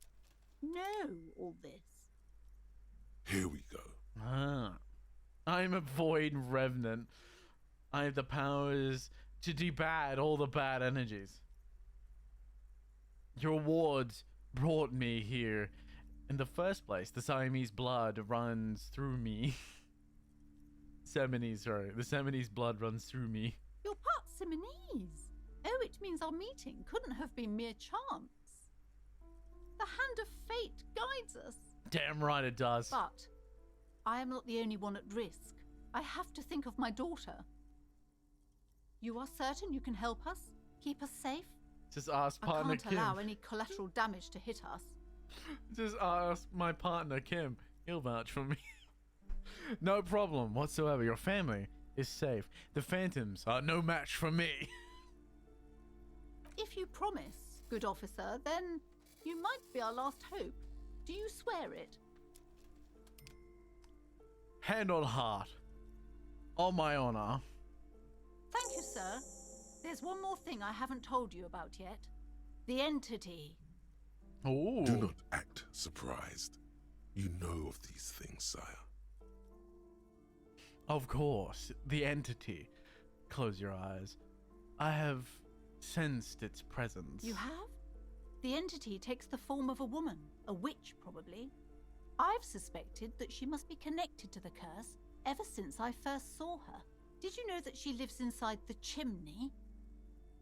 [SPEAKER 4] know all this?
[SPEAKER 1] Here we go.
[SPEAKER 2] I'm a void revenant. I have the powers to debad all the bad energies. Your wards brought me here. In the first place, the Siamese blood runs through me. The Seminoles blood runs through me.
[SPEAKER 4] You're part Simonese. Oh, it means our meeting couldn't have been mere chance. The hand of fate guides us.
[SPEAKER 2] Damn right it does.
[SPEAKER 4] But I am not the only one at risk. I have to think of my daughter. You are certain you can help us? Keep us safe?
[SPEAKER 2] Just ask partner
[SPEAKER 4] I can't
[SPEAKER 2] Kim.
[SPEAKER 4] allow any collateral damage to hit us.
[SPEAKER 2] Just ask my partner Kim. He'll vouch for me. No problem whatsoever. Your family is safe. The phantoms are no match for me.
[SPEAKER 4] If you promise, good officer, then you might be our last hope. Do you swear it?
[SPEAKER 2] Hand on heart. On my honor.
[SPEAKER 4] Thank you, sir. There's one more thing I haven't told you about yet. The entity.
[SPEAKER 2] Ooh.
[SPEAKER 1] Do not act surprised. You know of these things, sire.
[SPEAKER 2] Of course, the entity. Close your eyes. I have sensed its presence.
[SPEAKER 4] You have? The entity takes the form of a woman, a witch probably. I've suspected that she must be connected to the curse ever since I first saw her. Did you know that she lives inside the chimney?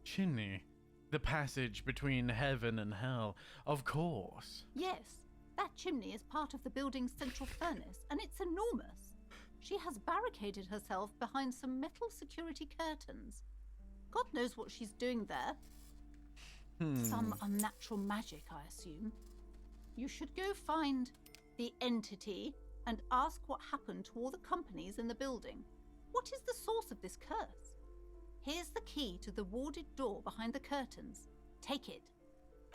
[SPEAKER 2] Chimney? The passage between heaven and hell. Of course.
[SPEAKER 4] Yes, that chimney is part of the building's central furnace, and it's enormous. She has barricaded herself behind some metal security curtains. God knows what she's doing there. Some unnatural magic, I assume. You should go find the entity and ask what happened to all the companies in the building. What is the source of this curse? Here's the key to the warded door behind the curtains. Take it.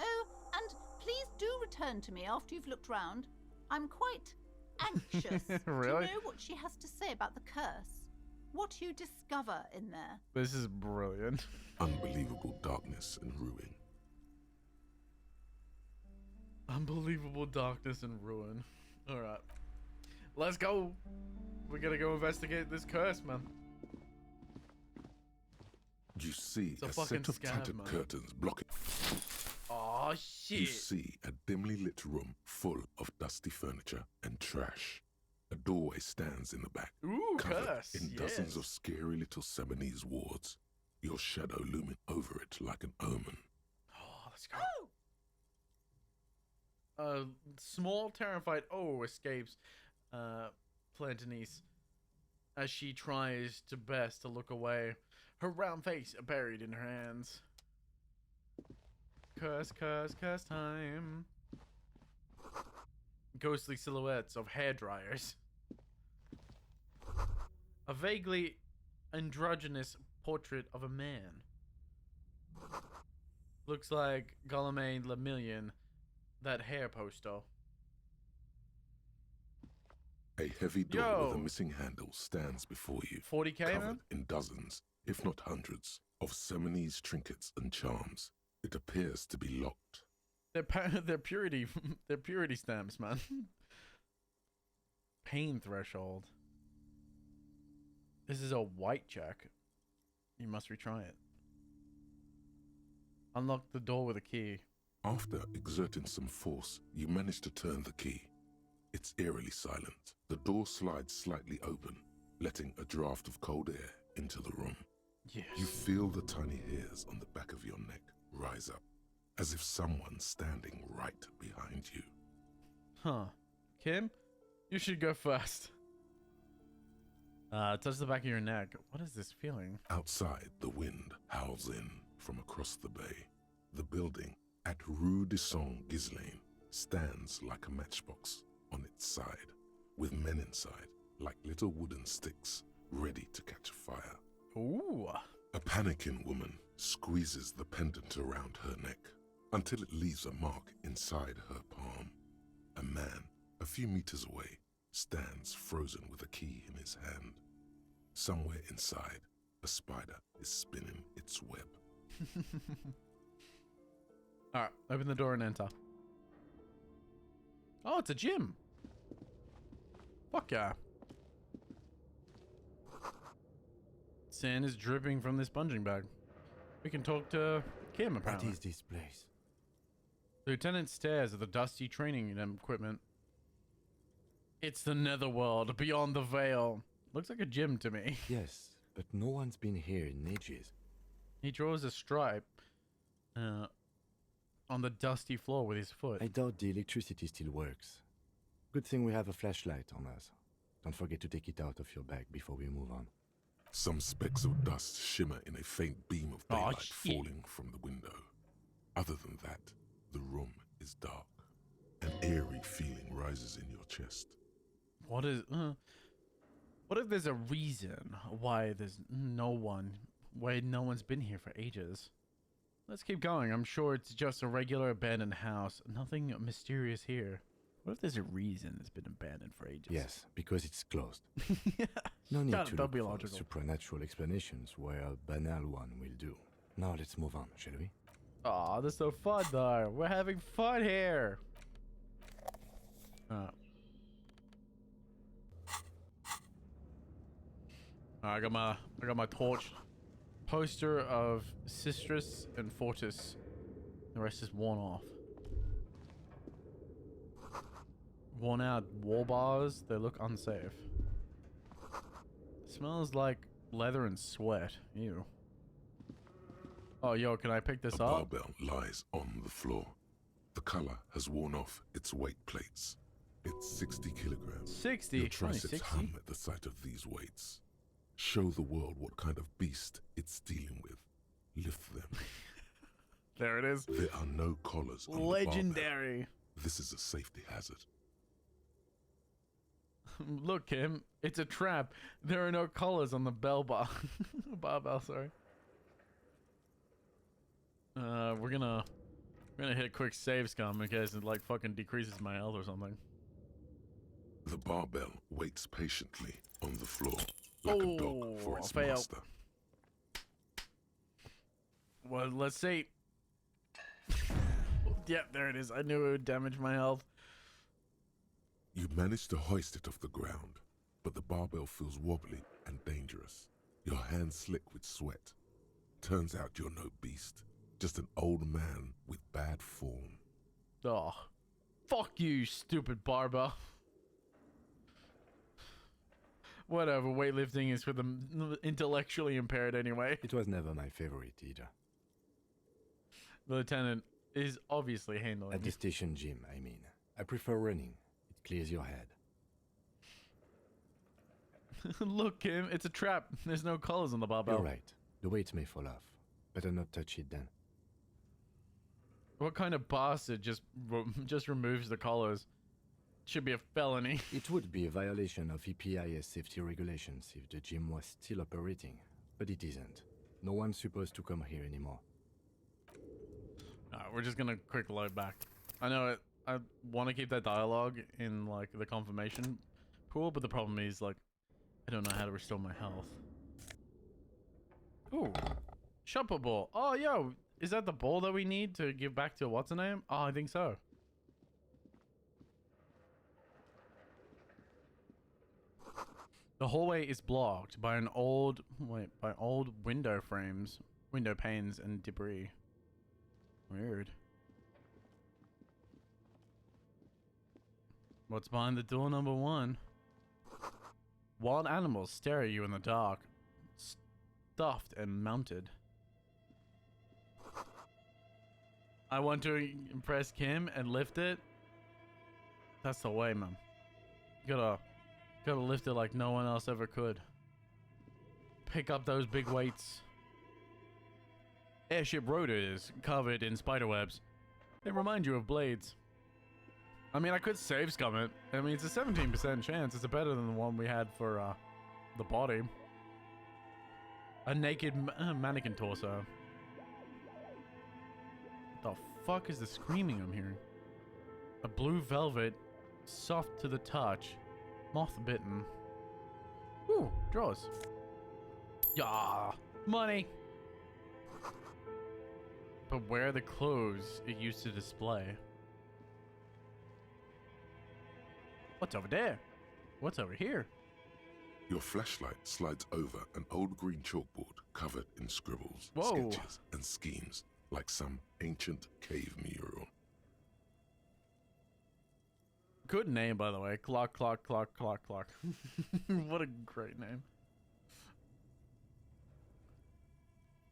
[SPEAKER 4] Oh, and please do return to me after you've looked round. I'm quite anxious
[SPEAKER 2] Really?
[SPEAKER 4] to know what she has to say about the curse. What you discover in there.
[SPEAKER 2] This is brilliant.
[SPEAKER 1] Unbelievable darkness and ruin.
[SPEAKER 2] Unbelievable darkness and ruin. Alright. Let's go. We gotta go investigate this curse, man.
[SPEAKER 1] You see
[SPEAKER 2] It's a
[SPEAKER 1] a
[SPEAKER 2] fucking
[SPEAKER 1] set of
[SPEAKER 2] scab,
[SPEAKER 1] tattered
[SPEAKER 2] man.
[SPEAKER 1] curtains blocking.
[SPEAKER 2] Oh shit.
[SPEAKER 1] You see a dimly lit room full of dusty furniture and trash. A doorway stands in the back,
[SPEAKER 2] Ooh,
[SPEAKER 1] covered
[SPEAKER 2] curse,
[SPEAKER 1] in dozens of
[SPEAKER 2] yes.
[SPEAKER 1] scary little Seminese wards, your shadow looming over it like an omen.
[SPEAKER 2] Oh, let's go. Small, terrified escapes Plantanese as she tries to best to look away, her round face buried in her hands. Curse, curse, curse time. Ghostly silhouettes of hairdryers. A vaguely androgynous portrait of a man. Looks like Guillaume Lemillion, that hair poster.
[SPEAKER 1] A heavy door
[SPEAKER 2] Yo.
[SPEAKER 1] with a missing handle stands before you,
[SPEAKER 2] 40k,
[SPEAKER 1] covered
[SPEAKER 2] man?
[SPEAKER 1] in dozens, if not hundreds, of Seminese trinkets and charms. It appears to be locked.
[SPEAKER 2] They're purity, they're purity stamps, man. Pain threshold. This is a white check. You must retry it. Unlock the door with a key.
[SPEAKER 1] After exerting some force, you manage to turn the key. It's eerily silent. The door slides slightly open, letting a draft of cold air into the room.
[SPEAKER 2] Yes.
[SPEAKER 1] You feel the tiny hairs on the back of your neck rise up, as if someone's standing right behind you.
[SPEAKER 2] Huh. Kim, you should go first. Touch the back of your neck. What is this feeling?
[SPEAKER 1] Outside, the wind howls in from across the bay. The building at Rue de Saint-Ghislain stands like a matchbox on its side, with men inside, like little wooden sticks, ready to catch fire.
[SPEAKER 2] Ooh.
[SPEAKER 1] A panicking woman squeezes the pendant around her neck until it leaves a mark inside her palm. A man, a few meters away, stands frozen with a key in his hand. Somewhere inside, a spider is spinning its web.
[SPEAKER 2] Alright, open the door and enter. Oh, it's a gym. Fuck yeah. Sand is dripping from this sponging bag. We can talk to Kim, apparently.
[SPEAKER 7] What is this place?
[SPEAKER 2] The lieutenant stares at the dusty training equipment. It's the netherworld, beyond the veil. Looks like a gym to me.
[SPEAKER 7] Yes, but no one's been here in ages.
[SPEAKER 2] He draws a stripe on the dusty floor with his foot.
[SPEAKER 7] I doubt the electricity still works. Good thing we have a flashlight on us. Don't forget to take it out of your bag before we move on.
[SPEAKER 1] Some specks of dust shimmer in a faint beam of daylight falling from the window. Other than that, the room is dark. An eerie feeling rises in your chest.
[SPEAKER 2] What is... what if there's a reason why there's no one's been here for ages? Let's keep going. I'm sure it's just a regular abandoned house. Nothing mysterious here. What if there's a reason it's been abandoned for ages?
[SPEAKER 7] Yes, because it's closed. No need to look for
[SPEAKER 2] logical.
[SPEAKER 7] supernatural explanations where a banal one will do. Now let's move on, shall we?
[SPEAKER 2] Aw, this is so fun though. We're having fun here. I got my torch. Poster of Sistris and Fortis. The rest is worn off. Worn out wall bars. They look unsafe. Smells like leather and sweat. Ew. Oh, yo, can I pick this
[SPEAKER 1] A
[SPEAKER 2] up?
[SPEAKER 1] barbell lies on the floor. The color has worn off its weight plates. It's 60 kilograms.
[SPEAKER 2] 60?
[SPEAKER 1] Your
[SPEAKER 2] Only
[SPEAKER 1] triceps
[SPEAKER 2] 60?
[SPEAKER 1] hum at the sight of these weights. Show the world what kind of beast it's dealing with. Lift them.
[SPEAKER 2] There it is.
[SPEAKER 1] There are no collars on
[SPEAKER 2] Legendary.
[SPEAKER 1] the barbell. This is a safety hazard.
[SPEAKER 2] Look, Kim, it's a trap. There are no collars on the barbell, sorry. We're gonna hit a quick save scum in case it like fucking decreases my health or something.
[SPEAKER 1] The barbell waits patiently on the floor like a dog for its
[SPEAKER 2] fail.
[SPEAKER 1] master.
[SPEAKER 2] Well, let's see. Yep, there it is. I knew it would damage my health.
[SPEAKER 1] You manage to hoist it off the ground, but the barbell feels wobbly and dangerous. Your hands slick with sweat. Turns out you're no beast, just an old man with bad form.
[SPEAKER 2] Oh, fuck you, stupid barbell. Whatever, weightlifting is for the intellectually impaired anyway.
[SPEAKER 7] It was never my favorite either.
[SPEAKER 2] The lieutenant is obviously handling
[SPEAKER 7] At the
[SPEAKER 2] it.
[SPEAKER 7] station gym, I mean. I prefer running. It clears your head.
[SPEAKER 2] Look, Kim, it's a trap. There's no collars on the barbell.
[SPEAKER 7] You're right. The weight may fall off. Better not touch it then.
[SPEAKER 2] What kind of bastard just removes the collars? Should be a felony.
[SPEAKER 7] It would be a violation of EPIS safety regulations if the gym was still operating, but it isn't. No one's supposed to come here anymore.
[SPEAKER 2] We're just gonna quick load back. I know it. I want to keep that dialogue in like the confirmation pool, but the problem is like I don't know how to restore my health. Ooh, shopper ball. Oh, yo, is that the ball that we need to give back to what's her name? Oh, I think so. The hallway is blocked by an old window frames, window panes, and debris. Weird. What's behind the door number 1? Wild animals stare at you in the dark, stuffed and mounted. I want to impress Kim and lift it. That's the way, man. You gotta lift it like no one else ever could. Pick up those big weights. Airship rotors covered in spiderwebs. They remind you of blades. I mean, I could save scum it. I mean, it's a 17% chance. It's better than the one we had for the body. A naked mannequin torso. What the fuck is the screaming I'm hearing? A blue velvet, soft to the touch, moth bitten. Ooh, drawers. Yeah, money. But where are the clothes it used to display? What's over there? What's over here?
[SPEAKER 1] Your flashlight slides over an old green chalkboard covered in scribbles,
[SPEAKER 2] Whoa.
[SPEAKER 1] sketches, and schemes like some ancient cave mural.
[SPEAKER 2] Good name, by the way. Clock, clock, clock, clock, clock. What a great name.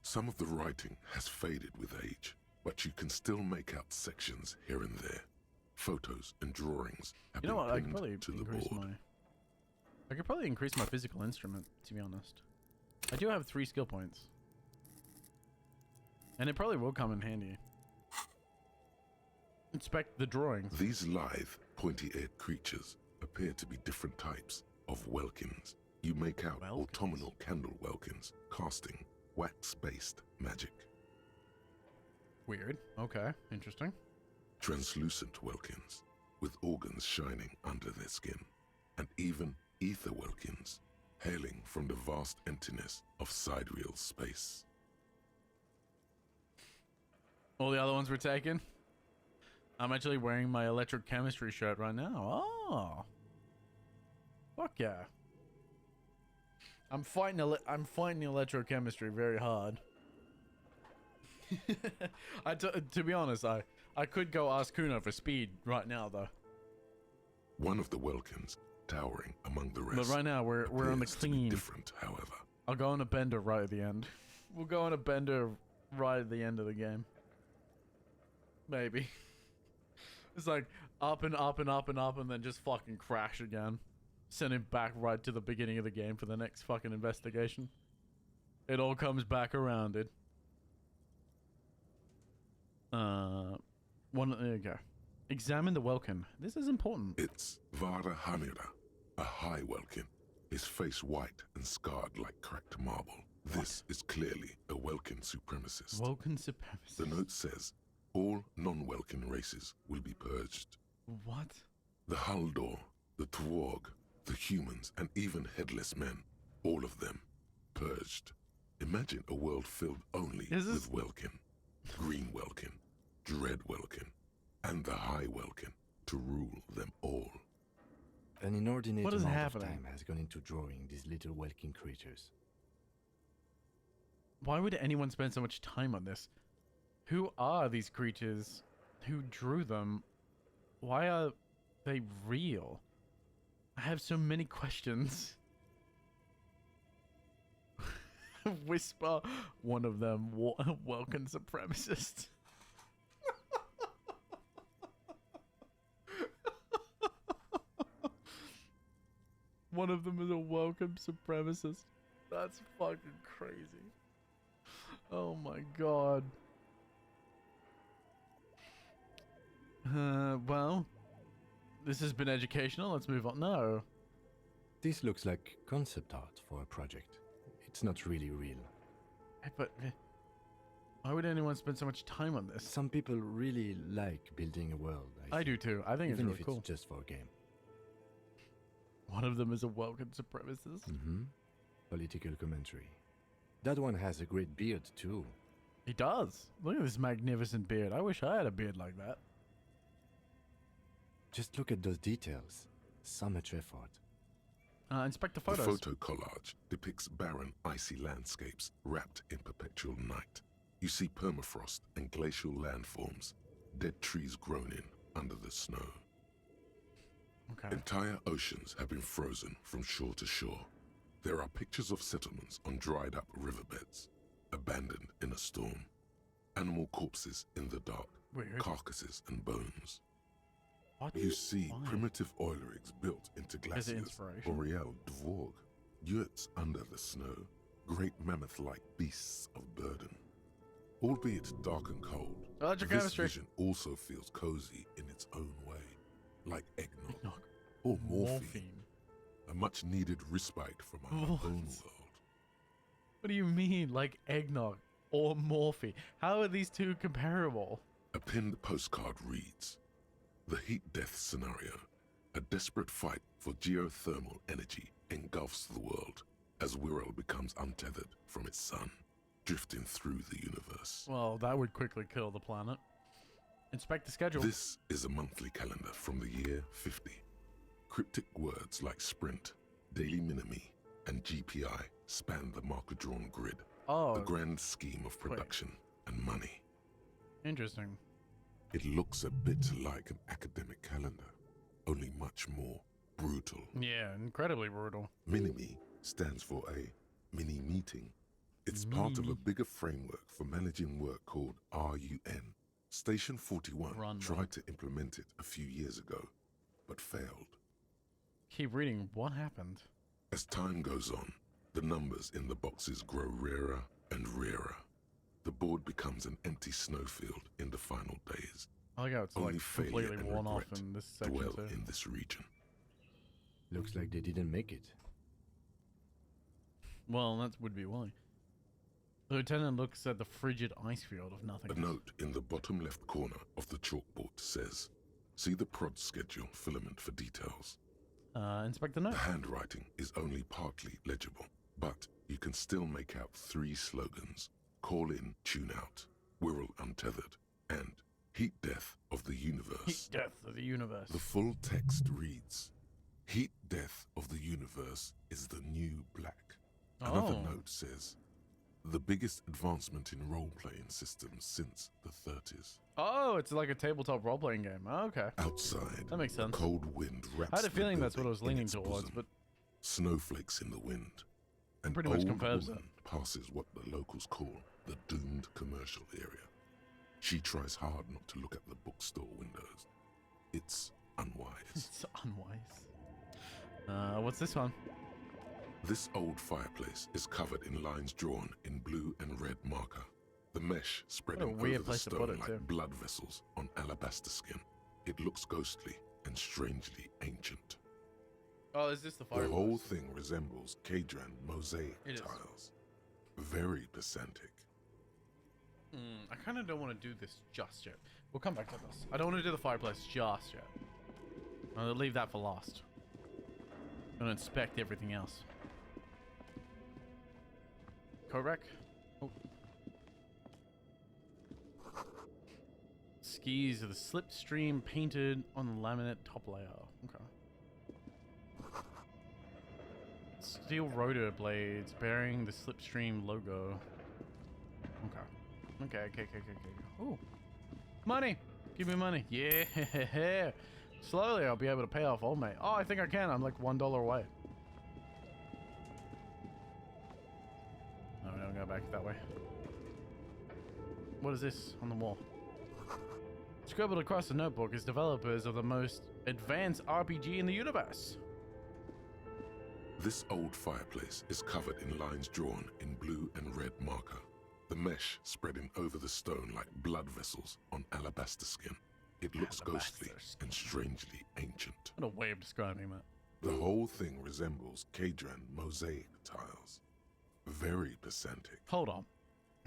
[SPEAKER 1] Some of the writing has faded with age, but you can still make out sections here and there. Photos and drawings have
[SPEAKER 2] You know
[SPEAKER 1] been
[SPEAKER 2] what? I could
[SPEAKER 1] pinned
[SPEAKER 2] probably
[SPEAKER 1] to the
[SPEAKER 2] increase
[SPEAKER 1] board.
[SPEAKER 2] I could probably increase my physical instrument, to be honest. I do have 3 skill points. And it probably will come in handy. Inspect the drawings.
[SPEAKER 1] These lithe, pointy-eared creatures appear to be different types of welkins. You make out autumnal candle welkins casting wax-based magic.
[SPEAKER 2] Weird. Okay. Interesting.
[SPEAKER 1] Translucent welkins with organs shining under their skin, and even ether welkins hailing from the vast emptiness of sidereal space.
[SPEAKER 2] All the other ones were taken. I'm actually wearing my electrochemistry shirt right now. Oh. Fuck yeah. I'm fighting electrochemistry very hard. To be honest, I could go ask Kuno for speed right now though.
[SPEAKER 1] One of the welkins towering among the rest.
[SPEAKER 2] But right now we're on the
[SPEAKER 1] appears to be
[SPEAKER 2] clean.
[SPEAKER 1] different, however.
[SPEAKER 2] I'll go on a bender right at the end. We'll go on a bender right at the end of the game. Maybe. It's like up and up and up and up and then just fucking crash again. Send him back right to the beginning of the game for the next fucking investigation. It all comes back around, dude. There you go. Examine the welkin. This is important.
[SPEAKER 1] It's Vara Hamira, a high welkin, his face white and scarred like cracked marble. This is clearly a Welkin supremacist.
[SPEAKER 2] Welkin supremacist.
[SPEAKER 1] The note says, all non-Welkin races will be purged.
[SPEAKER 2] What?
[SPEAKER 1] The Haldor, the Twarg, the humans, and even headless men, all of them, purged. Imagine a world filled only with Welkin, Green Welkin, Dread Welkin, and the High Welkin to rule them all.
[SPEAKER 7] An inordinate
[SPEAKER 2] What is
[SPEAKER 7] amount
[SPEAKER 2] happening?
[SPEAKER 7] of time has gone into drawing these little Welkin creatures.
[SPEAKER 2] Why would anyone spend so much time on this? Who are these creatures? Who drew them? Why are they real? I have so many questions. Whisper one of them welcome supremacist. One of them is a welcome supremacist. That's fucking crazy. Oh my god. Well, this has been educational. Let's move on. No.
[SPEAKER 7] This looks like concept art for a project. It's not really real.
[SPEAKER 2] But why would anyone spend so much time on this?
[SPEAKER 7] Some people really like building a world.
[SPEAKER 2] I do too. I think it's
[SPEAKER 7] even
[SPEAKER 2] really
[SPEAKER 7] if
[SPEAKER 2] cool.
[SPEAKER 7] It's just for a game.
[SPEAKER 2] One of them is a welcome supremacist.
[SPEAKER 7] Mm-hmm. Political commentary. That one has a great beard too.
[SPEAKER 2] He does. Look at this magnificent beard. I wish I had a beard like that.
[SPEAKER 7] Just look at those details. So much effort.
[SPEAKER 2] Inspect the photos.
[SPEAKER 1] The photo collage depicts barren, icy landscapes wrapped in perpetual night. You see permafrost and glacial landforms, dead trees grown in under the snow.
[SPEAKER 2] Okay.
[SPEAKER 1] Entire oceans have been frozen from shore to shore. There are pictures of settlements on dried up riverbeds, abandoned in a storm. Animal corpses in the dark,
[SPEAKER 2] Weird.
[SPEAKER 1] carcasses and bones.
[SPEAKER 2] What?
[SPEAKER 1] You see
[SPEAKER 2] Why?
[SPEAKER 1] primitive oil rigs built into glaciers,
[SPEAKER 2] inspiration?
[SPEAKER 1] Boreal Dvorg, yurts under the snow, great mammoth-like beasts of burden. Albeit dark and cold, this vision also feels cozy in its own way, like eggnog or morphine. A much-needed respite from our own world.
[SPEAKER 2] What do you mean, like eggnog or morphine? How are these two comparable?
[SPEAKER 1] A pinned postcard reads, "The heat death scenario. A desperate fight for geothermal energy engulfs the world as Wirral becomes untethered from its sun, drifting through the universe."
[SPEAKER 2] Well, that would quickly kill the planet. Inspect the schedule.
[SPEAKER 1] This is a monthly calendar from the year 50. Cryptic words like sprint, daily minimi, and GPI span the marker-drawn grid.
[SPEAKER 2] Oh.
[SPEAKER 1] A grand scheme of production and money.
[SPEAKER 2] Interesting.
[SPEAKER 1] It looks a bit like an academic calendar, only much more brutal.
[SPEAKER 2] Yeah, incredibly brutal.
[SPEAKER 1] Minimi stands for a mini-meeting. It's part of a bigger framework for managing work called RUN. Station 41 tried to implement it a few years ago, but failed.
[SPEAKER 2] Keep reading. What happened?
[SPEAKER 1] As time goes on, the numbers in the boxes grow rarer and rarer. The board becomes an empty snowfield in the final days.
[SPEAKER 2] I like how it's
[SPEAKER 1] Only
[SPEAKER 2] like
[SPEAKER 1] failure
[SPEAKER 2] completely
[SPEAKER 1] and
[SPEAKER 2] worn off
[SPEAKER 1] regret
[SPEAKER 2] in this section
[SPEAKER 1] dwell
[SPEAKER 2] too.
[SPEAKER 1] in this region.
[SPEAKER 7] Looks like they didn't make it.
[SPEAKER 2] Well, that would be why. The lieutenant looks at the frigid ice field of nothing.
[SPEAKER 1] A note in the bottom left corner of the chalkboard says, "See the prod schedule filament for details."
[SPEAKER 2] Inspect the note.
[SPEAKER 1] The handwriting is only partly legible, but you can still make out 3 slogans: "Call in, tune out," "Wirral untethered," and "Heat death of the universe."
[SPEAKER 2] Heat death of the universe.
[SPEAKER 1] The full text reads, "Heat death of the universe is the new black." Another
[SPEAKER 2] Oh.
[SPEAKER 1] note says, "The biggest advancement in role-playing systems since the 30s.
[SPEAKER 2] Oh, it's like a tabletop role-playing game. Oh, okay.
[SPEAKER 1] Outside,
[SPEAKER 2] That makes sense.
[SPEAKER 1] a cold wind wraps
[SPEAKER 2] I had a
[SPEAKER 1] the
[SPEAKER 2] feeling that's what I was
[SPEAKER 1] building in
[SPEAKER 2] leaning
[SPEAKER 1] its
[SPEAKER 2] towards,
[SPEAKER 1] bosom.
[SPEAKER 2] but
[SPEAKER 1] Snowflakes in the wind. An
[SPEAKER 2] pretty much
[SPEAKER 1] old
[SPEAKER 2] confirms
[SPEAKER 1] woman passes what the locals call the doomed commercial area. She tries hard not to look at the bookstore windows. It's unwise.
[SPEAKER 2] it's unwise. What's this one?
[SPEAKER 1] This old fireplace is covered in lines drawn in blue and red marker. The mesh spreading
[SPEAKER 2] What a weird
[SPEAKER 1] over the
[SPEAKER 2] place to put
[SPEAKER 1] stone
[SPEAKER 2] it,
[SPEAKER 1] like
[SPEAKER 2] too.
[SPEAKER 1] blood vessels on alabaster skin. It looks ghostly and strangely ancient.
[SPEAKER 2] Oh, is this the
[SPEAKER 1] The
[SPEAKER 2] fireplace?
[SPEAKER 1] whole thing resembles Kadran mosaic
[SPEAKER 2] It is.
[SPEAKER 1] tiles. Very pedantic.
[SPEAKER 2] I kind of don't want to do this just yet. We'll come back to this. I don't want to do the fireplace just yet. I'll leave that for last. I'm going to inspect everything else. Correct? Oh. Skis of the slipstream painted on the laminate top layer. Okay. Steel rotor blades bearing the slipstream logo. Okay. Okay. Ooh. Money! Give me money. Yeah! Slowly I'll be able to pay off old mate. Oh, I think I can. I'm like $1 away. back that way. What is this on the wall? Scribbled across the notebook is developers of the most advanced RPG in the universe.
[SPEAKER 1] This old fireplace is covered in lines drawn in blue and red marker, the mesh spreading over the stone like blood vessels on alabaster skin. It looks ghostly and strangely ancient.
[SPEAKER 2] What a way of describing that.
[SPEAKER 1] The whole thing resembles Kadran mosaic tiles. Very pedantic.
[SPEAKER 2] Hold on.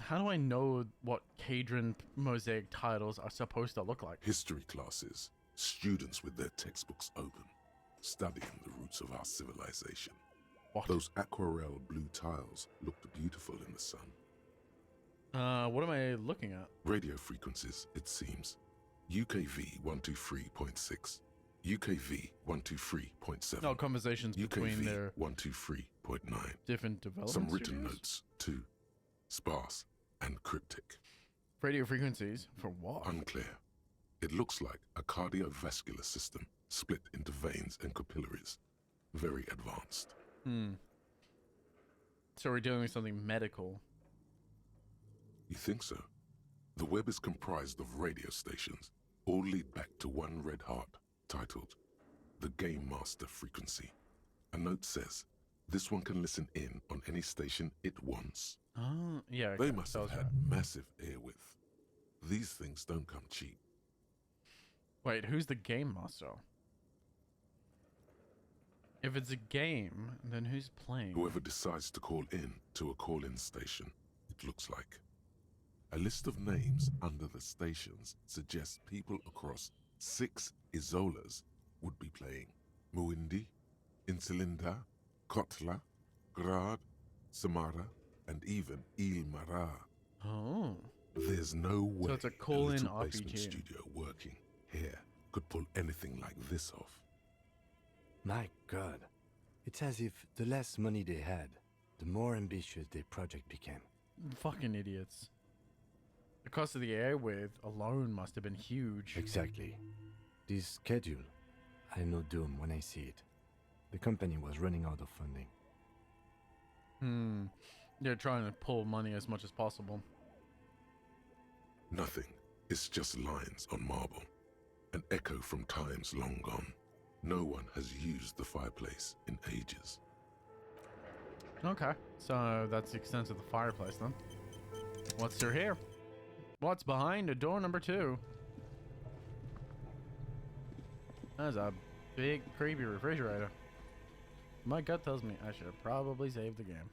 [SPEAKER 2] How do I know what Kadran mosaic titles are supposed to look like?
[SPEAKER 1] History classes, students with their textbooks open, studying the roots of our civilization.
[SPEAKER 2] What?
[SPEAKER 1] Those aquarelle blue tiles looked beautiful in the sun.
[SPEAKER 2] What am I looking at?
[SPEAKER 1] Radio frequencies, it seems. UKV 123.6, UKV 123.7.
[SPEAKER 2] No, conversations between
[SPEAKER 1] UKV
[SPEAKER 2] their
[SPEAKER 1] 123.9.
[SPEAKER 2] different development
[SPEAKER 1] Some written
[SPEAKER 2] studios?
[SPEAKER 1] notes, too. Sparse and cryptic.
[SPEAKER 2] Radio frequencies? For what?
[SPEAKER 1] Unclear. It looks like a cardiovascular system split into veins and capillaries. Very advanced.
[SPEAKER 2] So we're dealing with something medical.
[SPEAKER 1] You think so? The web is comprised of radio stations, all lead back to one red heart, titled the Game Master Frequency. A note says, this one can listen in on any station it wants.
[SPEAKER 2] Oh, yeah.
[SPEAKER 1] They
[SPEAKER 2] okay,
[SPEAKER 1] must
[SPEAKER 2] that
[SPEAKER 1] have
[SPEAKER 2] was
[SPEAKER 1] had
[SPEAKER 2] right.
[SPEAKER 1] massive air width. These things don't come cheap.
[SPEAKER 2] Wait, who's the game master? If it's a game, then who's playing?
[SPEAKER 1] Whoever decides to call in to a call-in station, it looks like. A list of names under the stations suggests people across 6 Isolas would be playing. Muindi, Insulinda, Kotla, Grad, Samara, and even Ilmara.
[SPEAKER 2] Oh.
[SPEAKER 1] There's no way
[SPEAKER 2] So it's a call-in
[SPEAKER 1] little basement
[SPEAKER 2] RPG.
[SPEAKER 1] studio working here could pull anything like this off.
[SPEAKER 7] My God. It's as if the less money they had, the more ambitious their project became.
[SPEAKER 2] Fucking idiots. The cost of the air width alone must have been huge.
[SPEAKER 7] Exactly. This schedule, I know doom when I see it. The company was running out of funding.
[SPEAKER 2] They're trying to pull money as much as possible.
[SPEAKER 1] Nothing. It's just lines on marble. An echo from times long gone. No one has used the fireplace in ages.
[SPEAKER 2] Okay, so that's the extent of the fireplace then. What's through here? What's behind door number 2? That's a big, creepy refrigerator. My gut tells me I should probably save the game.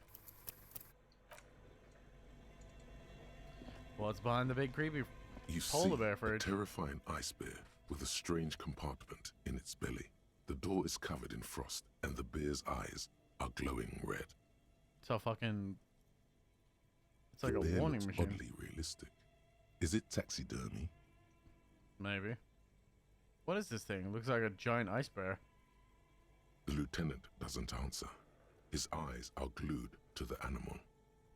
[SPEAKER 2] What's behind the big, creepy
[SPEAKER 1] You
[SPEAKER 2] polar
[SPEAKER 1] see
[SPEAKER 2] bear
[SPEAKER 1] a
[SPEAKER 2] fridge?
[SPEAKER 1] terrifying ice bear with a strange compartment in its belly. The door is covered in frost, and the bear's eyes are glowing red.
[SPEAKER 2] So fucking... It's like
[SPEAKER 1] the
[SPEAKER 2] a
[SPEAKER 1] bear
[SPEAKER 2] warning
[SPEAKER 1] looks
[SPEAKER 2] machine.
[SPEAKER 1] oddly realistic. Is it taxidermy?
[SPEAKER 2] Maybe. What is this thing? It looks like a giant ice bear.
[SPEAKER 1] The lieutenant doesn't answer. His eyes are glued to the animal.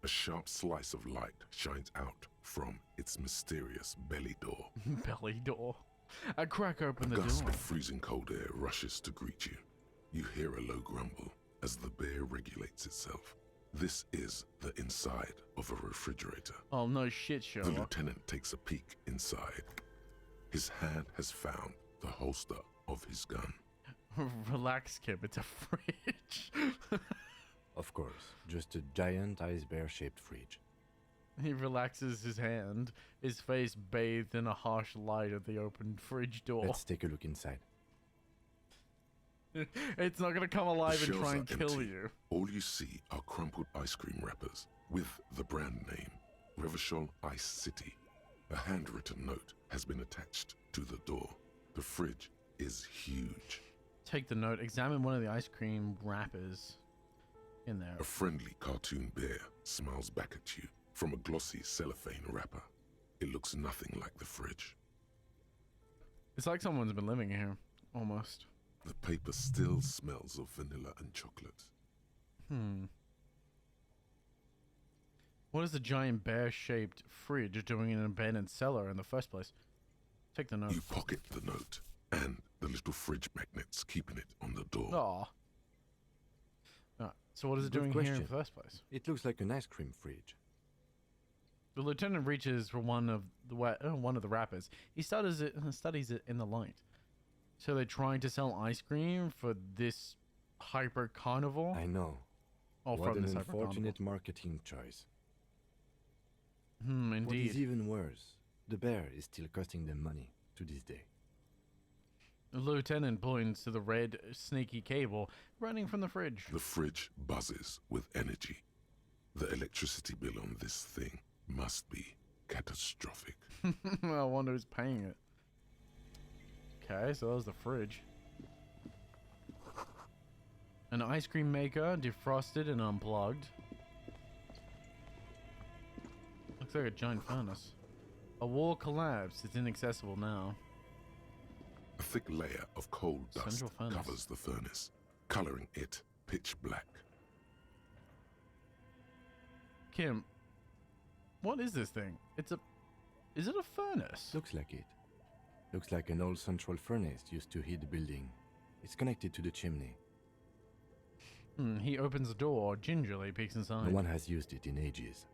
[SPEAKER 1] A sharp slice of light shines out from its mysterious belly door.
[SPEAKER 2] Belly door. I crack open
[SPEAKER 1] A
[SPEAKER 2] the
[SPEAKER 1] gust
[SPEAKER 2] door.
[SPEAKER 1] of freezing cold air rushes to greet you. You hear a low grumble as the bear regulates itself. This is the inside of a refrigerator.
[SPEAKER 2] Oh no shit,
[SPEAKER 1] The
[SPEAKER 2] Sherlock.
[SPEAKER 1] lieutenant takes a peek inside. His hand has found the holster of his gun.
[SPEAKER 2] Relax, Kip. It's a fridge.
[SPEAKER 7] Of course, just a giant ice bear-shaped fridge.
[SPEAKER 2] He relaxes his hand, his face bathed in a harsh light of the open fridge door.
[SPEAKER 7] Let's take a look inside.
[SPEAKER 2] It's not gonna come alive
[SPEAKER 1] The
[SPEAKER 2] and
[SPEAKER 1] shelves
[SPEAKER 2] try and
[SPEAKER 1] are
[SPEAKER 2] kill
[SPEAKER 1] empty.
[SPEAKER 2] you.
[SPEAKER 1] All you see are crumpled ice cream wrappers with the brand name, Revachol Ice City. A handwritten note has been attached to the door. The fridge is huge.
[SPEAKER 2] Take the note. Examine one of the ice cream wrappers in there.
[SPEAKER 1] A friendly cartoon bear smiles back at you from a glossy cellophane wrapper. It looks nothing like the fridge.
[SPEAKER 2] It's like someone's been living here, almost.
[SPEAKER 1] The paper still smells of vanilla and chocolate.
[SPEAKER 2] What is the giant bear-shaped fridge doing in an abandoned cellar in the first place? Take the note.
[SPEAKER 1] You pocket the note and the little fridge magnets keeping it on the door.
[SPEAKER 2] Aw. Alright, so what is it
[SPEAKER 7] Good
[SPEAKER 2] doing here in
[SPEAKER 7] question.
[SPEAKER 2] the first place?
[SPEAKER 7] It looks like an ice cream fridge.
[SPEAKER 2] The lieutenant reaches for one of the wrappers. He studies it in the light. So they're trying to sell ice cream for this hyper carnival?
[SPEAKER 7] I know.
[SPEAKER 2] Oh,
[SPEAKER 7] what
[SPEAKER 2] from
[SPEAKER 7] an
[SPEAKER 2] this hyper carnival.
[SPEAKER 7] unfortunate marketing choice.
[SPEAKER 2] Indeed.
[SPEAKER 7] What is even worse, the bear is still costing them money to this day.
[SPEAKER 2] The lieutenant points to the red, snaky cable running from the fridge.
[SPEAKER 1] The fridge buzzes with energy. The electricity bill on this thing must be catastrophic.
[SPEAKER 2] I wonder who's paying it. Okay, so that was the fridge. An ice cream maker, defrosted and unplugged. Looks like a giant furnace. A wall collapsed. It's inaccessible now.
[SPEAKER 1] A thick layer of coal dust
[SPEAKER 2] Central furnace.
[SPEAKER 1] covers the furnace, coloring it pitch black.
[SPEAKER 2] Kim, what is this thing? Is it a furnace?
[SPEAKER 7] Looks like it. Looks like an old central furnace used to heat the building. It's connected to the chimney.
[SPEAKER 2] He opens the door, gingerly peeks inside.
[SPEAKER 7] No one has used it in ages.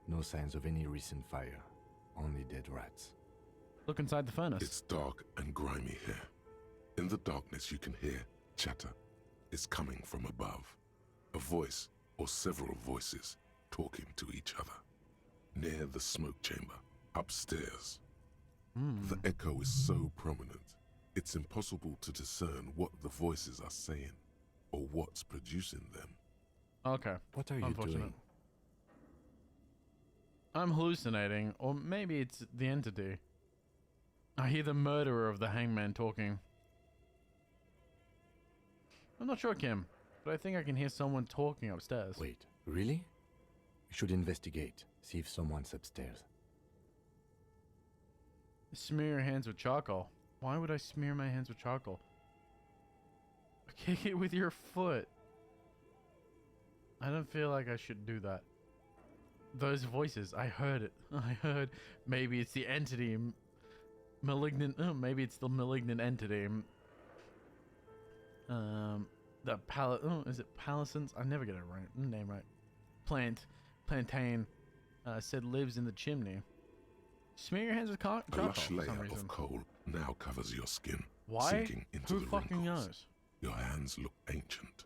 [SPEAKER 7] No signs of any recent fire. Only dead rats.
[SPEAKER 2] Look inside the furnace.
[SPEAKER 1] It's dark and grimy here. In the darkness you can hear chatter. It's coming from above. A voice or several voices talking to each other. Near the smoke chamber, upstairs. The echo is so prominent, it's impossible to discern what the voices are saying or what's producing them.
[SPEAKER 2] Okay.
[SPEAKER 7] What are you doing?
[SPEAKER 2] I'm hallucinating, or maybe it's the entity. I hear the murderer of the hangman talking. I'm not sure, Kim, but I think I can hear someone talking upstairs.
[SPEAKER 7] Wait, really? We should investigate, see if someone's upstairs.
[SPEAKER 2] Smear your hands with charcoal. Why would I smear my hands with charcoal? Kick it with your foot. I don't feel like I should do that. Those voices, I heard it. I heard maybe it's the entity. Malignant. Oh, maybe it's the malignant entity. Is it Palisons? I never get it right. Name right. Plantain. Said lives in the chimney. Smear your hands with
[SPEAKER 1] A
[SPEAKER 2] charcoal
[SPEAKER 1] lush
[SPEAKER 2] for some
[SPEAKER 1] layer
[SPEAKER 2] reason.
[SPEAKER 1] of coal now covers your skin,
[SPEAKER 2] Why?
[SPEAKER 1] sinking into
[SPEAKER 2] Who
[SPEAKER 1] the
[SPEAKER 2] fucking
[SPEAKER 1] wrinkles.
[SPEAKER 2] knows?
[SPEAKER 1] Your hands look ancient.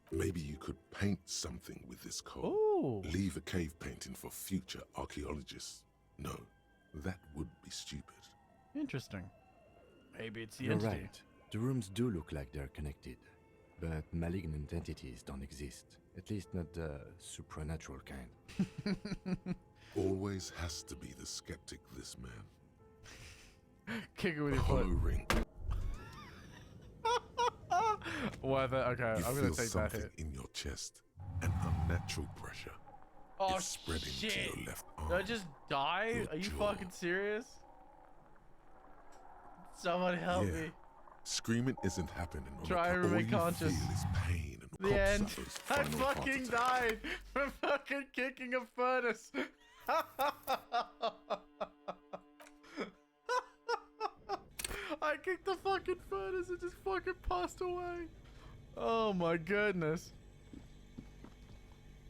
[SPEAKER 1] Maybe you could paint something with this coal.
[SPEAKER 2] Ooh.
[SPEAKER 1] Leave a cave painting for future archaeologists. No, that would be stupid.
[SPEAKER 2] Interesting. Maybe it's the
[SPEAKER 7] You're
[SPEAKER 2] entity.
[SPEAKER 7] right. The rooms do look like they're connected, but malignant entities don't exist. At least not the supernatural kind.
[SPEAKER 1] Always has to be the skeptic, this man.
[SPEAKER 2] Kick it with
[SPEAKER 1] A
[SPEAKER 2] your
[SPEAKER 1] hollow
[SPEAKER 2] foot.
[SPEAKER 1] ring.
[SPEAKER 2] Worth it. Okay,
[SPEAKER 1] You
[SPEAKER 2] I'm gonna
[SPEAKER 1] feel
[SPEAKER 2] take that
[SPEAKER 1] something
[SPEAKER 2] hit.
[SPEAKER 1] in your chest. An unnatural pressure.
[SPEAKER 2] Oh
[SPEAKER 1] It's spreading
[SPEAKER 2] shit!
[SPEAKER 1] to your left arm.
[SPEAKER 2] Did I just die?
[SPEAKER 1] your
[SPEAKER 2] Are you
[SPEAKER 1] jaw.
[SPEAKER 2] fucking serious? Someone help
[SPEAKER 1] Yeah.
[SPEAKER 2] me.
[SPEAKER 1] Screaming isn't happening.
[SPEAKER 2] Try and
[SPEAKER 1] all
[SPEAKER 2] remain
[SPEAKER 1] you
[SPEAKER 2] conscious.
[SPEAKER 1] feel is pain and
[SPEAKER 2] The
[SPEAKER 1] Cobb
[SPEAKER 2] end.
[SPEAKER 1] suffers
[SPEAKER 2] I
[SPEAKER 1] final heart
[SPEAKER 2] fucking
[SPEAKER 1] attack.
[SPEAKER 2] died from fucking kicking a furnace. I kicked the fucking furnace and just fucking passed away. Oh my goodness.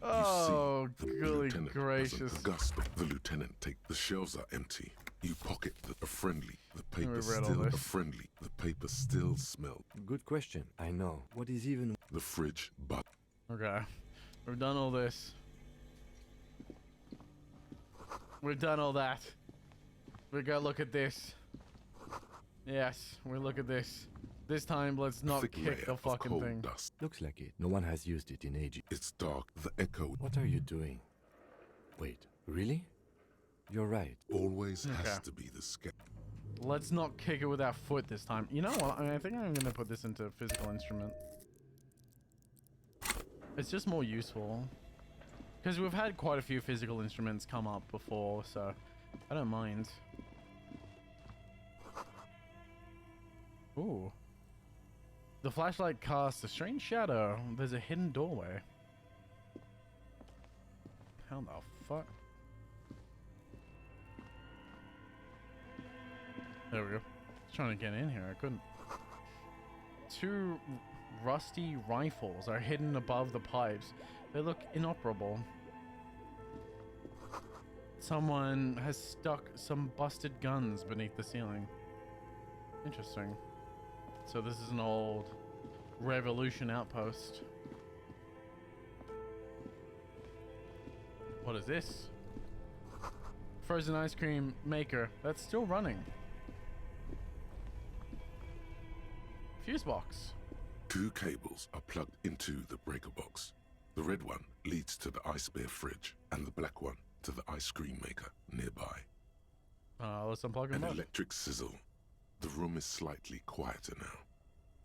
[SPEAKER 2] Oh,
[SPEAKER 1] The
[SPEAKER 2] golly
[SPEAKER 1] lieutenant
[SPEAKER 2] gracious.
[SPEAKER 1] doesn't aghast the lieutenant. The shelves are empty. You pocket the friendly. The paper
[SPEAKER 2] We've read all
[SPEAKER 1] still
[SPEAKER 2] this.
[SPEAKER 1] a friendly. The paper still smelled.
[SPEAKER 7] Good question. I know. What is even...
[SPEAKER 1] The fridge, but
[SPEAKER 2] Okay. We've done all this. We've done all that. We gotta look at this. Yes, we look at this. This time, let's not
[SPEAKER 1] thick layer
[SPEAKER 2] kick the
[SPEAKER 1] of
[SPEAKER 2] fucking
[SPEAKER 1] coal
[SPEAKER 2] thing.
[SPEAKER 1] dust.
[SPEAKER 7] Looks like it. No one has used it in ages.
[SPEAKER 1] It's dark. The echo
[SPEAKER 7] What are you doing? Wait, really? You're right.
[SPEAKER 1] always has
[SPEAKER 2] Okay.
[SPEAKER 1] to be the skeptic.
[SPEAKER 2] Let's not kick it with our foot this time. You know what? I think I'm gonna put this into a physical instrument. It's just more useful. Because we've had quite a few physical instruments come up before, so I don't mind. Ooh. The flashlight casts a strange shadow. There's a hidden doorway. How the fuck? There we go. Just trying to get in here. I couldn't. Two rusty rifles are hidden above the pipes. They look inoperable. Someone has stuck some busted guns beneath the ceiling. Interesting. So this is an old Revolution outpost. What is this? Frozen ice cream maker. That's still running. Fuse box.
[SPEAKER 1] 2 cables are plugged into the breaker box. The red one leads to the ice bear fridge, and the black one to the ice cream maker nearby.
[SPEAKER 2] Let's unplug them
[SPEAKER 1] An
[SPEAKER 2] both.
[SPEAKER 1] electric sizzle. The room is slightly quieter now.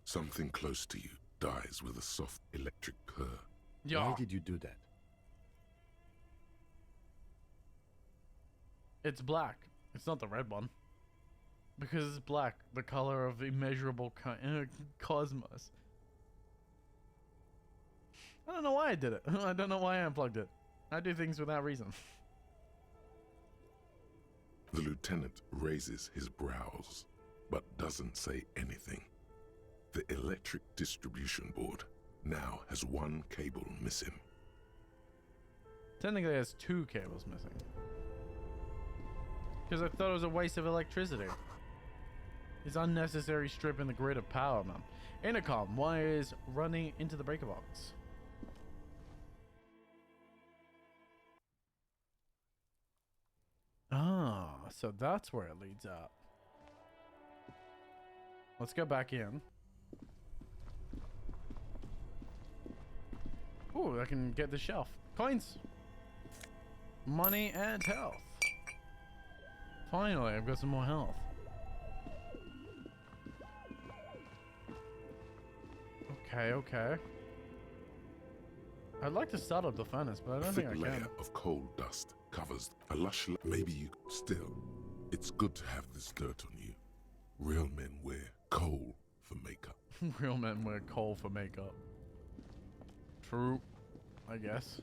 [SPEAKER 1] Something close to you dies with a soft electric purr.
[SPEAKER 7] Why did you do that?
[SPEAKER 2] It's black. It's not the red one. Because it's black, the color of immeasurable cosmos. I don't know why I did it. I don't know why I unplugged it. I do things without reason.
[SPEAKER 1] The lieutenant raises his brows, but doesn't say anything. The electric distribution board now has 1 cable missing.
[SPEAKER 2] Technically, there's 2 cables missing. Because I thought it was a waste of electricity. It's unnecessary stripping the grid of power, man. Intercom wires running into the breaker box. Ah, so that's where it leads up. Let's go back in. Ooh, I can get the shelf. Coins. Money and health. Finally, I've got some more health. Okay. I'd like to start up the furnace, but I don't think I
[SPEAKER 1] A thick layer
[SPEAKER 2] can.
[SPEAKER 1] of coal dust covers a lush. Maybe you still. It's good to have this dirt on you. Real men wear coal for makeup.
[SPEAKER 2] Real men wear coal for makeup. True, I guess.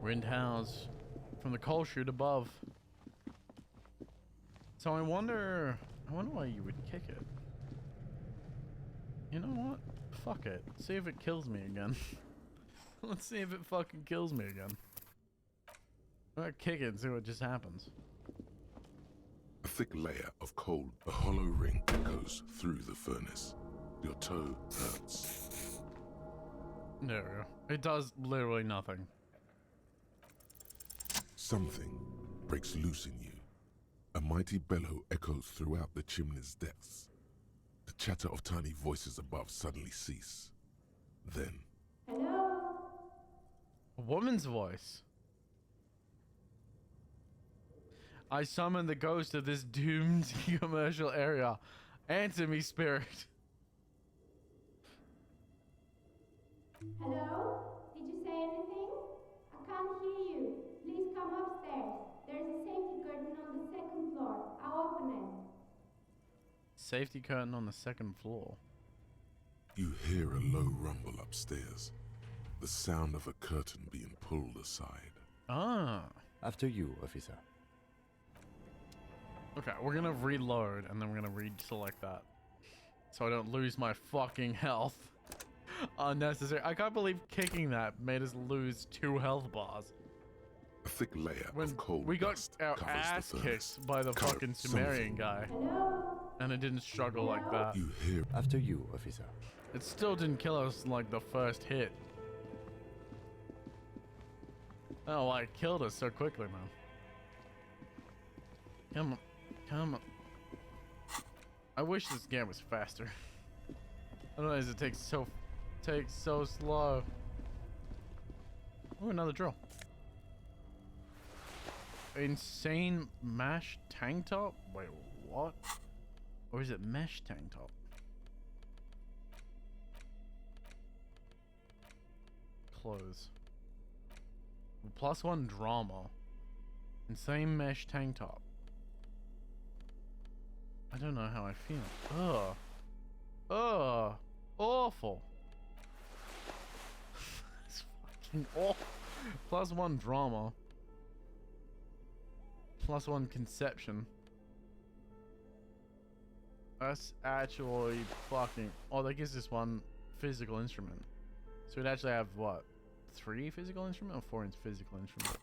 [SPEAKER 2] Wind howls from the coal chute above. So I wonder why you would kick it. You know what? Fuck it. See if it kills me again. Let's see if it fucking kills me again. I'm gonna kick it and see what just happens.
[SPEAKER 1] A thick layer of coal, a hollow ring goes through the furnace. Your toe hurts.
[SPEAKER 2] There we go. It does literally nothing.
[SPEAKER 1] Something breaks loose in you. A mighty bellow echoes throughout the chimney's depths. The chatter of tiny voices above suddenly cease. Then,
[SPEAKER 2] A woman's voice. I summon the ghost of this doomed commercial area. Answer me, spirit.
[SPEAKER 5] Hello? Did you say anything? I can't hear you. Please come upstairs. There's a safety curtain on the 2nd floor. I'll open it.
[SPEAKER 2] Safety curtain on the 2nd floor.
[SPEAKER 1] you hear a low rumble upstairs. The sound of a curtain being pulled aside.
[SPEAKER 2] Ah.
[SPEAKER 7] After you, officer.
[SPEAKER 2] Okay, we're gonna reload and then we're gonna reselect that. So I don't lose my fucking health. Unnecessary. I can't believe kicking that made us lose 2 health bars.
[SPEAKER 1] A thick layer
[SPEAKER 2] When
[SPEAKER 1] of cold
[SPEAKER 2] we got
[SPEAKER 1] dust
[SPEAKER 2] our
[SPEAKER 1] covers
[SPEAKER 2] ass
[SPEAKER 1] the furnace.
[SPEAKER 2] kicked by the
[SPEAKER 1] Cover
[SPEAKER 2] fucking
[SPEAKER 1] something.
[SPEAKER 2] Sumerian guy. And it didn't struggle like that.
[SPEAKER 1] You hear
[SPEAKER 7] After you, officer.
[SPEAKER 2] It still didn't kill us like the first hit. Oh, why it killed us so quickly, man. Come on. Come on. I wish this game was faster. Otherwise it takes so slow. Ooh, another drill. Insane mesh tank top? Wait, what? Or is it mesh tank top? Clothes. +1 drama. Insane mesh tank top. I don't know how I feel. Ugh. Ugh. Awful. It's fucking awful. +1 drama. +1 conception. That's actually fucking... Oh, that gives us 1 physical instrument. So we'd actually have, what? 3 physical instrument or 4 physical instrument?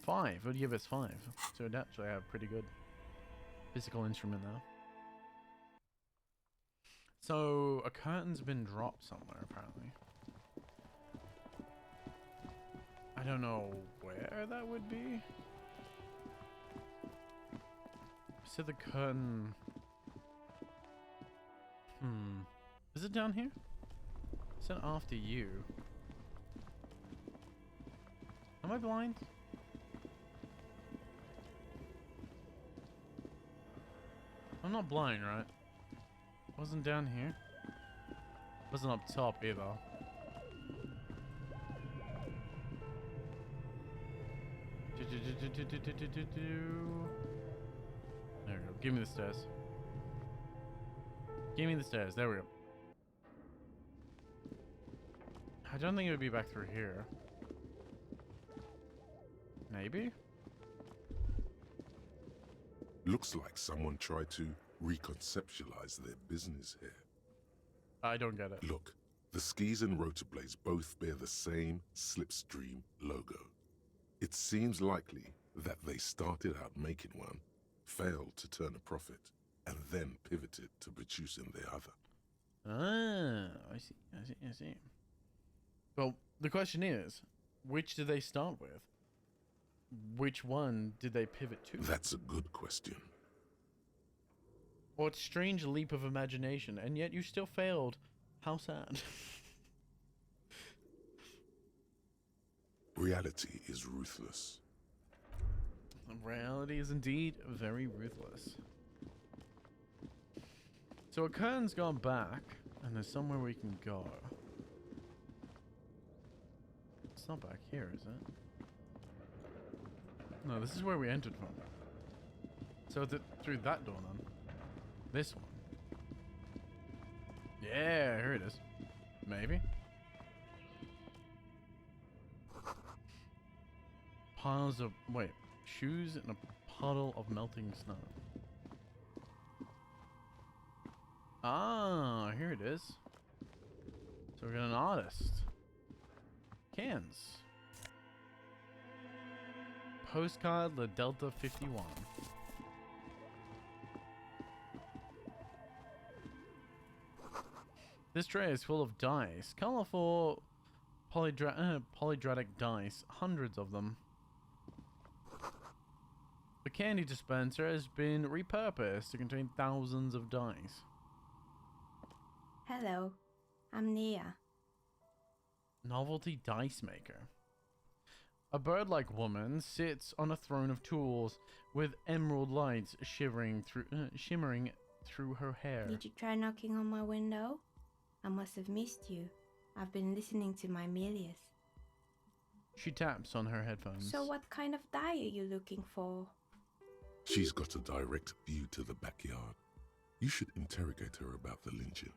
[SPEAKER 2] 5. It would give us 5. So it'd actually have pretty good physical instrument now. So a curtain's been dropped somewhere apparently. I don't know where that would be. So the curtain. Is it down here? Is it after you? Am I blind? I'm not blind, right? Wasn't down here. Wasn't up top either. There we go. Give me the stairs. Give me the stairs. There we go. I don't think it would be back through here. Maybe?
[SPEAKER 1] Looks like someone tried to reconceptualize their business here.
[SPEAKER 2] I don't get it.
[SPEAKER 1] Look, the skis and rotorblades both bear the same Slipstream logo. It seems likely that they started out making one, failed to turn a profit, and then pivoted to producing the other.
[SPEAKER 2] Ah, I see. Well, the question is, which did they start with? Which one did they pivot to?
[SPEAKER 1] That's a good question.
[SPEAKER 2] What strange leap of imagination, and yet you still failed. How sad.
[SPEAKER 1] Reality is ruthless.
[SPEAKER 2] Reality is indeed very ruthless. So a curtain's gone back, and there's somewhere we can go. It's not back here, is it? No, this is where we entered from. So through that door then. This one. Yeah, here it is. Maybe. Piles of... Wait. Shoes in a puddle of melting snow. Ah, here it is. So we got an artist. Cans. Postcard La Delta 51. This tray is full of dice. Colorful polydratic dice. Hundreds of them. The candy dispenser has been repurposed to contain thousands of dice.
[SPEAKER 5] Hello, I'm Nia.
[SPEAKER 2] Novelty dice maker. A bird-like woman sits on a throne of tools with emerald lights shimmering through her hair.
[SPEAKER 5] Did you try knocking on my window? I must have missed you. I've been listening to my Melius.
[SPEAKER 2] She taps on her headphones.
[SPEAKER 5] So what kind of die are you looking for?
[SPEAKER 1] She's got a direct view to the backyard. You should interrogate her about the lynching.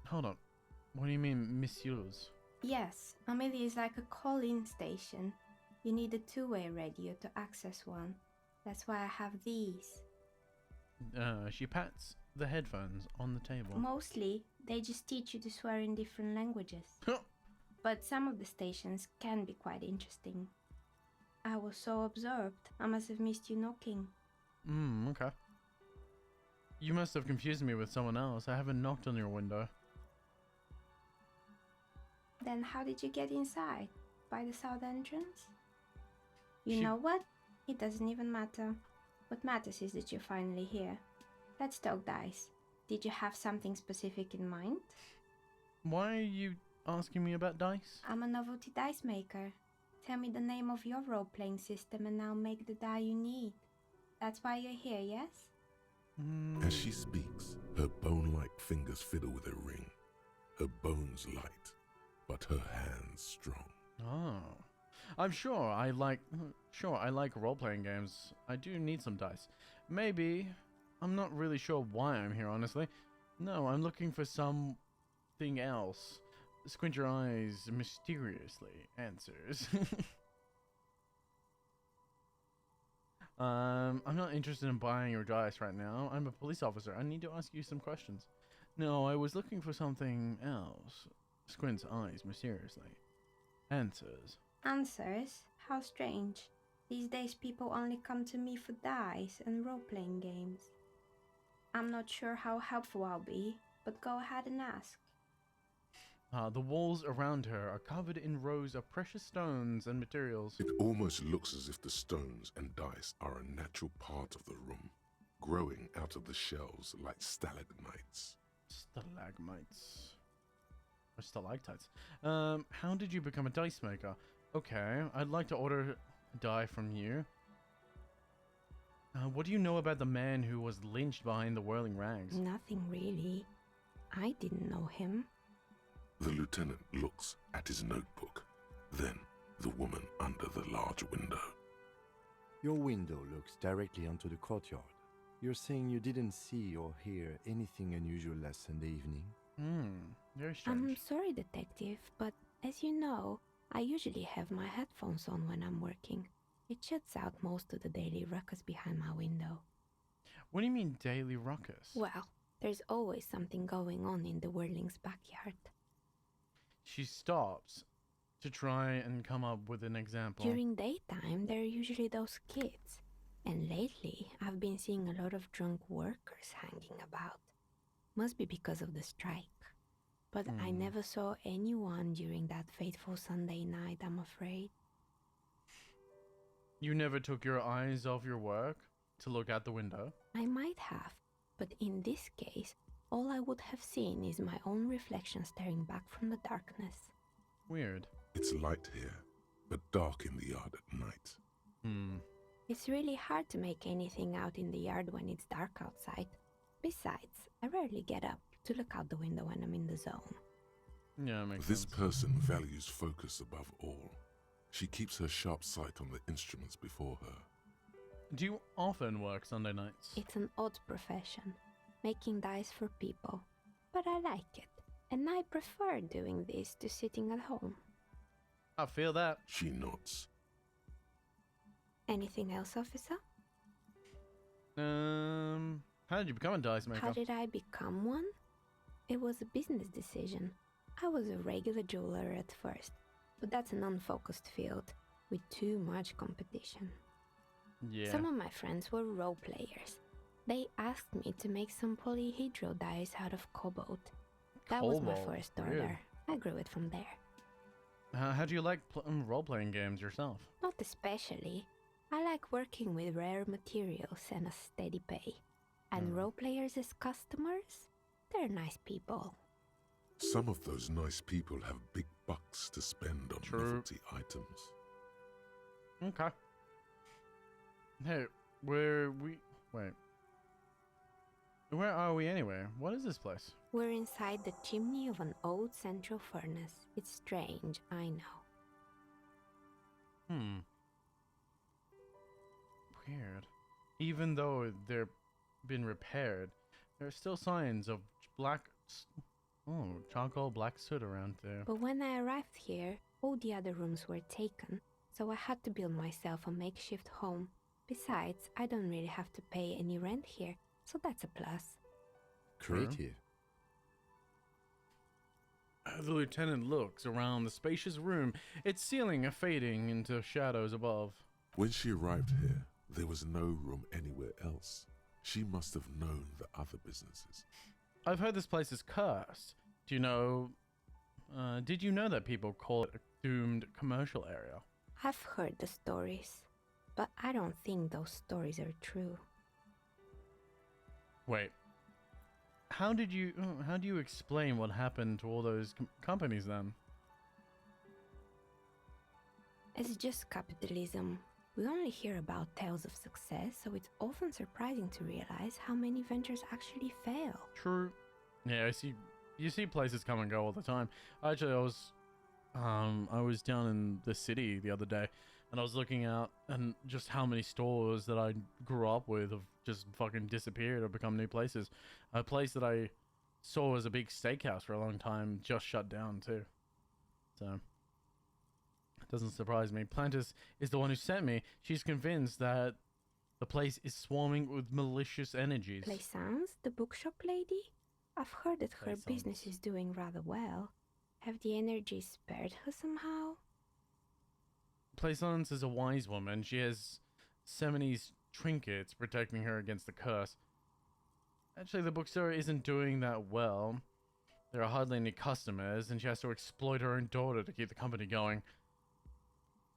[SPEAKER 2] Hold on. What do you mean, messieurs?
[SPEAKER 5] Yes, Amelia is like a call-in station. You need a two-way radio to access one. That's why I have these.
[SPEAKER 2] She pats the headphones on the table.
[SPEAKER 5] Mostly, they just teach you to swear in different languages. But some of the stations can be quite interesting. I was so absorbed, I must have missed you knocking.
[SPEAKER 2] Okay. You must have confused me with someone else. I haven't knocked on your window.
[SPEAKER 5] Then how did you get inside? By the south entrance? You know what? It doesn't even matter. What matters is that you're finally here. Let's talk dice. Did you have something specific in mind?
[SPEAKER 2] Why are you asking me about dice?
[SPEAKER 5] I'm a novelty dice maker. Tell me the name of your role-playing system and I'll make the die you need. That's why you're here, yes?
[SPEAKER 1] As she speaks, her bone-like fingers fiddle with a ring. Her bones light, but her hands strong.
[SPEAKER 2] Oh. I'm sure I like role-playing games. I do need some dice. Maybe. I'm not really sure why I'm here, honestly. No, I'm looking for something else. Squint your eyes mysteriously answers. I'm not interested in buying your dice right now. I'm a police officer. I need to ask you some questions. No, I was looking for something else. Squint's eyes mysteriously. Answers.
[SPEAKER 5] Answers? How strange. These days people only come to me for dice and role-playing games. I'm not sure how helpful I'll be, but go ahead and ask.
[SPEAKER 2] The walls around her are covered in rows of precious stones and materials.
[SPEAKER 1] It almost looks as if the stones and dice are a natural part of the room, growing out of the shells like stalagmites.
[SPEAKER 2] Stalagmites. Or stalactites. How did you become a dice maker? Okay, I'd like to order a die from you. What do you know about the man who was lynched behind the whirling rags?
[SPEAKER 5] Nothing really. I didn't know him.
[SPEAKER 1] The lieutenant looks at his notebook, then the woman under the large window.
[SPEAKER 7] Your window looks directly onto the courtyard. You're saying you didn't see or hear anything unusual last Sunday evening?
[SPEAKER 2] Very strange.
[SPEAKER 5] I'm sorry, detective, but as you know, I usually have my headphones on when I'm working. It shuts out most of the daily ruckus behind my window.
[SPEAKER 2] What do you mean daily ruckus?
[SPEAKER 5] Well, there's always something going on in the Whirling's backyard.
[SPEAKER 2] She stops to try and come up with an example.
[SPEAKER 5] During daytime, there are usually those kids. And lately, I've been seeing a lot of drunk workers hanging about. Must be because of the strike. But I never saw anyone during that fateful Sunday night, I'm afraid.
[SPEAKER 2] You never took your eyes off your work to look out the window?
[SPEAKER 5] I might have, but in this case, all I would have seen is my own reflection staring back from the darkness.
[SPEAKER 2] Weird.
[SPEAKER 1] It's light here, but dark in the yard at night.
[SPEAKER 5] It's really hard to make anything out in the yard when it's dark outside. Besides, I rarely get up to look out the window when I'm in the zone.
[SPEAKER 2] Yeah, makes
[SPEAKER 1] This
[SPEAKER 2] sense.
[SPEAKER 1] person values focus above all. She keeps her sharp sight on the instruments before her.
[SPEAKER 2] Do you often work Sunday nights?
[SPEAKER 5] It's an odd profession, making dice for people. But I like it, and I prefer doing this to sitting at home.
[SPEAKER 2] I feel that.
[SPEAKER 1] She nods.
[SPEAKER 5] Anything else, officer?
[SPEAKER 2] How did you become a dice maker?
[SPEAKER 5] How did I become one? It was a business decision. I was a regular jeweler at first, but that's an unfocused field with too much competition.
[SPEAKER 2] Yeah.
[SPEAKER 5] Some of my friends were role players. They asked me to make some polyhedral dice out of cobalt. That was my
[SPEAKER 2] Cobalt,
[SPEAKER 5] first
[SPEAKER 2] weird.
[SPEAKER 5] order. I grew it from there.
[SPEAKER 2] How do you like role-playing games yourself?
[SPEAKER 5] Not especially. I like working with rare materials and a steady pay. And role players as customers? They're nice people.
[SPEAKER 1] Some of those nice people have big bucks to spend on novelty items.
[SPEAKER 2] Okay. Hey, where are we anyway? What is this place?
[SPEAKER 5] We're inside the chimney of an old central furnace. It's strange, I know.
[SPEAKER 2] Weird. Even though they're been repaired, there are still signs of charcoal black soot around there.
[SPEAKER 5] But when I arrived here, all the other rooms were taken, so I had to build myself a makeshift home. Besides, I don't really have to pay any rent here, so that's a plus.
[SPEAKER 7] Creative.
[SPEAKER 2] The lieutenant looks around the spacious room, its ceiling fading into shadows above.
[SPEAKER 1] When she arrived here, there was no room anywhere else. She must have known the other businesses.
[SPEAKER 2] I've heard this place is cursed. Do you know... did you know that people call it a doomed commercial area?
[SPEAKER 5] I've heard the stories, but I don't think those stories are true.
[SPEAKER 2] Wait. How do you explain what happened to all those companies then?
[SPEAKER 5] It's just capitalism. We only hear about tales of success, so it's often surprising to realize how many ventures actually fail.
[SPEAKER 2] True. Yeah, you see places come and go all the time. Actually, I was down in the city the other day, and I was looking out, and just how many stores that I grew up with have just fucking disappeared or become new places. A place that I saw as a big steakhouse for a long time just shut down too. So, it doesn't surprise me. Plantis is the one who sent me. She's convinced that the place is swarming with malicious energies.
[SPEAKER 5] Plaisance, the bookshop lady? I've heard that her business is doing rather well. Have the energies spared her somehow?
[SPEAKER 2] Plaisance is a wise woman. She has Semini's trinkets protecting her against the curse. Actually, the bookstore isn't doing that well. There are hardly any customers, and she has to exploit her own daughter to keep the company going.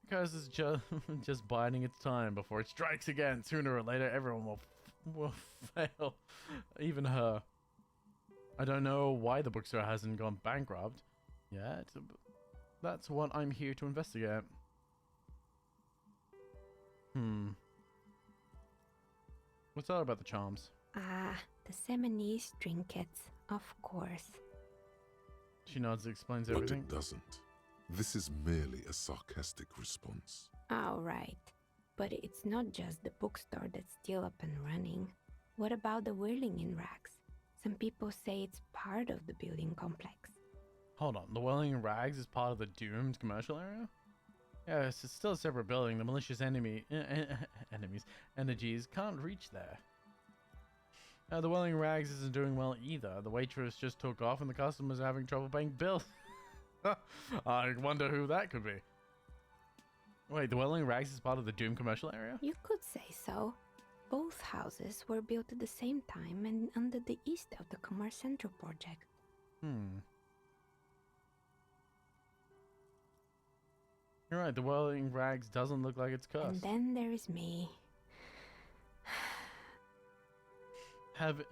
[SPEAKER 2] The curse is just biding its time before it strikes again. Sooner or later, everyone will fail, even her. I don't know why the bookstore hasn't gone bankrupt yet. That's what I'm here to investigate. What's that about the charms?
[SPEAKER 5] Ah, the Seminese trinkets, of course.
[SPEAKER 2] She nods and explains
[SPEAKER 1] But
[SPEAKER 2] everything.
[SPEAKER 1] it doesn't. This is merely a sarcastic response.
[SPEAKER 5] All right. But it's not just the bookstore that's still up and running. What about the whirling in rags? Some people say it's part of the building complex.
[SPEAKER 2] Hold on, the Welling in Rags is part of the doomed commercial area? Yes, it's still a separate building. The malicious energies can't reach there. The Welling in Rags isn't doing well either. The waitress just took off and the customers are having trouble paying bills. I wonder who that could be. Wait, the Welling in Rags is part of the Doom commercial area?
[SPEAKER 5] You could say so. Both houses were built at the same time and under the east of the Commerce Central project.
[SPEAKER 2] You're right, the Welling Rags doesn't look like it's cursed.
[SPEAKER 5] And then there is me.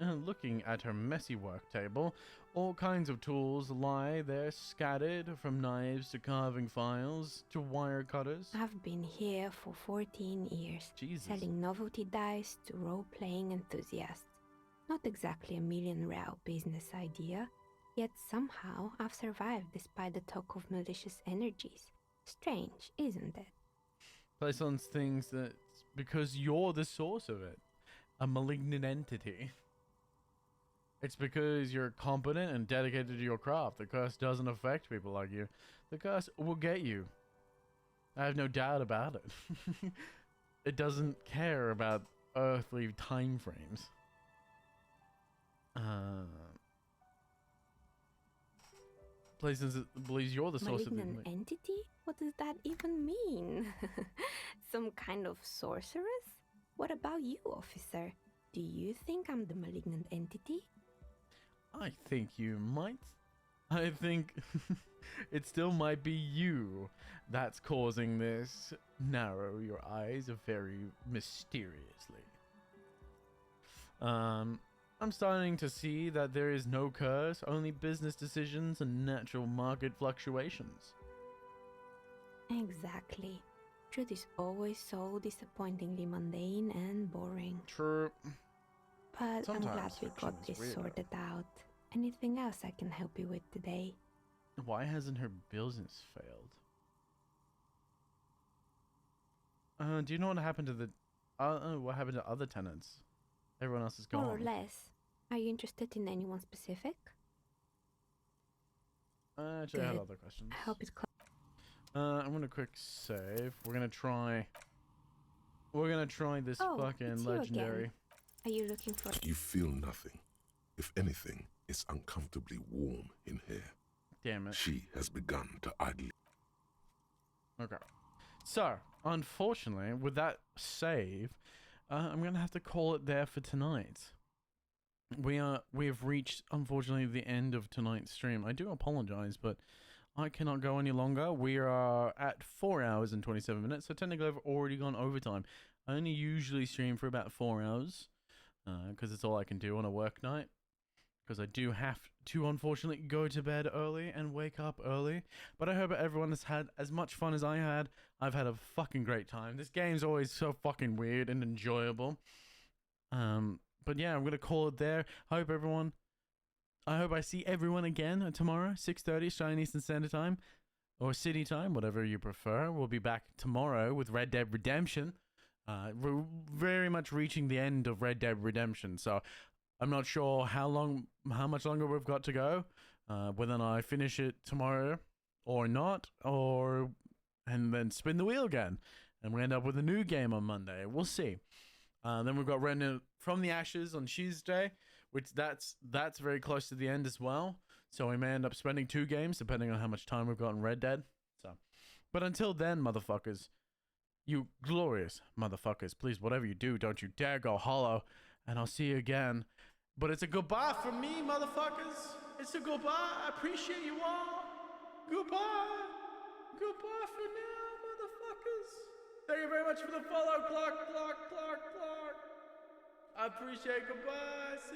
[SPEAKER 2] Looking at her messy work table, all kinds of tools lie there scattered, from knives to carving files to wire cutters.
[SPEAKER 5] I've been here for 14 years,
[SPEAKER 2] Jesus.
[SPEAKER 5] selling novelty dice to role-playing enthusiasts. Not exactly a million-real business idea, yet somehow I've survived despite the talk of malicious energies. Strange, isn't it?
[SPEAKER 2] Plaisance thinks that it's because you're the source of it. A malignant entity. It's because you're competent and dedicated to your craft. The curse doesn't affect people like you. The curse will get you. I have no doubt about it. It doesn't care about earthly time frames. Plaisance believes you're the source of the
[SPEAKER 5] Malignant entity? What does that even mean? Some kind of sorceress? What about you, officer? Do you think I'm the malignant entity?
[SPEAKER 2] I think you might. I think it still might be you that's causing this. Narrow your eyes very mysteriously. I'm starting to see that there is no curse, only business decisions and natural market fluctuations.
[SPEAKER 5] Exactly. Truth is always so disappointingly mundane and boring.
[SPEAKER 2] True.
[SPEAKER 5] But I'm glad
[SPEAKER 2] Sometimes
[SPEAKER 5] we got
[SPEAKER 2] fiction is
[SPEAKER 5] this
[SPEAKER 2] weird,
[SPEAKER 5] sorted out. Anything else I can help you with today?
[SPEAKER 2] Why hasn't her business failed? Do you know what happened to the... what happened to other tenants? Everyone else is gone.
[SPEAKER 5] More or less. Are you interested in anyone specific?
[SPEAKER 2] Actually, I had
[SPEAKER 5] Good.
[SPEAKER 2] other questions.
[SPEAKER 5] I hope it's close.
[SPEAKER 2] I'm gonna quick save. We're gonna try this
[SPEAKER 5] Oh,
[SPEAKER 2] fucking
[SPEAKER 5] it's you
[SPEAKER 2] legendary.
[SPEAKER 5] again. Are you looking for...
[SPEAKER 1] You feel nothing. If anything, it's uncomfortably warm in here.
[SPEAKER 2] Damn it.
[SPEAKER 1] She has begun to idly.
[SPEAKER 2] Okay. So, unfortunately, with that save, I'm gonna have to call it there for tonight. We have reached, unfortunately, the end of tonight's stream. I do apologize, but I cannot go any longer. We are at 4 hours and 27 minutes, so technically I've already gone overtime. I only usually stream for about 4 hours, because it's all I can do on a work night. Because I do have to, unfortunately, go to bed early and wake up early. But I hope everyone has had as much fun as I had. I've had a fucking great time. This game's always so fucking weird and enjoyable. But yeah, I'm going to call it there. I hope I see everyone again tomorrow, 6:30 Australian Eastern Standard Time. Or City Time, whatever you prefer. We'll be back tomorrow with Red Dead Redemption. We're very much reaching the end of Red Dead Redemption. So I'm not sure how much longer we've got to go, whether I finish it tomorrow or not, and then spin the wheel again, and we end up with a new game on Monday. We'll see. Then we've got Remnant from the Ashes on Tuesday, which that's very close to the end as well. So we may end up spending 2 games depending on how much time we've got in Red Dead. So But until then, motherfuckers, you glorious motherfuckers, please, whatever you do, don't you dare go hollow, and I'll see you again. But it's a goodbye from me, motherfuckers. It's a goodbye. I appreciate you all. Goodbye. Goodbye for now, motherfuckers. Thank you very much for the follow, Clark. I appreciate it. Goodbye.